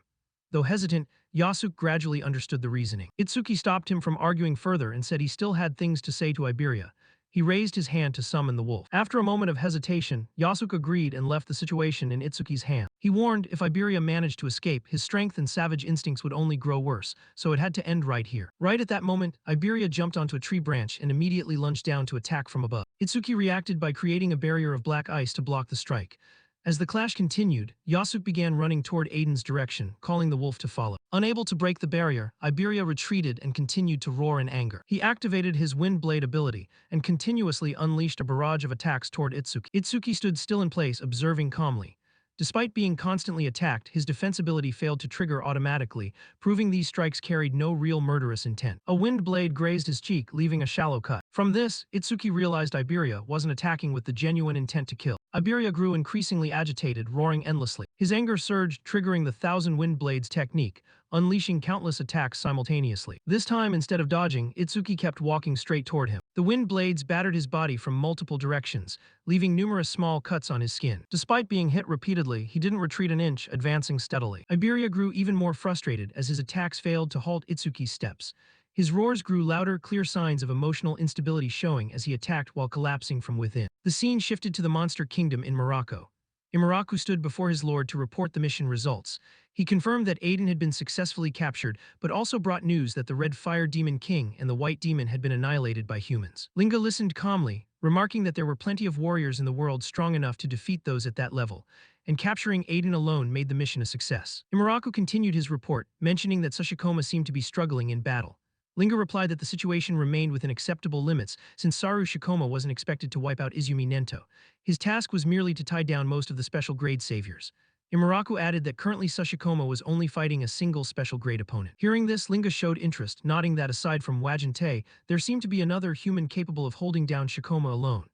Though hesitant, Yasuke gradually understood the reasoning. Itsuki stopped him from arguing further and said he still had things to say to Iberia. He raised his hand to summon the wolf. After a moment of hesitation, Yasuke agreed and left the situation in Itsuki's hand. He warned if Iberia managed to escape, his strength and savage instincts would only grow worse, so it had to end right here. Right at that moment, Iberia jumped onto a tree branch and immediately lunged down to attack from above. Itsuki reacted by creating a barrier of black ice to block the strike. As the clash continued, Yasuke began running toward Aiden's direction, calling the wolf to follow. Unable to break the barrier, Iberia retreated and continued to roar in anger. He activated his wind blade ability and continuously unleashed a barrage of attacks toward Itsuki. Itsuki stood still in place, observing calmly. Despite being constantly attacked, his defense ability failed to trigger automatically, proving these strikes carried no real murderous intent. A wind blade grazed his cheek, leaving a shallow cut. From this, Itsuki realized Iberia wasn't attacking with the genuine intent to kill. Iberia grew increasingly agitated, roaring endlessly. His anger surged, triggering the Thousand Wind Blades technique, unleashing countless attacks simultaneously. This time, instead of dodging, Itsuki kept walking straight toward him. The wind blades battered his body from multiple directions, leaving numerous small cuts on his skin. Despite being hit repeatedly, he didn't retreat an inch, advancing steadily. Iberia grew even more frustrated as his attacks failed to halt Itsuki's steps. His roars grew louder, clear signs of emotional instability showing as he attacked while collapsing from within. The scene shifted to the Monster Kingdom in Morocco. Imaraku stood before his lord to report the mission results. He confirmed that Aiden had been successfully captured, but also brought news that the Red Fire Demon King and the White Demon had been annihilated by humans. Linga listened calmly, remarking that there were plenty of warriors in the world strong enough to defeat those at that level, and capturing Aiden alone made the mission a success. Imaraku continued his report, mentioning that Sashikoma seemed to be struggling in battle. Linga replied that the situation remained within acceptable limits since Saru Shikoma wasn't expected to wipe out Izumi Nento. His task was merely to tie down most of the special grade saviors. Imaraku added that currently Sashikoma was only fighting a single special grade opponent. Hearing this, Linga showed interest, nodding that aside from Wajin Te, there seemed to be another human capable of holding down Shikoma alone.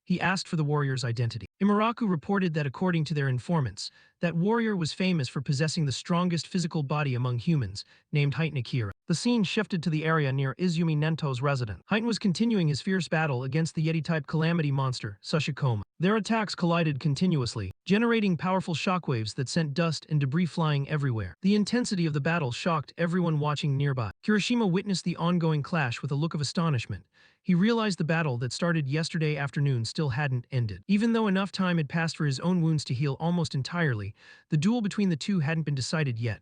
he asked for the warrior's identity. Imaraku reported that according to their informants, that warrior was famous for possessing the strongest physical body among humans, named Heitan Akira. The scene shifted to the area near Izumi Nento's residence. Heitan was continuing his fierce battle against the Yeti-type calamity monster, Sushikoma. Their attacks collided continuously, generating powerful shockwaves that sent dust and debris flying everywhere. The intensity of the battle shocked everyone watching nearby. Kirishima witnessed the ongoing clash with a look of astonishment. He realized the battle that started yesterday afternoon still hadn't ended. Even though enough time had passed for his own wounds to heal almost entirely, the duel between the two hadn't been decided yet.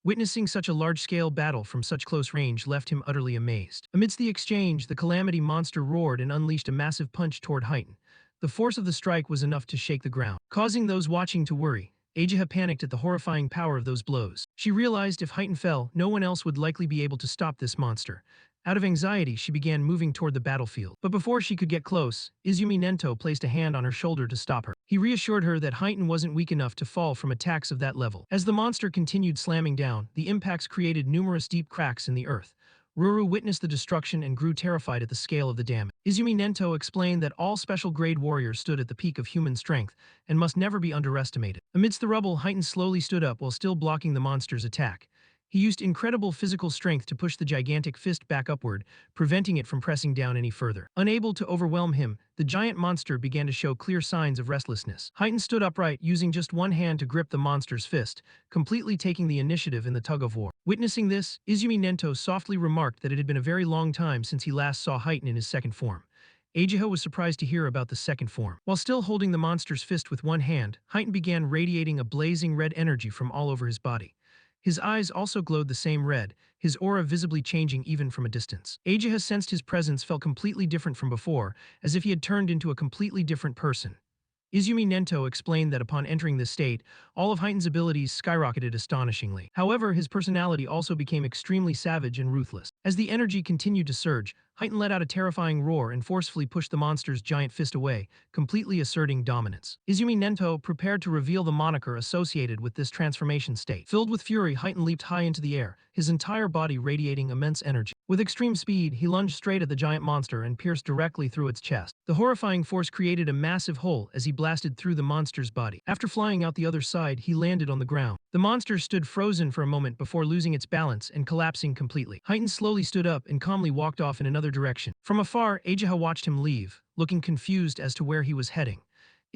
Witnessing such a large-scale battle from such close range left him utterly amazed. Amidst the exchange, the calamity monster roared and unleashed a massive punch toward Heitan. The force of the strike was enough to shake the ground, causing those watching to worry. Ajiha panicked at the horrifying power of those blows. She realized if Heitan fell, no one else would likely be able to stop this monster. Out of anxiety, she began moving toward the battlefield. But before she could get close, Izumi Nento placed a hand on her shoulder to stop her. He reassured her that Heitan wasn't weak enough to fall from attacks of that level. As the monster continued slamming down, the impacts created numerous deep cracks in the earth. Ruru witnessed the destruction and grew terrified at the scale of the damage. Izumi Nento explained that all special-grade warriors stood at the peak of human strength and must never be underestimated. Amidst the rubble, Heitan slowly stood up while still blocking the monster's attack. He used incredible physical strength to push the gigantic fist back upward, preventing it from pressing down any further. Unable to overwhelm him, the giant monster began to show clear signs of restlessness. Heitan stood upright, using just one hand to grip the monster's fist, completely taking the initiative in the tug-of-war. Witnessing this, Izumi Nento softly remarked that it had been a very long time since he last saw Heitan in his second form. Ajiha was surprised to hear about the second form. While still holding the monster's fist with one hand, Heitan began radiating a blazing red energy from all over his body. His eyes also glowed the same red, his aura visibly changing even from a distance. Ajiha sensed his presence felt completely different from before, as if he had turned into a completely different person. Izumi Nento explained that upon entering this state, all of Heitan's abilities skyrocketed astonishingly. However, his personality also became extremely savage and ruthless. As the energy continued to surge, Heitan let out a terrifying roar and forcefully pushed the monster's giant fist away, completely asserting dominance. Izumi Nento prepared to reveal the moniker associated with this transformation state. Filled with fury, Heitan leaped high into the air, his entire body radiating immense energy. With extreme speed, he lunged straight at the giant monster and pierced directly through its chest. The horrifying force created a massive hole as he blasted through the monster's body. After flying out the other side, he landed on the ground. The monster stood frozen for a moment before losing its balance and collapsing completely. Heitan slowly stood up and calmly walked off in another direction. From afar, Ajiha watched him leave, looking confused as to where he was heading.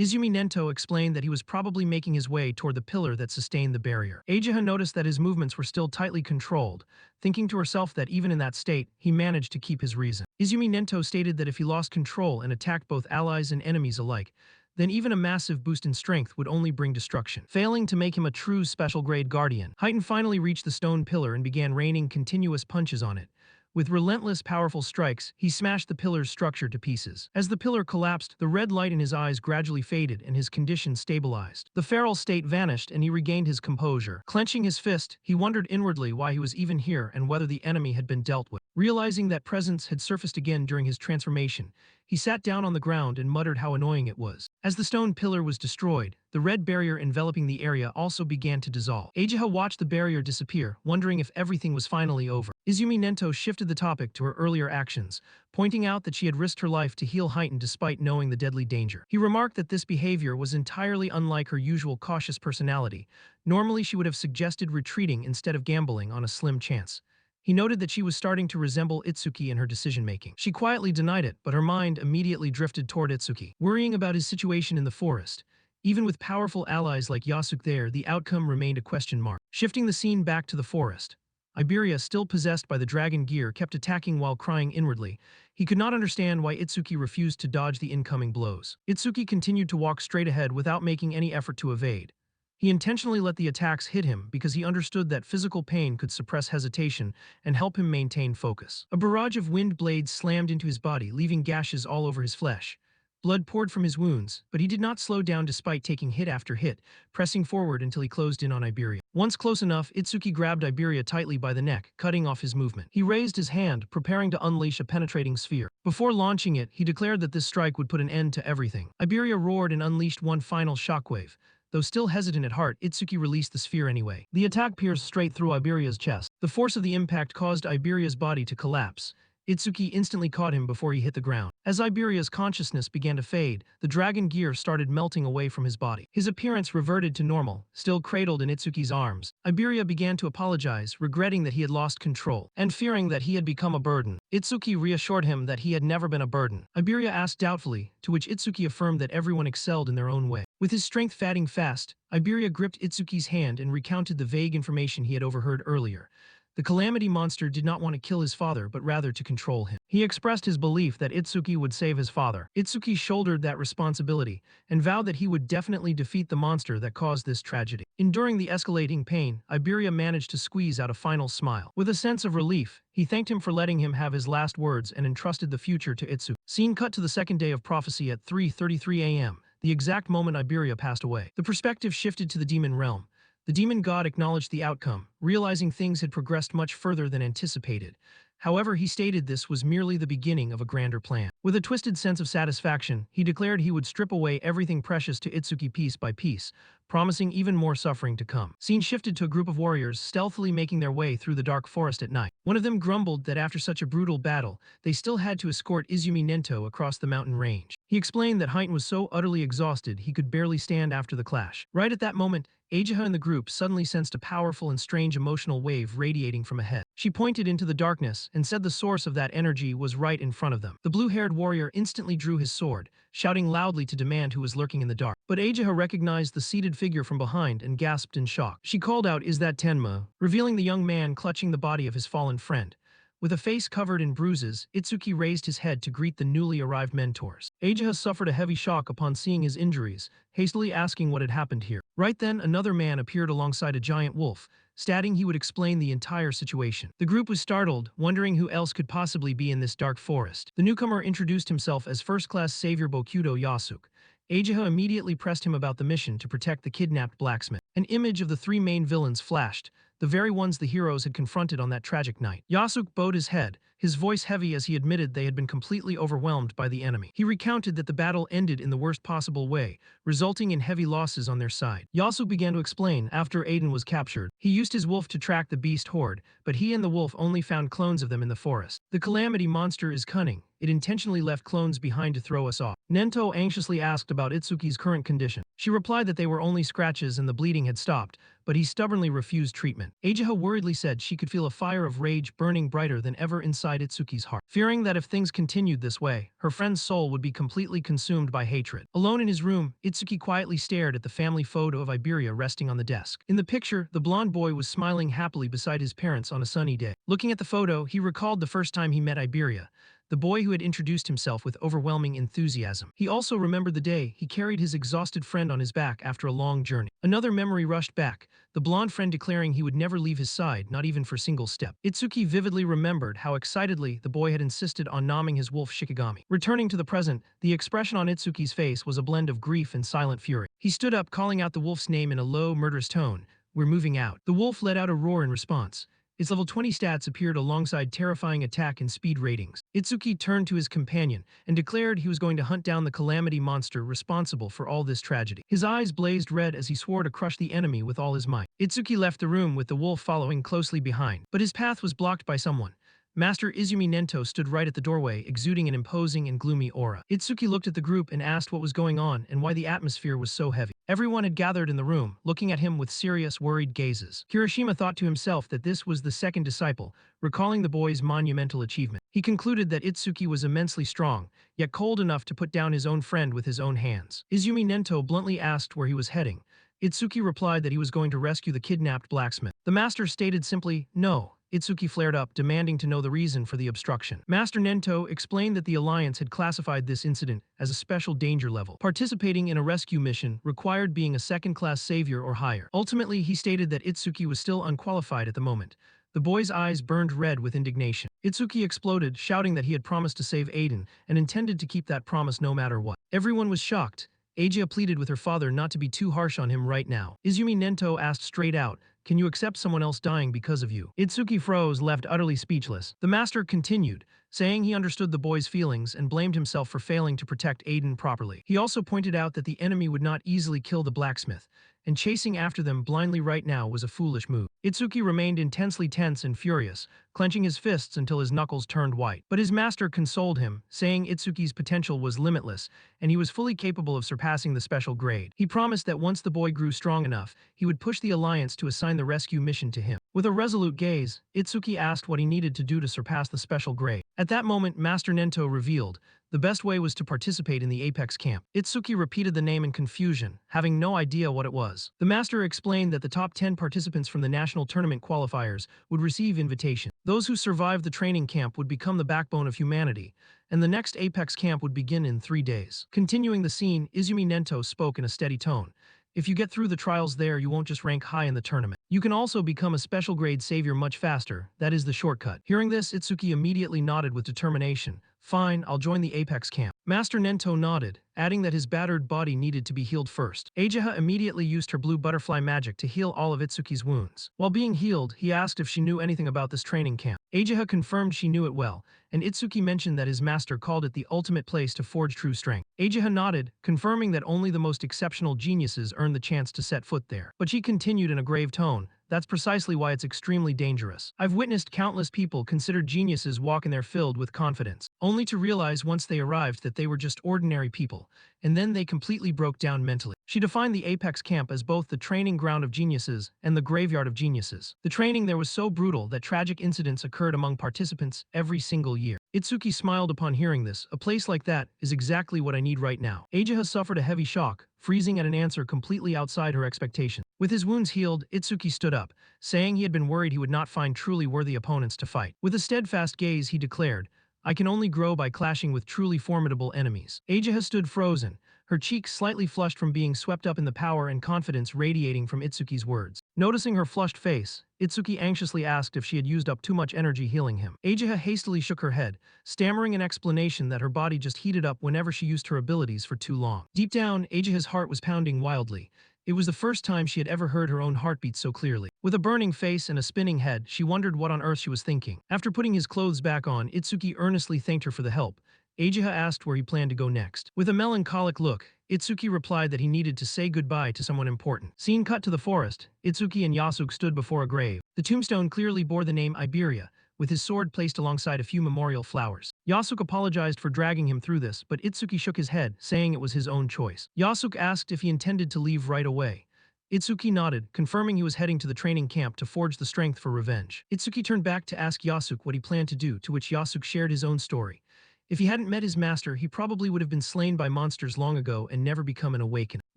Izumi Nento explained that he was probably making his way toward the pillar that sustained the barrier. Ajiha noticed that his movements were still tightly controlled, thinking to herself that even in that state, he managed to keep his reason. Izumi Nento stated that if he lost control and attacked both allies and enemies alike, then even a massive boost in strength would only bring destruction, failing to make him a true special-grade guardian. Heitan finally reached the stone pillar and began raining continuous punches on it. With relentless, powerful strikes, he smashed the pillar's structure to pieces. As the pillar collapsed, the red light in his eyes gradually faded and his condition stabilized. The feral state vanished and he regained his composure. Clenching his fist, he wondered inwardly why he was even here and whether the enemy had been dealt with. Realizing that presence had surfaced again during his transformation, he sat down on the ground and muttered how annoying it was. As the stone pillar was destroyed, the red barrier enveloping the area also began to dissolve. Ajiha watched the barrier disappear, wondering if everything was finally over. Izumi Nento shifted the topic to her earlier actions, pointing out that she had risked her life to heal Heitan despite knowing the deadly danger. He remarked that this behavior was entirely unlike her usual cautious personality. Normally, she would have suggested retreating instead of gambling on a slim chance. He noted that she was starting to resemble Itsuki in her decision-making. She quietly denied it, but her mind immediately drifted toward Itsuki, worrying about his situation in the forest. Even with powerful allies like Yasuke there, the outcome remained a question mark. Shifting the scene back to the forest, Iberia, still possessed by the dragon gear, kept attacking while crying inwardly. He could not understand why Itsuki refused to dodge the incoming blows. Itsuki continued to walk straight ahead without making any effort to evade. He intentionally let the attacks hit him because he understood that physical pain could suppress hesitation and help him maintain focus. A barrage of wind blades slammed into his body, leaving gashes all over his flesh. Blood poured from his wounds, but he did not slow down despite taking hit after hit, pressing forward until he closed in on Iberia. Once close enough, Itsuki grabbed Iberia tightly by the neck, cutting off his movement. He raised his hand, preparing to unleash a penetrating sphere. Before launching it, he declared that this strike would put an end to everything. Iberia roared and unleashed one final shockwave. Though still hesitant at heart, Itsuki released the sphere anyway. The attack pierced straight through Iberia's chest. The force of the impact caused Iberia's body to collapse, Itsuki instantly caught him before he hit the ground. As Iberia's consciousness began to fade, the dragon gear started melting away from his body. His appearance reverted to normal, still cradled in Itsuki's arms. Iberia began to apologize, regretting that he had lost control, and fearing that he had become a burden. Itsuki reassured him that he had never been a burden. Iberia asked doubtfully, to which Itsuki affirmed that everyone excelled in their own way. With his strength fading fast, Iberia gripped Itsuki's hand and recounted the vague information he had overheard earlier. The calamity monster did not want to kill his father but rather to control him. He expressed his belief that Itsuki would save his father. Itsuki shouldered that responsibility and vowed that he would definitely defeat the monster that caused this tragedy. Enduring the escalating pain, Iberia managed to squeeze out a final smile. With a sense of relief, he thanked him for letting him have his last words and entrusted the future to Itsuki. Scene cut to the second day of prophecy at 3:33 a.m., the exact moment Iberia passed away. The perspective shifted to the demon realm. The demon god acknowledged the outcome, realizing things had progressed much further than anticipated. However, he stated this was merely the beginning of a grander plan. With a twisted sense of satisfaction, he declared he would strip away everything precious to Itsuki piece by piece, promising even more suffering to come. Scene shifted to a group of warriors stealthily making their way through the dark forest at night. One of them grumbled that after such a brutal battle, they still had to escort Izumi Nento across the mountain range. He explained that Heighten was so utterly exhausted he could barely stand after the clash. Right at that moment, Ajiha and the group suddenly sensed a powerful and strange emotional wave radiating from ahead. She pointed into the darkness and said the source of that energy was right in front of them. The blue-haired warrior instantly drew his sword, shouting loudly to demand who was lurking in the dark. But Ajiha recognized the seated figure from behind and gasped in shock. She called out, "Is that Tenma?" revealing the young man clutching the body of his fallen friend. With a face covered in bruises, Itsuki raised his head to greet the newly arrived mentors. Ajiha suffered a heavy shock upon seeing his injuries, hastily asking what had happened here. Right then, another man appeared alongside a giant wolf, stating he would explain the entire situation. The group was startled, wondering who else could possibly be in this dark forest. The newcomer introduced himself as first-class savior Bokudo Yasuk. Ajiha immediately pressed him about the mission to protect the kidnapped blacksmith. An image of the three main villains flashed, the very ones the heroes had confronted on that tragic night. Yasuk bowed his head, his voice heavy as he admitted they had been completely overwhelmed by the enemy. He recounted that the battle ended in the worst possible way, resulting in heavy losses on their side. Yasuk began to explain after Aiden was captured. He used his wolf to track the beast horde, but he and the wolf only found clones of them in the forest. The calamity monster is cunning. It intentionally left clones behind to throw us off. Nento anxiously asked about Itsuki's current condition. She replied that they were only scratches and the bleeding had stopped, but he stubbornly refused treatment. Ajiha worriedly said she could feel a fire of rage burning brighter than ever inside Itsuki's heart. Fearing that if things continued this way, her friend's soul would be completely consumed by hatred. Alone in his room, Itsuki quietly stared at the family photo of Iberia resting on the desk. In the picture, the blonde boy was smiling happily beside his parents on a sunny day. Looking at the photo, he recalled the first time he met Iberia, the boy who had introduced himself with overwhelming enthusiasm. He also remembered the day he carried his exhausted friend on his back after a long journey. Another memory rushed back, the blonde friend declaring he would never leave his side, not even for a single step. Itsuki vividly remembered how excitedly the boy had insisted on naming his wolf Shikigami. Returning to the present, the expression on Itsuki's face was a blend of grief and silent fury. He stood up, calling out the wolf's name in a low, murderous tone. "We're moving out." The wolf let out a roar in response. Its level 20 stats appeared alongside terrifying attack and speed ratings. Itsuki turned to his companion and declared he was going to hunt down the calamity monster responsible for all this tragedy. His eyes blazed red as he swore to crush the enemy with all his might. Itsuki left the room with the wolf following closely behind, but his path was blocked by someone. Master Izumi Nento stood right at the doorway, exuding an imposing and gloomy aura. Itsuki looked at the group and asked what was going on and why the atmosphere was so heavy. Everyone had gathered in the room, looking at him with serious, worried gazes. Kirishima thought to himself that this was the second disciple, recalling the boy's monumental achievement. He concluded that Itsuki was immensely strong, yet cold enough to put down his own friend with his own hands. Izumi Nento bluntly asked where he was heading. Itsuki replied that he was going to rescue the kidnapped blacksmith. The master stated simply, "No." Itsuki flared up, demanding to know the reason for the obstruction. Master Nento explained that the Alliance had classified this incident as a special danger level. Participating in a rescue mission required being a second-class savior or higher. Ultimately, he stated that Itsuki was still unqualified at the moment. The boy's eyes burned red with indignation. Itsuki exploded, shouting that he had promised to save Aiden and intended to keep that promise no matter what. Everyone was shocked. Ajiha pleaded with her father not to be too harsh on him right now. Izumi Nento asked straight out, "Can you accept someone else dying because of you?" Itsuki froze, left utterly speechless. The master continued, saying he understood the boy's feelings and blamed himself for failing to protect Aiden properly. He also pointed out that the enemy would not easily kill the blacksmith, and chasing after them blindly right now was a foolish move. Itsuki remained intensely tense and furious, clenching his fists until his knuckles turned white. But his master consoled him, saying Itsuki's potential was limitless, and he was fully capable of surpassing the special grade. He promised that once the boy grew strong enough, he would push the Alliance to assign the rescue mission to him. With a resolute gaze, Itsuki asked what he needed to do to surpass the special grade. At that moment, Master Nento revealed, the best way was to participate in the Apex camp. Itsuki repeated the name in confusion, having no idea what it was. The master explained that the top 10 participants from the national tournament qualifiers would receive invitation. Those who survived the training camp would become the backbone of humanity, and the next Apex camp would begin in 3 days. Continuing the scene, Izumi Nento spoke in a steady tone. If you get through the trials there, you won't just rank high in the tournament. You can also become a special grade savior much faster. That is the shortcut. Hearing this, Itsuki immediately nodded with determination. Fine, I'll join the Apex camp. Master Nento nodded, adding that his battered body needed to be healed first. Ageha immediately used her blue butterfly magic to heal all of Itsuki's wounds. While being healed, he asked if she knew anything about this training camp. Ageha confirmed she knew it well, and Itsuki mentioned that his master called it the ultimate place to forge true strength. Ageha nodded, confirming that only the most exceptional geniuses earn the chance to set foot there. But she continued in a grave tone, that's precisely why it's extremely dangerous. I've witnessed countless people considered geniuses walk in there filled with confidence, only to realize once they arrived that they were just ordinary people, and then they completely broke down mentally. She defined the Apex camp as both the training ground of geniuses and the graveyard of geniuses. The training there was so brutal that tragic incidents occurred among participants every single year. Itsuki smiled upon hearing this. A place like that is exactly what I need right now. Ageha suffered a heavy shock, freezing at an answer completely outside her expectation. With his wounds healed, Itsuki stood up, saying he had been worried he would not find truly worthy opponents to fight. With a steadfast gaze, he declared, I can only grow by clashing with truly formidable enemies. Ageha stood frozen, her cheeks slightly flushed from being swept up in the power and confidence radiating from Itsuki's words. Noticing her flushed face, Itsuki anxiously asked if she had used up too much energy healing him. Ageha hastily shook her head, stammering an explanation that her body just heated up whenever she used her abilities for too long. Deep down, Ageha's heart was pounding wildly. It was the first time she had ever heard her own heartbeat so clearly. With a burning face and a spinning head, she wondered what on earth she was thinking. After putting his clothes back on, Itsuki earnestly thanked her for the help. Ageha asked where he planned to go next. With a melancholic look, Itsuki replied that he needed to say goodbye to someone important. Scene cut to the forest. Itsuki and Yasuke stood before a grave. The tombstone clearly bore the name Iberia, with his sword placed alongside a few memorial flowers. Yasuke apologized for dragging him through this, but Itsuki shook his head, saying it was his own choice. Yasuke asked if he intended to leave right away. Itsuki nodded, confirming he was heading to the training camp to forge the strength for revenge. Itsuki turned back to ask Yasuke what he planned to do, to which Yasuke shared his own story. If he hadn't met his master, he probably would have been slain by monsters long ago and never become an awaken.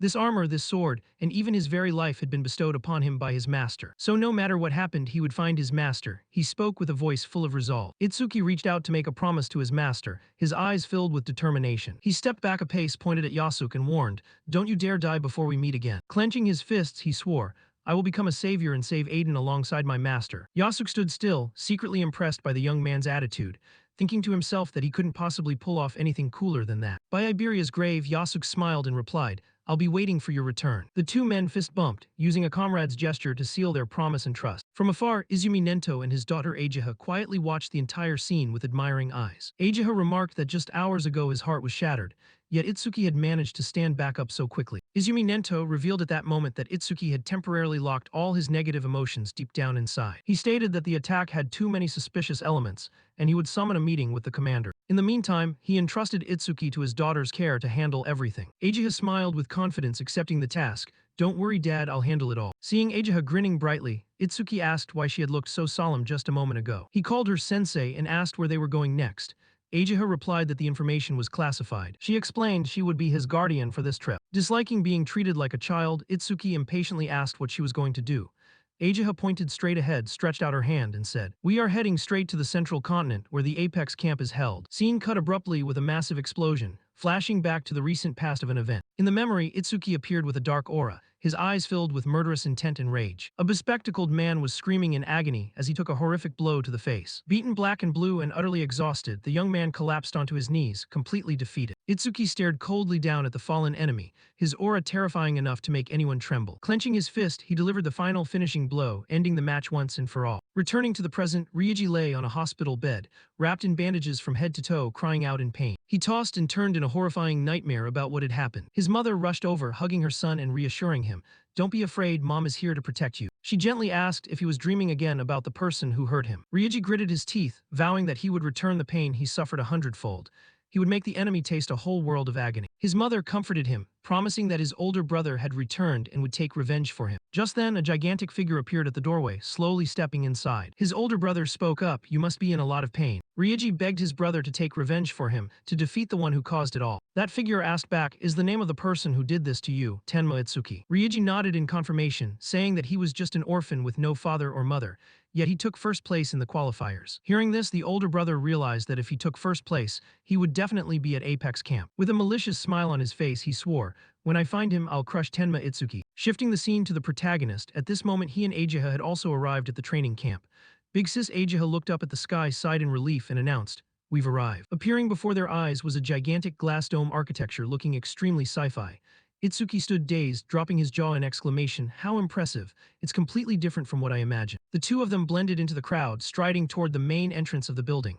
This armor, this sword, and even his very life had been bestowed upon him by his master. So no matter what happened, he would find his master. He spoke with a voice full of resolve. Itsuki reached out to make a promise to his master, his eyes filled with determination. He stepped back a pace, pointed at Yasuke, and warned, "Don't you dare die before we meet again." Clenching his fists, he swore, I will become a savior and save Aiden alongside my master. Yasuke stood still, secretly impressed by the young man's attitude, thinking to himself that he couldn't possibly pull off anything cooler than that. By Iberia's grave, Yasuke smiled and replied, I'll be waiting for your return. The two men fist bumped, using a comrade's gesture to seal their promise and trust. From afar, Izumi Nento and his daughter Ageha quietly watched the entire scene with admiring eyes. Ageha remarked that just hours ago his heart was shattered, yet Itsuki had managed to stand back up so quickly. Izumi Nento revealed at that moment that Itsuki had temporarily locked all his negative emotions deep down inside. He stated that the attack had too many suspicious elements, and he would summon a meeting with the commander. In the meantime, he entrusted Itsuki to his daughter's care to handle everything. Ageha smiled with confidence, accepting the task. Don't worry, Dad, I'll handle it all. Seeing Ageha grinning brightly, Itsuki asked why she had looked so solemn just a moment ago. He called her sensei and asked where they were going next. Ageha replied that the information was classified. She explained she would be his guardian for this trip. Disliking being treated like a child, Itsuki impatiently asked what she was going to do. Ageha pointed straight ahead, stretched out her hand, and said, We are heading straight to the central continent where the Apex camp is held. Scene cut abruptly with a massive explosion, flashing back to the recent past of an event. In the memory, Itsuki appeared with a dark aura, his eyes filled with murderous intent and rage. A bespectacled man was screaming in agony as he took a horrific blow to the face. Beaten black and blue and utterly exhausted, the young man collapsed onto his knees, completely defeated. Itsuki stared coldly down at the fallen enemy, his aura terrifying enough to make anyone tremble. Clenching his fist, he delivered the final finishing blow, ending the match once and for all. Returning to the present, Ryuji lay on a hospital bed, wrapped in bandages from head to toe, crying out in pain. He tossed and turned in a horrifying nightmare about what had happened. His mother rushed over, hugging her son and reassuring him, "Don't be afraid, Mom is here to protect you." She gently asked if he was dreaming again about the person who hurt him. Ryuji gritted his teeth, vowing that he would return the pain he suffered 100-fold. He would make the enemy taste a whole world of agony. His mother comforted him, promising that his older brother had returned and would take revenge for him. Just then, a gigantic figure appeared at the doorway, slowly stepping inside. His older brother spoke up, "You must be in a lot of pain." Ryuji begged his brother to take revenge for him, to defeat the one who caused it all. That figure asked back, "Is the name of the person who did this to you Tenma Itsuki?" Ryuji nodded in confirmation, saying that he was just an orphan with no father or mother, yet he took first place in the qualifiers. Hearing this, the older brother realized that if he took first place, he would definitely be at Apex Camp. With a malicious smile on his face, he swore, "When I find him, I'll crush Tenma Itsuki." Shifting the scene to the protagonist, at this moment he and Ageha had also arrived at the training camp. Big Sis Ageha looked up at the sky, sighed in relief, and announced, "We've arrived." Appearing before their eyes was a gigantic glass dome architecture looking extremely sci-fi. Itsuki stood dazed, dropping his jaw in exclamation, "How impressive! It's completely different from what I imagined." The two of them blended into the crowd, striding toward the main entrance of the building.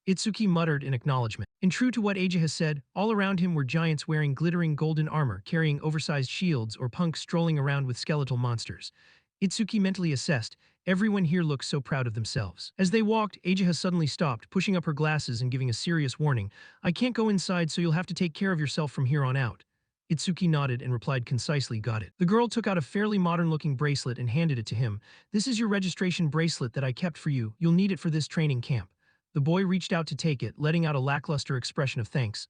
Itsuki muttered in acknowledgement. And true to what Ageha said, all around him were giants wearing glittering golden armor, carrying oversized shields, or punks strolling around with skeletal monsters. Itsuki mentally assessed, "Everyone here looks so proud of themselves." As they walked, Ageha suddenly stopped, pushing up her glasses and giving a serious warning, "I can't go inside, so you'll have to take care of yourself from here on out." Itsuki nodded and replied concisely, "Got it." The girl took out a fairly modern-looking bracelet and handed it to him. "This is your registration bracelet that I kept for you. You'll need it for this training camp." The boy reached out to take it, letting out a lackluster expression of thanks.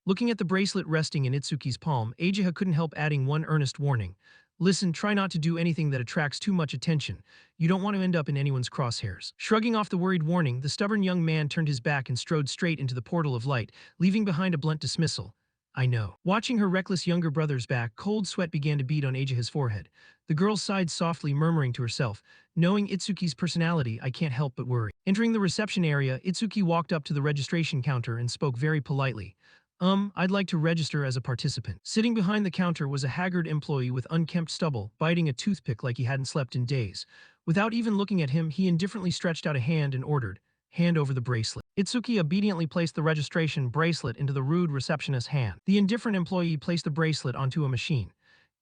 Looking at the bracelet resting in Itsuki's palm, Ageha couldn't help adding one earnest warning. "Listen, try not to do anything that attracts too much attention. You don't want to end up in anyone's crosshairs." Shrugging off the worried warning, the stubborn young man turned his back and strode straight into the portal of light, leaving behind a blunt dismissal. "I know." Watching her reckless younger brother's back, cold sweat began to bead on Ageha's forehead. The girl sighed softly, murmuring to herself, "Knowing Itsuki's personality, I can't help but worry." Entering the reception area, Itsuki walked up to the registration counter and spoke very politely. I'd like to register as a participant." Sitting behind the counter was a haggard employee with unkempt stubble, biting a toothpick like he hadn't slept in days. Without even looking at him, he indifferently stretched out a hand and ordered, "Hand over the bracelet." Itsuki obediently placed the registration bracelet into the rude receptionist's hand. The indifferent employee placed the bracelet onto a machine.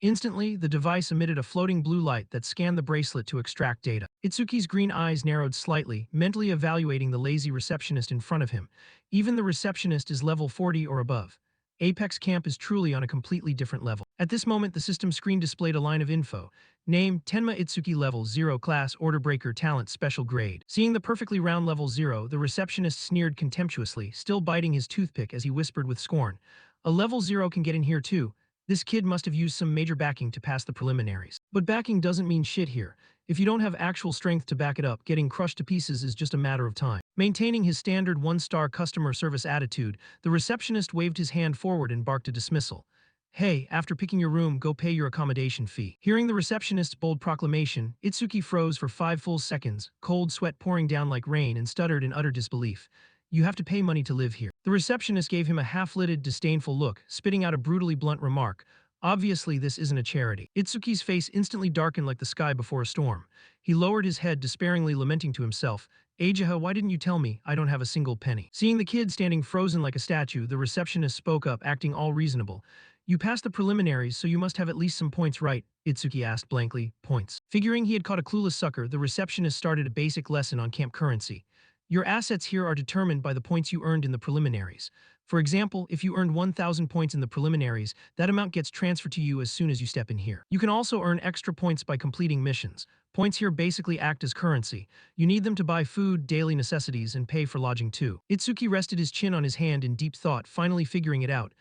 Instantly, the device emitted a floating blue light that scanned the bracelet to extract data. Itsuki's green eyes narrowed slightly, mentally evaluating the lazy receptionist in front of him. Even the receptionist is level 40 or above. Apex Camp is truly on a completely different level. At this moment, the system screen displayed a line of info. Name, Tenma Itsuki, level 0, class, order breaker, talent, special grade. Seeing the perfectly round level 0, the receptionist sneered contemptuously, still biting his toothpick as he whispered with scorn, "A level 0 can get in here too. This kid must have used some major backing to pass the preliminaries." But backing doesn't mean shit here. If you don't have actual strength to back it up, getting crushed to pieces is just a matter of time. Maintaining his standard one-star customer service attitude, the receptionist waved his hand forward and barked a dismissal. "Hey, after picking your room, go pay your accommodation fee." Hearing the receptionist's bold proclamation, Itsuki froze for 5 full seconds, cold sweat pouring down like rain, and stuttered in utter disbelief. "You have to pay money to live here." The receptionist gave him a half-lidded, disdainful look, spitting out a brutally blunt remark. "Obviously, this isn't a charity." Itsuki's face instantly darkened like the sky before a storm. He lowered his head, despairingly lamenting to himself, "Ageha, why didn't you tell me? I don't have a single penny." Seeing the kid standing frozen like a statue, the receptionist spoke up, acting all reasonable. "You passed the preliminaries, so you must have at least some points, right?" Itsuki asked blankly. "Points." Figuring he had caught a clueless sucker, the receptionist started a basic lesson on camp currency. "Your assets here are determined by the points you earned in the preliminaries. For example, if you earned 1,000 points in the preliminaries, that amount gets transferred to you as soon as you step in here. You can also earn extra points by completing missions. Points here basically act as currency. You need them to buy food, daily necessities, and pay for lodging too." Itsuki rested his chin on his hand in deep thought, finally figuring it out.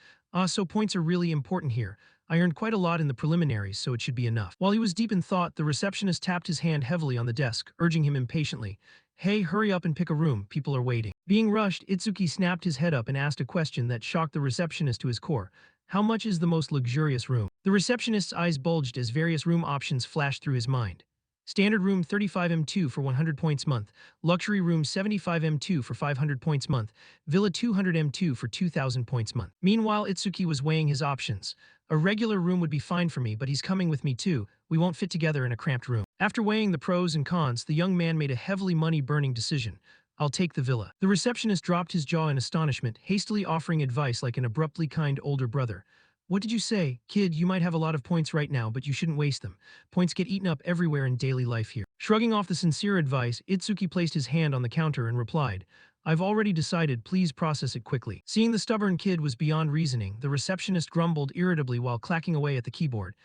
So points are really important here. I earned quite a lot in the preliminaries, so it should be enough." While he was deep in thought, the receptionist tapped his hand heavily on the desk, urging him impatiently, "Hey, hurry up and pick a room, people are waiting." Being rushed, Itsuki snapped his head up and asked a question that shocked the receptionist to his core. "How much is the most luxurious room?" The receptionist's eyes bulged as various room options flashed through his mind. Standard room 35M2 for 100 points month, luxury room 75M2 for 500 points month, villa 200M2 for 2,000 points month. Meanwhile, Itsuki was weighing his options. "A regular room would be fine for me, but he's coming with me too. We won't fit together in a cramped room." After weighing the pros and cons, the young man made a heavily money-burning decision. I'll take the villa. The receptionist dropped his jaw in astonishment, hastily offering advice like an abruptly kind older brother. What did you say? Kid, you might have a lot of points right now, but you shouldn't waste them. Points get eaten up everywhere in daily life here. Shrugging off the sincere advice, Itsuki placed his hand on the counter and replied, I've already decided, please process it quickly. Seeing the stubborn kid was beyond reasoning, the receptionist grumbled irritably while clacking away at the keyboard.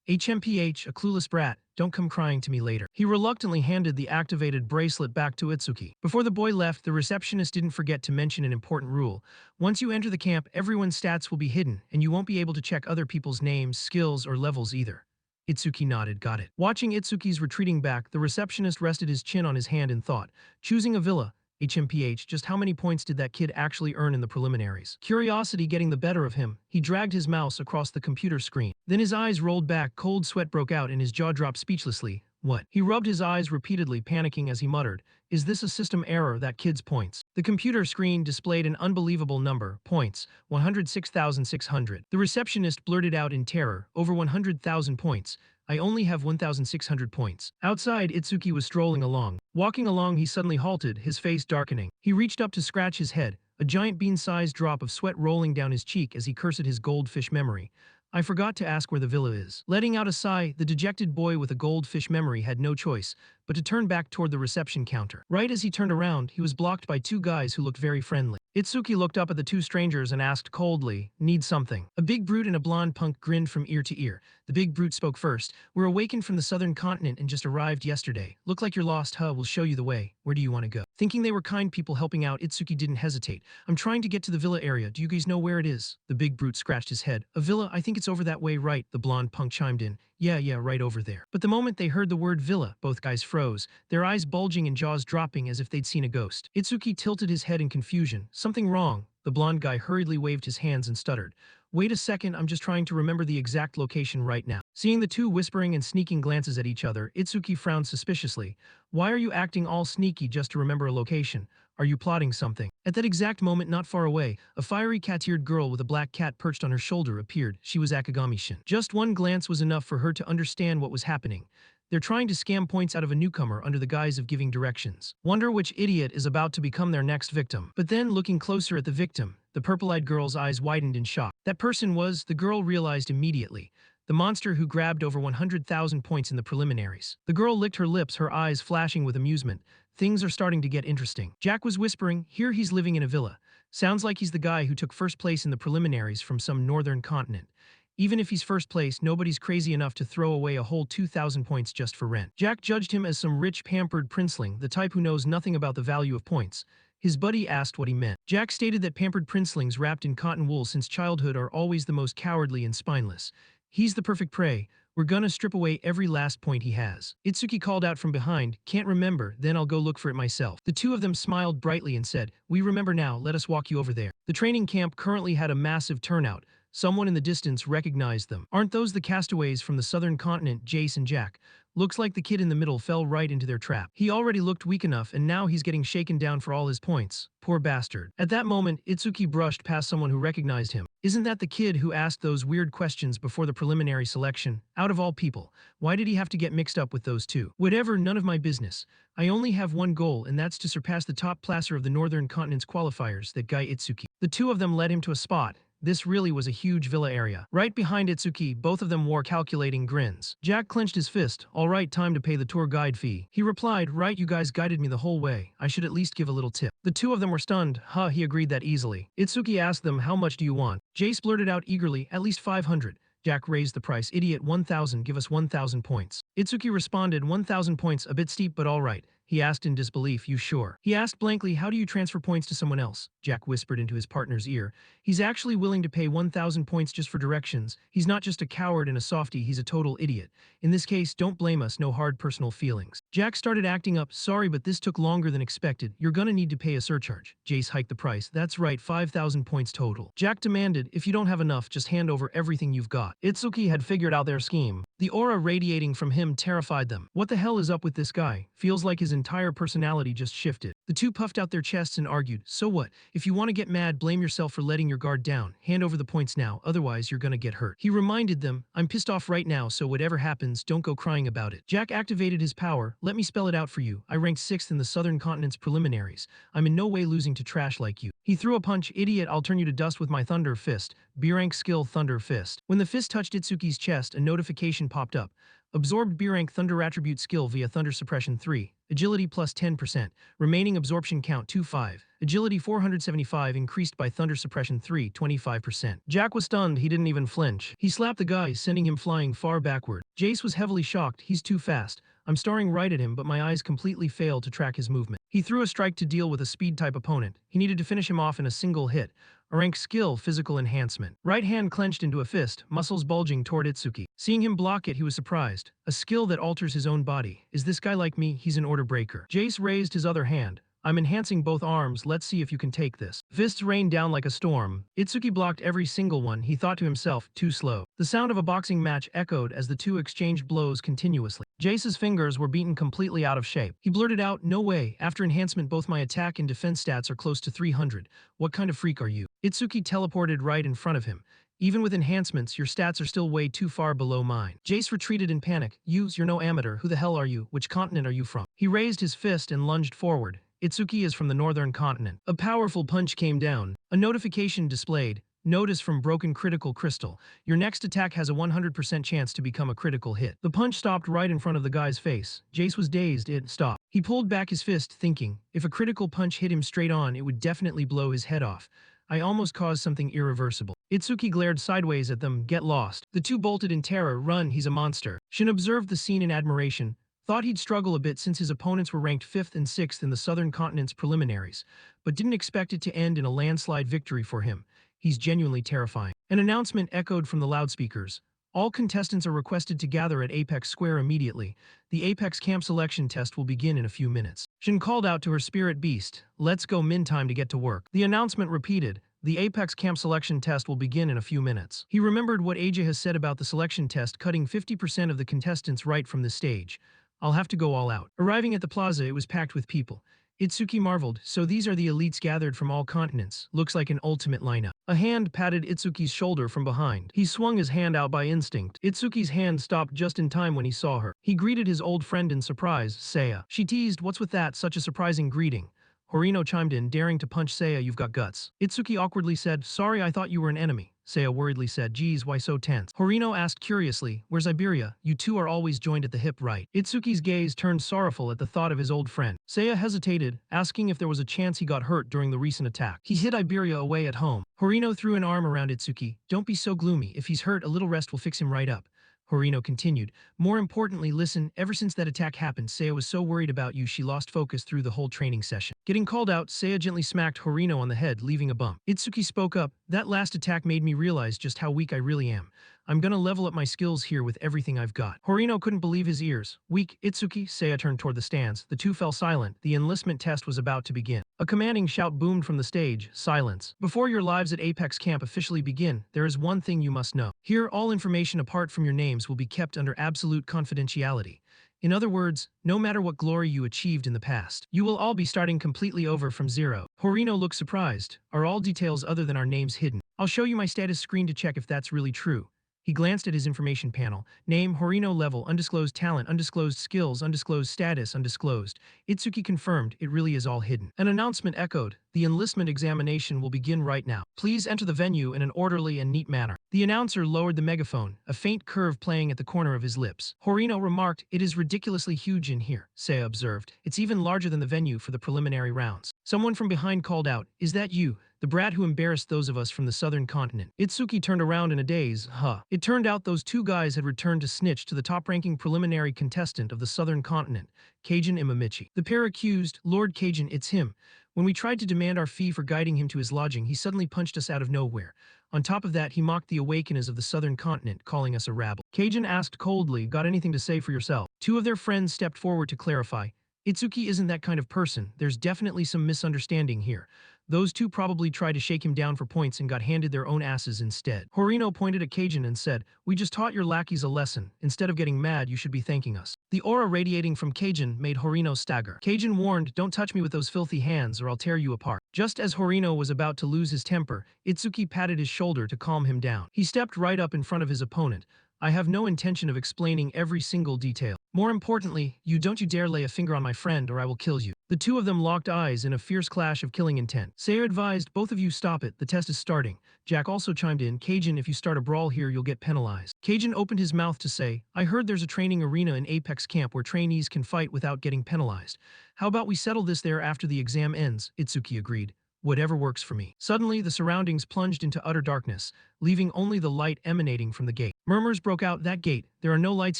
HMPH, a clueless brat, don't come crying to me later. He reluctantly handed the activated bracelet back to Itsuki. Before the boy left, the receptionist didn't forget to mention an important rule. Once you enter the camp, everyone's stats will be hidden, and you won't be able to check other people's names, skills, or levels either. Itsuki nodded, got it. Watching Itsuki's retreating back, the receptionist rested his chin on his hand and thought, choosing a villa, HMPH, just how many points did that kid actually earn in the preliminaries? Curiosity getting the better of him, he dragged his mouse across the computer screen. Then his eyes rolled back, cold sweat broke out, and his jaw dropped speechlessly. What? He rubbed his eyes repeatedly, panicking as he muttered, is this a system error, that kid's points? The computer screen displayed an unbelievable number, points, 106,600. The receptionist blurted out in terror, over 100,000 points. I only have 1,600 points. Outside, Itsuki was strolling along. Walking along, he suddenly halted, his face darkening. He reached up to scratch his head, a giant bean-sized drop of sweat rolling down his cheek as he cursed his goldfish memory. I forgot to ask where the villa is. Letting out a sigh, the dejected boy with a goldfish memory had no choice but to turn back toward the reception counter. Right as he turned around, he was blocked by two guys who looked very friendly. Itsuki looked up at the two strangers and asked coldly, need something? A big brute and a blonde punk grinned from ear to ear. The big brute spoke first. We're awakened from the southern continent and just arrived yesterday. Look like you're lost, huh? We'll show you the way. Where do you want to go? Thinking they were kind people helping out, Itsuki didn't hesitate. I'm trying to get to the villa area. Do you guys know where it is? The big brute scratched his head. A villa? I think it's over that way, right? The blonde punk chimed in. Yeah, right over there. But the moment they heard the word villa, both guys froze, their eyes bulging and jaws dropping as if they'd seen a ghost. Itsuki tilted his head in confusion. Something wrong. The blonde guy hurriedly waved his hands and stuttered. Wait a second, I'm just trying to remember the exact location right now. Seeing the two whispering and sneaking glances at each other, Itsuki frowned suspiciously. Why are you acting all sneaky just to remember a location? Are you plotting something? At that exact moment, not far away, a fiery cat-eared girl with a black cat perched on her shoulder appeared. She was Akagami-shin. Just one glance was enough for her to understand what was happening. They're trying to scam points out of a newcomer under the guise of giving directions. Wonder which idiot is about to become their next victim. But then, looking closer at the victim, the purple-eyed girl's eyes widened in shock. That person was, the girl realized immediately, the monster who grabbed over 100,000 points in the preliminaries. The girl licked her lips, her eyes flashing with amusement. Things are starting to get interesting. Jack was whispering, here he's living in a villa. Sounds like he's the guy who took first place in the preliminaries from some northern continent. Even if he's first place, nobody's crazy enough to throw away a whole 2,000 points just for rent. Jack judged him as some rich, pampered princeling, the type who knows nothing about the value of points. His buddy asked what he meant. Jack stated that pampered princelings wrapped in cotton wool since childhood are always the most cowardly and spineless. He's the perfect prey. We're gonna strip away every last point he has. Itsuki called out from behind, can't remember, then I'll go look for it myself. The two of them smiled brightly and said, we remember now, let us walk you over there. The training camp currently had a massive turnout. Someone in the distance recognized them. Aren't those the castaways from the southern continent, Jace and Jack? Looks like the kid in the middle fell right into their trap. He already looked weak enough and now he's getting shaken down for all his points. Poor bastard. At that moment, Itsuki brushed past someone who recognized him. Isn't that the kid who asked those weird questions before the preliminary selection? Out of all people, why did he have to get mixed up with those two? Whatever, none of my business. I only have one goal, and that's to surpass the top placer of the northern continent's qualifiers, that guy Itsuki. The two of them led him to a spot. This really was a huge villa area. Right behind Itsuki, both of them wore calculating grins. Jack clenched his fist. All right, time to pay the tour guide fee. He replied, right, you guys guided me the whole way. I should at least give a little tip. The two of them were stunned. Huh, he agreed that easily. Itsuki asked them, how much do you want? Jace blurted out eagerly, at least 500. Jack raised the price. Idiot, 1,000, give us 1,000 points. Itsuki responded, 1,000 points, a bit steep but all right. He asked in disbelief, you sure? He asked blankly, how do you transfer points to someone else? Jack whispered into his partner's ear. He's actually willing to pay 1,000 points just for directions. He's not just a coward and a softie, he's a total idiot. In this case, don't blame us, no hard personal feelings. Jack started acting up, sorry but this took longer than expected. You're gonna need to pay a surcharge. Jace hiked the price. That's right, 5,000 points total. Jack demanded, if you don't have enough, just hand over everything you've got. Itsuki had figured out their scheme. The aura radiating from him terrified them. What the hell is up with this guy? Feels like his entire personality just shifted. The two puffed out their chests and argued, "So what? If you want to get mad, blame yourself for letting your guard down. Hand over the points now, otherwise you're gonna get hurt." He reminded them, "I'm pissed off right now, so whatever happens, don't go crying about it." Jack activated his power. "Let me spell it out for you. I ranked 6th in the Southern Continent's preliminaries. I'm in no way losing to trash like you." He threw a punch. "Idiot, I'll turn you to dust with my Thunder Fist." B-rank skill Thunder Fist. When the fist touched Itsuki's chest, a notification popped up. Absorbed B-rank Thunder attribute skill via Thunder Suppression 3. Agility plus 10%. Remaining absorption count 25. Agility 475 increased by Thunder Suppression 3, 25%. Jack was stunned. He didn't even flinch. He slapped the guy, sending him flying far backward. Jace was heavily shocked. "He's too fast. I'm staring right at him, but my eyes completely fail to track his movement." He threw a strike to deal with a speed-type opponent. He needed to finish him off in a single hit. A rank skill, Physical Enhancement. Right hand clenched into a fist, muscles bulging toward Itsuki. Seeing him block it, he was surprised. A skill that alters his own body. Is this guy like me? He's an order breaker. Jace raised his other hand. "I'm enhancing both arms, let's see if you can take this." Fists rained down like a storm. Itsuki blocked every single one. He thought to himself, too slow. The sound of a boxing match echoed as the two exchanged blows continuously. Jace's fingers were beaten completely out of shape. He blurted out, "No way, after enhancement both my attack and defense stats are close to 300. What kind of freak are you?" Itsuki teleported right in front of him. "Even with enhancements, your stats are still way too far below mine." Jace retreated in panic. You're no amateur. Who the hell are you? Which continent are you from?" He raised his fist and lunged forward. "Itsuki is from the Northern Continent." A powerful punch came down. A notification displayed. "Notice from Broken Critical Crystal. Your next attack has a 100% chance to become a critical hit." The punch stopped right in front of the guy's face. Jace was dazed. It stopped. He pulled back his fist, thinking, if a critical punch hit him straight on, it would definitely blow his head off. I almost caused something irreversible. Itsuki glared sideways at them. "Get lost." The two bolted in terror. "Run, he's a monster." Shin observed the scene in admiration. Thought he'd struggle a bit since his opponents were ranked 5th and 6th in the Southern Continent's preliminaries, but didn't expect it to end in a landslide victory for him. He's genuinely terrifying. An announcement echoed from the loudspeakers. All contestants are requested to gather at Apex Square immediately. The Apex camp selection test will begin in a few minutes. Shin called out to her spirit beast, "Let's go, Min, time to get to work." The announcement repeated, "The Apex camp selection test will begin in a few minutes." He remembered what Aja has said about the selection test cutting 50% of the contestants right from the stage. "I'll have to go all out." Arriving at the plaza, it was packed with people. Itsuki marveled, "So these are the elites gathered from all continents. Looks like an ultimate lineup." A hand patted Itsuki's shoulder from behind. He swung his hand out by instinct. Itsuki's hand stopped just in time when he saw her. He greeted his old friend in surprise, Seiya. She teased, "What's with that? Such a surprising greeting." Horino chimed in, daring to punch Seiya. "You've got guts." Itsuki awkwardly said, "Sorry, I thought you were an enemy." Seiya worriedly said, "Geez, why so tense?" Horino asked curiously, "Where's Iberia? You two are always joined at the hip, right?" Itsuki's gaze turned sorrowful at the thought of his old friend. Seiya hesitated, asking if there was a chance he got hurt during the recent attack. "He hid Iberia away at home." Horino threw an arm around Itsuki. "Don't be so gloomy. If he's hurt, a little rest will fix him right up." Horino continued, "More importantly, listen, ever since that attack happened, Seiya was so worried about you she lost focus through the whole training session." Getting called out, Seiya gently smacked Horino on the head, leaving a bump. Itsuki spoke up, "That last attack made me realize just how weak I really am. I'm gonna level up my skills here with everything I've got." Horino couldn't believe his ears. "Weak, Itsuki?" Seiya turned toward the stands. The two fell silent. The enlistment test was about to begin. A commanding shout boomed from the stage. "Silence. Before your lives at Apex Camp officially begin, there is one thing you must know. Here, all information apart from your names will be kept under absolute confidentiality. In other words, no matter what glory you achieved in the past, you will all be starting completely over from zero." Horino looked surprised. "Are all details other than our names hidden?" "I'll show you my status screen to check if that's really true." He glanced at his information panel. Name, Horino level, undisclosed talent, undisclosed skills, undisclosed status, undisclosed. Itsuki confirmed, it really is all hidden. An announcement echoed. "The enlistment examination will begin right now. Please enter the venue in an orderly and neat manner." The announcer lowered the megaphone, a faint curve playing at the corner of his lips. Horino remarked, "It is ridiculously huge in here," Seiya observed. "It's even larger than the venue for the preliminary rounds." Someone from behind called out, "Is that you? The brat who embarrassed those of us from the Southern Continent?" Itsuki turned around in a daze. It turned out those two guys had returned to snitch to the top-ranking preliminary contestant of the Southern Continent, Kajin Imamichi. The pair accused, "Lord Kajin, it's him. When we tried to demand our fee for guiding him to his lodging, he suddenly punched us out of nowhere. On top of that, he mocked the awakeners of the Southern Continent, calling us a rabble." Kajin asked coldly, "Got anything to say for yourself?" Two of their friends stepped forward to clarify. "Itsuki isn't that kind of person. There's definitely some misunderstanding here. Those two probably tried to shake him down for points and got handed their own asses instead. Horino pointed at Kajin and said, "We just taught your lackeys a lesson. Instead of getting mad, you should be thanking us." The aura radiating from Kajin made Horino stagger. Kajin warned, "Don't touch me with those filthy hands or I'll tear you apart." Just as Horino was about to lose his temper, Itsuki patted his shoulder to calm him down. He stepped right up in front of his opponent. "I have no intention of explaining every single detail. More importantly, you dare lay a finger on my friend or I will kill you." The two of them locked eyes in a fierce clash of killing intent. Seiya advised, "Both of you stop it, the test is starting." Jack also chimed in, "Kajin, if you start a brawl here, you'll get penalized." Kajin opened his mouth to say, "I heard there's a training arena in Apex Camp where trainees can fight without getting penalized. How about we settle this there after the exam ends?" Itsuki agreed. "Whatever works for me." Suddenly, the surroundings plunged into utter darkness, leaving only the light emanating from the gate. Murmurs broke out, "That gate! There are no lights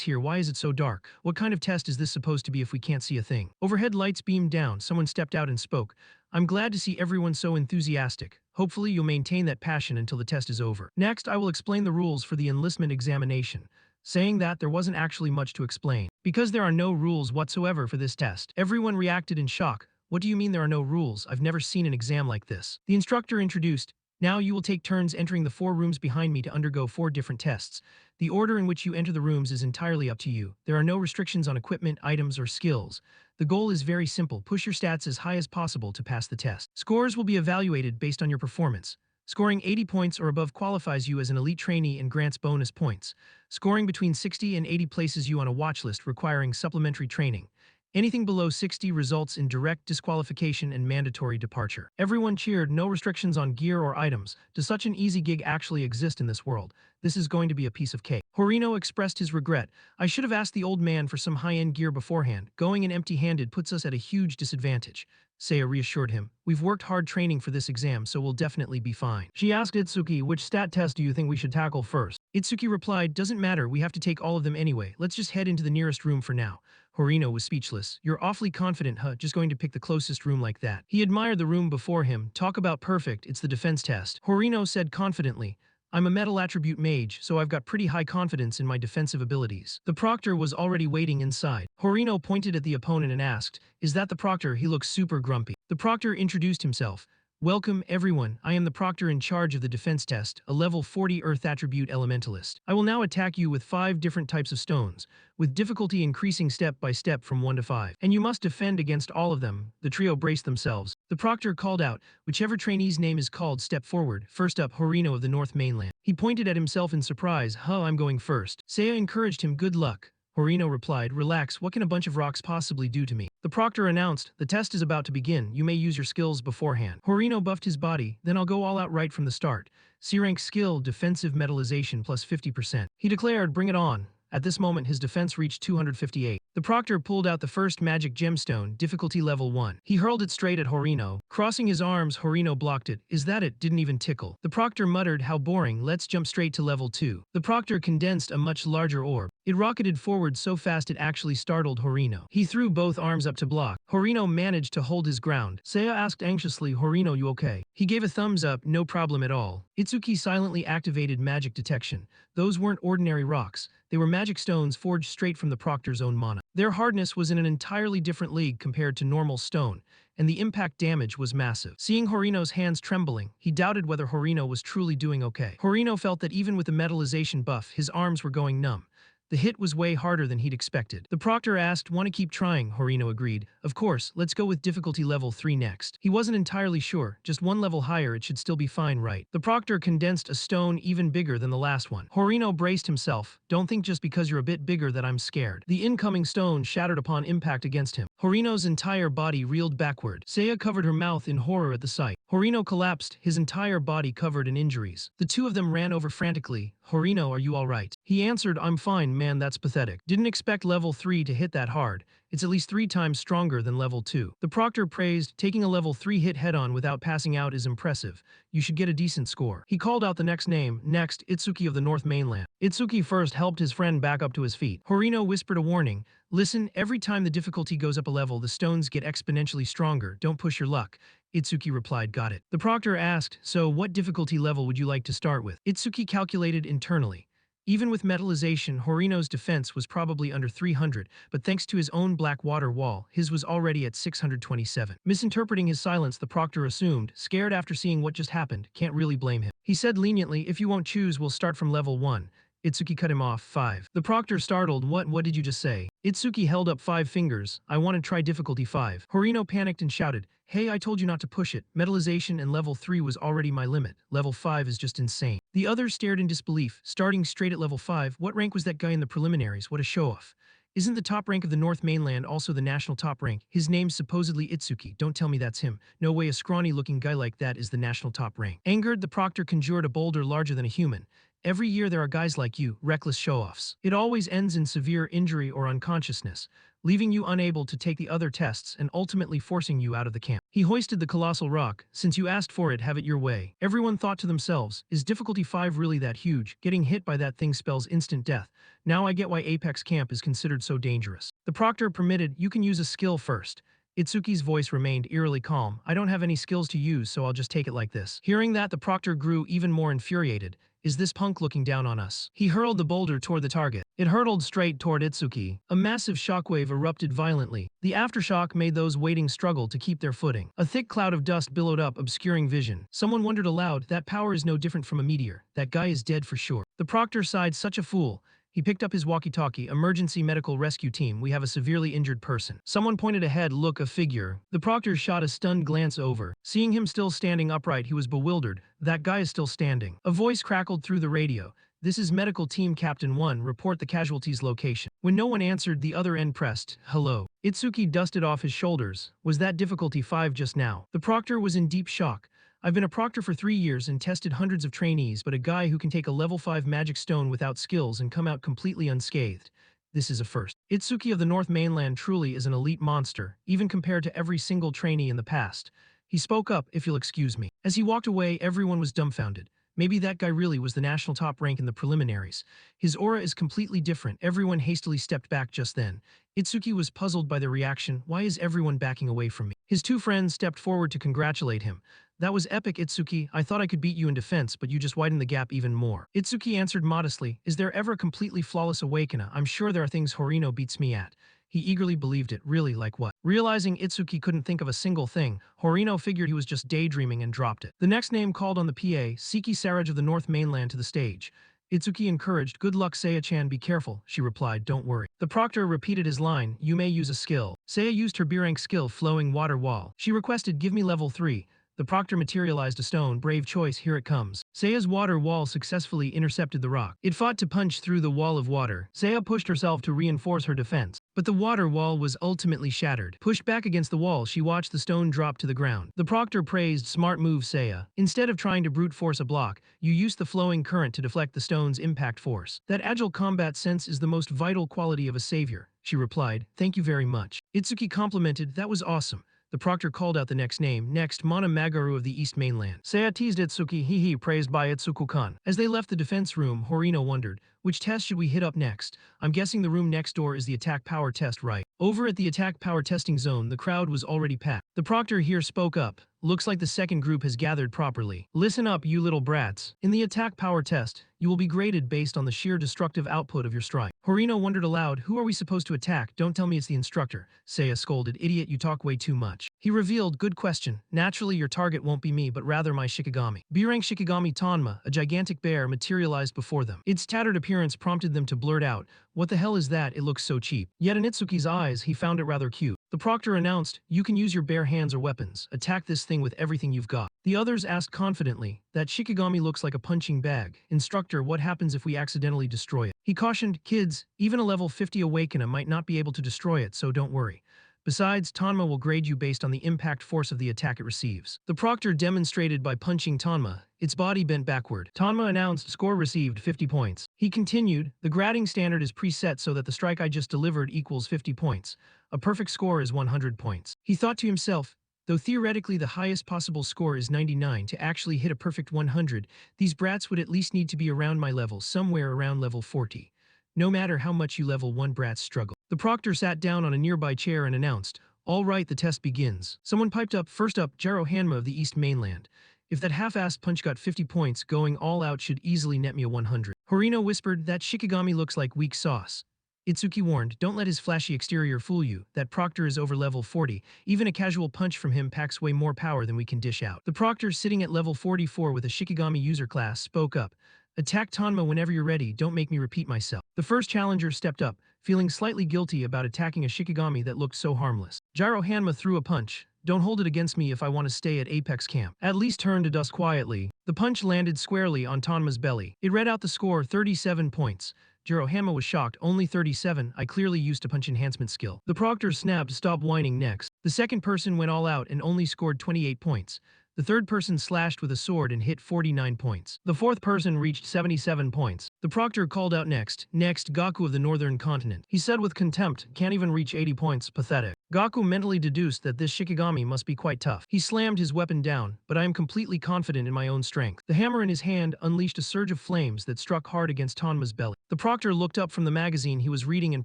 here, why is it so dark? What kind of test is this supposed to be if we can't see a thing?" Overhead lights beamed down, someone stepped out and spoke. "I'm glad to see everyone so enthusiastic. Hopefully you'll maintain that passion until the test is over. Next, I will explain the rules for the enlistment examination." Saying that, there wasn't actually much to explain. Because there are no rules whatsoever for this test, everyone reacted in shock. "What do you mean there are no rules? I've never seen an exam like this." The instructor introduced, "Now you will take turns entering the 4 rooms behind me to undergo 4 different tests. The order in which you enter the rooms is entirely up to you. There are no restrictions on equipment, items, or skills. The goal is very simple, push your stats as high as possible to pass the test. Scores will be evaluated based on your performance. Scoring 80 points or above qualifies you as an elite trainee and grants bonus points. Scoring between 60 and 80 places you on a watch list requiring supplementary training. Anything below 60 results in direct disqualification and mandatory departure." Everyone cheered, no restrictions on gear or items. Does such an easy gig actually exist in this world? This is going to be a piece of cake. Horino expressed his regret. "I should have asked the old man for some high-end gear beforehand. Going in empty-handed puts us at a huge disadvantage." Seiya reassured him, "We've worked hard training for this exam, so we'll definitely be fine." She asked Itsuki, "Which stat test do you think we should tackle first?" Itsuki replied, "Doesn't matter, we have to take all of them anyway. Let's just head into the nearest room for now." Horino was speechless. "You're awfully confident, huh? Just going to pick the closest room like that." He admired the room before him. "Talk about perfect, it's the defense test." Horino said confidently, "I'm a metal attribute mage, so I've got pretty high confidence in my defensive abilities." The proctor was already waiting inside. Horino pointed at the opponent and asked, "Is that the proctor? He looks super grumpy." The proctor introduced himself. "Welcome, everyone. I am the proctor in charge of the defense test, a level 40 Earth attribute elementalist. I will now attack you with 5 different types of stones, with difficulty increasing step by step from 1 to 5. And you must defend against all of them." The trio braced themselves. The proctor called out, "Whichever trainee's name is called, step forward." First up, Horino of the North Mainland. He pointed at himself in surprise. "Huh, I'm going first." Seiya encouraged him, "Good luck." Horino replied, "Relax, what can a bunch of rocks possibly do to me?" The proctor announced, "The test is about to begin. You may use your skills beforehand." Horino buffed his body, "Then I'll go all out right from the start. C-rank skill, defensive metallization plus 50%. He declared, "Bring it on." At this moment, his defense reached 258. The proctor pulled out the first magic gemstone, difficulty level 1. He hurled it straight at Horino. Crossing his arms, Horino blocked it. "Is that it? Didn't even tickle." The proctor muttered, "How boring, let's jump straight to level 2. The proctor condensed a much larger orb. It rocketed forward so fast it actually startled Horino. He threw both arms up to block. Horino managed to hold his ground. Seiya asked anxiously, "Horino, you okay?" He gave a thumbs up, "No problem at all." Itsuki silently activated magic detection. Those weren't ordinary rocks. They were magic stones forged straight from the proctor's own mana. Their hardness was in an entirely different league compared to normal stone, and the impact damage was massive. Seeing Horino's hands trembling, he doubted whether Horino was truly doing okay. Horino felt that even with the metallization buff, his arms were going numb. The hit was way harder than he'd expected. The proctor asked, "Want to keep trying?" Horino agreed. "Of course, let's go with difficulty level 3 next." He wasn't entirely sure, just 1 level higher it should still be fine, right? The proctor condensed a stone even bigger than the last one. Horino braced himself. "Don't think just because you're a bit bigger that I'm scared." The incoming stone shattered upon impact against him. Horino's entire body reeled backward. Seiya covered her mouth in horror at the sight. Horino collapsed, his entire body covered in injuries. The two of them ran over frantically. "Horino, are you alright?" He answered, "I'm fine, man, that's pathetic. Didn't expect level 3 to hit that hard. It's at least 3 times stronger than level 2. The proctor praised, "Taking a level 3 hit head-on without passing out is impressive. You should get a decent score." He called out the next name, next, Itsuki of the North Mainland. Itsuki first helped his friend back up to his feet. Horino whispered a warning, "Listen, every time the difficulty goes up a level, the stones get exponentially stronger. Don't push your luck." Itsuki replied, "Got it." The proctor asked, "So what difficulty level would you like to start with?" Itsuki calculated internally. Even with metallization, Horino's defense was probably under 300, but thanks to his own black water wall, his was already at 627. Misinterpreting his silence, the proctor assumed, scared after seeing what just happened, can't really blame him. He said leniently, if you won't choose, we'll start from level 1. Itsuki cut him off. 5. The proctor startled. What did you just say? Itsuki held up 5 fingers. I want to try difficulty 5. Horino panicked and shouted, hey, I told you not to push it. Metallization and level 3 was already my limit. Level 5 is just insane. The others stared in disbelief, starting straight at level 5. What rank was that guy in the preliminaries? What a show-off. Isn't the top rank of the North Mainland also the national top rank? His name's supposedly Itsuki. Don't tell me that's him. No way a scrawny-looking guy like that is the national top rank. Angered, the proctor conjured a boulder larger than a human. Every year there are guys like you, reckless show-offs. It always ends in severe injury or unconsciousness, leaving you unable to take the other tests and ultimately forcing you out of the camp. He hoisted the colossal rock. Since you asked for it, have it your way. Everyone thought to themselves, is difficulty 5 really that huge? Getting hit by that thing spells instant death. Now I get why Apex Camp is considered so dangerous. The proctor permitted, you can use a skill first. Itsuki's voice remained eerily calm. I don't have any skills to use, so I'll just take it like this. Hearing that, the proctor grew even more infuriated. Is this punk looking down on us? He hurled the boulder toward the target. It hurtled straight toward Itsuki. A massive shockwave erupted violently. The aftershock made those waiting struggle to keep their footing. A thick cloud of dust billowed up, obscuring vision. Someone wondered aloud, that power is no different from a meteor. That guy is dead for sure. The proctor sighed, such a fool. He picked up his walkie-talkie. Emergency medical rescue team, we have a severely injured person. Someone pointed ahead. Look, a figure. The proctor shot a stunned glance over. Seeing him still standing upright, he was bewildered. That guy is still standing. A voice crackled through the radio. This is medical team Captain 1, report the casualty's location. When no one answered, the other end pressed, hello. Itsuki dusted off his shoulders. Was that difficulty 5 just now? The proctor was in deep shock. I've been a proctor for 3 years and tested hundreds of trainees, but a guy who can take a level 5 magic stone without skills and come out completely unscathed. This is a first. Itsuki of the North Mainland truly is an elite monster, even compared to every single trainee in the past. He spoke up, if you'll excuse me. As he walked away, everyone was dumbfounded. Maybe that guy really was the national top rank in the preliminaries. His aura is completely different. Everyone hastily stepped back just then. Itsuki was puzzled by their reaction. Why is everyone backing away from me? His 2 friends stepped forward to congratulate him. That was epic, Itsuki. I thought I could beat you in defense, but you just widened the gap even more. Itsuki answered modestly, is there ever a completely flawless awakener? I'm sure there are things Horino beats me at. He eagerly believed it. Really, like what? Realizing Itsuki couldn't think of a single thing, Horino figured he was just daydreaming and dropped it. The next name called on the PA, Seki Saraj of the North Mainland, to the stage. Itsuki encouraged, good luck Saya-chan, be careful, she replied, don't worry. The proctor repeated his line, you may use a skill. Saya used her B-rank skill, flowing water wall. She requested, give me level 3. The proctor materialized a stone. Brave choice, here it comes. Saya's water wall successfully intercepted the rock. It fought to punch through the wall of water. Saya pushed herself to reinforce her defense, but the water wall was ultimately shattered. Pushed back against the wall, she watched the stone drop to the ground. The proctor praised, smart move, Saya. Instead of trying to brute force a block, you used the flowing current to deflect the stone's impact force. That agile combat sense is the most vital quality of a savior, she replied. Thank you very much. Itsuki complimented, that was awesome. The proctor called out the next name. Next, Mana Magaru of the East Mainland. Saya teased Itsuki, hee praised by Itsuku-kan. As they left the defense room, Horino wondered, which test should we hit up next? I'm guessing the room next door is the attack power test, right? Over at the attack power testing zone, the crowd was already packed. The proctor here spoke up. Looks like the second group has gathered properly. Listen up, you little brats. In the attack power test, you will be graded based on the sheer destructive output of your strike. Horino wondered aloud, who are we supposed to attack? Don't tell me it's the instructor. Saya scolded, idiot, you talk way too much. He revealed, good question. Naturally, your target won't be me, but rather my Shikigami. B-rank Shikigami Tanma, a gigantic bear, materialized before them. Its tattered appearance prompted them to blurt out, what the hell is that? It looks so cheap. Yet in Itsuki's eyes, he found it rather cute. The proctor announced, you can use your bare hands or weapons. Attack this thing with everything you've got. The others asked confidently, that Shikigami looks like a punching bag. Instructor, what happens if we accidentally destroy it? He cautioned, kids, even a level 50 awakener might not be able to destroy it, so don't worry. Besides, Tanma will grade you based on the impact force of the attack it receives. The proctor demonstrated by punching Tanma. Its body bent backward. Tanma announced, score received 50 points. He continued, the grading standard is preset so that the strike I just delivered equals 50 points. A perfect score is 100 points. He thought to himself, though theoretically the highest possible score is 99, to actually hit a perfect 100, these brats would at least need to be around my level, somewhere around level 40. No matter how much you level 1 brats struggle. The proctor sat down on a nearby chair and announced, all right, the test begins. Someone piped up, first up, Jaro Hanma of the East Mainland. If that half-assed punch got 50 points, going all out should easily net me a 100. Horino whispered, that Shikigami looks like weak sauce. Itsuki warned, don't let his flashy exterior fool you, that Proctor is over level 40, even a casual punch from him packs way more power than we can dish out. The Proctor, sitting at level 44 with a Shikigami user class, spoke up. Attack Tanma whenever you're ready, don't make me repeat myself. The first challenger stepped up, feeling slightly guilty about attacking a Shikigami that looked so harmless. Gyro Hanma threw a punch. Don't hold it against me if I want to stay at Apex Camp. At least turn to dust quietly. The punch landed squarely on Tanma's belly. It read out the score, 37 points. Jirohama was shocked, only 37, I clearly used a punch enhancement skill. The proctor snapped, stop whining next. The second person went all out and only scored 28 points. The third person slashed with a sword and hit 49 points. The fourth person reached 77 points. The proctor called out next, Gaku of the northern continent. He said with contempt, can't even reach 80 points, pathetic. Gaku mentally deduced that this Shikigami must be quite tough. He slammed his weapon down, but I am completely confident in my own strength. The hammer in his hand unleashed a surge of flames that struck hard against Tanma's belly. The proctor looked up from the magazine he was reading and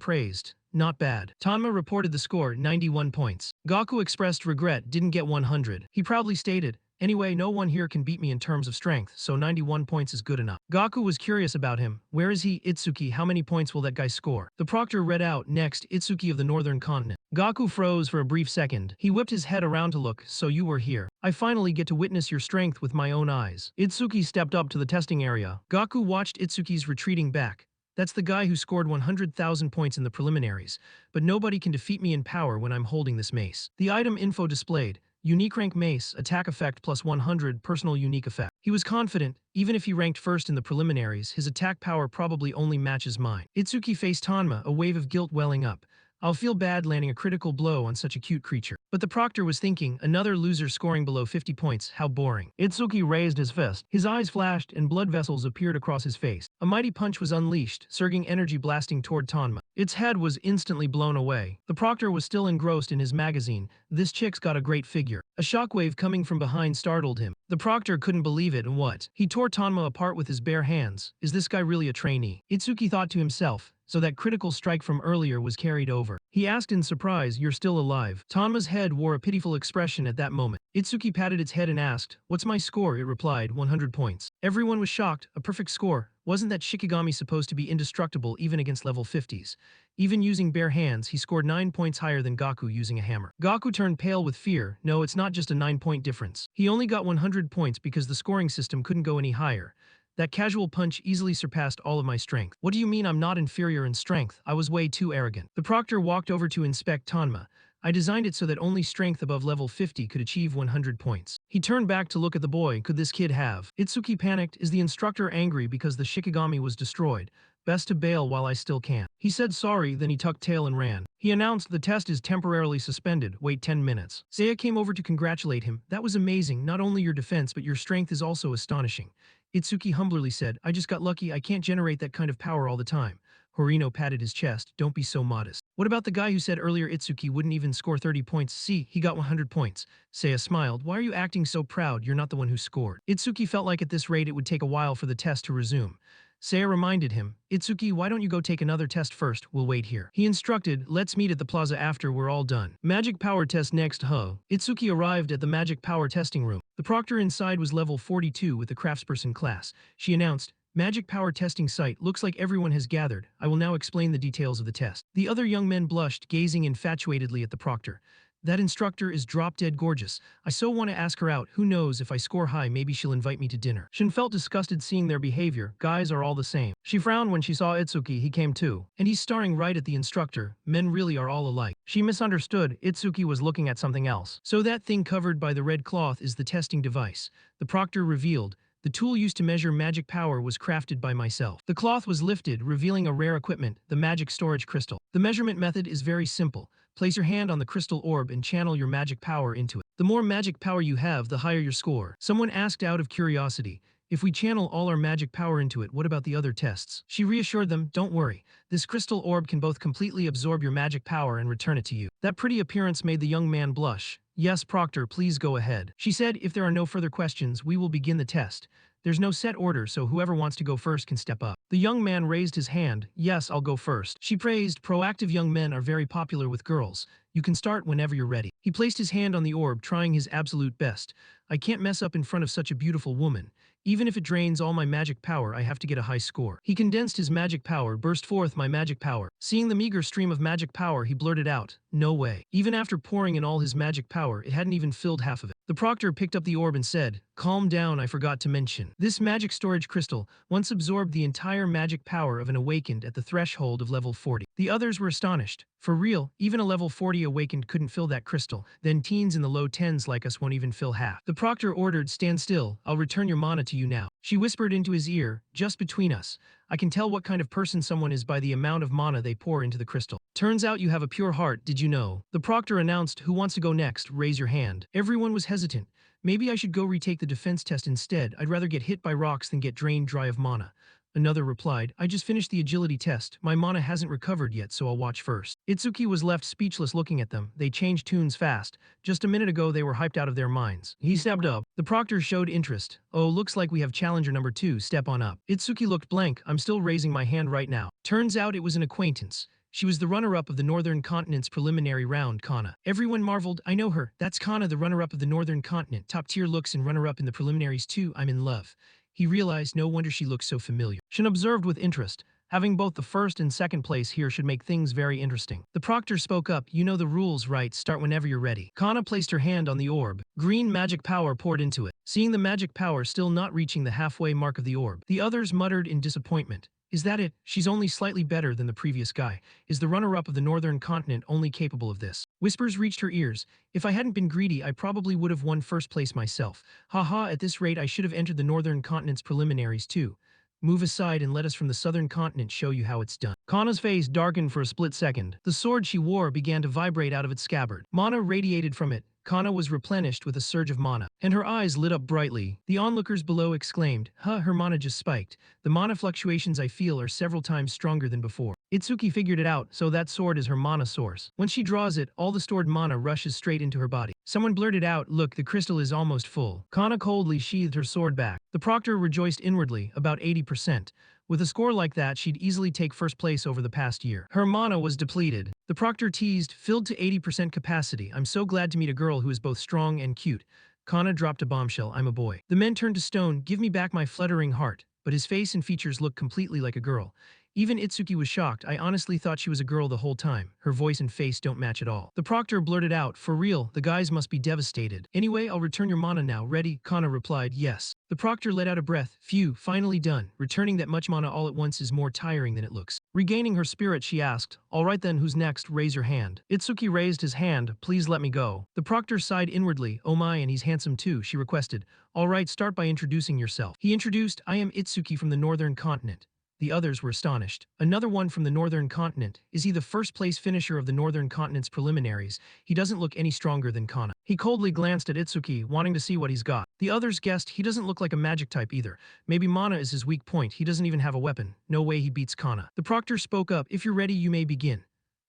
praised. Not bad. Tanma reported the score, 91 points. Gaku expressed regret, didn't get 100. He proudly stated, anyway, no one here can beat me in terms of strength, so 91 points is good enough. Gaku was curious about him. Where is he? Itsuki, how many points will that guy score? The proctor read out, next, Itsuki of the northern continent. Gaku froze for a brief second. He whipped his head around to look, so you were here. I finally get to witness your strength with my own eyes. Itsuki stepped up to the testing area. Gaku watched Itsuki's retreating back. That's the guy who scored 100,000 points in the preliminaries, but nobody can defeat me in power when I'm holding this mace. The item info displayed, unique rank mace, attack effect plus 100, personal unique effect. He was confident, even if he ranked first in the preliminaries, his attack power probably only matches mine. Itsuki faced Tanma, a wave of guilt welling up. I'll feel bad landing a critical blow on such a cute creature. But the proctor was thinking, another loser scoring below 50 points, how boring. Itsuki raised his fist. His eyes flashed and blood vessels appeared across his face. A mighty punch was unleashed, surging energy blasting toward Tanma. Its head was instantly blown away. The proctor was still engrossed in his magazine. This chick's got a great figure. A shockwave coming from behind startled him. The proctor couldn't believe it and what? He tore Tanma apart with his bare hands. Is this guy really a trainee? Itsuki thought to himself. So that critical strike from earlier was carried over. He asked in surprise, you're still alive. Tanma's head wore a pitiful expression at that moment. Itsuki patted its head and asked, what's my score? It replied, 100 points. Everyone was shocked, a perfect score. Wasn't that Shikigami supposed to be indestructible even against level 50s? Even using bare hands, he scored 9 points higher than Gaku using a hammer. Gaku turned pale with fear. No, it's not just a 9-point difference. He only got 100 points because the scoring system couldn't go any higher. That casual punch easily surpassed all of my strength. What do you mean I'm not inferior in strength? I was way too arrogant. The proctor walked over to inspect Tanma. I designed it so that only strength above level 50 could achieve 100 points. He turned back to look at the boy. Could this kid have? Itsuki panicked. Is the instructor angry because the Shikigami was destroyed? Best to bail while I still can. He said sorry, then he tucked tail and ran. He announced the test is temporarily suspended. Wait 10 minutes. Seiya came over to congratulate him. That was amazing. Not only your defense, but your strength is also astonishing. Itsuki humbly said, I just got lucky. I can't generate that kind of power all the time. Horino patted his chest. Don't be so modest. What about the guy who said earlier Itsuki wouldn't even score 30 points? See, he got 100 points. Seiya smiled. Why are you acting so proud? You're not the one who scored. Itsuki felt like at this rate it would take a while for the test to resume. Seiya reminded him, Itsuki, why don't you go take another test first? We'll wait here. He instructed, let's meet at the plaza after we're all done. Magic power test next, huh? Itsuki arrived at the magic power testing room. The proctor inside was level 42 with the craftsperson class. She announced, magic power testing site, looks like everyone has gathered. I will now explain the details of the test. The other young men blushed, gazing infatuatedly at the proctor. That instructor is drop-dead gorgeous. I so want to ask her out. Who knows, if I score high, maybe she'll invite me to dinner. Shin felt disgusted seeing their behavior. Guys are all the same. She frowned when she saw Itsuki. He came too. And he's staring right at the instructor. Men really are all alike. She misunderstood. Itsuki was looking at something else. So that thing covered by the red cloth is the testing device. The proctor revealed. The tool used to measure magic power was crafted by myself. The cloth was lifted, revealing a rare equipment, the magic storage crystal. The measurement method is very simple. Place your hand on the crystal orb and channel your magic power into it. The more magic power you have, the higher your score. Someone asked out of curiosity, if we channel all our magic power into it, what about the other tests? She reassured them, don't worry. This crystal orb can both completely absorb your magic power and return it to you. That pretty appearance made the young man blush. Yes, Proctor, please go ahead. She said, if there are no further questions, we will begin the test. There's no set order, so whoever wants to go first can step up. The young man raised his hand. Yes, I'll go first. She praised, proactive young men are very popular with girls. You can start whenever you're ready. He placed his hand on the orb, trying his absolute best. I can't mess up in front of such a beautiful woman. Even if it drains all my magic power, I have to get a high score. He condensed his magic power, burst forth my magic power. Seeing the meager stream of magic power, he blurted out, "No way." Even after pouring in all his magic power, it hadn't even filled half of it. The proctor picked up the orb and said, "Calm down, I forgot to mention. This magic storage crystal once absorbed the entire magic power of an awakened at the threshold of level 40. The others were astonished. For real, even a level 40 awakened couldn't fill that crystal, then teens in the low 10s like us won't even fill half. The proctor ordered, "Stand still, I'll return your mana to you now." She whispered into his ear, "Just between us, I can tell what kind of person someone is by the amount of mana they pour into the crystal. Turns out you have a pure heart, did you know?" The proctor announced, "Who wants to go next? Raise your hand." Everyone was hesitant. Maybe I should go retake the defense test instead. I'd rather get hit by rocks than get drained dry of mana. Another replied, "I just finished the agility test. My mana hasn't recovered yet, so I'll watch first." Itsuki was left speechless looking at them. They changed tunes fast. Just a minute ago they were hyped out of their minds. He stepped up. The proctor showed interest. "Oh, looks like we have challenger number 2, step on up." Itsuki looked blank. "I'm still raising my hand right now." Turns out it was an acquaintance. She was the runner-up of the Northern Continent's preliminary round, Kana. Everyone marveled, "I know her. That's Kana, the runner-up of the Northern Continent. Top-tier looks and runner-up in the preliminaries too. I'm in love." He realized no wonder she looked so familiar. Shin observed with interest. Having both the first and second place here should make things very interesting. The proctor spoke up, "You know the rules, right? Start whenever you're ready." Kana placed her hand on the orb. Green magic power poured into it. Seeing the magic power still not reaching the halfway mark of the orb, the others muttered in disappointment. "Is that it? She's only slightly better than the previous guy. Is the runner-up of the Northern Continent only capable of this?" Whispers reached her ears. "If I hadn't been greedy, I probably would have won first place myself. Haha, at this rate I should have entered the Northern Continent's preliminaries too. Move aside and let us from the Southern Continent show you how it's done." Kana's face darkened for a split second. The sword she wore began to vibrate out of its scabbard. Mana radiated from it. Kana was replenished with a surge of mana, and her eyes lit up brightly. The onlookers below exclaimed, "Huh, her mana just spiked. The mana fluctuations I feel are several times stronger than before." Itsuki figured it out, so that sword is her mana source. When she draws it, all the stored mana rushes straight into her body. Someone blurted out, "Look, the crystal is almost full." Kana coldly sheathed her sword back. The proctor rejoiced inwardly, about 80%. With a score like that, she'd easily take first place over the past year. Her mana was depleted. The proctor teased, "Filled to 80% capacity. I'm so glad to meet a girl who is both strong and cute." Kana dropped a bombshell, "I'm a boy." The men turned to stone, "Give me back my fluttering heart." But his face and features looked completely like a girl. Even Itsuki was shocked. "I honestly thought she was a girl the whole time. Her voice and face don't match at all." The proctor blurted out, "For real, the guys must be devastated." "Anyway, I'll return your mana now. Ready?" Kana replied, "Yes." The proctor let out a breath. "Phew, finally done. Returning that much mana all at once is more tiring than it looks." Regaining her spirit, she asked, "All right then, who's next? Raise your hand." Itsuki raised his hand. "Please let me go." The proctor sighed inwardly. "Oh my, and he's handsome too," she requested. "All right, start by introducing yourself." He introduced, "I am Itsuki from the Northern Continent." The others were astonished. "Another one from the Northern Continent. Is he the first-place finisher of the Northern Continent's preliminaries? He doesn't look any stronger than Kana." He coldly glanced at Itsuki, wanting to see what he's got. The others guessed he doesn't look like a magic type either. Maybe mana is his weak point. He doesn't even have a weapon. No way he beats Kana. The proctor spoke up, "If you're ready, you may begin."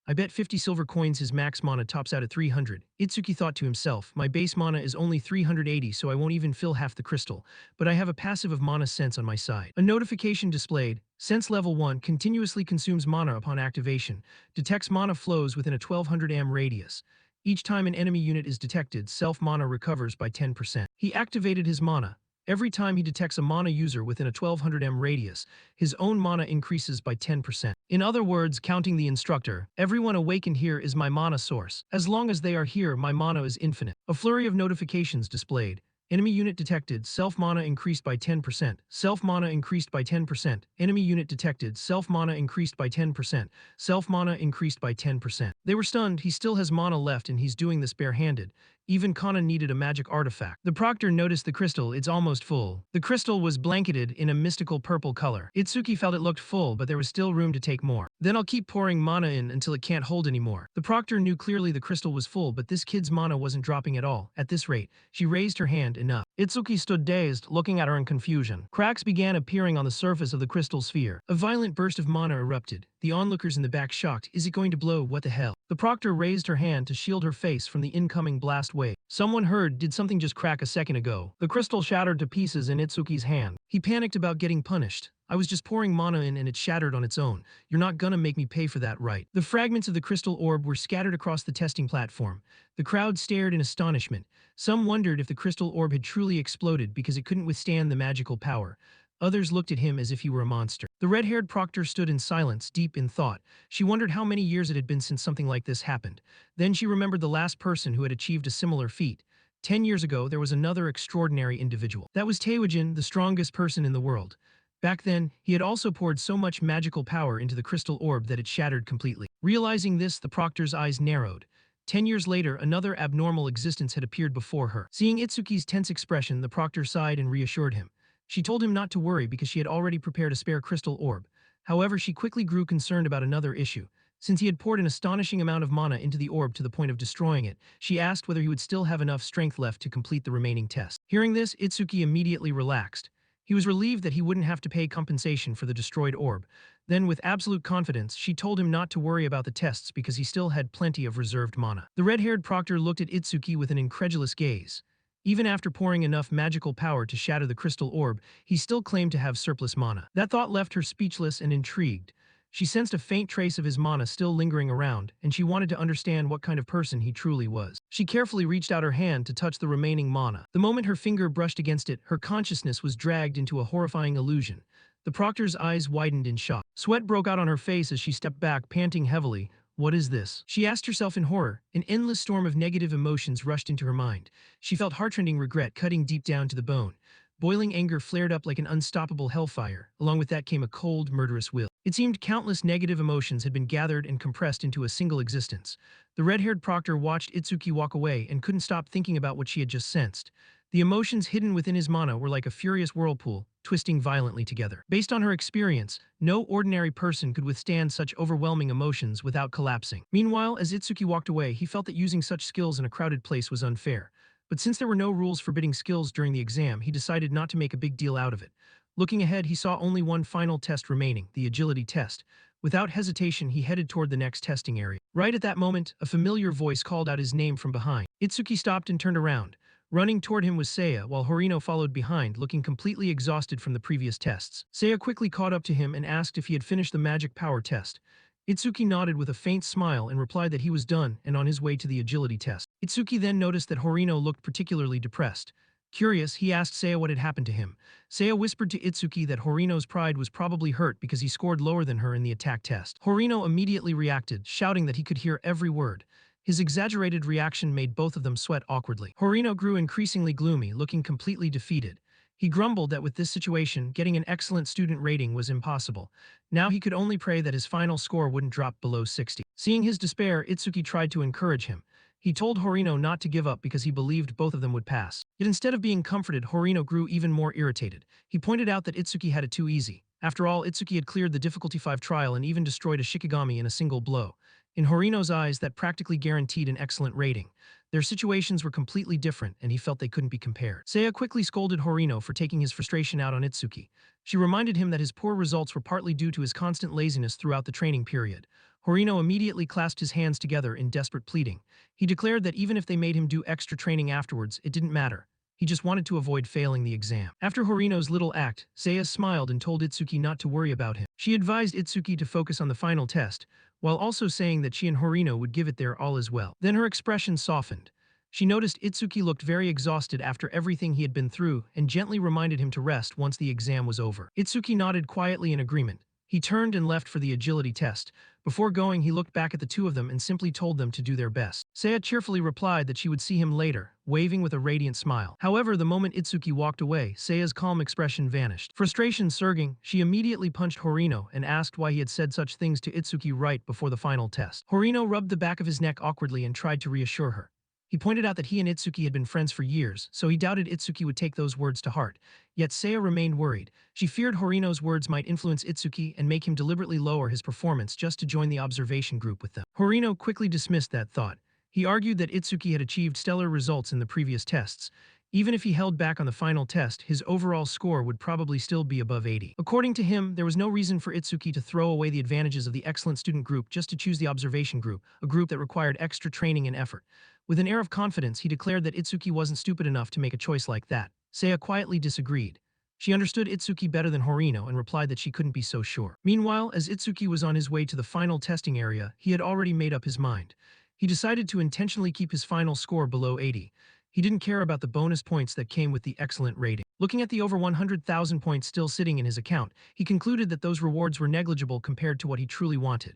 "I bet 50 silver coins his max mana tops out at 300. Itsuki thought to himself, "My base mana is only 380, so I won't even fill half the crystal. But I have a passive of mana sense on my side." A notification displayed, "Sense level 1 continuously consumes mana upon activation. Detects mana flows within a 1200 am radius. Each time an enemy unit is detected, self-mana recovers by 10%. He activated his mana. Every time he detects a mana user within a 1200 m radius, his own mana increases by 10%. In other words, counting the instructor, everyone awakened here is my mana source. As long as they are here, my mana is infinite." A flurry of notifications displayed. Enemy unit detected, self-mana increased by 10%. Self-mana increased by 10%. Enemy unit detected, self-mana increased by 10%. Self-mana increased by 10%. They were stunned. He still has mana left and he's doing this barehanded. Even Kana needed a magic artifact. The proctor noticed the crystal, it's almost full. The crystal was blanketed in a mystical purple color. Itsuki felt it looked full, but there was still room to take more. "Then I'll keep pouring mana in until it can't hold anymore." The proctor knew clearly the crystal was full, but this kid's mana wasn't dropping at all. At this rate, she raised her hand. "Enough." Itsuki stood dazed, looking at her in confusion. Cracks began appearing on the surface of the crystal sphere. A violent burst of mana erupted. The onlookers in the back shocked. "Is it going to blow? What the hell?" The proctor raised her hand to shield her face from the incoming blast wave. Someone heard, "Did something just crack a second ago?" The crystal shattered to pieces in Itsuki's hand. He panicked about getting punished. I was just pouring mana in and it shattered on its own. You're not gonna make me pay for that, right? The fragments of the crystal orb were scattered across the testing platform. The crowd stared in astonishment. Some wondered if the crystal orb had truly exploded because it couldn't withstand the magical power. Others looked at him as if he were a monster. The red-haired proctor stood in silence, deep in thought. She wondered how many years it had been since something like this happened. Then she remembered the last person who had achieved a similar feat. 10 years ago, there was another extraordinary individual. That was Taewajin, the strongest person in the world. Back then, he had also poured so much magical power into the crystal orb that it shattered completely. Realizing this, the proctor's eyes narrowed. 10 years later, another abnormal existence had appeared before her. Seeing Itsuki's tense expression, the proctor sighed and reassured him. She told him not to worry because she had already prepared a spare crystal orb. However, she quickly grew concerned about another issue. Since he had poured an astonishing amount of mana into the orb to the point of destroying it, she asked whether he would still have enough strength left to complete the remaining test. Hearing this, Itsuki immediately relaxed. He was relieved that he wouldn't have to pay compensation for the destroyed orb. Then, with absolute confidence, she told him not to worry about the tests because he still had plenty of reserved mana. The red-haired proctor looked at Itsuki with an incredulous gaze. Even after pouring enough magical power to shatter the crystal orb, he still claimed to have surplus mana. That thought left her speechless and intrigued. She sensed a faint trace of his mana still lingering around, and she wanted to understand what kind of person he truly was. She carefully reached out her hand to touch the remaining mana. The moment her finger brushed against it, her consciousness was dragged into a horrifying illusion. The proctor's eyes widened in shock. Sweat broke out on her face as she stepped back, panting heavily. What is this? She asked herself in horror. An endless storm of negative emotions rushed into her mind. She felt heartrending regret cutting deep down to the bone. Boiling anger flared up like an unstoppable hellfire. Along with that came a cold, murderous will. It seemed countless negative emotions had been gathered and compressed into a single existence. The red-haired proctor watched Itsuki walk away and couldn't stop thinking about what she had just sensed. The emotions hidden within his mana were like a furious whirlpool, twisting violently together. Based on her experience, no ordinary person could withstand such overwhelming emotions without collapsing. Meanwhile, as Itsuki walked away, he felt that using such skills in a crowded place was unfair. But since there were no rules forbidding skills during the exam, he decided not to make a big deal out of it. Looking ahead, he saw only one final test remaining, the agility test. Without hesitation, he headed toward the next testing area. Right at that moment, a familiar voice called out his name from behind. Itsuki stopped and turned around. Running toward him was Seiya, while Horino followed behind, looking completely exhausted from the previous tests. Seiya quickly caught up to him and asked if he had finished the magic power test. Itsuki nodded with a faint smile and replied that he was done and on his way to the agility test. Itsuki then noticed that Horino looked particularly depressed. Curious, he asked Seiya what had happened to him. Seiya whispered to Itsuki that Horino's pride was probably hurt because he scored lower than her in the attack test. Horino immediately reacted, shouting that he could hear every word. His exaggerated reaction made both of them sweat awkwardly. Horino grew increasingly gloomy, looking completely defeated. He grumbled that with this situation, getting an excellent student rating was impossible. Now he could only pray that his final score wouldn't drop below 60. Seeing his despair, Itsuki tried to encourage him. He told Horino not to give up because he believed both of them would pass. Yet instead of being comforted, Horino grew even more irritated. He pointed out that Itsuki had it too easy. After all, Itsuki had cleared the difficulty 5 trial and even destroyed a Shikigami in a single blow. In Horino's eyes, that practically guaranteed an excellent rating. Their situations were completely different, and he felt they couldn't be compared. Seiya quickly scolded Horino for taking his frustration out on Itsuki. She reminded him that his poor results were partly due to his constant laziness throughout the training period. Horino immediately clasped his hands together in desperate pleading. He declared that even if they made him do extra training afterwards, it didn't matter. He just wanted to avoid failing the exam. After Horino's little act, Seiya smiled and told Itsuki not to worry about him. She advised Itsuki to focus on the final test, while also saying that she and Horino would give it their all as well. Then her expression softened. She noticed Itsuki looked very exhausted after everything he had been through and gently reminded him to rest once the exam was over. Itsuki nodded quietly in agreement. He turned and left for the agility test. Before going, he looked back at the two of them and simply told them to do their best. Seiya cheerfully replied that she would see him later, waving with a radiant smile. However, the moment Itsuki walked away, Seiya's calm expression vanished. Frustration surging, she immediately punched Horino and asked why he had said such things to Itsuki right before the final test. Horino rubbed the back of his neck awkwardly and tried to reassure her. He pointed out that he and Itsuki had been friends for years, so he doubted Itsuki would take those words to heart. Yet Seiya remained worried. She feared Horino's words might influence Itsuki and make him deliberately lower his performance just to join the observation group with them. Horino quickly dismissed that thought. He argued that Itsuki had achieved stellar results in the previous tests. Even if he held back on the final test, his overall score would probably still be above 80. According to him, there was no reason for Itsuki to throw away the advantages of the excellent student group just to choose the observation group, a group that required extra training and effort. With an air of confidence, he declared that Itsuki wasn't stupid enough to make a choice like that. Seiya quietly disagreed. She understood Itsuki better than Horino and replied that she couldn't be so sure. Meanwhile, as Itsuki was on his way to the final testing area, he had already made up his mind. He decided to intentionally keep his final score below 80. He didn't care about the bonus points that came with the excellent rating. Looking at the over 100,000 points still sitting in his account, he concluded that those rewards were negligible compared to what he truly wanted.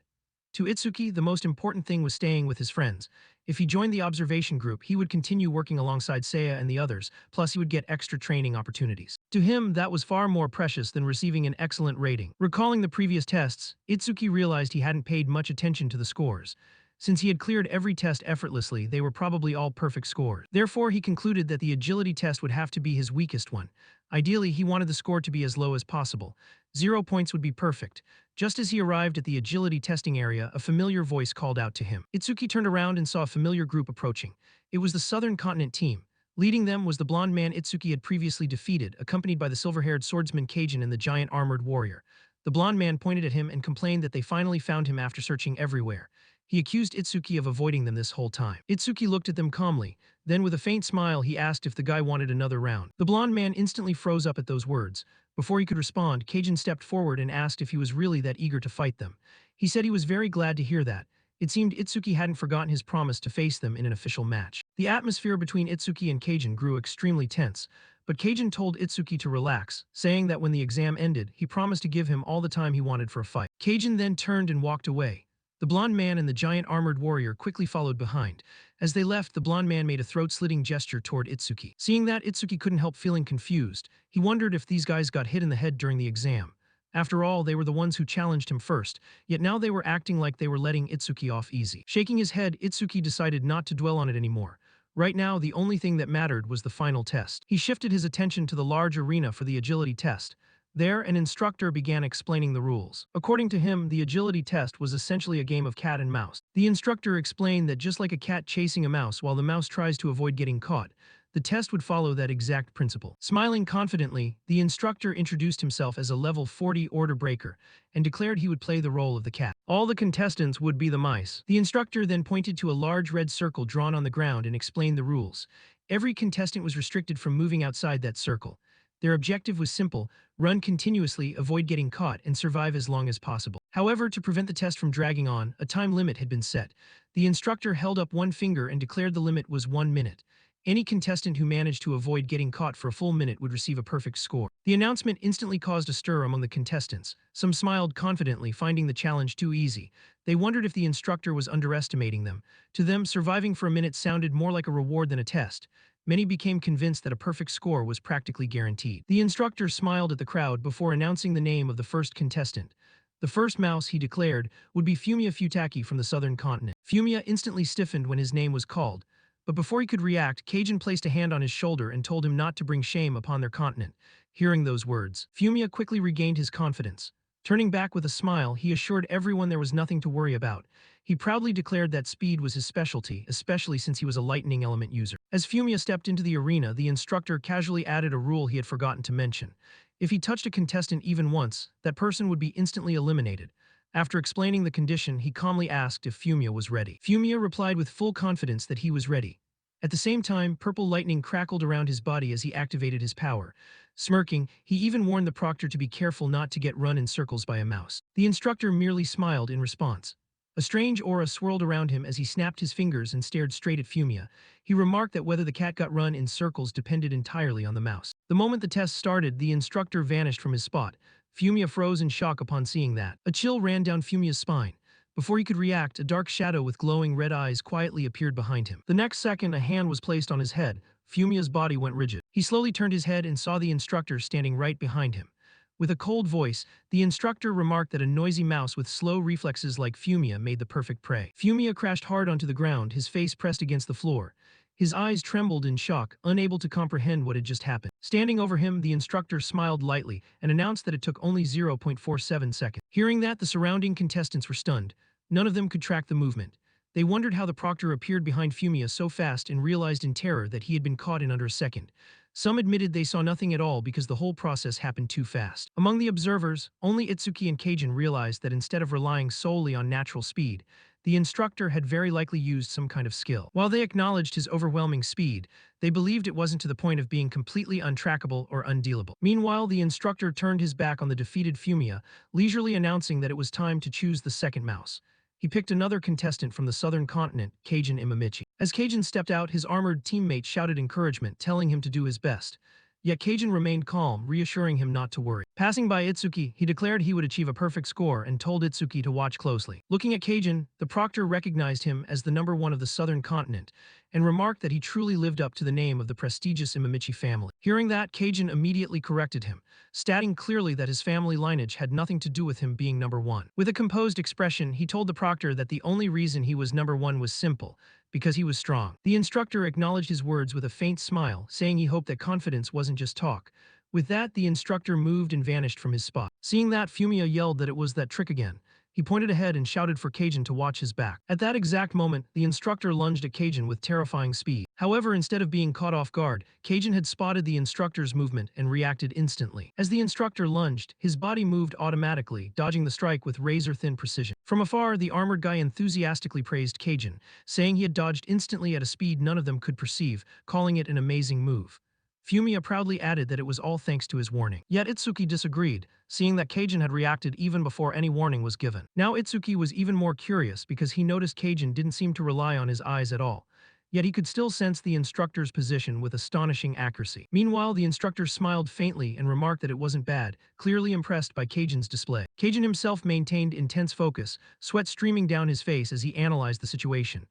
To Itsuki, the most important thing was staying with his friends. If he joined the observation group, he would continue working alongside Seiya and the others, plus he would get extra training opportunities. To him, that was far more precious than receiving an excellent rating. Recalling the previous tests, Itsuki realized he hadn't paid much attention to the scores. Since he had cleared every test effortlessly, they were probably all perfect scores. Therefore, he concluded that the agility test would have to be his weakest one. Ideally, he wanted the score to be as low as possible. 0 points would be perfect. Just as he arrived at the agility testing area, a familiar voice called out to him. Itsuki turned around and saw a familiar group approaching. It was the Southern Continent team. Leading them was the blonde man Itsuki had previously defeated, accompanied by the silver-haired swordsman Kajin and the giant armored warrior. The blonde man pointed at him and complained that they finally found him after searching everywhere. He accused Itsuki of avoiding them this whole time. Itsuki looked at them calmly. Then with a faint smile, he asked if the guy wanted another round. The blonde man instantly froze up at those words. Before he could respond, Kajin stepped forward and asked if he was really that eager to fight them. He said he was very glad to hear that. It seemed Itsuki hadn't forgotten his promise to face them in an official match. The atmosphere between Itsuki and Kajin grew extremely tense, but Kajin told Itsuki to relax, saying that when the exam ended, he promised to give him all the time he wanted for a fight. Kajin then turned and walked away. The blonde man and the giant armored warrior quickly followed behind. As they left, the blonde man made a throat-slitting gesture toward Itsuki. Seeing that, Itsuki couldn't help feeling confused. He wondered if these guys got hit in the head during the exam. After all, they were the ones who challenged him first, yet now they were acting like they were letting Itsuki off easy. Shaking his head, Itsuki decided not to dwell on it anymore. Right now, the only thing that mattered was the final test. He shifted his attention to the large arena for the agility test. There, an instructor began explaining the rules. According to him, the agility test was essentially a game of cat and mouse. The instructor explained that just like a cat chasing a mouse while the mouse tries to avoid getting caught, the test would follow that exact principle. Smiling confidently, the instructor introduced himself as a level 40 order breaker and declared he would play the role of the cat. All the contestants would be the mice. The instructor then pointed to a large red circle drawn on the ground and explained the rules. Every contestant was restricted from moving outside that circle. Their objective was simple: run continuously, avoid getting caught, and survive as long as possible. However, to prevent the test from dragging on, a time limit had been set. The instructor held up one finger and declared the limit was 1 minute. Any contestant who managed to avoid getting caught for a full minute would receive a perfect score. The announcement instantly caused a stir among the contestants. Some smiled confidently, finding the challenge too easy. They wondered if the instructor was underestimating them. To them, surviving for a minute sounded more like a reward than a test. Many became convinced that a perfect score was practically guaranteed. The instructor smiled at the crowd before announcing the name of the first contestant. The first mouse, he declared, would be Fumiya Futaki from the Southern Continent. Fumiya instantly stiffened when his name was called. But before he could react, Kajin placed a hand on his shoulder and told him not to bring shame upon their continent. Hearing those words, Fumiya quickly regained his confidence. Turning back with a smile, he assured everyone there was nothing to worry about. He proudly declared that speed was his specialty, especially since he was a lightning element user. As Fumiya stepped into the arena, the instructor casually added a rule he had forgotten to mention. If he touched a contestant even once, that person would be instantly eliminated. After explaining the condition, he calmly asked if Fumiya was ready. Fumiya replied with full confidence that he was ready. At the same time, purple lightning crackled around his body as he activated his power. Smirking, he even warned the proctor to be careful not to get run in circles by a mouse. The instructor merely smiled in response. A strange aura swirled around him as he snapped his fingers and stared straight at Fumiya. He remarked that whether the cat got run in circles depended entirely on the mouse. The moment the test started, the instructor vanished from his spot. Fumiya froze in shock upon seeing that. A chill ran down Fumiya's spine. Before he could react, a dark shadow with glowing red eyes quietly appeared behind him. The next second, a hand was placed on his head. Fumiya's body went rigid. He slowly turned his head and saw the instructor standing right behind him. With a cold voice, the instructor remarked that a noisy mouse with slow reflexes like Fumiya made the perfect prey. Fumiya crashed hard onto the ground, his face pressed against the floor. His eyes trembled in shock, unable to comprehend what had just happened. Standing over him, the instructor smiled lightly and announced that it took only 0.47 seconds. Hearing that, the surrounding contestants were stunned. None of them could track the movement. They wondered how the proctor appeared behind Fumiya so fast and realized in terror that he had been caught in under a second. Some admitted they saw nothing at all because the whole process happened too fast. Among the observers, only Itsuki and Kajin realized that instead of relying solely on natural speed, the instructor had very likely used some kind of skill. While they acknowledged his overwhelming speed, they believed it wasn't to the point of being completely untrackable or undealable. Meanwhile, the instructor turned his back on the defeated Fumia, leisurely announcing that it was time to choose the second mouse. He picked another contestant from the southern continent, Kajin Imamichi. As Kajin stepped out, his armored teammate shouted encouragement, telling him to do his best. Yet Kajin remained calm, reassuring him not to worry. Passing by Itsuki, he declared he would achieve a perfect score and told Itsuki to watch closely. Looking at Kajin, the proctor recognized him as the number one of the southern continent and remarked that he truly lived up to the name of the prestigious Imamichi family. Hearing that, Kajin immediately corrected him, stating clearly that his family lineage had nothing to do with him being number one. With a composed expression, he told the proctor that the only reason he was number one was simple, because he was strong. The instructor acknowledged his words with a faint smile, saying he hoped that confidence wasn't just talk. With that, the instructor moved and vanished from his spot. Seeing that, Fumia yelled that it was that trick again. He pointed ahead and shouted for Kajin to watch his back. At that exact moment, the instructor lunged at Kajin with terrifying speed. However, instead of being caught off guard, Kajin had spotted the instructor's movement and reacted instantly. As the instructor lunged, his body moved automatically, dodging the strike with razor-thin precision. From afar, the armored guy enthusiastically praised Kajin, saying he had dodged instantly at a speed none of them could perceive, calling it an amazing move. Fumia proudly added that it was all thanks to his warning. Yet Itsuki disagreed, seeing that Kajin had reacted even before any warning was given. Now Itsuki was even more curious because he noticed Kajin didn't seem to rely on his eyes at all. Yet he could still sense the instructor's position with astonishing accuracy. Meanwhile, the instructor smiled faintly and remarked that it wasn't bad, clearly impressed by Kajin's display. Kajin himself maintained intense focus, sweat streaming down his face as he analyzed the situation.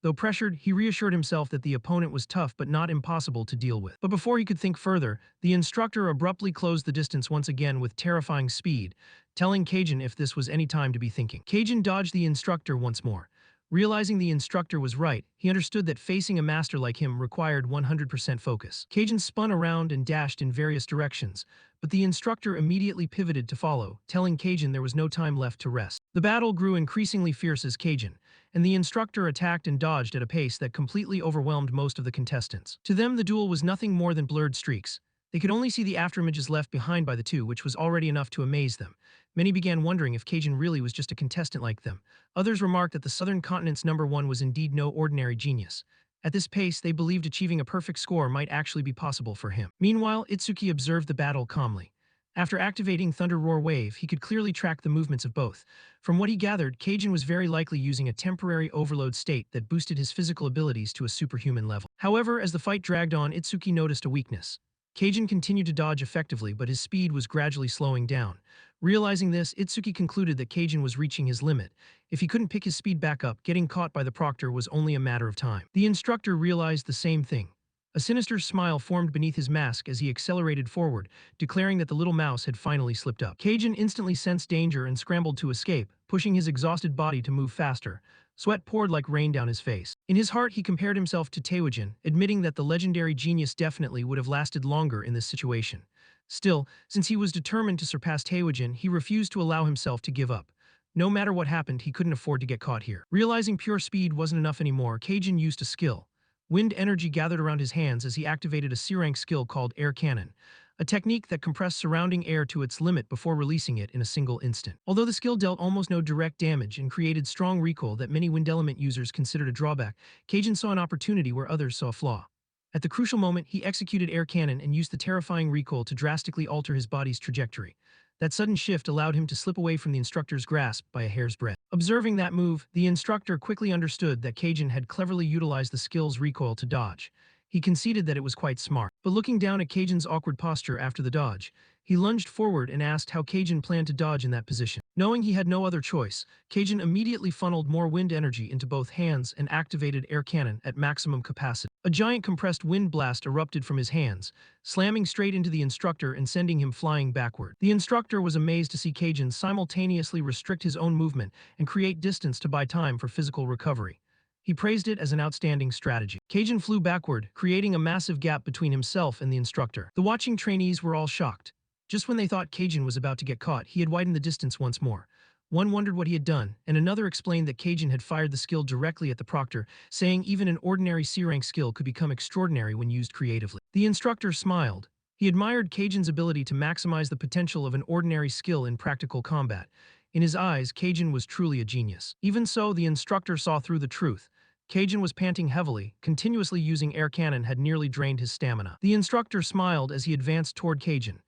Though pressured, he reassured himself that the opponent was tough but not impossible to deal with. But before he could think further, the instructor abruptly closed the distance once again with terrifying speed, telling Kajin if this was any time to be thinking. Kajin dodged the instructor once more. Realizing the instructor was right, he understood that facing a master like him required 100% focus. Kajin spun around and dashed in various directions, but the instructor immediately pivoted to follow, telling Kajin there was no time left to rest. The battle grew increasingly fierce as Kajin, and the instructor attacked and dodged at a pace that completely overwhelmed most of the contestants. To them, the duel was nothing more than blurred streaks. They could only see the afterimages left behind by the two, which was already enough to amaze them. Many began wondering if Kajin really was just a contestant like them. Others remarked that the southern continent's number one was indeed no ordinary genius. At this pace, they believed achieving a perfect score might actually be possible for him. Meanwhile, Itsuki observed the battle calmly. After activating Thunder Roar Wave, he could clearly track the movements of both. From what he gathered, Kajin was very likely using a temporary overload state that boosted his physical abilities to a superhuman level. However, as the fight dragged on, Itsuki noticed a weakness. Kajin continued to dodge effectively, but his speed was gradually slowing down. Realizing this, Itsuki concluded that Kajin was reaching his limit. If he couldn't pick his speed back up, getting caught by the proctor was only a matter of time. The instructor realized the same thing. A sinister smile formed beneath his mask as he accelerated forward, declaring that the little mouse had finally slipped up. Kajin instantly sensed danger and scrambled to escape, pushing his exhausted body to move faster. Sweat poured like rain down his face. In his heart, he compared himself to Taewajin, admitting that the legendary genius definitely would have lasted longer in this situation. Still, since he was determined to surpass Taewajin, he refused to allow himself to give up. No matter what happened, he couldn't afford to get caught here. Realizing pure speed wasn't enough anymore, Kajin used a skill. Wind energy gathered around his hands as he activated a C-rank skill called Air Cannon, a technique that compressed surrounding air to its limit before releasing it in a single instant. Although the skill dealt almost no direct damage and created strong recoil that many wind element users considered a drawback, Kajin saw an opportunity where others saw a flaw. At the crucial moment, he executed Air Cannon and used the terrifying recoil to drastically alter his body's trajectory. That sudden shift allowed him to slip away from the instructor's grasp by a hair's breadth. Observing that move, the instructor quickly understood that Kajin had cleverly utilized the skill's recoil to dodge. He conceded that it was quite smart. But looking down at Kajin's awkward posture after the dodge, he lunged forward and asked how Kajin planned to dodge in that position. Knowing he had no other choice, Kajin immediately funneled more wind energy into both hands and activated Air Cannon at maximum capacity. A giant compressed wind blast erupted from his hands, slamming straight into the instructor and sending him flying backward. The instructor was amazed to see Kajin simultaneously restrict his own movement and create distance to buy time for physical recovery. He praised it as an outstanding strategy. Kajin flew backward, creating a massive gap between himself and the instructor. The watching trainees were all shocked. Just when they thought Kajin was about to get caught, he had widened the distance once more. One wondered what he had done, and another explained that Kajin had fired the skill directly at the proctor, saying even an ordinary C-rank skill could become extraordinary when used creatively. The instructor smiled. He admired Kajin's ability to maximize the potential of an ordinary skill in practical combat. In his eyes, Kajin was truly a genius. Even so, the instructor saw through the truth. Kajin was panting heavily, continuously using air cannon had nearly drained his stamina. The instructor smiled as he advanced toward Kajin.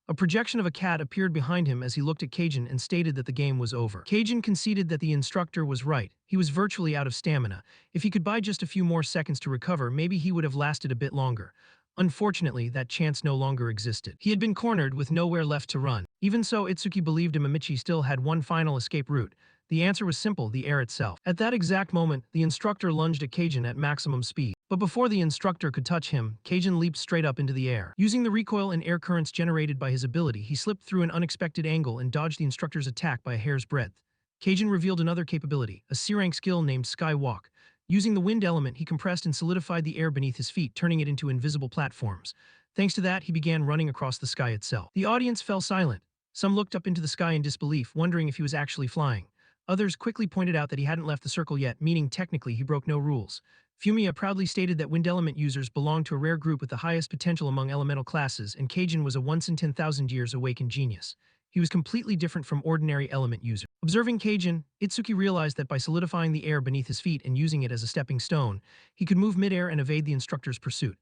A projection of a cat appeared behind him as he looked at Kajin and stated that the game was over. Kajin conceded that the instructor was right. He was virtually out of stamina. If he could buy just a few more seconds to recover, maybe he would have lasted a bit longer. Unfortunately, that chance no longer existed. He had been cornered with nowhere left to run. Even so, Itsuki believed Imamichi still had one final escape route. The answer was simple, the air itself. At that exact moment, the instructor lunged at Kajin at maximum speed. But before the instructor could touch him, Kajin leaped straight up into the air. Using the recoil and air currents generated by his ability, he slipped through an unexpected angle and dodged the instructor's attack by a hair's breadth. Kajin revealed another capability, a C-rank skill named Skywalk. Using the wind element, he compressed and solidified the air beneath his feet, turning it into invisible platforms. Thanks to that, he began running across the sky itself. The audience fell silent. Some looked up into the sky in disbelief, wondering if he was actually flying. Others quickly pointed out that he hadn't left the circle yet, meaning technically he broke no rules. Fumiya proudly stated that wind element users belonged to a rare group with the highest potential among elemental classes, and Kajin was a once in 10,000 years awakened genius. He was completely different from ordinary element users. Observing Kajin, Itsuki realized that by solidifying the air beneath his feet and using it as a stepping stone, he could move midair and evade the instructor's pursuit.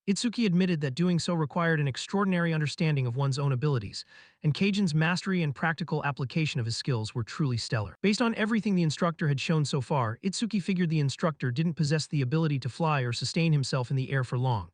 Itsuki admitted that doing so required an extraordinary understanding of one's own abilities, and Kajin's mastery and practical application of his skills were truly stellar. Based on everything the instructor had shown so far, Itsuki figured the instructor didn't possess the ability to fly or sustain himself in the air for long.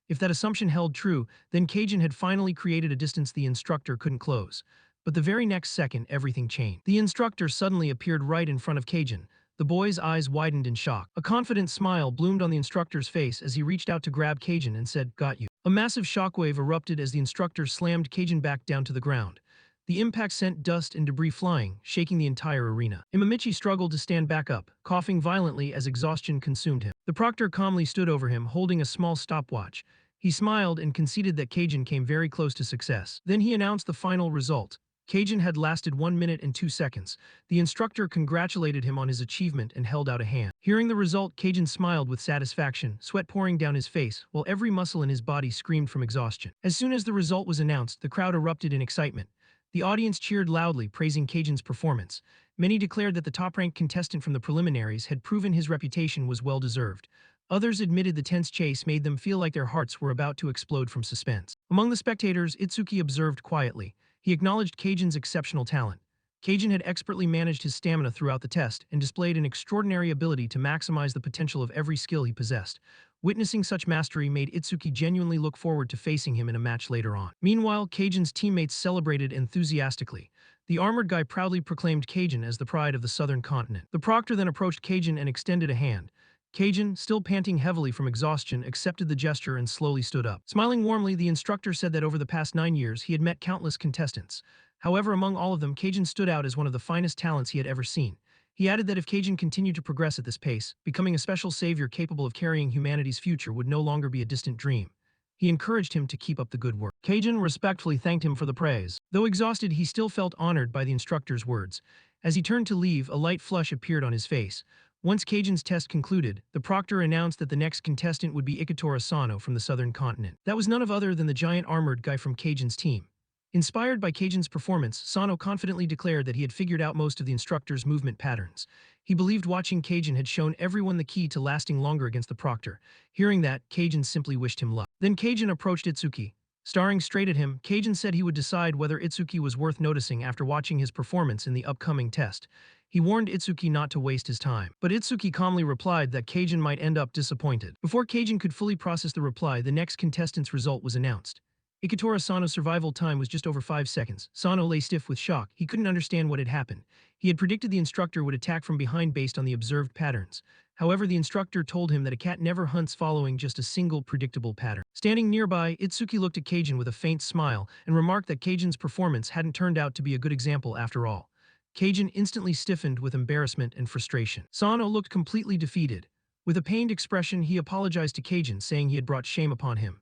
If that assumption held true, then Kajin had finally created a distance the instructor couldn't close. But the very next second, everything changed. The instructor suddenly appeared right in front of Kajin. The boy's eyes widened in shock. A confident smile bloomed on the instructor's face as he reached out to grab Kajin and said, "Got you." A massive shockwave erupted as the instructor slammed Kajin back down to the ground. The impact sent dust and debris flying, shaking the entire arena. Imamichi struggled to stand back up, coughing violently as exhaustion consumed him. The proctor calmly stood over him, holding a small stopwatch. He smiled and conceded that Kajin came very close to success. Then he announced the final result. Kajin had lasted 1 minute and 2 seconds. The instructor congratulated him on his achievement and held out a hand. Hearing the result, Kajin smiled with satisfaction, sweat pouring down his face, while every muscle in his body screamed from exhaustion. As soon as the result was announced, the crowd erupted in excitement. The audience cheered loudly, praising Kajin's performance. Many declared that the top-ranked contestant from the preliminaries had proven his reputation was well-deserved. Others admitted the tense chase made them feel like their hearts were about to explode from suspense. Among the spectators, Itsuki observed quietly. He acknowledged Kajin's exceptional talent. Kajin had expertly managed his stamina throughout the test and displayed an extraordinary ability to maximize the potential of every skill he possessed. Witnessing such mastery made Itsuki genuinely look forward to facing him in a match later on. Meanwhile, Kajin's teammates celebrated enthusiastically. The armored guy proudly proclaimed Kajin as the pride of the southern continent. The proctor then approached Kajin and extended a hand. Kajin, still panting heavily from exhaustion, accepted the gesture and slowly stood up. Smiling warmly, the instructor said that over the past 9 years he had met countless contestants. However, among all of them, Kajin stood out as one of the finest talents he had ever seen. He added that if Kajin continued to progress at this pace, becoming a special savior capable of carrying humanity's future would no longer be a distant dream. He encouraged him to keep up the good work. Kajin respectfully thanked him for the praise. Though exhausted, he still felt honored by the instructor's words. As he turned to leave, a light flush appeared on his face. Once Kajin's test concluded, the proctor announced that the next contestant would be Ikatora Sano from the southern continent. That was none other than the giant armored guy from Kajin's team. Inspired by Kajin's performance, Sano confidently declared that he had figured out most of the instructor's movement patterns. He believed watching Kajin had shown everyone the key to lasting longer against the proctor. Hearing that, Kajin simply wished him luck. Then Kajin approached Itsuki. Staring straight at him, Kajin said he would decide whether Itsuki was worth noticing after watching his performance in the upcoming test. He warned Itsuki not to waste his time. But Itsuki calmly replied that Kajin might end up disappointed. Before Kajin could fully process the reply, the next contestant's result was announced. Ikatora Sano's survival time was just over 5 seconds. Sano lay stiff with shock. He couldn't understand what had happened. He had predicted the instructor would attack from behind based on the observed patterns. However, the instructor told him that a cat never hunts following just a single predictable pattern. Standing nearby, Itsuki looked at Kajin with a faint smile and remarked that Kajin's performance hadn't turned out to be a good example after all. Kajin instantly stiffened with embarrassment and frustration. Sano looked completely defeated. With a pained expression, he apologized to Kajin, saying he had brought shame upon him.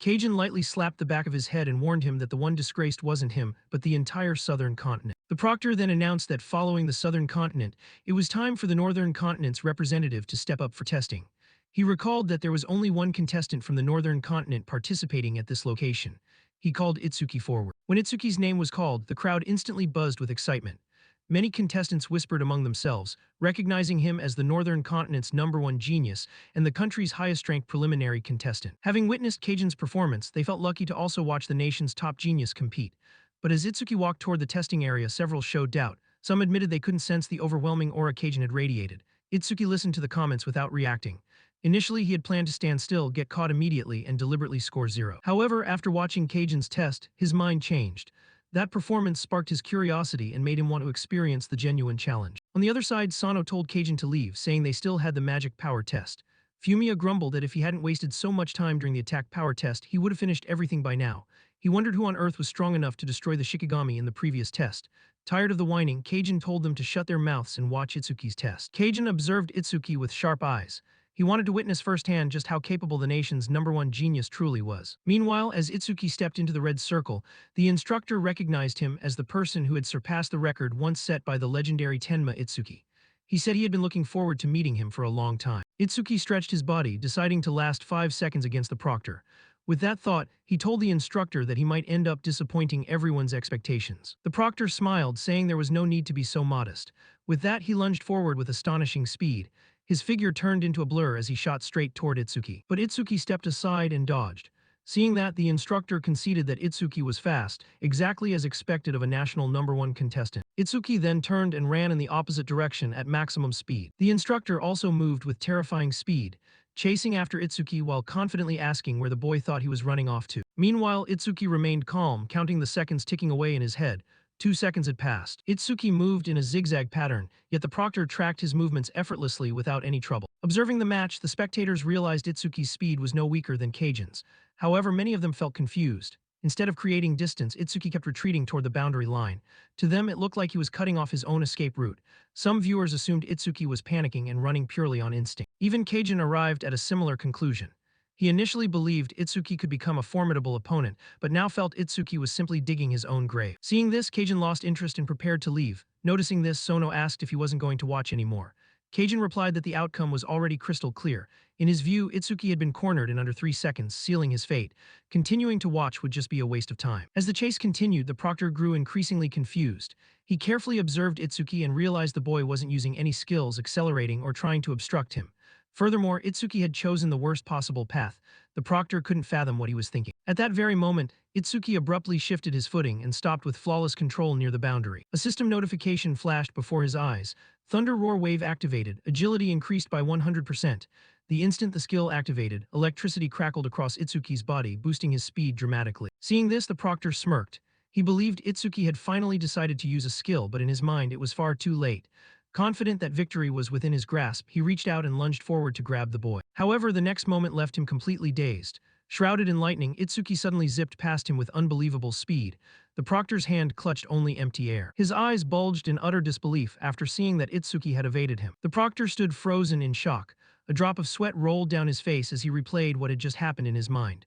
Kajin lightly slapped the back of his head and warned him that the one disgraced wasn't him, but the entire southern continent. The proctor then announced that following the southern continent, it was time for the northern continent's representative to step up for testing. He recalled that there was only one contestant from the northern continent participating at this location. He called Itsuki forward. When Itsuki's name was called, the crowd instantly buzzed with excitement. Many contestants whispered among themselves, recognizing him as the Northern Continent's #1 genius and the country's highest-ranked preliminary contestant. Having witnessed Kajin's performance, they felt lucky to also watch the nation's top genius compete. But as Itsuki walked toward the testing area, several showed doubt. Some admitted they couldn't sense the overwhelming aura Kajin had radiated. Itsuki listened to the comments without reacting. Initially, he had planned to stand still, get caught immediately, and deliberately score 0. However, after watching Kajin's test, his mind changed. That performance sparked his curiosity and made him want to experience the genuine challenge. On the other side, Sano told Kajin to leave, saying they still had the magic power test. Fumiya grumbled that if he hadn't wasted so much time during the attack power test, he would have finished everything by now. He wondered who on earth was strong enough to destroy the Shikigami in the previous test. Tired of the whining, Kajin told them to shut their mouths and watch Itsuki's test. Kajin observed Itsuki with sharp eyes. He wanted to witness firsthand just how capable the nation's #1 genius truly was. Meanwhile, as Itsuki stepped into the red circle, the instructor recognized him as the person who had surpassed the record once set by the legendary Tenma Itsuki. He said he had been looking forward to meeting him for a long time. Itsuki stretched his body, deciding to last 5 seconds against the proctor. With that thought, he told the instructor that he might end up disappointing everyone's expectations. The proctor smiled, saying there was no need to be so modest. With that, he lunged forward with astonishing speed. His figure turned into a blur as he shot straight toward Itsuki. But Itsuki stepped aside and dodged. Seeing that, the instructor conceded that Itsuki was fast, exactly as expected of a national #1 contestant. Itsuki then turned and ran in the opposite direction at maximum speed. The instructor also moved with terrifying speed, chasing after Itsuki while confidently asking where the boy thought he was running off to. Meanwhile, Itsuki remained calm, counting the seconds ticking away in his head. 2 seconds had passed. Itsuki moved in a zigzag pattern, yet the proctor tracked his movements effortlessly without any trouble. Observing the match, the spectators realized Itsuki's speed was no weaker than Kajin's. However, many of them felt confused. Instead of creating distance, Itsuki kept retreating toward the boundary line. To them, it looked like he was cutting off his own escape route. Some viewers assumed Itsuki was panicking and running purely on instinct. Even Kajin arrived at a similar conclusion. He initially believed Itsuki could become a formidable opponent, but now felt Itsuki was simply digging his own grave. Seeing this, Kajin lost interest and prepared to leave. Noticing this, Sono asked if he wasn't going to watch anymore. Kajin replied that the outcome was already crystal clear. In his view, Itsuki had been cornered in under 3 seconds, sealing his fate. Continuing to watch would just be a waste of time. As the chase continued, the proctor grew increasingly confused. He carefully observed Itsuki and realized the boy wasn't using any skills, accelerating, or trying to obstruct him. Furthermore, Itsuki had chosen the worst possible path. The proctor couldn't fathom what he was thinking. At that very moment, Itsuki abruptly shifted his footing and stopped with flawless control near the boundary. A system notification flashed before his eyes. Thunder Roar Wave activated, agility increased by 100%. The instant the skill activated, electricity crackled across Itsuki's body, boosting his speed dramatically. Seeing this, the proctor smirked. He believed Itsuki had finally decided to use a skill, but in his mind it was far too late. Confident that victory was within his grasp, he reached out and lunged forward to grab the boy. However, the next moment left him completely dazed. Shrouded in lightning, Itsuki suddenly zipped past him with unbelievable speed. The proctor's hand clutched only empty air. His eyes bulged in utter disbelief after seeing that Itsuki had evaded him. The proctor stood frozen in shock. A drop of sweat rolled down his face as he replayed what had just happened in his mind.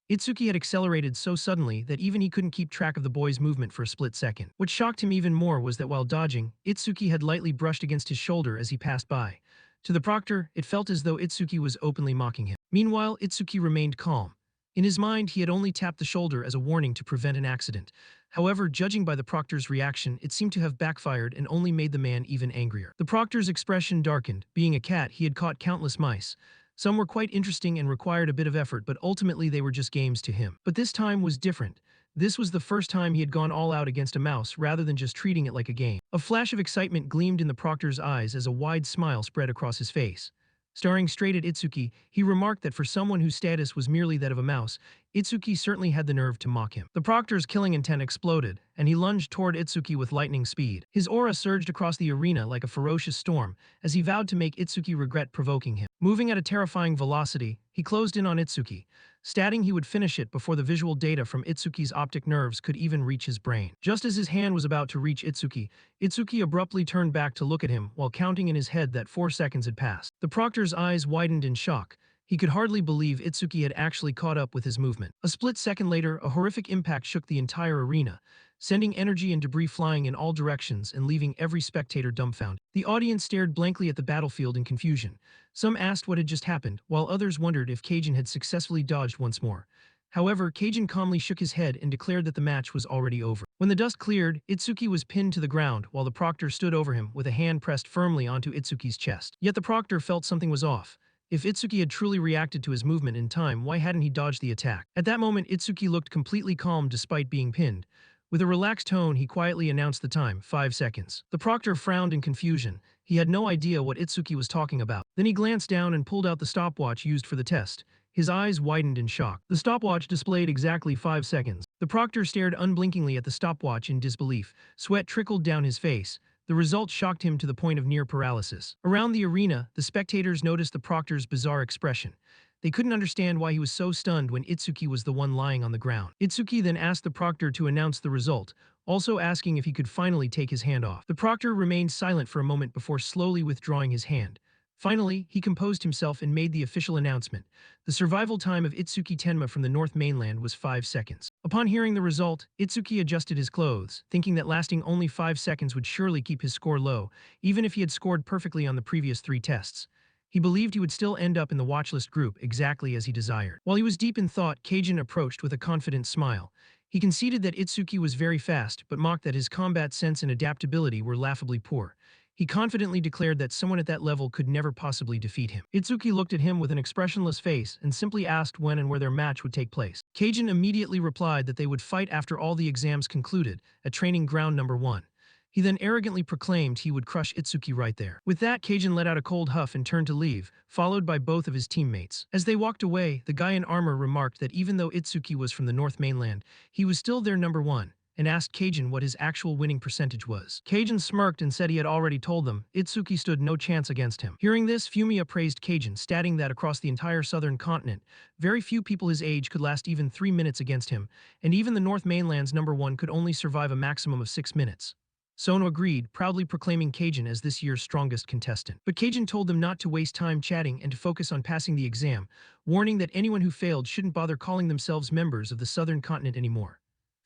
Itsuki had accelerated so suddenly that even he couldn't keep track of the boy's movement for a split second. What shocked him even more was that while dodging, Itsuki had lightly brushed against his shoulder as he passed by. To the proctor, it felt as though Itsuki was openly mocking him. Meanwhile, Itsuki remained calm. In his mind, he had only tapped the shoulder as a warning to prevent an accident. However, judging by the proctor's reaction, it seemed to have backfired and only made the man even angrier. The proctor's expression darkened. Being a cat, he had caught countless mice. Some were quite interesting and required a bit of effort, but ultimately they were just games to him. But this time was different. This was the first time he had gone all out against a mouse rather than just treating it like a game. A flash of excitement gleamed in the proctor's eyes as a wide smile spread across his face. Staring straight at Itsuki, he remarked that for someone whose status was merely that of a mouse, Itsuki certainly had the nerve to mock him. The proctor's killing intent exploded, and he lunged toward Itsuki with lightning speed. His aura surged across the arena like a ferocious storm, as he vowed to make Itsuki regret provoking him. Moving at a terrifying velocity, he closed in on Itsuki, stating he would finish it before the visual data from Itsuki's optic nerves could even reach his brain. Just as his hand was about to reach Itsuki, Itsuki abruptly turned back to look at him while counting in his head that 4 seconds had passed. The proctor's eyes widened in shock. He could hardly believe Itsuki had actually caught up with his movement. A split second later, a horrific impact shook the entire arena, sending energy and debris flying in all directions and leaving every spectator dumbfounded. The audience stared blankly at the battlefield in confusion. Some asked what had just happened, while others wondered if Kajin had successfully dodged once more. However, Kajin calmly shook his head and declared that the match was already over. When the dust cleared, Itsuki was pinned to the ground while the proctor stood over him with a hand pressed firmly onto Itsuki's chest. Yet the proctor felt something was off. If Itsuki had truly reacted to his movement in time, why hadn't he dodged the attack? At that moment, Itsuki looked completely calm despite being pinned. With a relaxed tone, he quietly announced the time, 5 seconds. The proctor frowned in confusion. He had no idea what Itsuki was talking about. Then he glanced down and pulled out the stopwatch used for the test. His eyes widened in shock. The stopwatch displayed exactly 5 seconds. The proctor stared unblinkingly at the stopwatch in disbelief. Sweat trickled down his face. The result shocked him to the point of near paralysis. Around the arena, the spectators noticed the proctor's bizarre expression. They couldn't understand why he was so stunned when Itsuki was the one lying on the ground. Itsuki then asked the proctor to announce the result, also asking if he could finally take his hand off. The proctor remained silent for a moment before slowly withdrawing his hand. Finally, he composed himself and made the official announcement. The survival time of Itsuki Tenma from the North Mainland was 5 seconds. Upon hearing the result, Itsuki adjusted his clothes, thinking that lasting only 5 seconds would surely keep his score low, even if he had scored perfectly on the previous 3 tests. He believed he would still end up in the watchlist group exactly as he desired. While he was deep in thought, Kajin approached with a confident smile. He conceded that Itsuki was very fast, but mocked that his combat sense and adaptability were laughably poor. He confidently declared that someone at that level could never possibly defeat him. Itsuki looked at him with an expressionless face and simply asked when and where their match would take place. Kajin immediately replied that they would fight after all the exams concluded, at training ground number 1. He then arrogantly proclaimed he would crush Itsuki right there. With that, Kajin let out a cold huff and turned to leave, followed by both of his teammates. As they walked away, the guy in armor remarked that even though Itsuki was from the North Mainland, he was still their number 1, and asked Kajin what his actual winning percentage was. Kajin smirked and said he had already told them Itsuki stood no chance against him. Hearing this, Fumiya praised Kajin, stating that across the entire southern continent, very few people his age could last even 3 minutes against him, and even the North Mainland's number 1 could only survive a maximum of 6 minutes. Sono agreed, proudly proclaiming Kajin as this year's strongest contestant. But Kajin told them not to waste time chatting and to focus on passing the exam, warning that anyone who failed shouldn't bother calling themselves members of the southern continent anymore.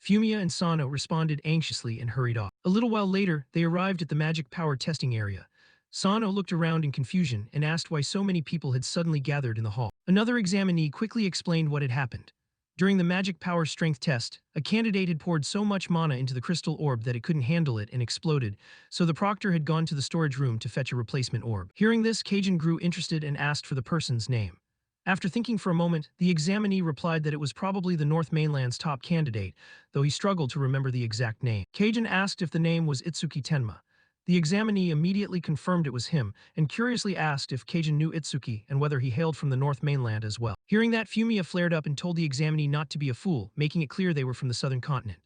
Fumiya and Sano responded anxiously and hurried off. A little while later, they arrived at the magic power testing area. Sano looked around in confusion and asked why so many people had suddenly gathered in the hall. Another examinee quickly explained what had happened. During the magic power strength test, a candidate had poured so much mana into the crystal orb that it couldn't handle it and exploded, so the proctor had gone to the storage room to fetch a replacement orb. Hearing this, Kajin grew interested and asked for the person's name. After thinking for a moment, the examinee replied that it was probably the North Mainland's top candidate, though he struggled to remember the exact name. Kajin asked if the name was Itsuki Tenma. The examinee immediately confirmed it was him, and curiously asked if Kajin knew Itsuki and whether he hailed from the North Mainland as well. Hearing that, Fumiya flared up and told the examinee not to be a fool, making it clear they were from the southern continent.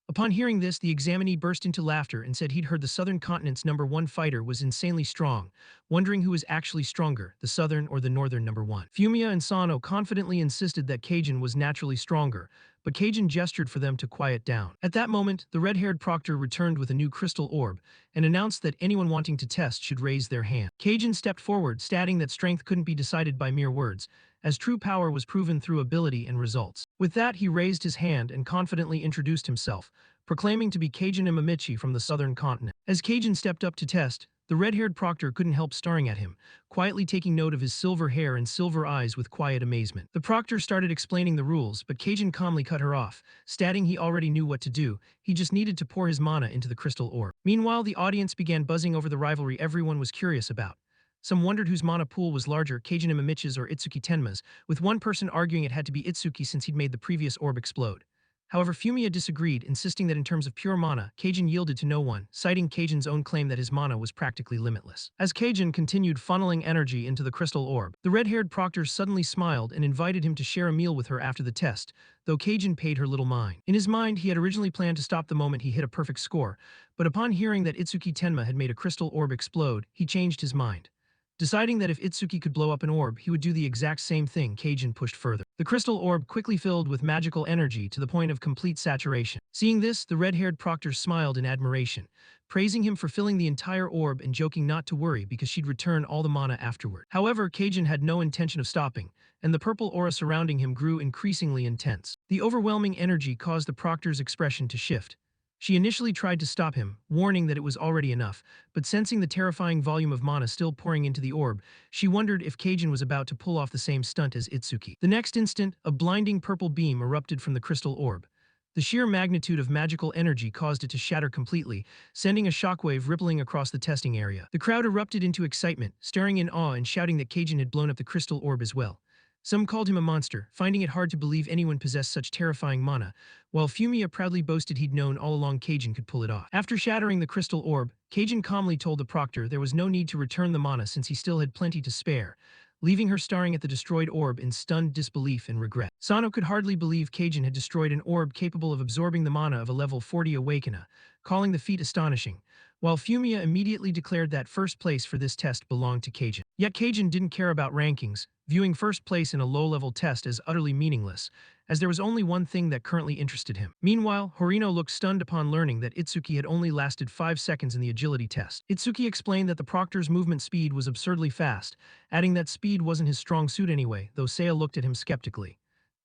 Upon hearing this, the examinee burst into laughter and said he'd heard the southern continent's number 1 fighter was insanely strong, wondering who was actually stronger, the southern or the northern number 1. Fumiya and Sano confidently insisted that Kajin was naturally stronger, but Kajin gestured for them to quiet down. At that moment, the red-haired proctor returned with a new crystal orb and announced that anyone wanting to test should raise their hand. Kajin stepped forward, stating that strength couldn't be decided by mere words, as true power was proven through ability and results. With that, he raised his hand and confidently introduced himself, proclaiming to be Kajin Imamichi from the southern continent. As Kajin stepped up to test, the red-haired proctor couldn't help staring at him, quietly taking note of his silver hair and silver eyes with quiet amazement. The proctor started explaining the rules, but Kajin calmly cut her off, stating he already knew what to do, he just needed to pour his mana into the crystal orb. Meanwhile, the audience began buzzing over the rivalry everyone was curious about. Some wondered whose mana pool was larger, Kajin Imamichi's or Itsuki Tenma's, with one person arguing it had to be Itsuki since he'd made the previous orb explode. However, Fumiya disagreed, insisting that in terms of pure mana, Kajin yielded to no one, citing Kajin's own claim that his mana was practically limitless. As Kajin continued funneling energy into the crystal orb, the red-haired proctor suddenly smiled and invited him to share a meal with her after the test, though Kajin paid her little mind. In his mind, he had originally planned to stop the moment he hit a perfect score, but upon hearing that Itsuki Tenma had made a crystal orb explode, he changed his mind. Deciding that if Itsuki could blow up an orb, he would do the exact same thing, Kajin pushed further. The crystal orb quickly filled with magical energy to the point of complete saturation. Seeing this, the red-haired proctor smiled in admiration, praising him for filling the entire orb and joking not to worry because she'd return all the mana afterward. However, Kajin had no intention of stopping, and the purple aura surrounding him grew increasingly intense. The overwhelming energy caused the proctor's expression to shift. She initially tried to stop him, warning that it was already enough, but sensing the terrifying volume of mana still pouring into the orb, she wondered if Kajin was about to pull off the same stunt as Itsuki. The next instant, a blinding purple beam erupted from the crystal orb. The sheer magnitude of magical energy caused it to shatter completely, sending a shockwave rippling across the testing area. The crowd erupted into excitement, staring in awe and shouting that Kajin had blown up the crystal orb as well. Some called him a monster, finding it hard to believe anyone possessed such terrifying mana, while Fumiya proudly boasted he'd known all along Kajin could pull it off. After shattering the crystal orb, Kajin calmly told the proctor there was no need to return the mana since he still had plenty to spare, leaving her staring at the destroyed orb in stunned disbelief and regret. Sano could hardly believe Kajin had destroyed an orb capable of absorbing the mana of a level 40 awakener, calling the feat astonishing, while Fumiya immediately declared that first place for this test belonged to Kajin. Yet Kajin didn't care about rankings, viewing first place in a low-level test as utterly meaningless, as there was only one thing that currently interested him. Meanwhile, Horino looked stunned upon learning that Itsuki had only lasted 5 seconds in the agility test. Itsuki explained that the proctor's movement speed was absurdly fast, adding that speed wasn't his strong suit anyway, though Seiya looked at him skeptically.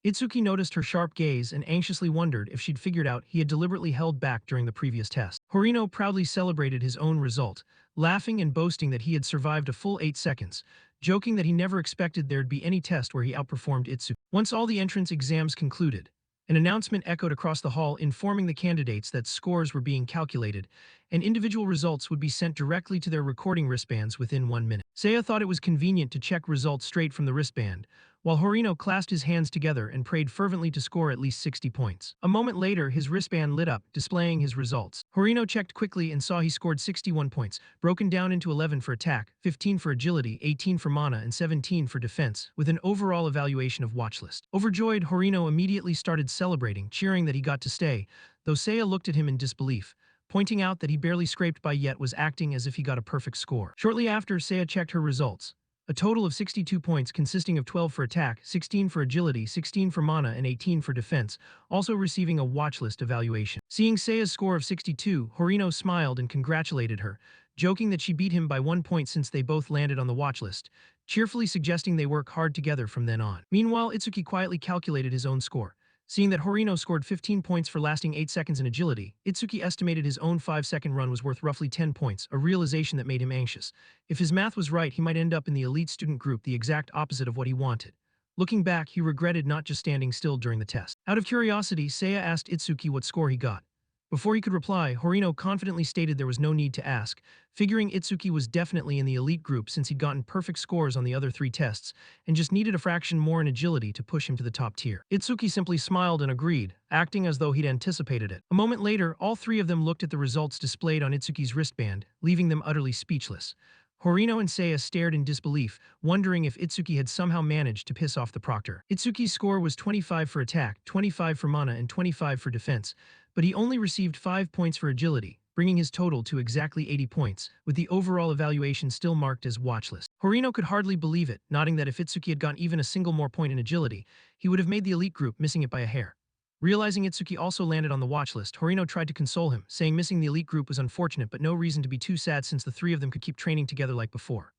Itsuki noticed her sharp gaze and anxiously wondered if she'd figured out he had deliberately held back during the previous test. Horino proudly celebrated his own result, laughing and boasting that he had survived a full 8 seconds, joking that he never expected there'd be any test where he outperformed Itsuki. Once all the entrance exams concluded, an announcement echoed across the hall informing the candidates that scores were being calculated, and individual results would be sent directly to their recording wristbands within 1 minute. Seiya thought it was convenient to check results straight from the wristband, while Horino clasped his hands together and prayed fervently to score at least 60 points. A moment later, his wristband lit up, displaying his results. Horino checked quickly and saw he scored 61 points, broken down into 11 for attack, 15 for agility, 18 for mana, and 17 for defense, with an overall evaluation of watchlist. Overjoyed, Horino immediately started celebrating, cheering that he got to stay, though Seiya looked at him in disbelief, pointing out that he barely scraped by yet was acting as if he got a perfect score. Shortly after, Seiya checked her results. A total of 62 points consisting of 12 for attack, 16 for agility, 16 for mana, and 18 for defense, also receiving a watchlist evaluation. Seeing Seiya's score of 62, Horino smiled and congratulated her, joking that she beat him by 1 point since they both landed on the watchlist, cheerfully suggesting they work hard together from then on. Meanwhile, Itsuki quietly calculated his own score. Seeing that Horino scored 15 points for lasting 8 seconds in agility, Itsuki estimated his own 5-second run was worth roughly 10 points, a realization that made him anxious. If his math was right, he might end up in the elite student group, the exact opposite of what he wanted. Looking back, he regretted not just standing still during the test. Out of curiosity, Seiya asked Itsuki what score he got. Before he could reply, Horino confidently stated there was no need to ask, figuring Itsuki was definitely in the elite group since he'd gotten perfect scores on the other 3 tests and just needed a fraction more in agility to push him to the top tier. Itsuki simply smiled and agreed, acting as though he'd anticipated it. A moment later, all 3 of them looked at the results displayed on Itsuki's wristband, leaving them utterly speechless. Horino and Seiya stared in disbelief, wondering if Itsuki had somehow managed to piss off the proctor. Itsuki's score was 25 for attack, 25 for mana, and 25 for defense, but he only received 5 points for agility, bringing his total to exactly 80 points, with the overall evaluation still marked as watchlist. Horino could hardly believe it, nodding that if Itsuki had gotten even a single more point in agility, he would have made the elite group, missing it by a hair. Realizing Itsuki also landed on the watchlist, Horino tried to console him, saying missing the elite group was unfortunate but no reason to be too sad since the 3 of them could keep training together like before.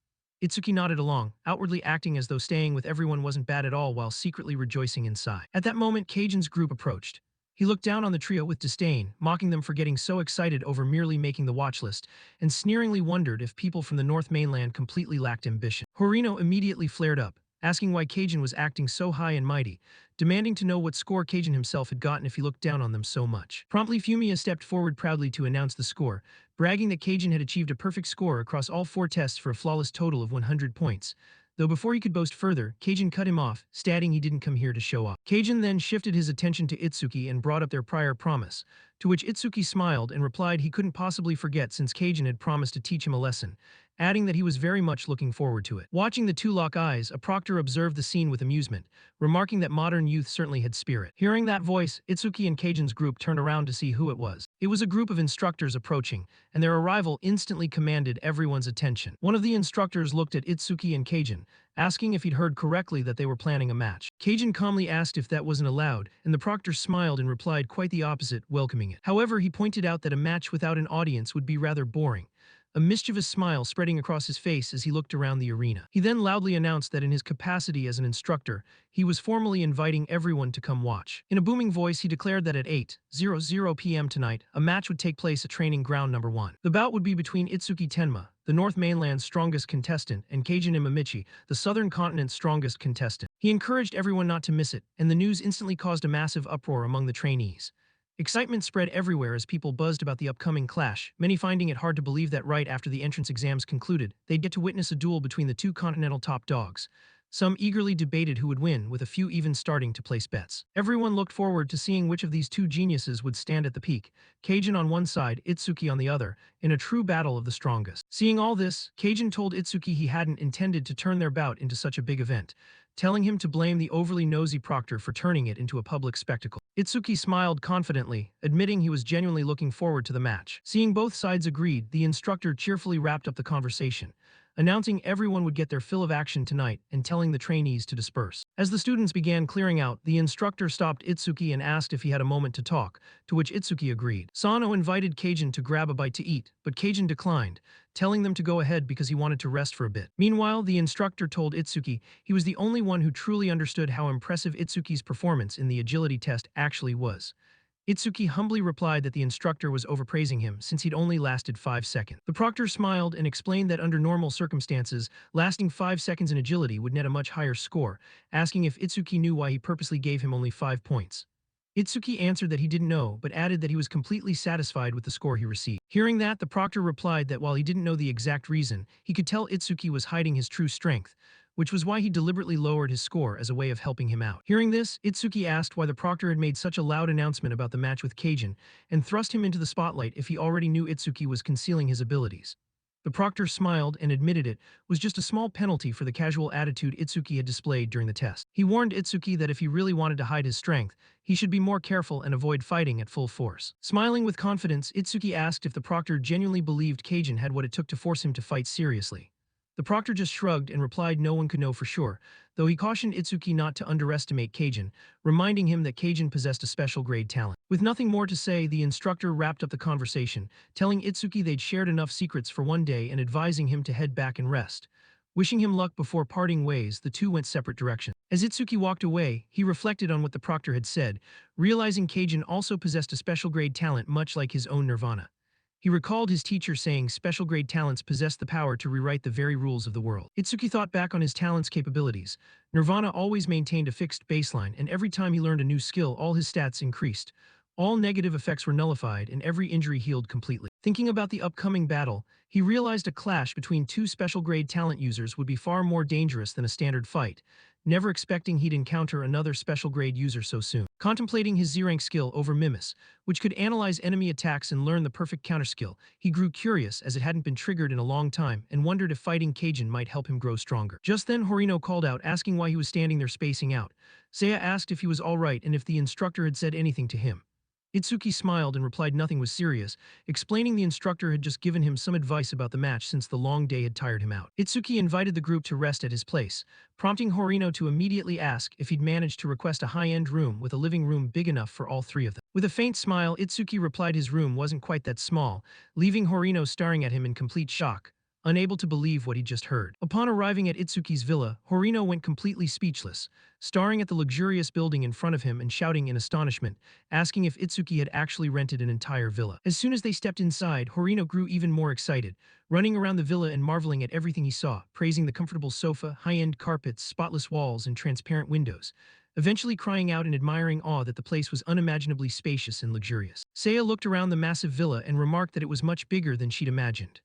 Itsuki nodded along, outwardly acting as though staying with everyone wasn't bad at all while secretly rejoicing inside. At that moment, Kajin's group approached. He looked down on the trio with disdain, mocking them for getting so excited over merely making the watchlist, and sneeringly wondered if people from the North Mainland completely lacked ambition. Horino immediately flared up, asking why Kajin was acting so high and mighty, demanding to know what score Kajin himself had gotten if he looked down on them so much. Promptly, Fumiya stepped forward proudly to announce the score, bragging that Kajin had achieved a perfect score across all 4 tests for a flawless total of 100 points. Though before he could boast further, Kajin cut him off, stating he didn't come here to show off. Kajin then shifted his attention to Itsuki and brought up their prior promise, to which Itsuki smiled and replied he couldn't possibly forget since Kajin had promised to teach him a lesson, adding that he was very much looking forward to it. Watching the 2 lock eyes, a proctor observed the scene with amusement, remarking that modern youth certainly had spirit. Hearing that voice, Itsuki and Kajin's group turned around to see who it was. It was a group of instructors approaching, and their arrival instantly commanded everyone's attention. One of the instructors looked at Itsuki and Kajin, asking if he'd heard correctly that they were planning a match. Kajin calmly asked if that wasn't allowed, and the proctor smiled and replied quite the opposite, welcoming it. However, he pointed out that a match without an audience would be rather boring, a mischievous smile spreading across his face as he looked around the arena. He then loudly announced that in his capacity as an instructor, he was formally inviting everyone to come watch. In a booming voice, he declared that at 8:00 p.m. tonight, a match would take place at training ground number 1. The bout would be between Itsuki Tenma, the North Mainland's strongest contestant, and Keijin Imamichi, the Southern Continent's strongest contestant. He encouraged everyone not to miss it, and the news instantly caused a massive uproar among the trainees. Excitement spread everywhere as people buzzed about the upcoming clash, many finding it hard to believe that right after the entrance exams concluded, they'd get to witness a duel between the two continental top dogs. Some eagerly debated who would win, with a few even starting to place bets. Everyone looked forward to seeing which of these two geniuses would stand at the peak, Keijin on one side, Itsuki on the other, in a true battle of the strongest. Seeing all this, Keijin told Itsuki he hadn't intended to turn their bout into such a big event, telling him to blame the overly nosy proctor for turning it into a public spectacle. Itsuki smiled confidently, admitting he was genuinely looking forward to the match. Seeing both sides agreed, the instructor cheerfully wrapped up the conversation, announcing everyone would get their fill of action tonight and telling the trainees to disperse. As the students began clearing out, the instructor stopped Itsuki and asked if he had a moment to talk, to which Itsuki agreed. Sano invited Keijin to grab a bite to eat, but Keijin declined, telling them to go ahead because he wanted to rest for a bit. Meanwhile, the instructor told Itsuki he was the only one who truly understood how impressive Itsuki's performance in the agility test actually was. Itsuki humbly replied that the instructor was overpraising him since he'd only lasted 5 seconds. The proctor smiled and explained that under normal circumstances, lasting 5 seconds in agility would net a much higher score, asking if Itsuki knew why he purposely gave him only 5 points. Itsuki answered that he didn't know, but added that he was completely satisfied with the score he received. Hearing that, the proctor replied that while he didn't know the exact reason, he could tell Itsuki was hiding his true strength, which was why he deliberately lowered his score as a way of helping him out. Hearing this, Itsuki asked why the proctor had made such a loud announcement about the match with Keijin, and thrust him into the spotlight if he already knew Itsuki was concealing his abilities. The proctor smiled and admitted it was just a small penalty for the casual attitude Itsuki had displayed during the test. He warned Itsuki that if he really wanted to hide his strength, he should be more careful and avoid fighting at full force. Smiling with confidence, Itsuki asked if the proctor genuinely believed Keijin had what it took to force him to fight seriously. The proctor just shrugged and replied no one could know for sure, though he cautioned Itsuki not to underestimate Keijin, reminding him that Keijin possessed a special grade talent. With nothing more to say, the instructor wrapped up the conversation, telling Itsuki they'd shared enough secrets for one day and advising him to head back and rest. Wishing him luck before parting ways, the two went separate directions. As Itsuki walked away, he reflected on what the proctor had said, realizing Keijin also possessed a special grade talent much like his own nirvana. He recalled his teacher saying special grade talents possess the power to rewrite the very rules of the world. Itsuki thought back on his talent's capabilities. Nirvana always maintained a fixed baseline, and every time he learned a new skill, all his stats increased. All negative effects were nullified, and every injury healed completely. Thinking about the upcoming battle, he realized a clash between two special grade talent users would be far more dangerous than a standard fight, never expecting he'd encounter another special grade user so soon. Contemplating his Z-rank skill over Mimus, which could analyze enemy attacks and learn the perfect counterskill, he grew curious as it hadn't been triggered in a long time and wondered if fighting Keijin might help him grow stronger. Just then, Horino called out, asking why he was standing there spacing out. Seiya asked if he was alright and if the instructor had said anything to him. Itsuki smiled and replied nothing was serious, explaining the instructor had just given him some advice about the match since the long day had tired him out. Itsuki invited the group to rest at his place, prompting Horino to immediately ask if he'd managed to request a high-end room with a living room big enough for all three of them. With a faint smile, Itsuki replied his room wasn't quite that small, leaving Horino staring at him in complete shock, unable to believe what he'd just heard. Upon arriving at Itsuki's villa, Horino went completely speechless, staring at the luxurious building in front of him and shouting in astonishment, asking if Itsuki had actually rented an entire villa. As soon as they stepped inside, Horino grew even more excited, running around the villa and marveling at everything he saw, praising the comfortable sofa, high-end carpets, spotless walls, and transparent windows, eventually crying out in admiring awe that the place was unimaginably spacious and luxurious. Seiya looked around the massive villa and remarked that it was much bigger than she'd imagined.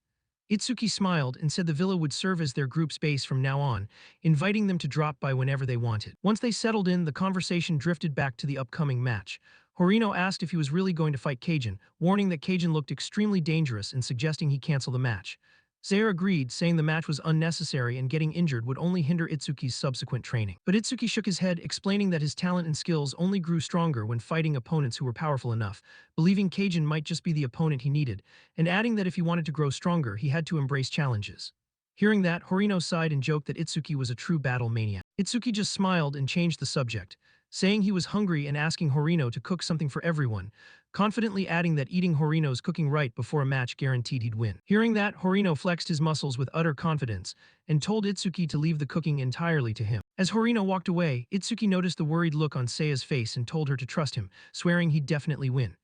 Itsuki smiled and said the villa would serve as their group space from now on, inviting them to drop by whenever they wanted. Once they settled in, the conversation drifted back to the upcoming match. Horino asked if he was really going to fight Keijin, warning that Keijin looked extremely dangerous and suggesting he cancel the match. Seiya agreed, saying the match was unnecessary and getting injured would only hinder Itsuki's subsequent training. But Itsuki shook his head, explaining that his talent and skills only grew stronger when fighting opponents who were powerful enough, believing Keijin might just be the opponent he needed, and adding that if he wanted to grow stronger, he had to embrace challenges. Hearing that, Horino sighed and joked that Itsuki was a true battle maniac. Itsuki just smiled and changed the subject, saying he was hungry and asking Horino to cook something for everyone, confidently adding that eating Horino's cooking right before a match guaranteed he'd win. Hearing that, Horino flexed his muscles with utter confidence and told Itsuki to leave the cooking entirely to him. As Horino walked away, Itsuki noticed the worried look on Seiya's face and told her to trust him, swearing he'd definitely win.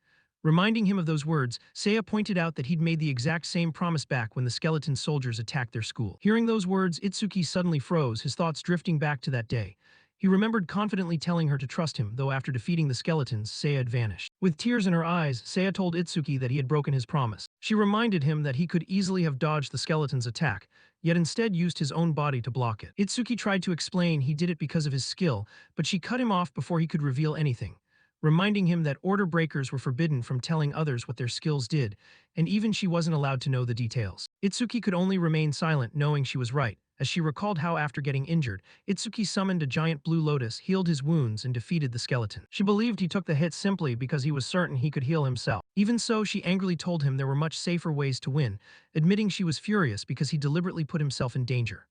Reminding him of those words, Seiya pointed out that he'd made the exact same promise back when the skeleton soldiers attacked their school. Hearing those words, Itsuki suddenly froze, his thoughts drifting back to that day. He remembered confidently telling her to trust him, though after defeating the skeletons, Seiya had vanished. With tears in her eyes, Seiya told Itsuki that he had broken his promise. She reminded him that he could easily have dodged the skeleton's attack, yet instead used his own body to block it. Itsuki tried to explain he did it because of his skill, but she cut him off before he could reveal anything, reminding him that order breakers were forbidden from telling others what their skills did, and even she wasn't allowed to know the details. Itsuki could only remain silent, knowing she was right, as she recalled how after getting injured, Itsuki summoned a giant blue lotus, healed his wounds, and defeated the skeleton. She believed he took the hit simply because he was certain he could heal himself. Even so, she angrily told him there were much safer ways to win, admitting she was furious because he deliberately put himself in danger.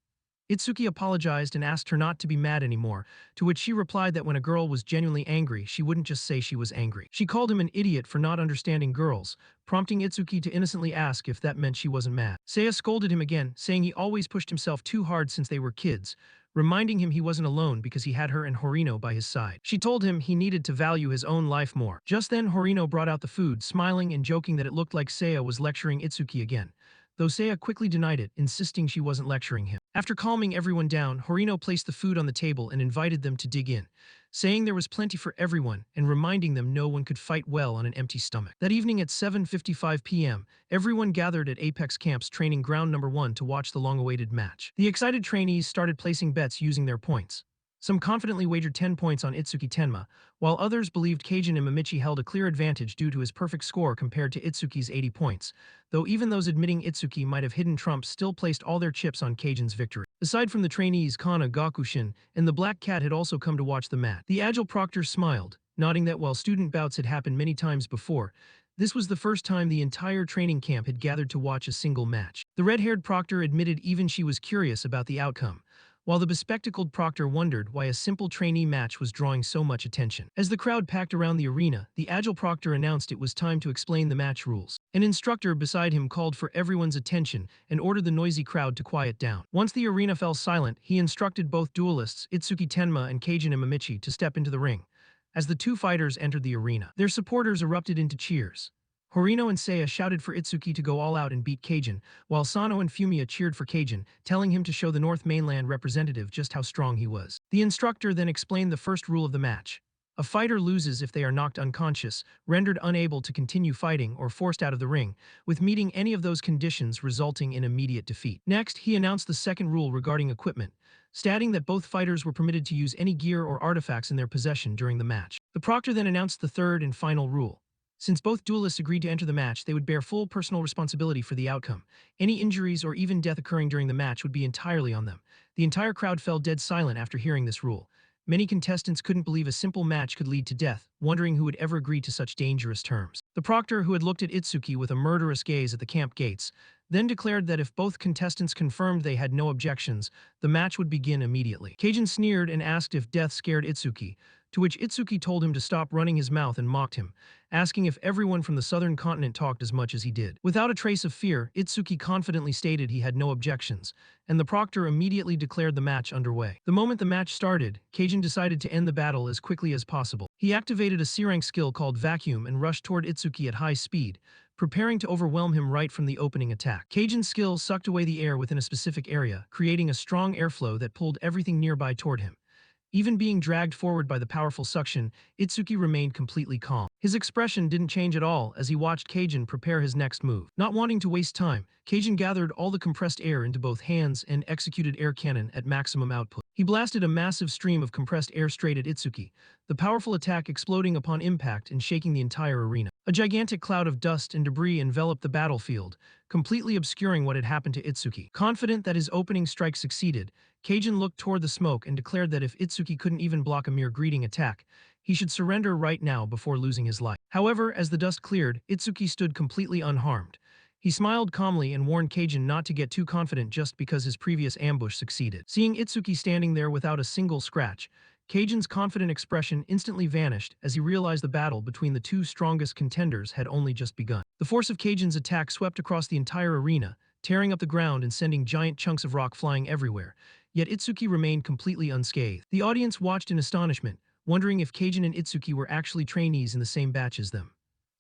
Itsuki apologized and asked her not to be mad anymore, to which she replied that when a girl was genuinely angry, she wouldn't just say she was angry. She called him an idiot for not understanding girls, prompting Itsuki to innocently ask if that meant she wasn't mad. Seiya scolded him again, saying he always pushed himself too hard since they were kids, reminding him he wasn't alone because he had her and Horino by his side. She told him he needed to value his own life more. Just then, Horino brought out the food, smiling and joking that it looked like Seiya was lecturing Itsuki again, though Seiya quickly denied it, insisting she wasn't lecturing him. After calming everyone down, Horino placed the food on the table and invited them to dig in, saying there was plenty for everyone and reminding them no one could fight well on an empty stomach. That evening at 7:55 p.m., everyone gathered at Apex Camp's training ground number 1 to watch the long-awaited match. The excited trainees started placing bets using their points. Some confidently wagered 10 points on Itsuki Tenma, while others believed Keijin Imamichi held a clear advantage due to his perfect score compared to Itsuki's 80 points, though even those admitting Itsuki might have hidden trumps still placed all their chips on Keijin's victory. Aside from the trainees, Kana, Gakushin, and the Black Cat had also come to watch the match. The agile proctor smiled, nodding that while student bouts had happened many times before, this was the first time the entire training camp had gathered to watch a single match. The red-haired proctor admitted even she was curious about the outcome, while the bespectacled proctor wondered why a simple trainee match was drawing so much attention. As the crowd packed around the arena, the agile proctor announced it was time to explain the match rules. An instructor beside him called for everyone's attention and ordered the noisy crowd to quiet down. Once the arena fell silent, he instructed both duelists, Itsuki Tenma and Keijin Imamichi, to step into the ring. As the two fighters entered the arena, their supporters erupted into cheers. Horino and Seiya shouted for Itsuki to go all out and beat Keijin, while Sano and Fumiya cheered for Keijin, telling him to show the North Mainland representative just how strong he was. The instructor then explained the first rule of the match. A fighter loses if they are knocked unconscious, rendered unable to continue fighting, or forced out of the ring, with meeting any of those conditions resulting in immediate defeat. Next, he announced the second rule regarding equipment, stating that both fighters were permitted to use any gear or artifacts in their possession during the match. The proctor then announced the third and final rule. Since both duelists agreed to enter the match, they would bear full personal responsibility for the outcome. Any injuries or even death occurring during the match would be entirely on them. The entire crowd fell dead silent after hearing this rule. Many contestants couldn't believe a simple match could lead to death, wondering who would ever agree to such dangerous terms. The proctor, who had looked at Itsuki with a murderous gaze at the camp gates, then declared that if both contestants confirmed they had no objections, the match would begin immediately. Keijin sneered and asked if death scared Itsuki, to which Itsuki told him to stop running his mouth and mocked him, asking if everyone from the southern continent talked as much as he did. Without a trace of fear, Itsuki confidently stated he had no objections, and the proctor immediately declared the match underway. The moment the match started, Keijin decided to end the battle as quickly as possible. He activated a C-rank skill called Vacuum and rushed toward Itsuki at high speed, preparing to overwhelm him right from the opening attack. Keijin's skill sucked away the air within a specific area, creating a strong airflow that pulled everything nearby toward him. Even being dragged forward by the powerful suction, Itsuki remained completely calm. His expression didn't change at all as he watched Keijin prepare his next move. Not wanting to waste time, Keijin gathered all the compressed air into both hands and executed air cannon at maximum output. He blasted a massive stream of compressed air straight at Itsuki, the powerful attack exploding upon impact and shaking the entire arena. A gigantic cloud of dust and debris enveloped the battlefield, completely obscuring what had happened to Itsuki. Confident that his opening strike succeeded, Keijin looked toward the smoke and declared that if Itsuki couldn't even block a mere greeting attack, he should surrender right now before losing his life. However, as the dust cleared, Itsuki stood completely unharmed. He smiled calmly and warned Keijin not to get too confident just because his previous ambush succeeded. Seeing Itsuki standing there without a single scratch, Cajun's confident expression instantly vanished as he realized the battle between the two strongest contenders had only just begun. The force of Cajun's attack swept across the entire arena, tearing up the ground and sending giant chunks of rock flying everywhere, yet Itsuki remained completely unscathed. The audience watched in astonishment, wondering if Cajun and Itsuki were actually trainees in the same batch as them.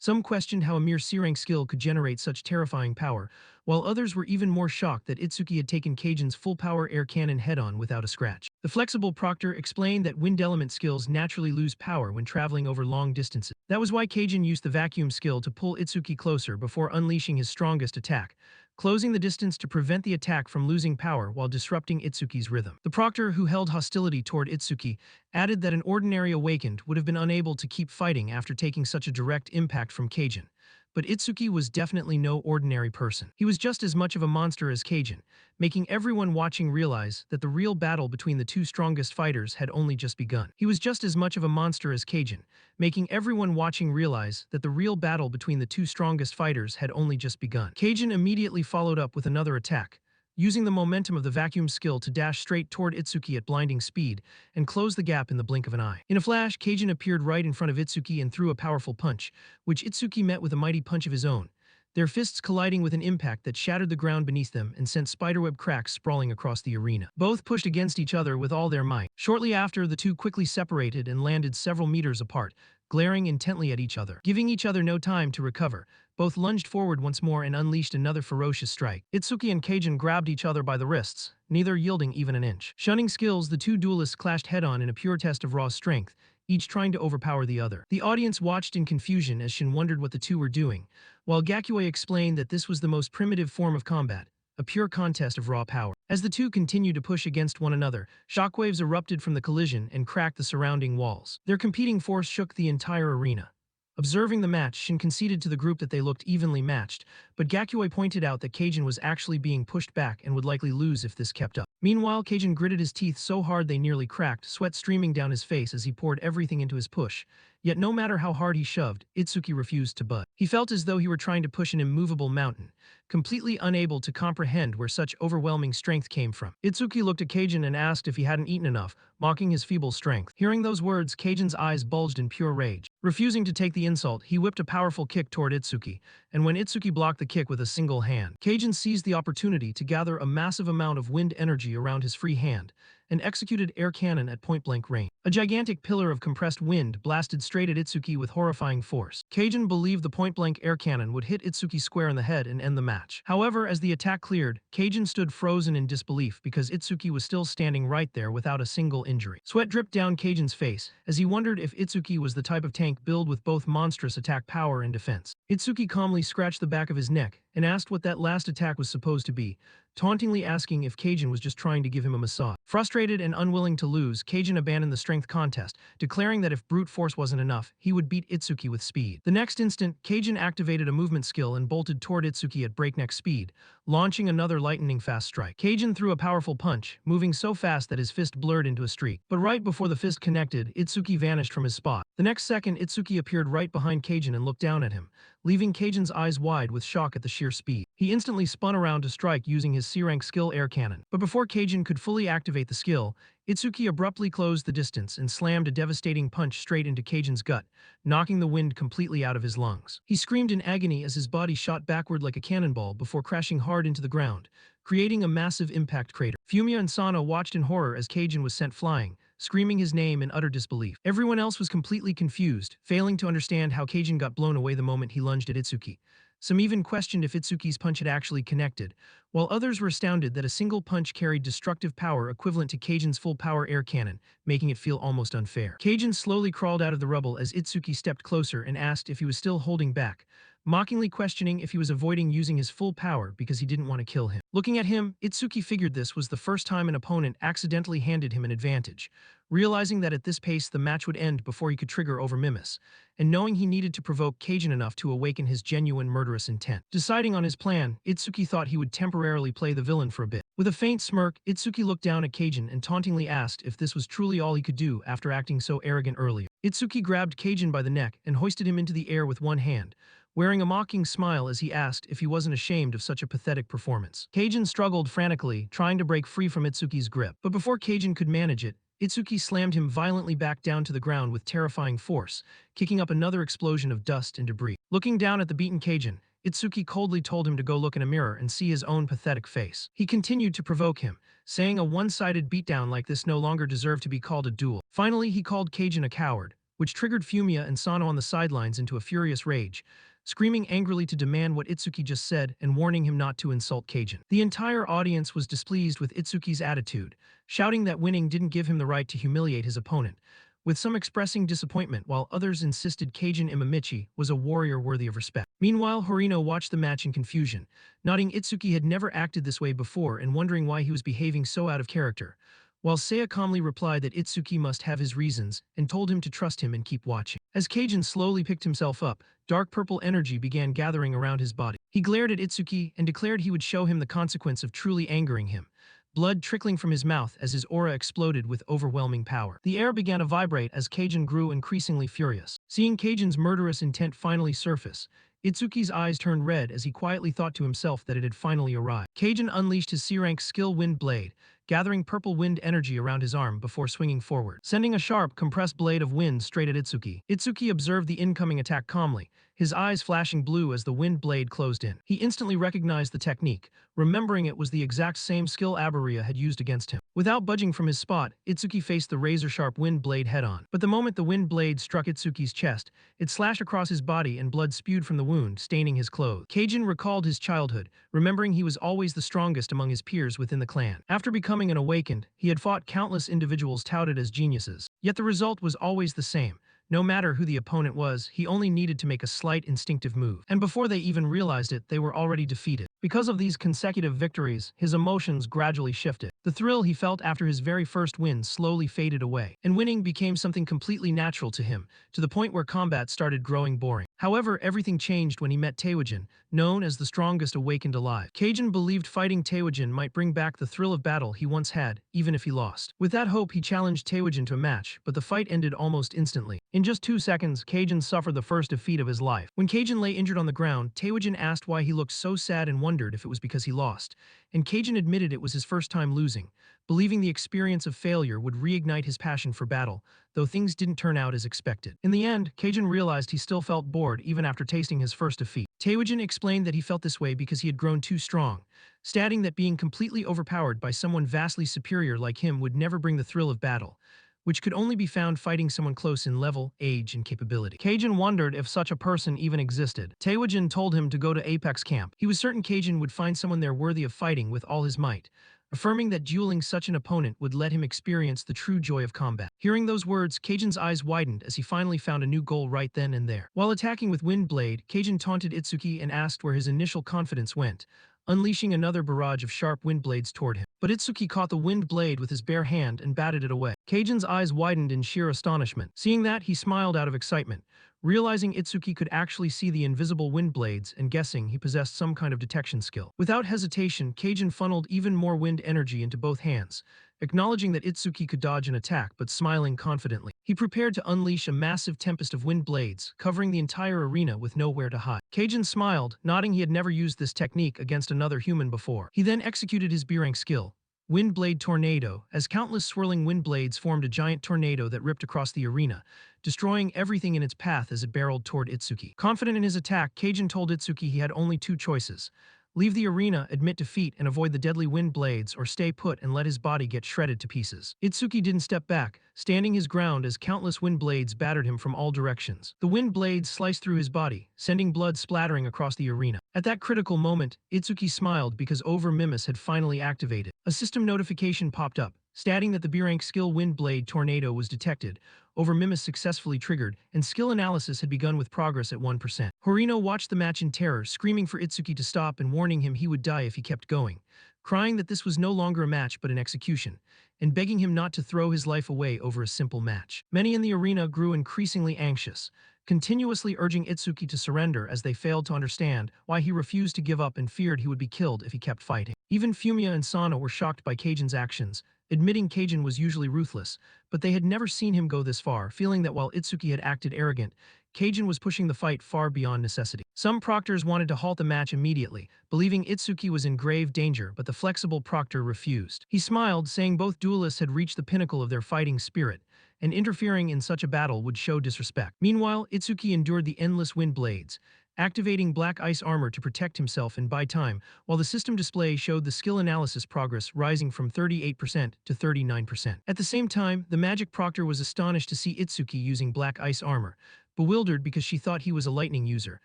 Some questioned how a mere C-rank skill could generate such terrifying power, while others were even more shocked that Itsuki had taken Cajun's full-power air cannon head-on without a scratch. The flexible proctor explained that wind element skills naturally lose power when traveling over long distances. That was why Cajun used the vacuum skill to pull Itsuki closer before unleashing his strongest attack, closing the distance to prevent the attack from losing power while disrupting Itsuki's rhythm. The proctor, who held hostility toward Itsuki, added that an ordinary awakened would have been unable to keep fighting after taking such a direct impact from Cajun. But Itsuki was definitely no ordinary person. He was just as much of a monster as Cajun, making everyone watching realize that the real battle between the two strongest fighters had only just begun. He was just as much of a monster as Cajun, making everyone watching realize that the real battle between the two strongest fighters had only just begun. Cajun immediately followed up with another attack, using the momentum of the vacuum skill to dash straight toward Itsuki at blinding speed and close the gap in the blink of an eye. In a flash, Cajun appeared right in front of Itsuki and threw a powerful punch, which Itsuki met with a mighty punch of his own, their fists colliding with an impact that shattered the ground beneath them and sent spiderweb cracks sprawling across the arena. Both pushed against each other with all their might. Shortly after, the two quickly separated and landed several meters apart, glaring intently at each other. Giving each other no time to recover, both lunged forward once more and unleashed another ferocious strike. Itsuki and Cajun grabbed each other by the wrists, neither yielding even an inch. Shunning skills, the two duelists clashed head-on in a pure test of raw strength, each trying to overpower the other. The audience watched in confusion as Shin wondered what the two were doing, while Gakue explained that this was the most primitive form of combat, a pure contest of raw power. As the two continued to push against one another, shockwaves erupted from the collision and cracked the surrounding walls. Their competing force shook the entire arena. Observing the match, Shin conceded to the group that they looked evenly matched, but Gakue pointed out that Cajun was actually being pushed back and would likely lose if this kept up. Meanwhile, Cajun gritted his teeth so hard they nearly cracked, sweat streaming down his face as he poured everything into his push. Yet no matter how hard he shoved, Itsuki refused to budge. He felt as though he were trying to push an immovable mountain, completely unable to comprehend where such overwhelming strength came from. Itsuki looked at Cajun and asked if he hadn't eaten enough, mocking his feeble strength. Hearing those words, Cajun's eyes bulged in pure rage. Refusing to take the insult, he whipped a powerful kick toward Itsuki, and when Itsuki blocked the kick with a single hand, Cajun seized the opportunity to gather a massive amount of wind energy around his free hand and executed air cannon at point-blank range. A gigantic pillar of compressed wind blasted straight at Itsuki with horrifying force. Cajun believed the point-blank air cannon would hit Itsuki square in the head and end the match. However, as the attack cleared, Cajun stood frozen in disbelief because Itsuki was still standing right there without a single injury. Sweat dripped down Cajun's face as he wondered if Itsuki was the type of tank built with both monstrous attack power and defense. Itsuki calmly scratched the back of his neck and asked what that last attack was supposed to be, tauntingly asking if Cajun was just trying to give him a massage. Frustrated and unwilling to lose, Cajun abandoned the strength contest, declaring that if brute force wasn't enough, he would beat Itsuki with speed. The next instant, Cajun activated a movement skill and bolted toward Itsuki at breakneck speed, launching another lightning-fast strike. Cajun threw a powerful punch, moving so fast that his fist blurred into a streak. But right before the fist connected, Itsuki vanished from his spot. The next second, Itsuki appeared right behind Cajun and looked down at him, leaving Cajun's eyes wide with shock at the sheer speed. He instantly spun around to strike using his C-rank skill air cannon. But before Cajun could fully activate the skill, Itsuki abruptly closed the distance and slammed a devastating punch straight into Cajun's gut, knocking the wind completely out of his lungs. He screamed in agony as his body shot backward like a cannonball before crashing hard into the ground, creating a massive impact crater. Fumiya and Sana watched in horror as Cajun was sent flying, screaming his name in utter disbelief. Everyone else was completely confused, failing to understand how Cajun got blown away the moment he lunged at Itsuki. Some even questioned if Itsuki's punch had actually connected, while others were astounded that a single punch carried destructive power equivalent to Cajun's full-power air cannon, making it feel almost unfair. Cajun slowly crawled out of the rubble as Itsuki stepped closer and asked if he was still holding back, mockingly questioning if he was avoiding using his full power because he didn't want to kill him. Looking at him, Itsuki figured this was the first time an opponent accidentally handed him an advantage, realizing that at this pace the match would end before he could trigger over Mimus, and knowing he needed to provoke Cajun enough to awaken his genuine murderous intent. Deciding on his plan, Itsuki thought he would temporarily play the villain for a bit. With a faint smirk, Itsuki looked down at Cajun and tauntingly asked if this was truly all he could do after acting so arrogant earlier. Itsuki grabbed Cajun by the neck and hoisted him into the air with one hand, wearing a mocking smile as he asked if he wasn't ashamed of such a pathetic performance. Cajun struggled frantically, trying to break free from Itsuki's grip. But before Cajun could manage it, Itsuki slammed him violently back down to the ground with terrifying force, kicking up another explosion of dust and debris. Looking down at the beaten Cajun, Itsuki coldly told him to go look in a mirror and see his own pathetic face. He continued to provoke him, saying a one-sided beatdown like this no longer deserved to be called a duel. Finally, he called Cajun a coward, which triggered Fumiya and Sano on the sidelines into a furious rage, screaming angrily to demand what Itsuki just said and warning him not to insult Cajun. The entire audience was displeased with Itsuki's attitude, shouting that winning didn't give him the right to humiliate his opponent, with some expressing disappointment while others insisted Cajun Imamichi was a warrior worthy of respect. Meanwhile, Horino watched the match in confusion, nodding Itsuki had never acted this way before and wondering why he was behaving so out of character, while Seiya calmly replied that Itsuki must have his reasons and told him to trust him and keep watching. As Cajun slowly picked himself up, dark purple energy began gathering around his body. He glared at Itsuki and declared he would show him the consequence of truly angering him, blood trickling from his mouth as his aura exploded with overwhelming power. The air began to vibrate as Cajun grew increasingly furious. Seeing Cajun's murderous intent finally surface, Itsuki's eyes turned red as he quietly thought to himself that it had finally arrived. Cajun unleashed his C-rank skill Wind Blade, gathering purple wind energy around his arm before swinging forward, sending a sharp, compressed blade of wind straight at Itsuki. Itsuki observed the incoming attack calmly, his eyes flashing blue as the wind blade closed in. He instantly recognized the technique, remembering it was the exact same skill Abaria had used against him. Without budging from his spot, Itsuki faced the razor-sharp wind blade head-on. But the moment the wind blade struck Itsuki's chest, it slashed across his body and blood spewed from the wound, staining his clothes. Cajun recalled his childhood, remembering he was always the strongest among his peers within the clan. After becoming an awakened, he had fought countless individuals touted as geniuses. Yet the result was always the same. No matter who the opponent was, he only needed to make a slight instinctive move. And before they even realized it, they were already defeated. Because of these consecutive victories, his emotions gradually shifted. The thrill he felt after his very first win slowly faded away, and winning became something completely natural to him, to the point where combat started growing boring. However, everything changed when he met Taewajin, known as the strongest awakened alive. Cajun believed fighting Taewajin might bring back the thrill of battle he once had, even if he lost. With that hope, he challenged Taewajin to a match, but the fight ended almost instantly. In just 2 seconds, Cajun suffered the first defeat of his life. When Cajun lay injured on the ground, Taewajin asked why he looked so sad and wondered if it was because he lost, and Cajun admitted it was his first time losing, believing the experience of failure would reignite his passion for battle, though things didn't turn out as expected. In the end, Cajun realized he still felt bored even after tasting his first defeat. Taewajin explained that he felt this way because he had grown too strong, stating that being completely overpowered by someone vastly superior like him would never bring the thrill of battle, which could only be found fighting someone close in level, age, and capability. Cajun wondered if such a person even existed. Taewajin told him to go to Apex Camp. He was certain Cajun would find someone there worthy of fighting with all his might, affirming that dueling such an opponent would let him experience the true joy of combat. Hearing those words, Cajun's eyes widened as he finally found a new goal right then and there. While attacking with Wind Blade, Cajun taunted Itsuki and asked where his initial confidence went, unleashing another barrage of sharp wind blades toward him. But Itsuki caught the wind blade with his bare hand and batted it away. Cajun's eyes widened in sheer astonishment. Seeing that, he smiled out of excitement, realizing Itsuki could actually see the invisible wind blades and guessing he possessed some kind of detection skill. Without hesitation, Cajun funneled even more wind energy into both hands, acknowledging that Itsuki could dodge an attack but smiling confidently. He prepared to unleash a massive tempest of wind blades, covering the entire arena with nowhere to hide. Cajun smiled, nodding he had never used this technique against another human before. He then executed his B-rank skill, Wind Blade Tornado, as countless swirling wind blades formed a giant tornado that ripped across the arena, destroying everything in its path as it barreled toward Itsuki. Confident in his attack, Cajun told Itsuki he had only 2 choices: leave the arena, admit defeat, and avoid the deadly wind blades, or stay put and let his body get shredded to pieces. Itsuki didn't step back, standing his ground as countless wind blades battered him from all directions. The wind blades sliced through his body, sending blood splattering across the arena. At that critical moment, Itsuki smiled because Over Mimus had finally activated. A system notification popped up, stating that the B-rank skill Wind Blade Tornado was detected, Over Mimus successfully triggered, and skill analysis had begun with progress at 1%. Horino watched the match in terror, screaming for Itsuki to stop and warning him he would die if he kept going, crying that this was no longer a match but an execution, and begging him not to throw his life away over a simple match. Many in the arena grew increasingly anxious, continuously urging Itsuki to surrender as they failed to understand why he refused to give up and feared he would be killed if he kept fighting. Even Fumiya and Sano were shocked by Cajun's actions, admitting Kajin was usually ruthless, but they had never seen him go this far, feeling that while Itsuki had acted arrogant, Kajin was pushing the fight far beyond necessity. Some proctors wanted to halt the match immediately, believing Itsuki was in grave danger, but the flexible proctor refused. He smiled, saying both duelists had reached the pinnacle of their fighting spirit, and interfering in such a battle would show disrespect. Meanwhile, Itsuki endured the endless wind blades, activating black ice armor to protect himself and buy time, while the system display showed the skill analysis progress rising from 38% to 39%. At the same time, the magic proctor was astonished to see Itsuki using black ice armor, bewildered because she thought he was a lightning user,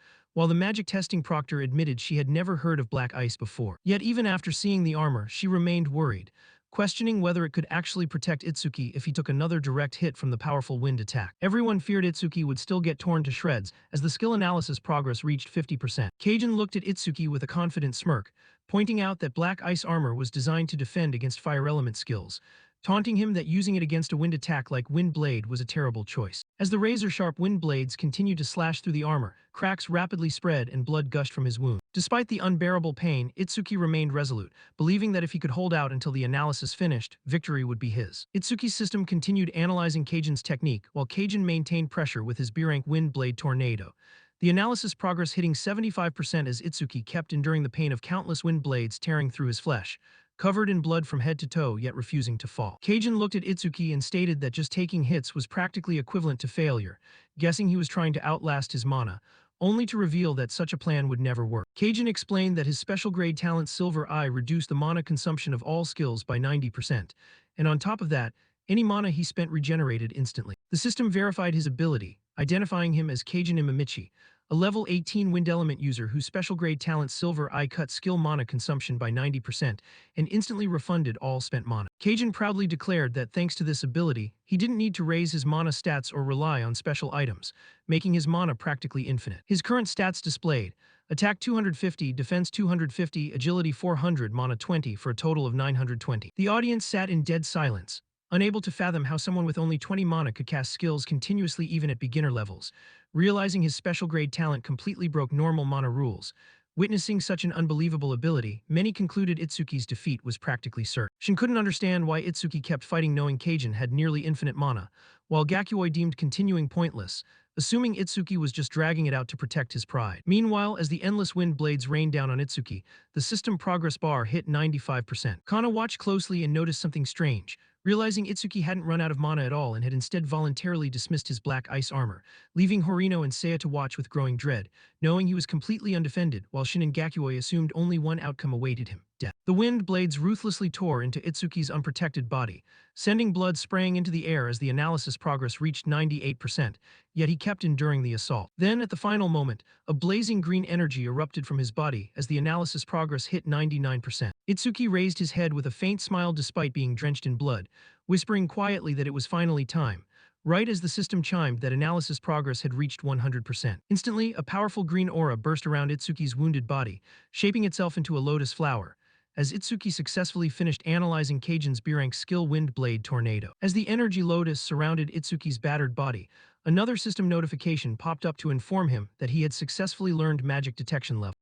while the magic testing proctor admitted she had never heard of black ice before. Yet even after seeing the armor, she remained worried, questioning whether it could actually protect Itsuki if he took another direct hit from the powerful wind attack. Everyone feared Itsuki would still get torn to shreds as the skill analysis progress reached 50%. Kajin looked at Itsuki with a confident smirk, pointing out that black ice armor was designed to defend against fire element skills, taunting him that using it against a wind attack like Wind Blade was a terrible choice. As the razor-sharp wind blades continued to slash through the armor, cracks rapidly spread and blood gushed from his wound. Despite the unbearable pain, Itsuki remained resolute, believing that if he could hold out until the analysis finished, victory would be his. Itsuki's system continued analyzing Kajin's technique, while Kajin maintained pressure with his B-rank Wind Blade Tornado. The analysis progress hitting 75% as Itsuki kept enduring the pain of countless wind blades tearing through his flesh, covered in blood from head to toe yet refusing to fall. Kajin looked at Itsuki and stated that just taking hits was practically equivalent to failure, guessing he was trying to outlast his mana, only to reveal that such a plan would never work. Kajin explained that his special grade talent Silver Eye reduced the mana consumption of all skills by 90%, and on top of that, any mana he spent regenerated instantly. The system verified his ability, identifying him as Kajin Imamichi, a level 18 wind element user whose special grade talent Silver Eye cut skill mana consumption by 90% and instantly refunded all spent mana. Kajin proudly declared that thanks to this ability, he didn't need to raise his mana stats or rely on special items, making his mana practically infinite. His current stats displayed: attack 250, defense 250, agility 400, mana 20 for a total of 920. The audience sat in dead silence, unable to fathom how someone with only 20 mana could cast skills continuously even at beginner levels. Realizing his special grade talent completely broke normal mana rules, witnessing such an unbelievable ability, many concluded Itsuki's defeat was practically certain. Shin couldn't understand why Itsuki kept fighting knowing Kajin had nearly infinite mana, while Gakuoi deemed continuing pointless, assuming Itsuki was just dragging it out to protect his pride. Meanwhile, as the endless wind blades rained down on Itsuki, the system progress bar hit 95%. Kana watched closely and noticed something strange, realizing Itsuki hadn't run out of mana at all and had instead voluntarily dismissed his black ice armor, leaving Horino and Seiya to watch with growing dread, knowing he was completely undefended, while Shin and Gakuoi assumed only one outcome awaited him: death. The wind blades ruthlessly tore into Itsuki's unprotected body, sending blood spraying into the air as the analysis progress reached 98%, yet he kept enduring the assault. Then, at the final moment, a blazing green energy erupted from his body as the analysis progress hit 99%. Itsuki raised his head with a faint smile despite being drenched in blood, whispering quietly that it was finally time, right as the system chimed that analysis progress had reached 100%. Instantly, a powerful green aura burst around Itsuki's wounded body, shaping itself into a lotus flower, as Itsuki successfully finished analyzing Kajin's B-rank skill Wind Blade Tornado. As the energy lotus surrounded Itsuki's battered body, another system notification popped up to inform him that he had successfully learned magic detection level